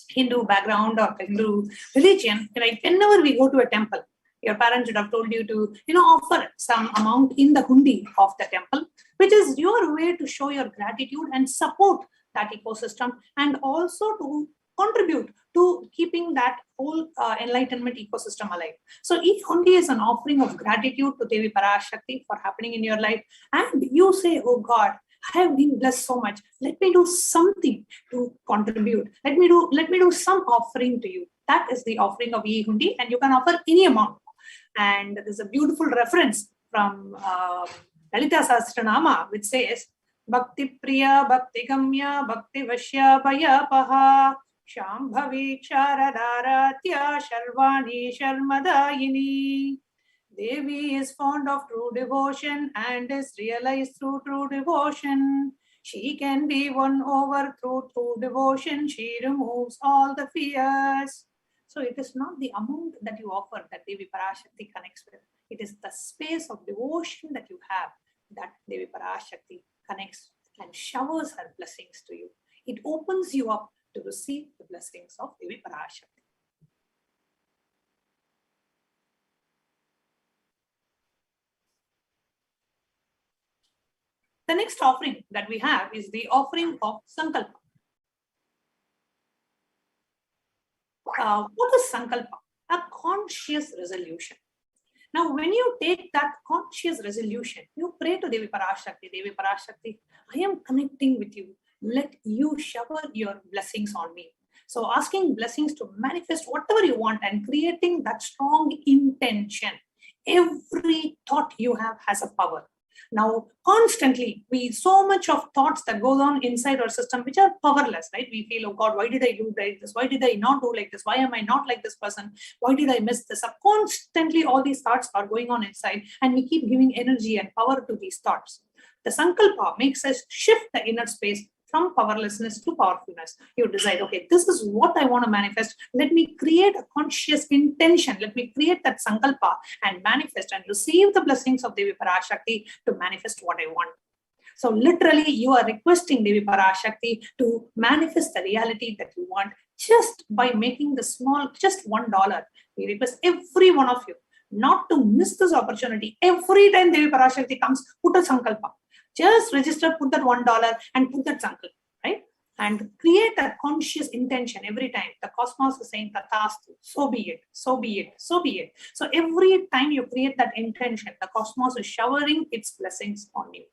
Hindu background or Hindu religion, like whenever we go to a temple, your parents should have told you to offer some amount in the hundi of the temple, which is your way to show your gratitude and support that ecosystem, and also to contribute to keeping that whole enlightenment ecosystem alive. So e-hundi is an offering of gratitude to Devi Parashakti for happening in your life, and you say, oh God, I have been blessed so much. Let me do something to contribute. Let me do some offering to you. That is the offering of e-hundi, and you can offer any amount. And there's a beautiful reference from Lalita Sahasranama, which says, Bhakti Priya, Bhakti Gamya, Bhakti Vashya Paha, Shambhavi Charadaratya Sharvani Sharmadayini. Devi is fond of true devotion and is realized through true devotion. She can be won over through true devotion. She removes all the fears. So it is not the amount that you offer that Devi Parashakti connects with. It is the space of devotion that you have that Devi Parashakti connects and showers her blessings to you. It opens you up to receive the blessings of Devi Parashakti. The next offering that we have is the offering of Sankalpa. What is Sankalpa? A conscious resolution. Now, when you take that conscious resolution, you pray to Devi Parashakti. Devi Parashakti, I am connecting with you. Let you shower your blessings on me. So asking blessings to manifest whatever you want and creating that strong intention. Every thought you have has a power. Now, constantly, so much of thoughts that goes on inside our system, which are powerless, right? We feel, oh God, why did I do like this? Why did I not do like this? Why am I not like this person? Why did I mess this up? Constantly, all these thoughts are going on inside, and we keep giving energy and power to these thoughts. The Sankalpa makes us shift the inner space from powerlessness to powerfulness. You decide, okay, this is what I want to manifest. Let me create a conscious intention. Let me create that Sankalpa and manifest and receive the blessings of Devi Parashakti to manifest what I want. So literally, you are requesting Devi Parashakti to manifest the reality that you want just by making the small, just $1. We request every one of you not to miss this opportunity. Every time Devi Parashakti comes, put a Sankalpa. Just register, put that $1 and put that Sankalpa, right? And create a conscious intention every time. The cosmos is saying, Tathastu, so be it, so be it, so be it. So every time you create that intention, the cosmos is showering its blessings on you.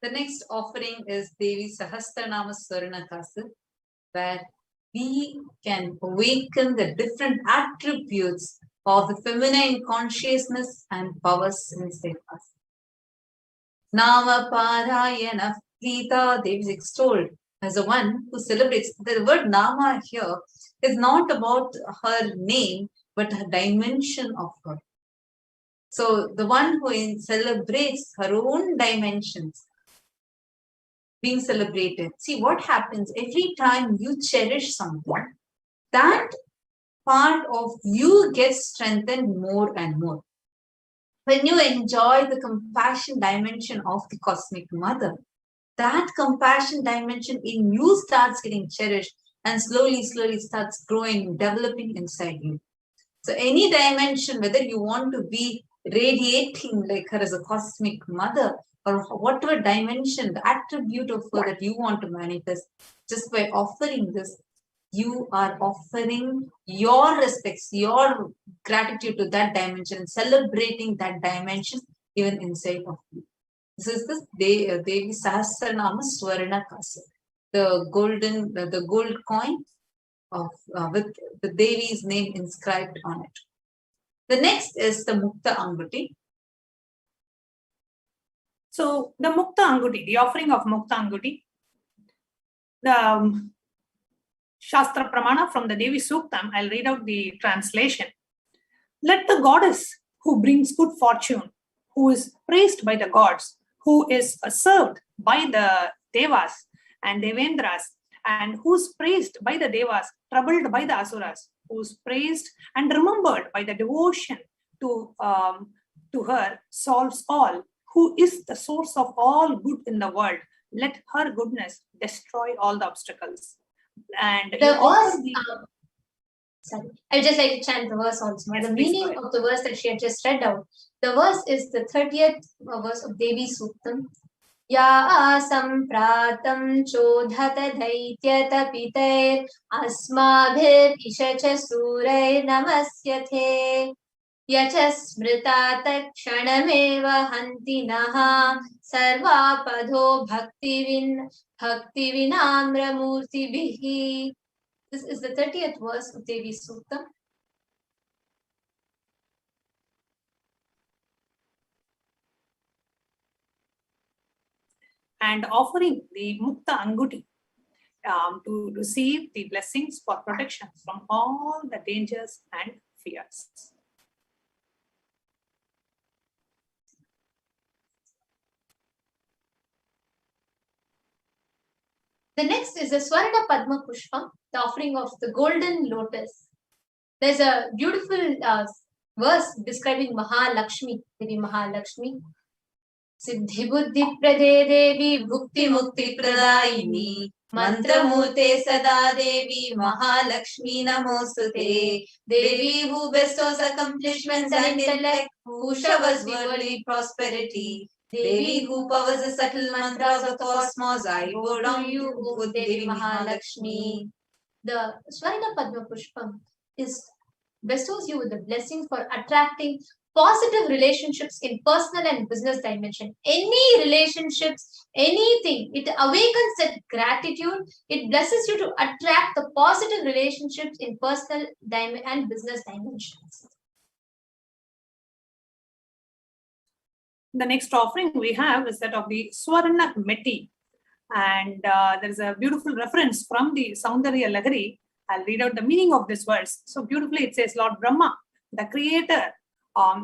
The next offering is Devi Sahasranama Swaranakasa, where we can awaken the different attributes of the feminine consciousness and powers inside us. Nama Parayana Prita Devi is extolled as the one who celebrates. The word Nama here is not about her name, but her dimension of her. So the one who celebrates her own dimensions being celebrated. See what happens every time you cherish someone, that part of you gets strengthened more and more. When you enjoy the compassion dimension of the cosmic mother, that compassion dimension in you starts getting cherished and slowly starts growing, developing inside you. So any dimension, whether you want to be radiating like her as a cosmic mother, or whatever dimension, the attribute of her that you want to manifest, just by offering this, you are offering your respects, your gratitude to that dimension, celebrating that dimension even inside of you. This is the Devi Sahasranama Swaranakasa, the gold coin of with the Devi's name inscribed on it. The next is the Mukta Anguti. So the Mukta Anguti, the offering of Mukta Anguti, the Shastra Pramana from the Devi Suktam, I'll read out the translation. Let the goddess who brings good fortune, who is praised by the gods, who is served by the Devas and Devendras, and who's praised by the Devas, troubled by the Asuras, who's praised and remembered by the devotion to her, solves all, who is the source of all good in the world. Let her goodness destroy all the obstacles. And the verse, sorry, I would just like to chant the verse also. Yes, the meaning of the verse that she had just read out. The verse is the 30th verse of Devi Suktam. Ya sampratam chodhata daityata pitair asmabhir ishacha surai namasyathe yacha smrita takshanameva hanti naha sarvapadho bhakti vinamra murti bihi. This is the 30th verse of Devi Suktam. and offering the Mukta Anguti to receive the blessings for protection from all the dangers and fears. The next is the Swarna Padma Pushpam, the offering of the golden lotus. There's a beautiful verse describing Mahalakshmi, Devi Mahalakshmi. Siddhi Buddhi Prade Devi Bhukti Mukti Pradayini Mantramurte Sada Devi Mahalakshmi Namostute. Devi who bestows accomplishments and intellect, who showers worldly prosperity. Devi who powers the subtle mantras of the cosmos, I bow down you, O Devi Mahalakshmi. The Swarna Padma Pushpam bestows you with the blessing for attracting positive relationships in personal and business dimension. Any relationships, anything, it awakens that gratitude. It blesses you to attract the positive relationships in personal and business dimensions. The next offering we have is that of the Swarna Meti. And there is a beautiful reference from the Saundarya Lagari. I'll read out the meaning of this verse. So beautifully it says, Lord Brahma, the creator,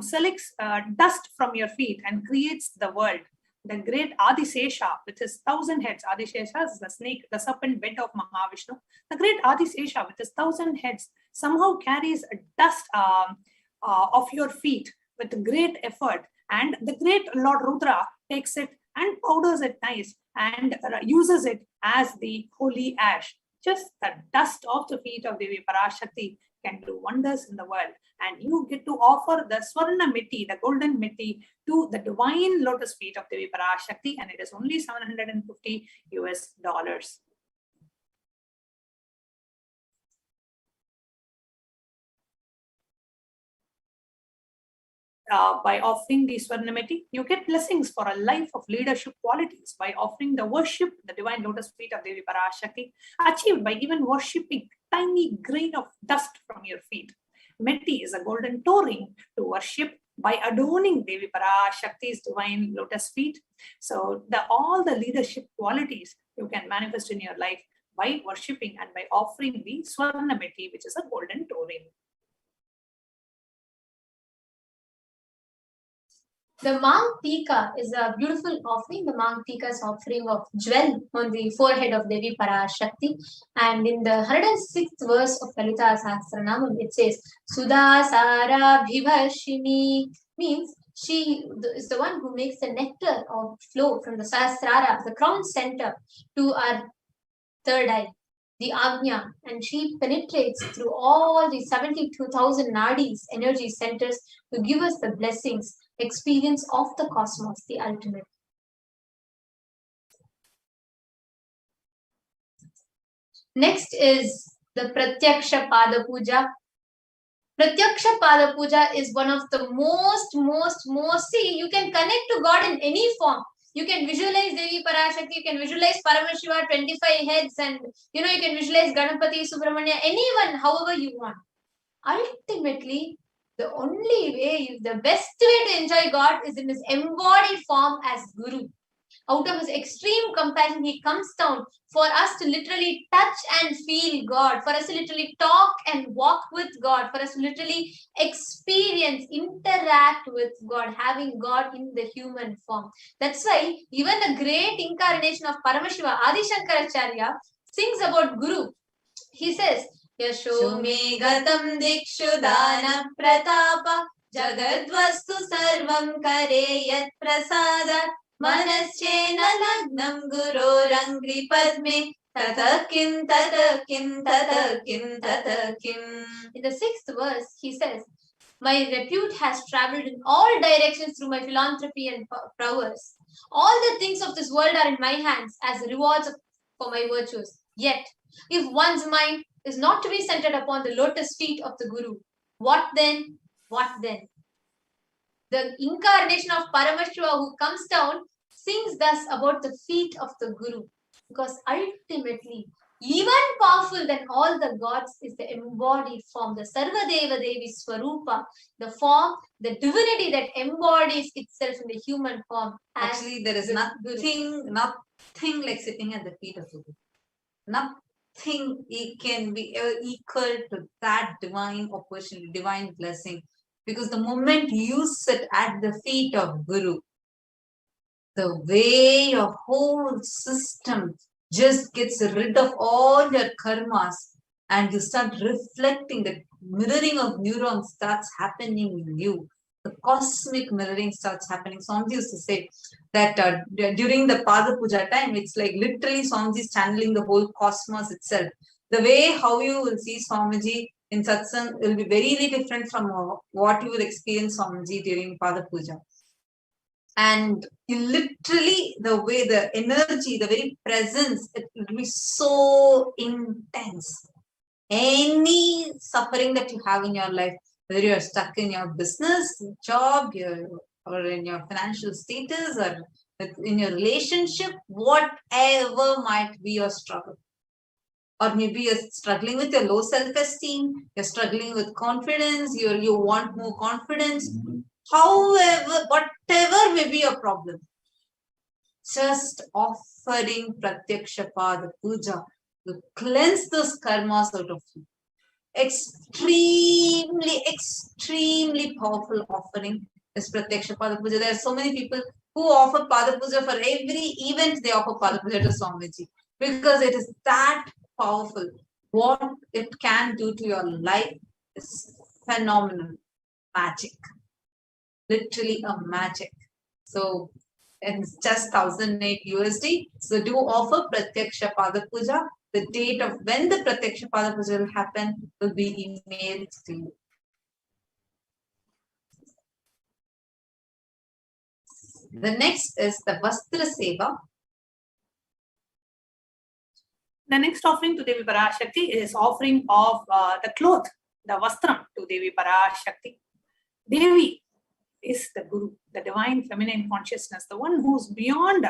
selects dust from your feet and creates the world. The great Adisesha with his 1,000 heads, Adisesha is the snake, the serpent bed of Mahavishnu. The great Adisesha with his 1,000 heads somehow carries a dust of your feet with great effort. And the great Lord Rudra takes it and powders it nice and uses it as the holy ash. Just the dust of the feet of Devi Parashakti can do wonders in the world. And you get to offer the Swarna Meti, the golden Meti, to the divine lotus feet of Devi Parashakti, and it is only $750 US. By offering the Swarnameti, you get blessings for a life of leadership qualities. By offering the worship, the divine lotus feet of Devi Parashakti, achieved by even worshipping tiny grain of dust from your feet. Meti is a golden toe ring to worship by adorning Devi Parashakti's divine lotus feet. So all the leadership qualities you can manifest in your life by worshipping and by offering the Swarnameti, which is a golden toe ring. The Mang Tika is a beautiful offering. The Mang Tika is offering of jewel on the forehead of Devi Parashakti. And in the 106th verse of Lalita Sahasranamam, it says, Sudasara Bhivarshini, means she is the one who makes the nectar of flow from the Sahasrara, the crown center, to our third eye, the Agnya, and she penetrates through all the 72,000 nadis, energy centers, to give us the blessings, experience of the cosmos, the ultimate. Next is the Pratyaksha Pada Puja. Pratyaksha Pada Puja is one of the most, see, you can connect to God in any form. You can visualize Devi Parashakti, you can visualize Paramashiva, 25 heads, and you can visualize Ganapati, Subramanya, anyone, however you want. Ultimately, the only way, the best way to enjoy God is in his embodied form as Guru. Out of his extreme compassion, he comes down for us to literally touch and feel God, for us to literally talk and walk with God, for us to literally experience, interact with God, having God in the human form. That's why even the great incarnation of Paramashiva, Adi Shankaracharya, sings about Guru. He says, Yasho me gatam dikshu dana pratapa jagadvastu sarvam kare yat prasada Manaschena lagnam gurorangri padme tatakim tatakim tatakim tatakim. In the 6th verse, he says, my repute has traveled in all directions through my philanthropy and prowess. All the things of this world are in my hands as rewards for my virtues. Yet, if one's mind is not to be centered upon the lotus feet of the Guru, what then? What then? The incarnation of Paramashiva who comes down sings thus about the feet of the Guru, because ultimately Even powerful than all the gods is the embodied form, the Sarva Deva Devi Swarupa, the form, the divinity that embodies itself in the human form. Actually, there is nothing like sitting at the feet of Guru. Nothing can be equal to that divine opportunity, divine blessing. Because the moment you sit at the feet of Guru, the way your whole system just gets rid of all your karmas and you start reflecting, the mirroring of neurons starts happening in you. The cosmic mirroring starts happening. Swamiji used to say that during the Pada Puja time, it's like literally Swamiji is channeling the whole cosmos itself. The way how you will see Swamiji in Satsang will be very different from what you will experience Swamiji during Pada Puja. And you literally, the way, the energy, the very presence, it will be so intense. Any suffering that you have in your life, whether you're stuck in your business, job, or in your financial status, or in your relationship, whatever might be your struggle. Or maybe you're struggling with your low self-esteem, you're struggling with confidence, you want more confidence. However, whatever may be your problem, just offering Pratyaksha Pada Puja to cleanse those karmas out of you. Extremely, extremely powerful offering is Pratyaksha Pada Puja. There are so many people who offer Pada Puja for every event. They offer Pada Puja to Swamiji because it is that powerful. What it can do to your life is phenomenal. Magic. Literally a magic. So it's just 1008 USD. So do offer Pratyaksha Pada Puja. The date of when the Pratyaksha Pada Puja will happen will be emailed to you. The next is the Vastra Seva. The next offering to Devi Parashakti is offering of the cloth, the Vastram to Devi Parashakti. Devi is the Guru, the divine feminine consciousness, the one who's beyond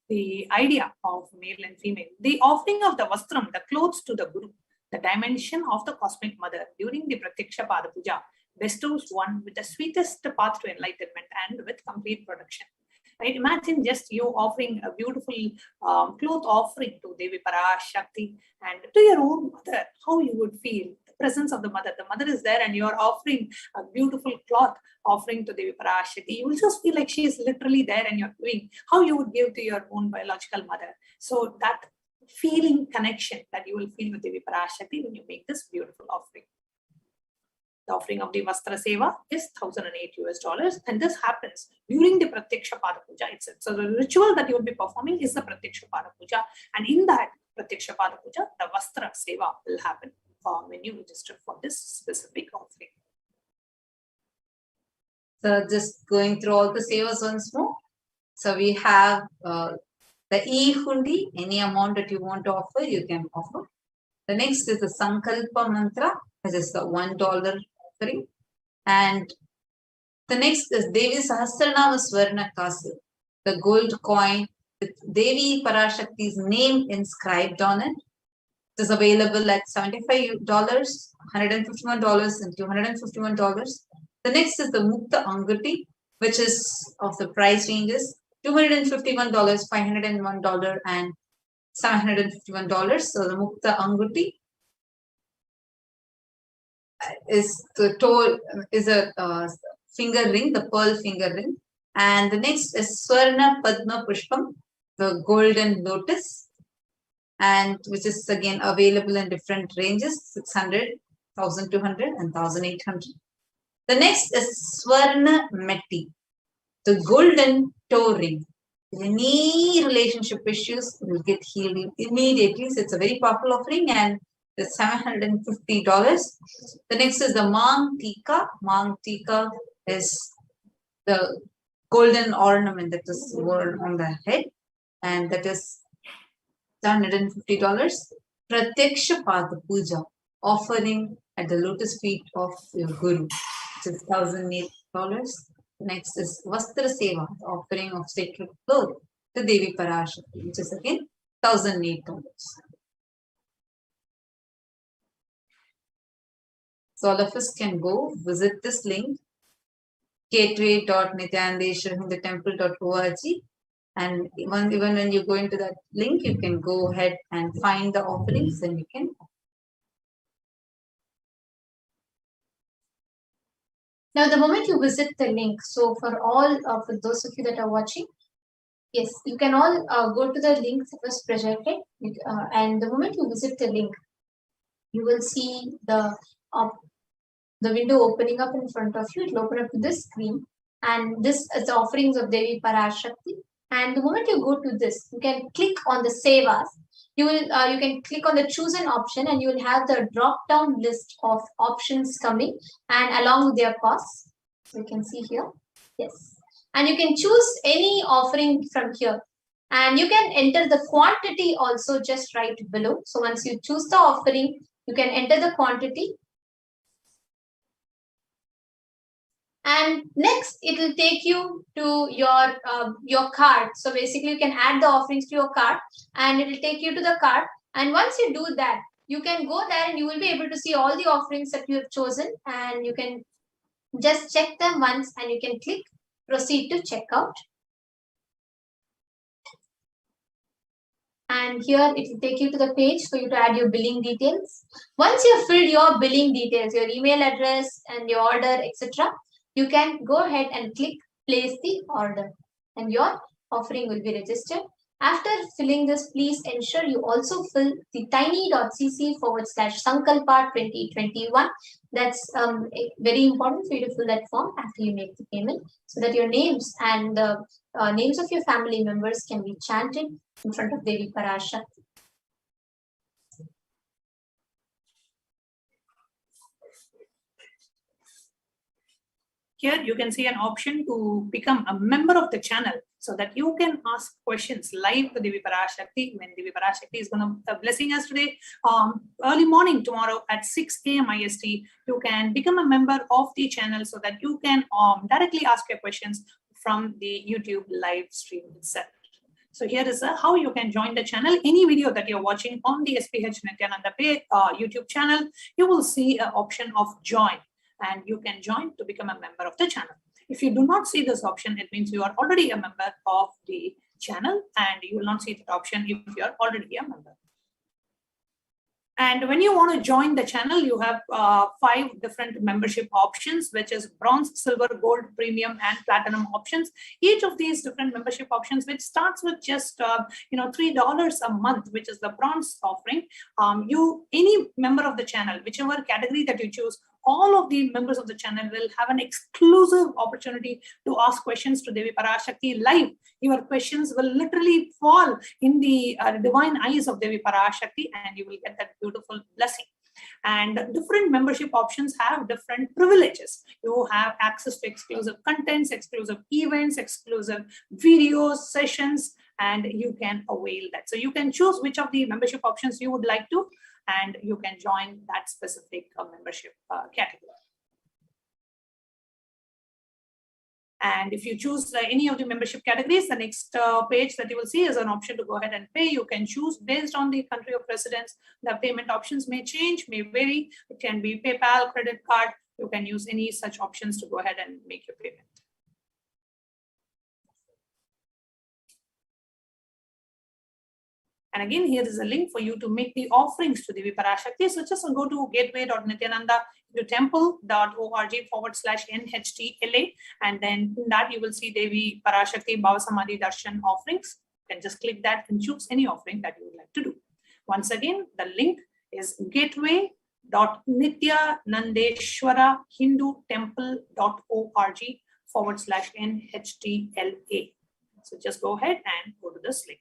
the idea of male and female. The offering of the Vastram, the clothes to the Guru, the dimension of the cosmic mother during the Pratyaksha Pada Puja bestows one with the sweetest path to enlightenment and with complete protection. Right? Imagine just you offering a beautiful cloth offering to Devi Parashakti and to your own mother, how you would feel. The presence of the mother. The mother is there and you are offering a beautiful cloth offering to Devi Parashakti. You will just feel like she is literally there and you're doing how you would give to your own biological mother. So that feeling connection that you will feel with Devi Parashakti when you make this beautiful offering. The offering of the Vastra Seva is $1008 and this happens during the Pratyaksha Pada Puja itself. So the ritual that you will be performing is the Pratyaksha Pada Puja, and in that Pratyaksha Pada Puja, the Vastra Seva will happen when you register for this specific offering. So just going through all the Sevas once more. So we have the E-Hundi, any amount that you want to offer, you can offer. The next is the Sankalpa Mantra, which is the $1 offering. And the next is Devi Sahasranama Swarna Kasu, the gold coin with Devi Parashakti's name inscribed on it. It is available at $75, $151, and $251. The next is the Mukta Angati, which is of the price ranges $251, $501, and $751. So the Mukta Angati is a finger ring, the pearl finger ring. And the next is Swarna Padma Pushpam, the golden lotus, and which is again available in different ranges, 600, 1200, and 1800. The next is Swarna Metti, the golden toe ring. Any relationship issues will get healed immediately. So it's a very popular offering and it's $750. The next is the Mang Tika. Mang Tika is the golden ornament that is worn on the head, and that is $750. Pratyaksha Pada Puja, offering at the lotus feet of your Guru, which is $1,008. Next is Vastra Seva, offering of sacred cloth to Devi Parashakti, which is again $1,008. So all of us can go visit this link, gateway.nithyanandeshwarahindutemple.org, and even when you go into that link, you can go ahead and find the offerings and you can. Now, the moment you visit the link, so for those of you that are watching, yes, you can all go to the link that was projected, and the moment you visit the link, you will see the window opening up in front of you. It will open up to this screen, and this is the offerings of Devi Parashakti. And the moment you go to this, you can click on the Save As. You can click on the chosen option, and you will have the drop-down list of options coming, and along with their costs. So you can see here, yes, and you can choose any offering from here. And you can enter the quantity also just right below. So once you choose the offering, you can enter the quantity. And next, it will take you to your card. So basically, you can add the offerings to your card, and it will take you to the card. And once you do that, you can go there, and you will be able to see all the offerings that you have chosen, and you can just check them once, and you can click Proceed to Checkout. And here it will take you to the page for you to add your billing details. Once you have filled your billing details, your email address and your order, etc., you can go ahead and click Place the Order, and your offering will be registered. After filling this, please ensure you also fill the tiny.cc/Sankalpa 2021. That's very important for you to fill that form after you make the payment, so that your names and the names of your family members can be chanted in front of Devi Parashakti. Here you can see an option to become a member of the channel, so that you can ask questions live to Devi Parashakti when Devi Parashakti is going to blessing us today. Early morning tomorrow at 6 a.m. IST, you can become a member of the channel so that you can directly ask your questions from the YouTube live stream itself. So here is how you can join the channel. Any video that you're watching on the HDH Nithyananda YouTube channel, you will see an option of join, and you can join to become a member of the channel. If you do not see this option, it means you are already a member of the channel, and you will not see that option if you are already a member. And when you want to join the channel, you have 5 different membership options, which is bronze, silver, gold, premium, and platinum options. Each of these different membership options, which starts with just $3 a month, which is the bronze offering. Any member of the channel, whichever category that you choose, all of the members of the channel will have an exclusive opportunity to ask questions to Devi Parashakti live. Your questions will literally fall in the divine eyes of Devi Parashakti, and you will get that beautiful blessing. And different membership options have different privileges. You have access to exclusive contents, exclusive events, exclusive videos, sessions, and you can avail that. So you can choose which of the membership options you would like to, and you can join that specific membership category. And if you choose any of the membership categories, the next page that you will see is an option to go ahead and pay. You can choose based on the country of residence. The payment options may change, may vary. It can be PayPal, credit card. You can use any such options to go ahead and make your payment. And again, here is a link for you to make the offerings to Devi Parashakti. So just go to gateway.nithyananda.org/NHTLA, and then in that you will see Devi Parashakti Bhava Samadhi Darshan offerings. You can just click that and choose any offering that you would like to do. Once again, the link is gateway.nithyanandeshwarahindutemple.org/NHTLA. So just go ahead and go to this link.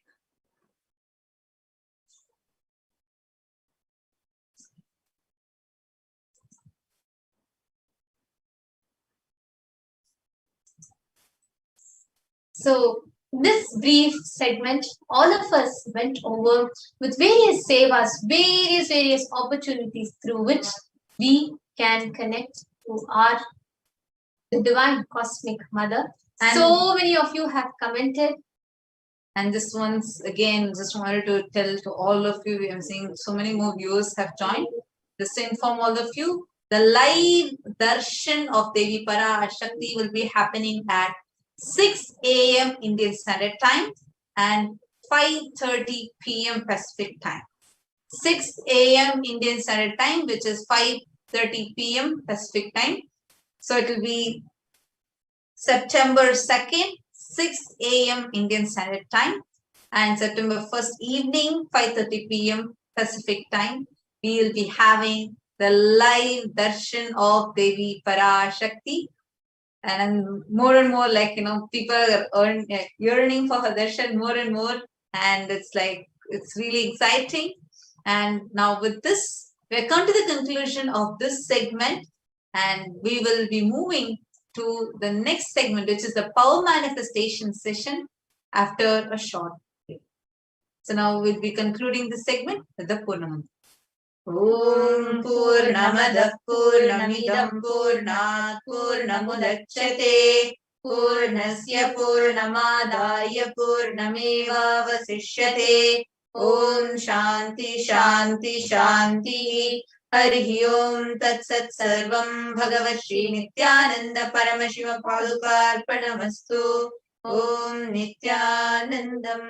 So this brief segment, all of us went over with various sevas, various opportunities through which we can connect to the divine cosmic mother. And so many of you have commented. And this once again, just wanted to tell to all of you, I'm seeing so many more viewers have joined. Just to inform all of you, The live darshan of Devi Parashakti will be happening at 6 a.m. Indian Standard Time and 5:30 p.m. Pacific Time. 6 a.m. Indian Standard Time, which is 5:30 p.m. Pacific Time. So it will be September 2nd, 6 a.m. Indian Standard Time, and September 1st evening, 5:30 p.m. Pacific Time. We will be having the live darshan of Devi Parashakti. And more, like, people are yearning for her darshan more and more. And it's really exciting. And now with this, we come to the conclusion of this segment. And we will be moving to the next segment, which is the power manifestation session after a short break. So now we'll be concluding this segment with the Purnamanta. Om Purnamada Purnamidam Purnat Purnamudachyate Purnasya Purnamadaya Purnameva Vasishyate Om Shanti Shanti Shanti Harihi Om Tat Sat Sarvam Bhagavat Shri Nithyananda Paramashivam Padukarpanamastu Om Nithyanandam.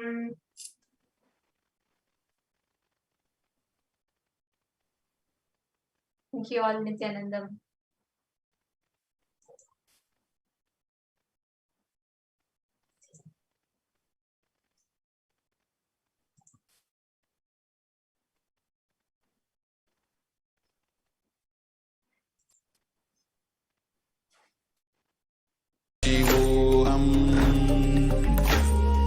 Thank you all, Nithyanandam. Shivoham.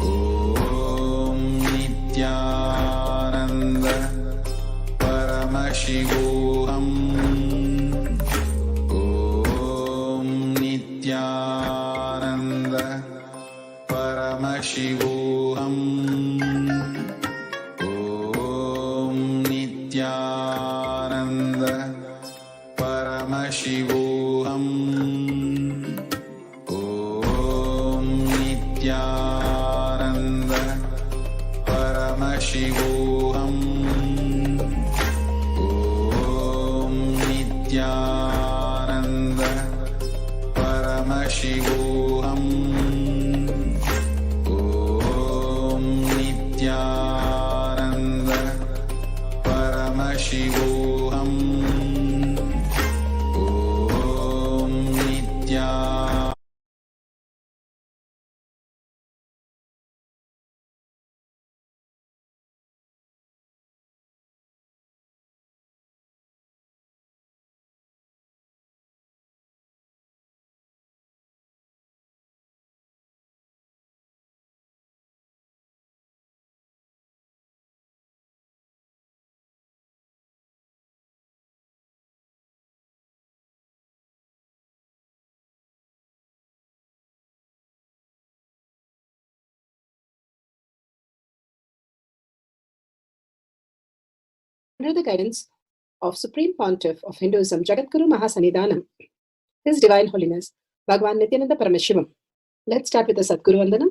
Om Nithyananda Paramashivoham. Om Nithyananda Paramashivoham. Om Nithyananda Paramashivoham. Om Nithyananda Paramashivoham. Om Nithyananda Paramashivoham. Om Nithyananda Paramashivoham. Om Nithyananda. Under the guidance of Supreme Pontiff of Hinduism, Jagadguru Mahasanidhanam, His Divine Holiness, Bhagavan Nithyananda Paramashivam. Let's start with the Sadguru Vandanam.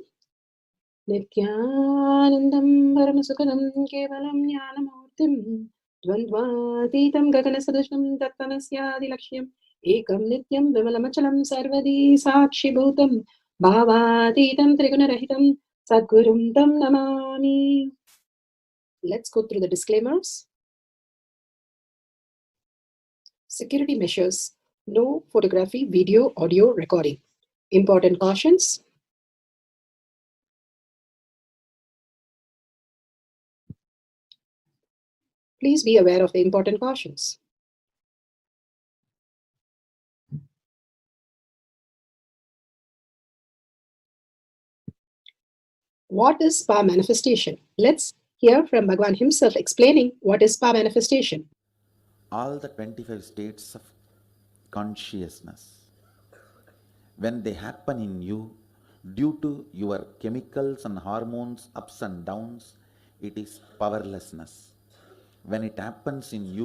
Nithyanandam Paramasukhanam Kevalam Jnanamurtim Dvandvatitam Gaganasadushnam Tattvanasya Lakshya Ekam Nityam Vimalamachalam Sarvadi Sakshi Bhutam Bhavatitam Trigunarahitam Sadgurum Tam Namami. Let's go through the disclaimers. Security measures. No photography, video, audio recording. Important cautions. Please be aware of the important cautions. What is power manifestation? Let's hear from Bhagavan himself explaining what is power manifestation. All the 25 states of consciousness, when they happen in you, due to your chemicals and hormones ups and downs, it is powerlessness. When it happens in you,